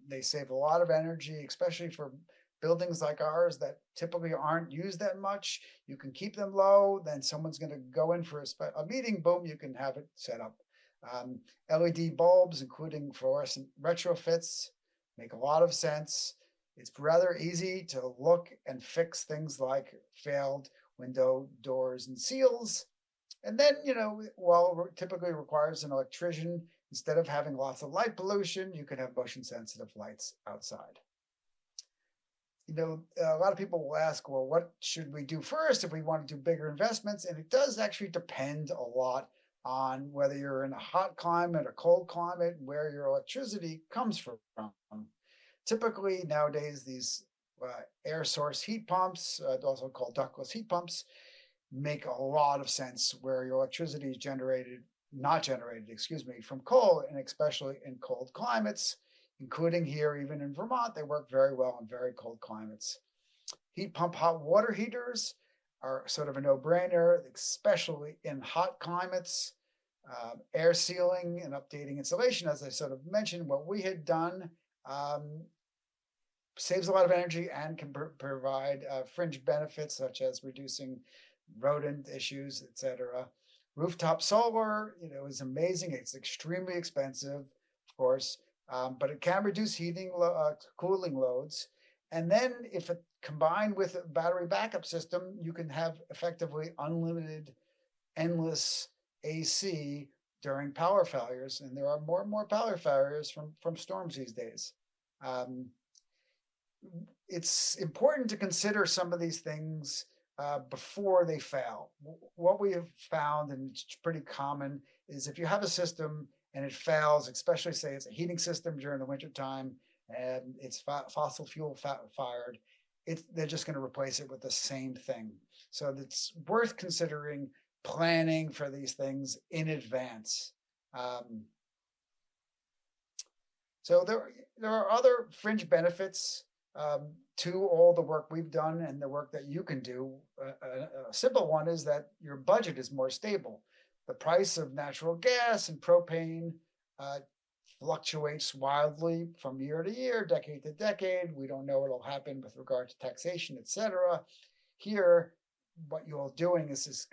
They save a lot of energy, especially for buildings like ours that typically aren't used that much. You can keep them low, then someone's going to go in for a meeting, boom, you can have it set up. LED bulbs, including fluorescent retrofits, make a lot of sense. It's rather easy to look and fix things like failed window, doors, and seals. And then, while it typically requires an electrician, instead of having lots of light pollution, you can have motion sensitive lights outside. A lot of people will ask, well, what should we do first if we want to do bigger investments? And it does actually depend a lot on whether you're in a hot climate or cold climate, where your electricity comes from. Typically nowadays, these air source heat pumps, also called ductless heat pumps, make a lot of sense where your electricity is not generated from coal, and especially in cold climates, including here, even in Vermont. They work very well in very cold climates. Heat pump hot water heaters are sort of a no-brainer, especially in hot climates. Air sealing and updating insulation, as I sort of mentioned, what we had done saves a lot of energy and can provide fringe benefits such as reducing rodent issues, etc. Rooftop solar, is amazing. It's extremely expensive, of course, but it can reduce cooling loads. And then if it combined with a battery backup system, you can have effectively unlimited, endless AC during power failures. And there are more and more power failures from storms these days. It's important to consider some of these things before they fail. What we have found, and it's pretty common, is if you have a system and it fails, especially say it's a heating system during the wintertime and it's fossil fuel fired, they're just going to replace it with the same thing. So it's worth considering planning for these things in advance. So there are other fringe benefits to all the work we've done and the work that you can do. A simple one is that your budget is more stable. The price of natural gas and propane fluctuates wildly from year to year, decade to decade. We don't know what will happen with regard to taxation, etc. Here, what you're doing is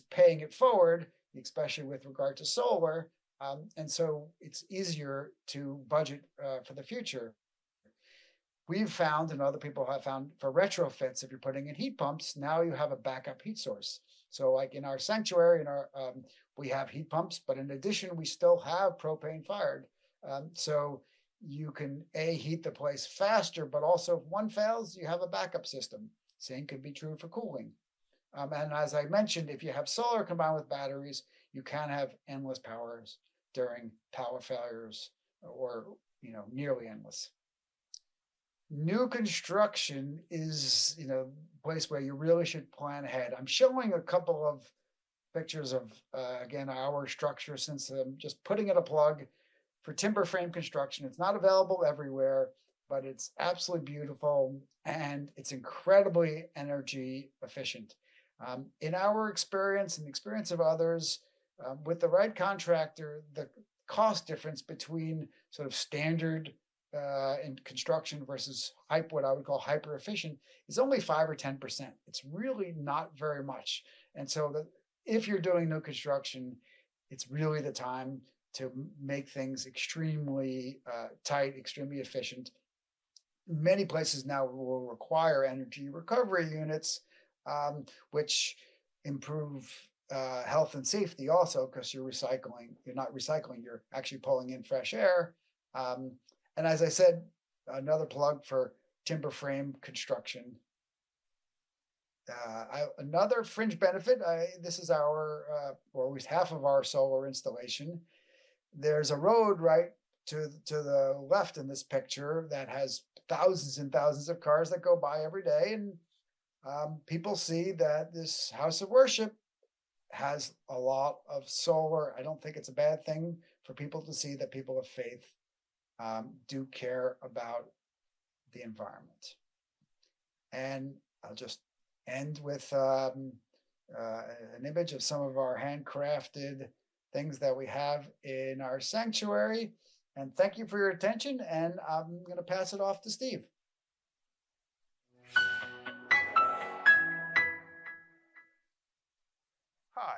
paying it forward, especially with regard to solar. And so it's easier to budget for the future. we've found, and other people have found, for retrofits, if you're putting in heat pumps, now you have a backup heat source. So like in our sanctuary, we have heat pumps, but in addition, we still have propane fired. So you can heat the place faster, but also if one fails, you have a backup system. Same could be true for cooling. And as I mentioned, if you have solar combined with batteries, you can have endless powers during power failures, or nearly endless. New construction is a place where you really should plan ahead. I'm showing a couple of pictures of again our structure, since I'm just putting in a plug for timber frame construction. It's not available everywhere, but it's absolutely beautiful and it's incredibly energy efficient. In our experience and the experience of others, with the right contractor, the cost difference between sort of standard in construction versus what I would call hyper efficient is only 5 or 10%. It's really not very much. And so if you're doing new construction, it's really the time to make things extremely tight, extremely efficient. Many places now will require energy recovery units, which improve health and safety also, because you're not recycling, you're actually pulling in fresh air. And as I said, another plug for timber frame construction. Another fringe benefit, this is our, or at least half of our solar installation. There's a road right to the left in this picture that has thousands and thousands of cars that go by every day. And people see that this house of worship has a lot of solar. I don't think it's a bad thing for people to see that people of faith do care about the environment. And I'll just end with an image of some of our handcrafted things that we have in our sanctuary. And thank you for your attention. And I'm going to pass it off to Steve. Hi,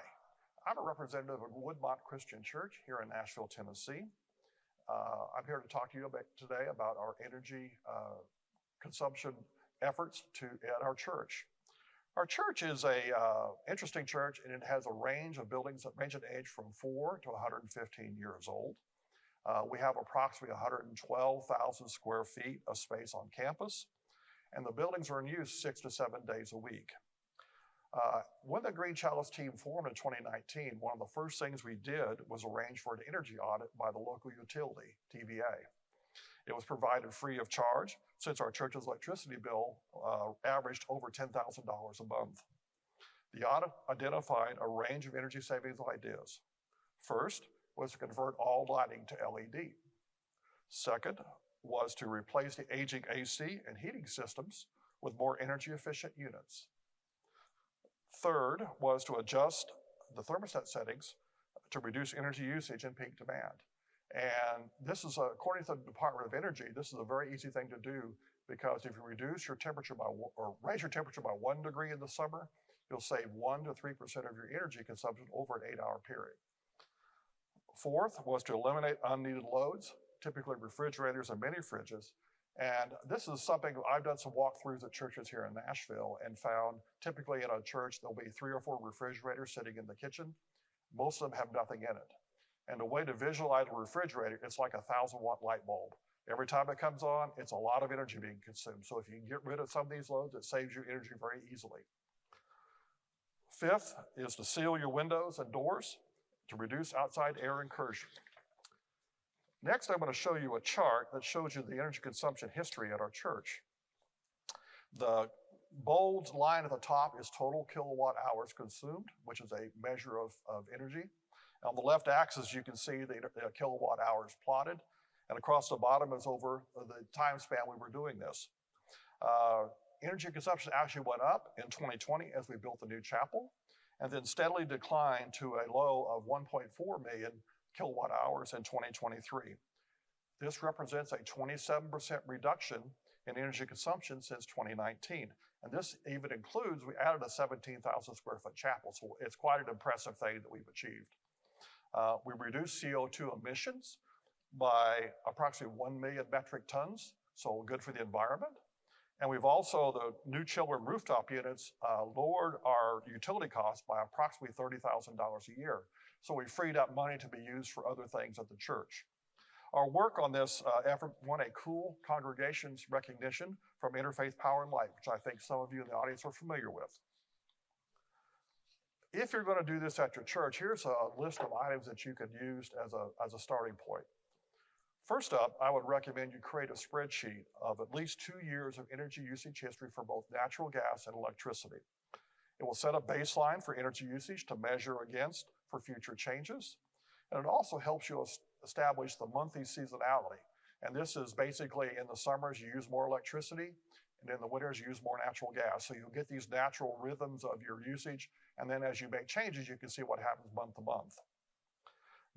I'm a representative of Woodmont Christian Church here in Nashville, Tennessee. I'm here to talk to you today about our energy consumption efforts at our church. Our church is a interesting church, and it has a range of buildings that range in age from 4 to 115 years old. We have approximately 112,000 square feet of space on campus, and the buildings are in use 6 to 7 days a week. When the Green Chalice team formed in 2019, one of the first things we did was arrange for an energy audit by the local utility, TVA. It was provided free of charge, since our church's electricity bill averaged over $10,000 a month. The audit identified a range of energy savings ideas. First was to convert all lighting to LED. Second was to replace the aging AC and heating systems with more energy efficient units. Third was to adjust the thermostat settings to reduce energy usage and peak demand. And this is, according to the Department of Energy, this is a very easy thing to do, because if you reduce your temperature or raise your temperature by 1 degree in the summer, you'll save 1 to 3% of your energy consumption over an 8-hour period. Fourth was to eliminate unneeded loads, typically refrigerators and mini fridges. And this is something I've done some walkthroughs at churches here in Nashville and found typically in a church, there'll be 3 or 4 refrigerators sitting in the kitchen. Most of them have nothing in it. And the way to visualize a refrigerator, it's like a 1,000-watt light bulb. Every time it comes on, it's a lot of energy being consumed. So if you can get rid of some of these loads, it saves you energy very easily. Fifth is to seal your windows and doors to reduce outside air incursion. Next, I'm going to show you a chart that shows you the energy consumption history at our church. The bold line at the top is total kilowatt hours consumed, which is a measure of energy. On the left axis, you can see the kilowatt hours plotted, and across the bottom is over the time span we were doing this. Energy consumption actually went up in 2020 as we built the new chapel, and then steadily declined to a low of 1.4 million kilowatt hours in 2023. This represents a 27% reduction in energy consumption since 2019. And this even includes, we added a 17,000 square foot chapel, so it's quite an impressive thing that we've achieved. We reduced CO2 emissions by approximately 1 million metric tons so good for the environment. And we've also, the new chiller rooftop units lowered our utility costs by approximately $30,000 a year. So we freed up money to be used for other things at the church. Our work on this effort won a cool congregations recognition from Interfaith Power and Light, which I think some of you in the audience are familiar with. If you're going to do this at your church, here's a list of items that you could use as a starting point. First up, I would recommend you create a spreadsheet of at least 2 years of energy usage history for both natural gas and electricity. It will set a baseline for energy usage to measure against for future changes. And it also helps you establish the monthly seasonality. And this is basically in the summers, you use more electricity, and in the winters, you use more natural gas. So you'll get these natural rhythms of your usage. And then as you make changes, you can see what happens month to month.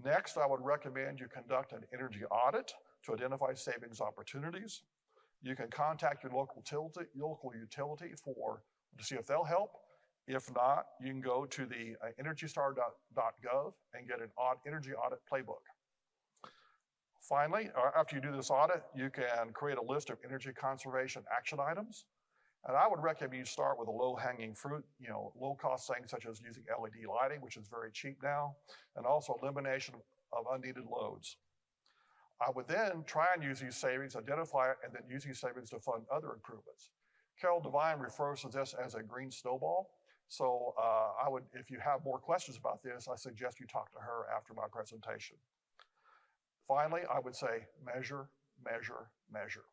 Next, I would recommend you conduct an energy audit to identify savings opportunities. You can contact your local utility to see if they'll help. If not, you can go to the EnergyStar.gov and get an energy audit playbook. Finally, after you do this audit, you can create a list of energy conservation action items. And I would recommend you start with a low-hanging fruit, low-cost things such as using LED lighting, which is very cheap now, and also elimination of unneeded loads. I would then try and use these savings, identify it, and then use these savings to fund other improvements. Devine refers to this as a green snowball. So if you have more questions about this, I suggest you talk to her after my presentation. Finally, I would say measure, measure, measure.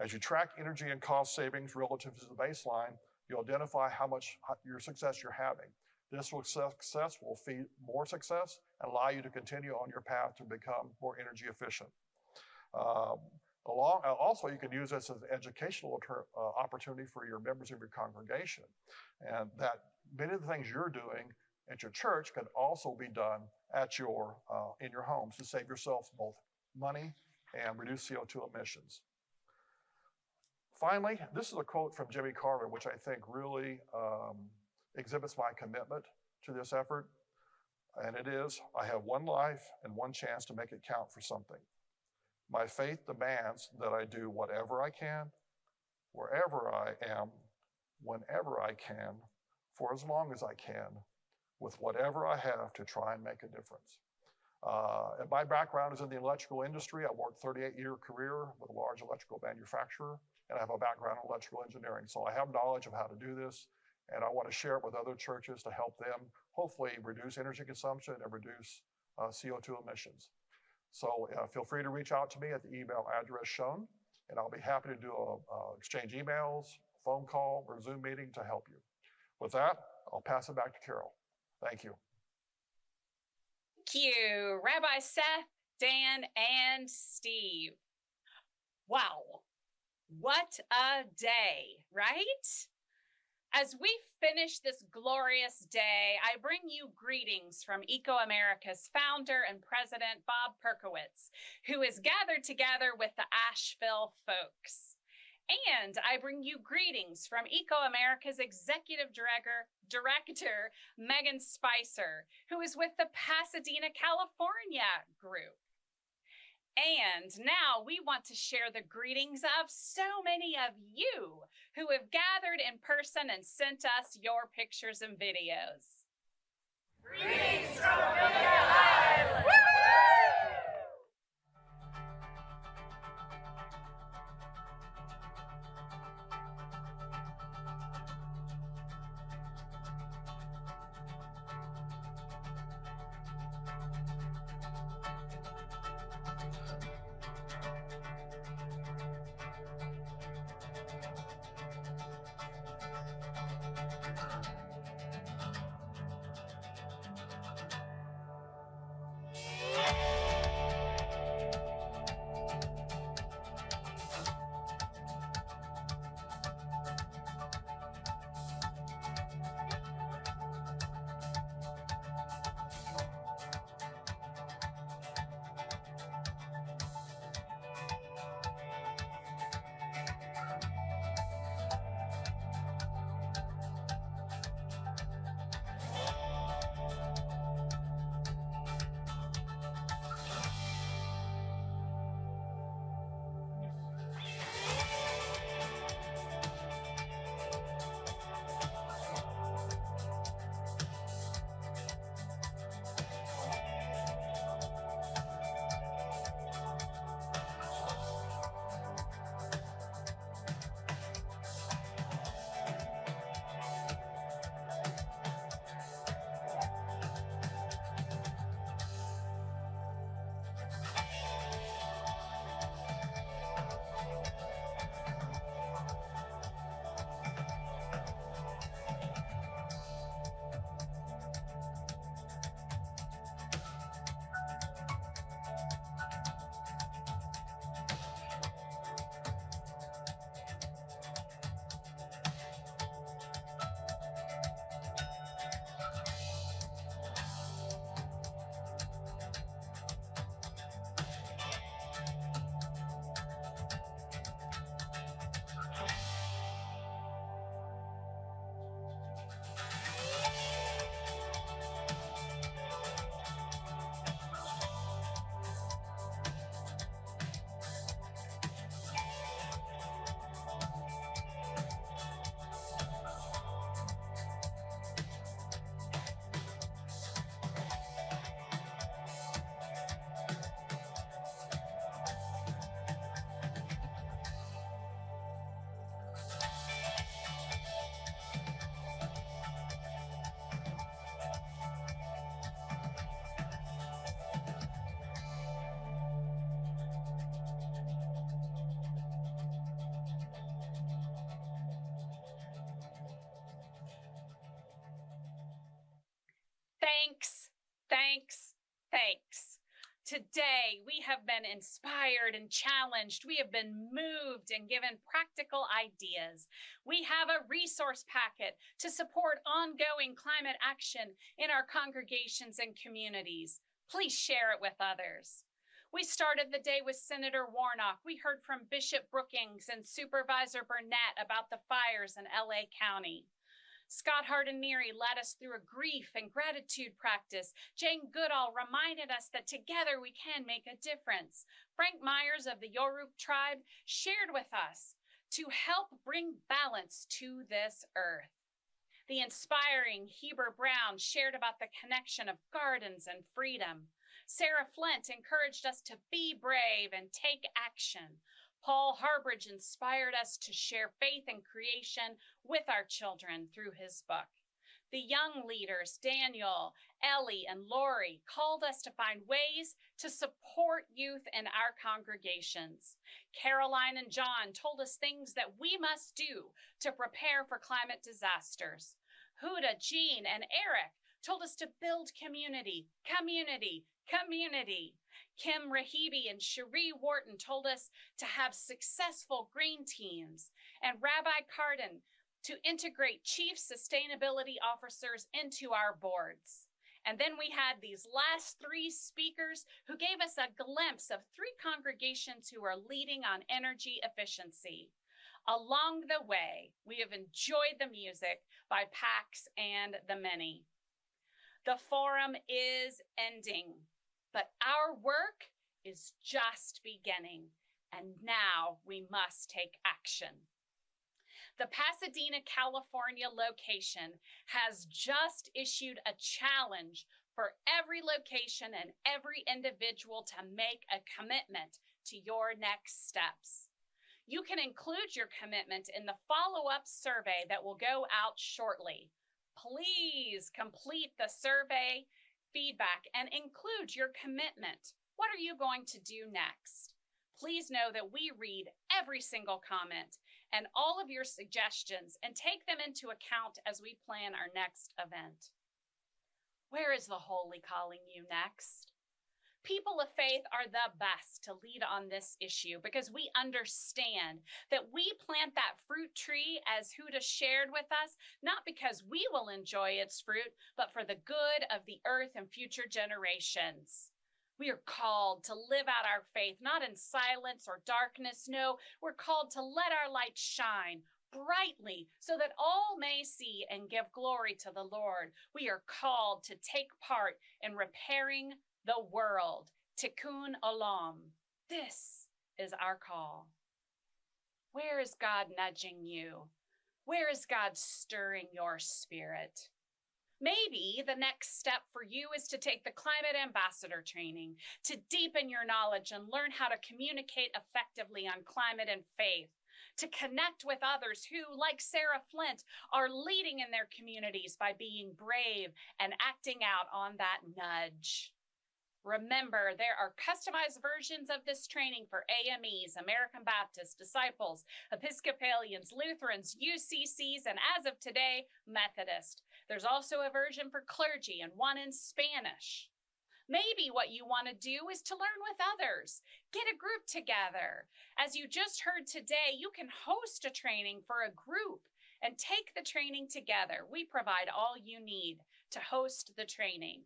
As you track energy and cost savings relative to the baseline, you identify how much your success you're having. This success will feed more success and allow you to continue on your path to become more energy efficient. Also, you can use this as an educational opportunity for your members of your congregation. And that many of the things you're doing at your church can also be done at in your homes to save yourself both money and reduce CO2 emissions. Finally, this is a quote from Jimmy Carter, which I think really exhibits my commitment to this effort. And it is, I have one life and one chance to make it count for something. My faith demands that I do whatever I can, wherever I am, whenever I can, for as long as I can, with whatever I have to try and make a difference. And my background is in the electrical industry. I worked a 38-year career with a large electrical manufacturer, and I have a background in electrical engineering. So I have knowledge of how to do this, and I want to share it with other churches to help them hopefully reduce energy consumption and reduce CO2 emissions. So feel free to reach out to me at the email address shown, and I'll be happy to do exchange emails, phone call, or Zoom meeting to help you. With that, I'll pass it back to Carol. Thank you. Thank you, Rabbi Seth, Dan, and Steve. Wow, what a day, right? As we finish this glorious day, I bring you greetings from ecoAmerica's founder and president, Bob Perkowitz, who is gathered together with the Asheville folks. And I bring you greetings from ecoAmerica's executive director, Megan Spicer, who is with the Pasadena, California group. And now we want to share the greetings of so many of you who have gathered in person and sent us your pictures and videos. Greetings from Amelia Island! today we have been inspired and challenged. We have been moved and given practical ideas. We have a resource packet to support ongoing climate action in our congregations and communities. Please share it with others. We started the day with Senator Warnock. We heard from Bishop Brookins and Supervisor Burnett about the fires in LA County. Scott Hardin-Nieri led us through a grief and gratitude practice. Jane Goodall reminded us that together we can make a difference. Frank Myers of the Yoruba tribe shared with us to help bring balance to this earth. The inspiring Heber Brown shared about the connection of gardens and freedom. Sarah Flint encouraged us to be brave and take action. Paul Harbridge inspired us to share faith and creation with our children through his book. The young leaders, Daniel, Ellie, and Lori, called us to find ways to support youth in our congregations. Caroline and John told us things that we must do to prepare for climate disasters. Huda, Jean, and Eric told us to build community. Kim Rahibi and Cherie Wharton told us to have successful green teams, and Rabbi Cardin to integrate chief sustainability officers into our boards. And then we had these last three speakers who gave us a glimpse of three congregations who are leading on energy efficiency. Along the way, we have enjoyed the music by Pax and the Many. The forum is ending, but our work is just beginning, and now we must take action. The Pasadena, California location has just issued a challenge for every location and every individual to make a commitment to your next steps. You can include your commitment in the follow-up survey that will go out shortly. Please complete the survey feedback and include your commitment. What are you going to do next? Please know that we read every single comment and all of your suggestions and take them into account as we plan our next event. Where is the Holy calling you next? People of faith are the best to lead on this issue because we understand that we plant that fruit tree, as Huda shared with us, not because we will enjoy its fruit, but for the good of the earth and future generations. We are called to live out our faith, not in silence or darkness. No, we're called to let our light shine brightly so that all may see and give glory to the Lord. We are called to take part in repairing the world. Tikkun Olam. This is our call. Where is God nudging you? Where is God stirring your spirit? Maybe the next step for you is to take the Climate Ambassador training, to deepen your knowledge and learn how to communicate effectively on climate and faith, to connect with others who, like Sarah Flint, are leading in their communities by being brave and acting out on that nudge. Remember, there are customized versions of this training for AMEs, American Baptists, Disciples, Episcopalians, Lutherans, UCCs, and as of today, Methodist. There's also a version for clergy and one in Spanish. Maybe what you want to do is to learn with others. Get a group together. As you just heard today, you can host a training for a group and take the training together. We provide all you need to host the training.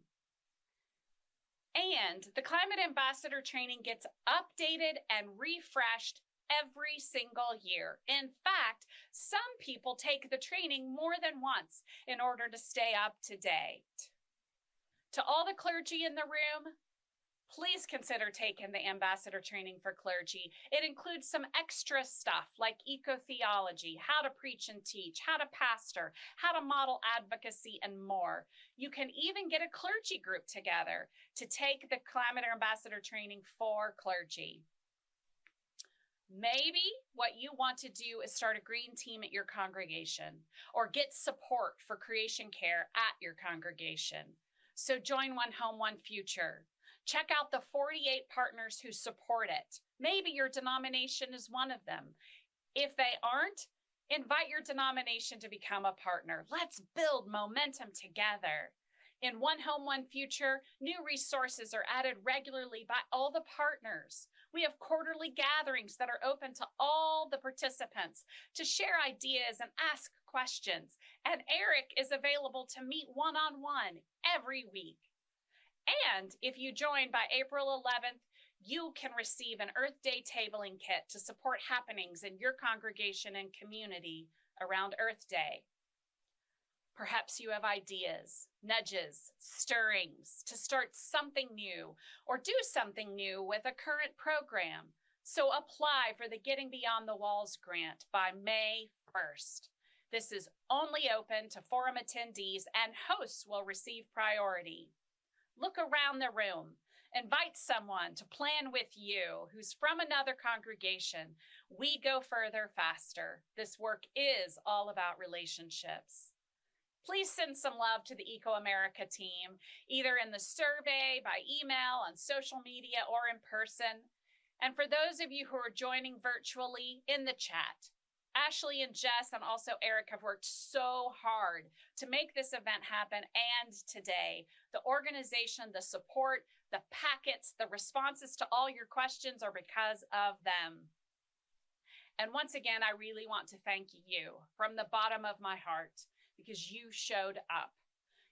And the Climate Ambassador training gets updated and refreshed every single year. In fact, some people take the training more than once in order to stay up to date. To all the clergy in the room, please consider taking the Ambassador training for clergy. It includes some extra stuff like eco-theology, how to preach and teach, how to pastor, how to model advocacy, and more. You can even get a clergy group together to take the Climate Ambassador training for clergy. Maybe what you want to do is start a green team at your congregation or get support for creation care at your congregation. So join One Home, One Future. Check out the 48 partners who support it. Maybe your denomination is one of them. If they aren't, invite your denomination to become a partner. Let's build momentum together. In One Home, One Future, new resources are added regularly by all the partners. We have quarterly gatherings that are open to all the participants to share ideas and ask questions. And Eric is available to meet one-on-one every week. And if you join by April 11th, you can receive an Earth Day tabling kit to support happenings in your congregation and community around Earth Day. Perhaps you have ideas, nudges, stirrings to start something new or do something new with a current program. So apply for the Getting Beyond the Walls grant by May 1st. This is only open to forum attendees and hosts will receive priority. Look around the room. Invite someone to plan with you who's from another congregation. We go further faster. This work is all about relationships. Please send some love to the ecoAmerica team, either in the survey, by email, on social media, or in person. And for those of you who are joining virtually, in the chat, Ashley and Jess and also Eric have worked so hard to make this event happen, and today, the organization, the support, the packets, the responses to all your questions are because of them. And once again, I really want to thank you from the bottom of my heart because you showed up.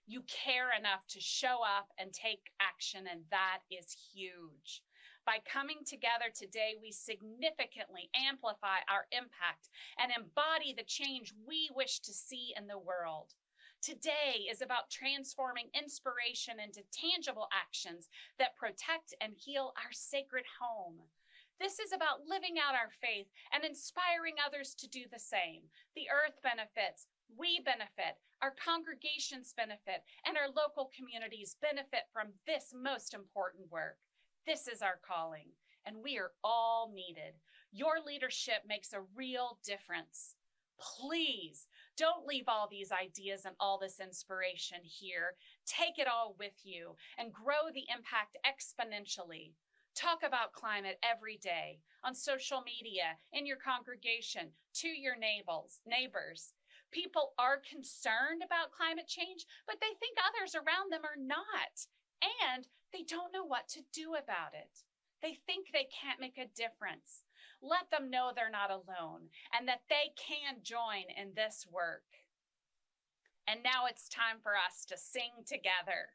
You care enough to show up and take action, and that is huge. By coming together today, we significantly amplify our impact and embody the change we wish to see in the world. Today is about transforming inspiration into tangible actions that protect and heal our sacred home. This is about living out our faith and inspiring others to do the same. The earth benefits, we benefit, our congregations benefit, and our local communities benefit from this most important work. This is our calling, and we are all needed. Your leadership makes a real difference. Please don't leave all these ideas and all this inspiration here. Take it all with you and grow the impact exponentially. Talk about climate every day, on social media, in your congregation, to your neighbors. People are concerned about climate change, but they think others around them are not. And they don't know what to do about it. They think they can't make a difference. Let them know they're not alone and that they can join in this work. And now it's time for us to sing together.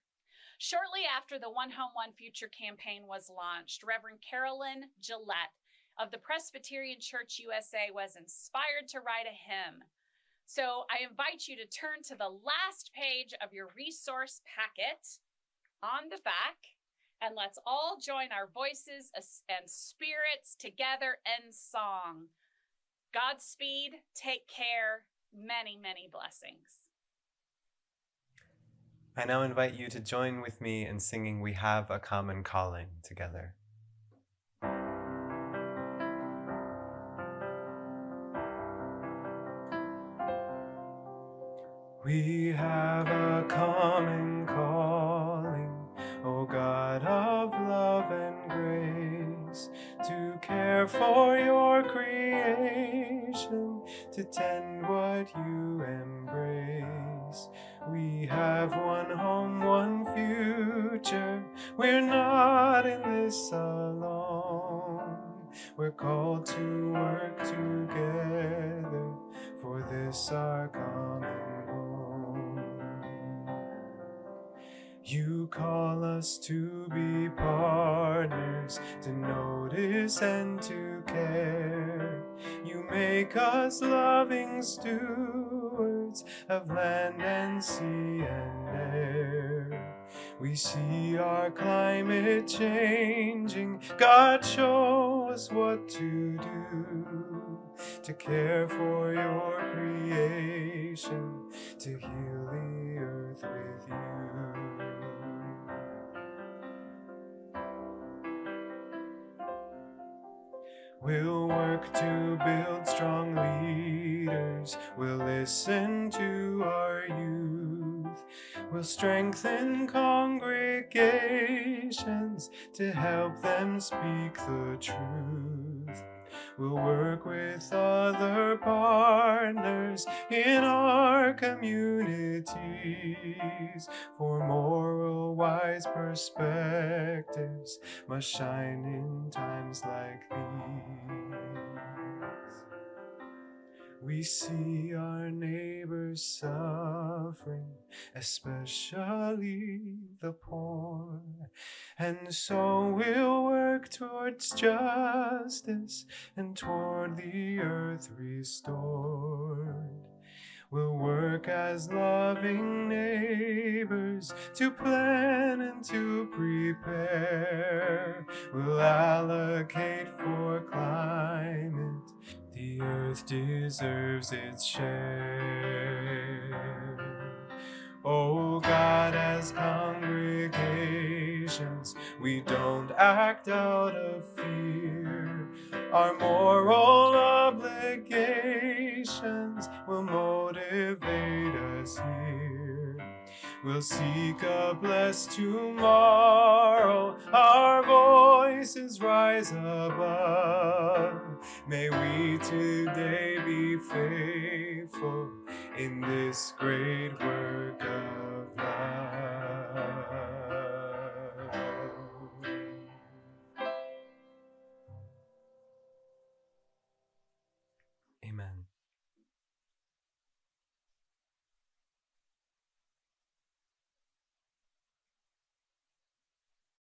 Shortly after the One Home, One Future campaign was launched, Reverend Carolyn Gillette of the Presbyterian Church USA was inspired to write a hymn. So I invite you to turn to the last page of your resource packet on the back, and let's all join our voices and spirits together in song. Godspeed, take care, many, many blessings. I now invite you to join with me in singing We Have a Common Calling together. We have a common calling, O God of love and grace, to care for your creation, to tend what you embrace. We have one home, one future, we're not in this alone. We're called to work together for this our common home. You call us to be partners, to notice and to care. You make us loving stewards of land and sea and air. We see our climate changing. God, show us what to do to care for your creation, to heal the earth with you. We'll work to build strong leaders. We'll listen to our youth. We'll strengthen congregations to help them speak the truth. We'll work with other partners in our communities, for moral wise perspectives must shine in times like these. We see our neighbors suffering, especially the poor, and so we'll work towards justice and toward the earth restored. We'll work as loving neighbors to plan and to prepare. We'll allocate for climate. The earth deserves its share. Oh God, as congregations, we don't act out of fear. Our moral obligations will motivate us here. We'll seek a blessed tomorrow. Our voices rise above. May we today be faithful in this great work of love. Amen.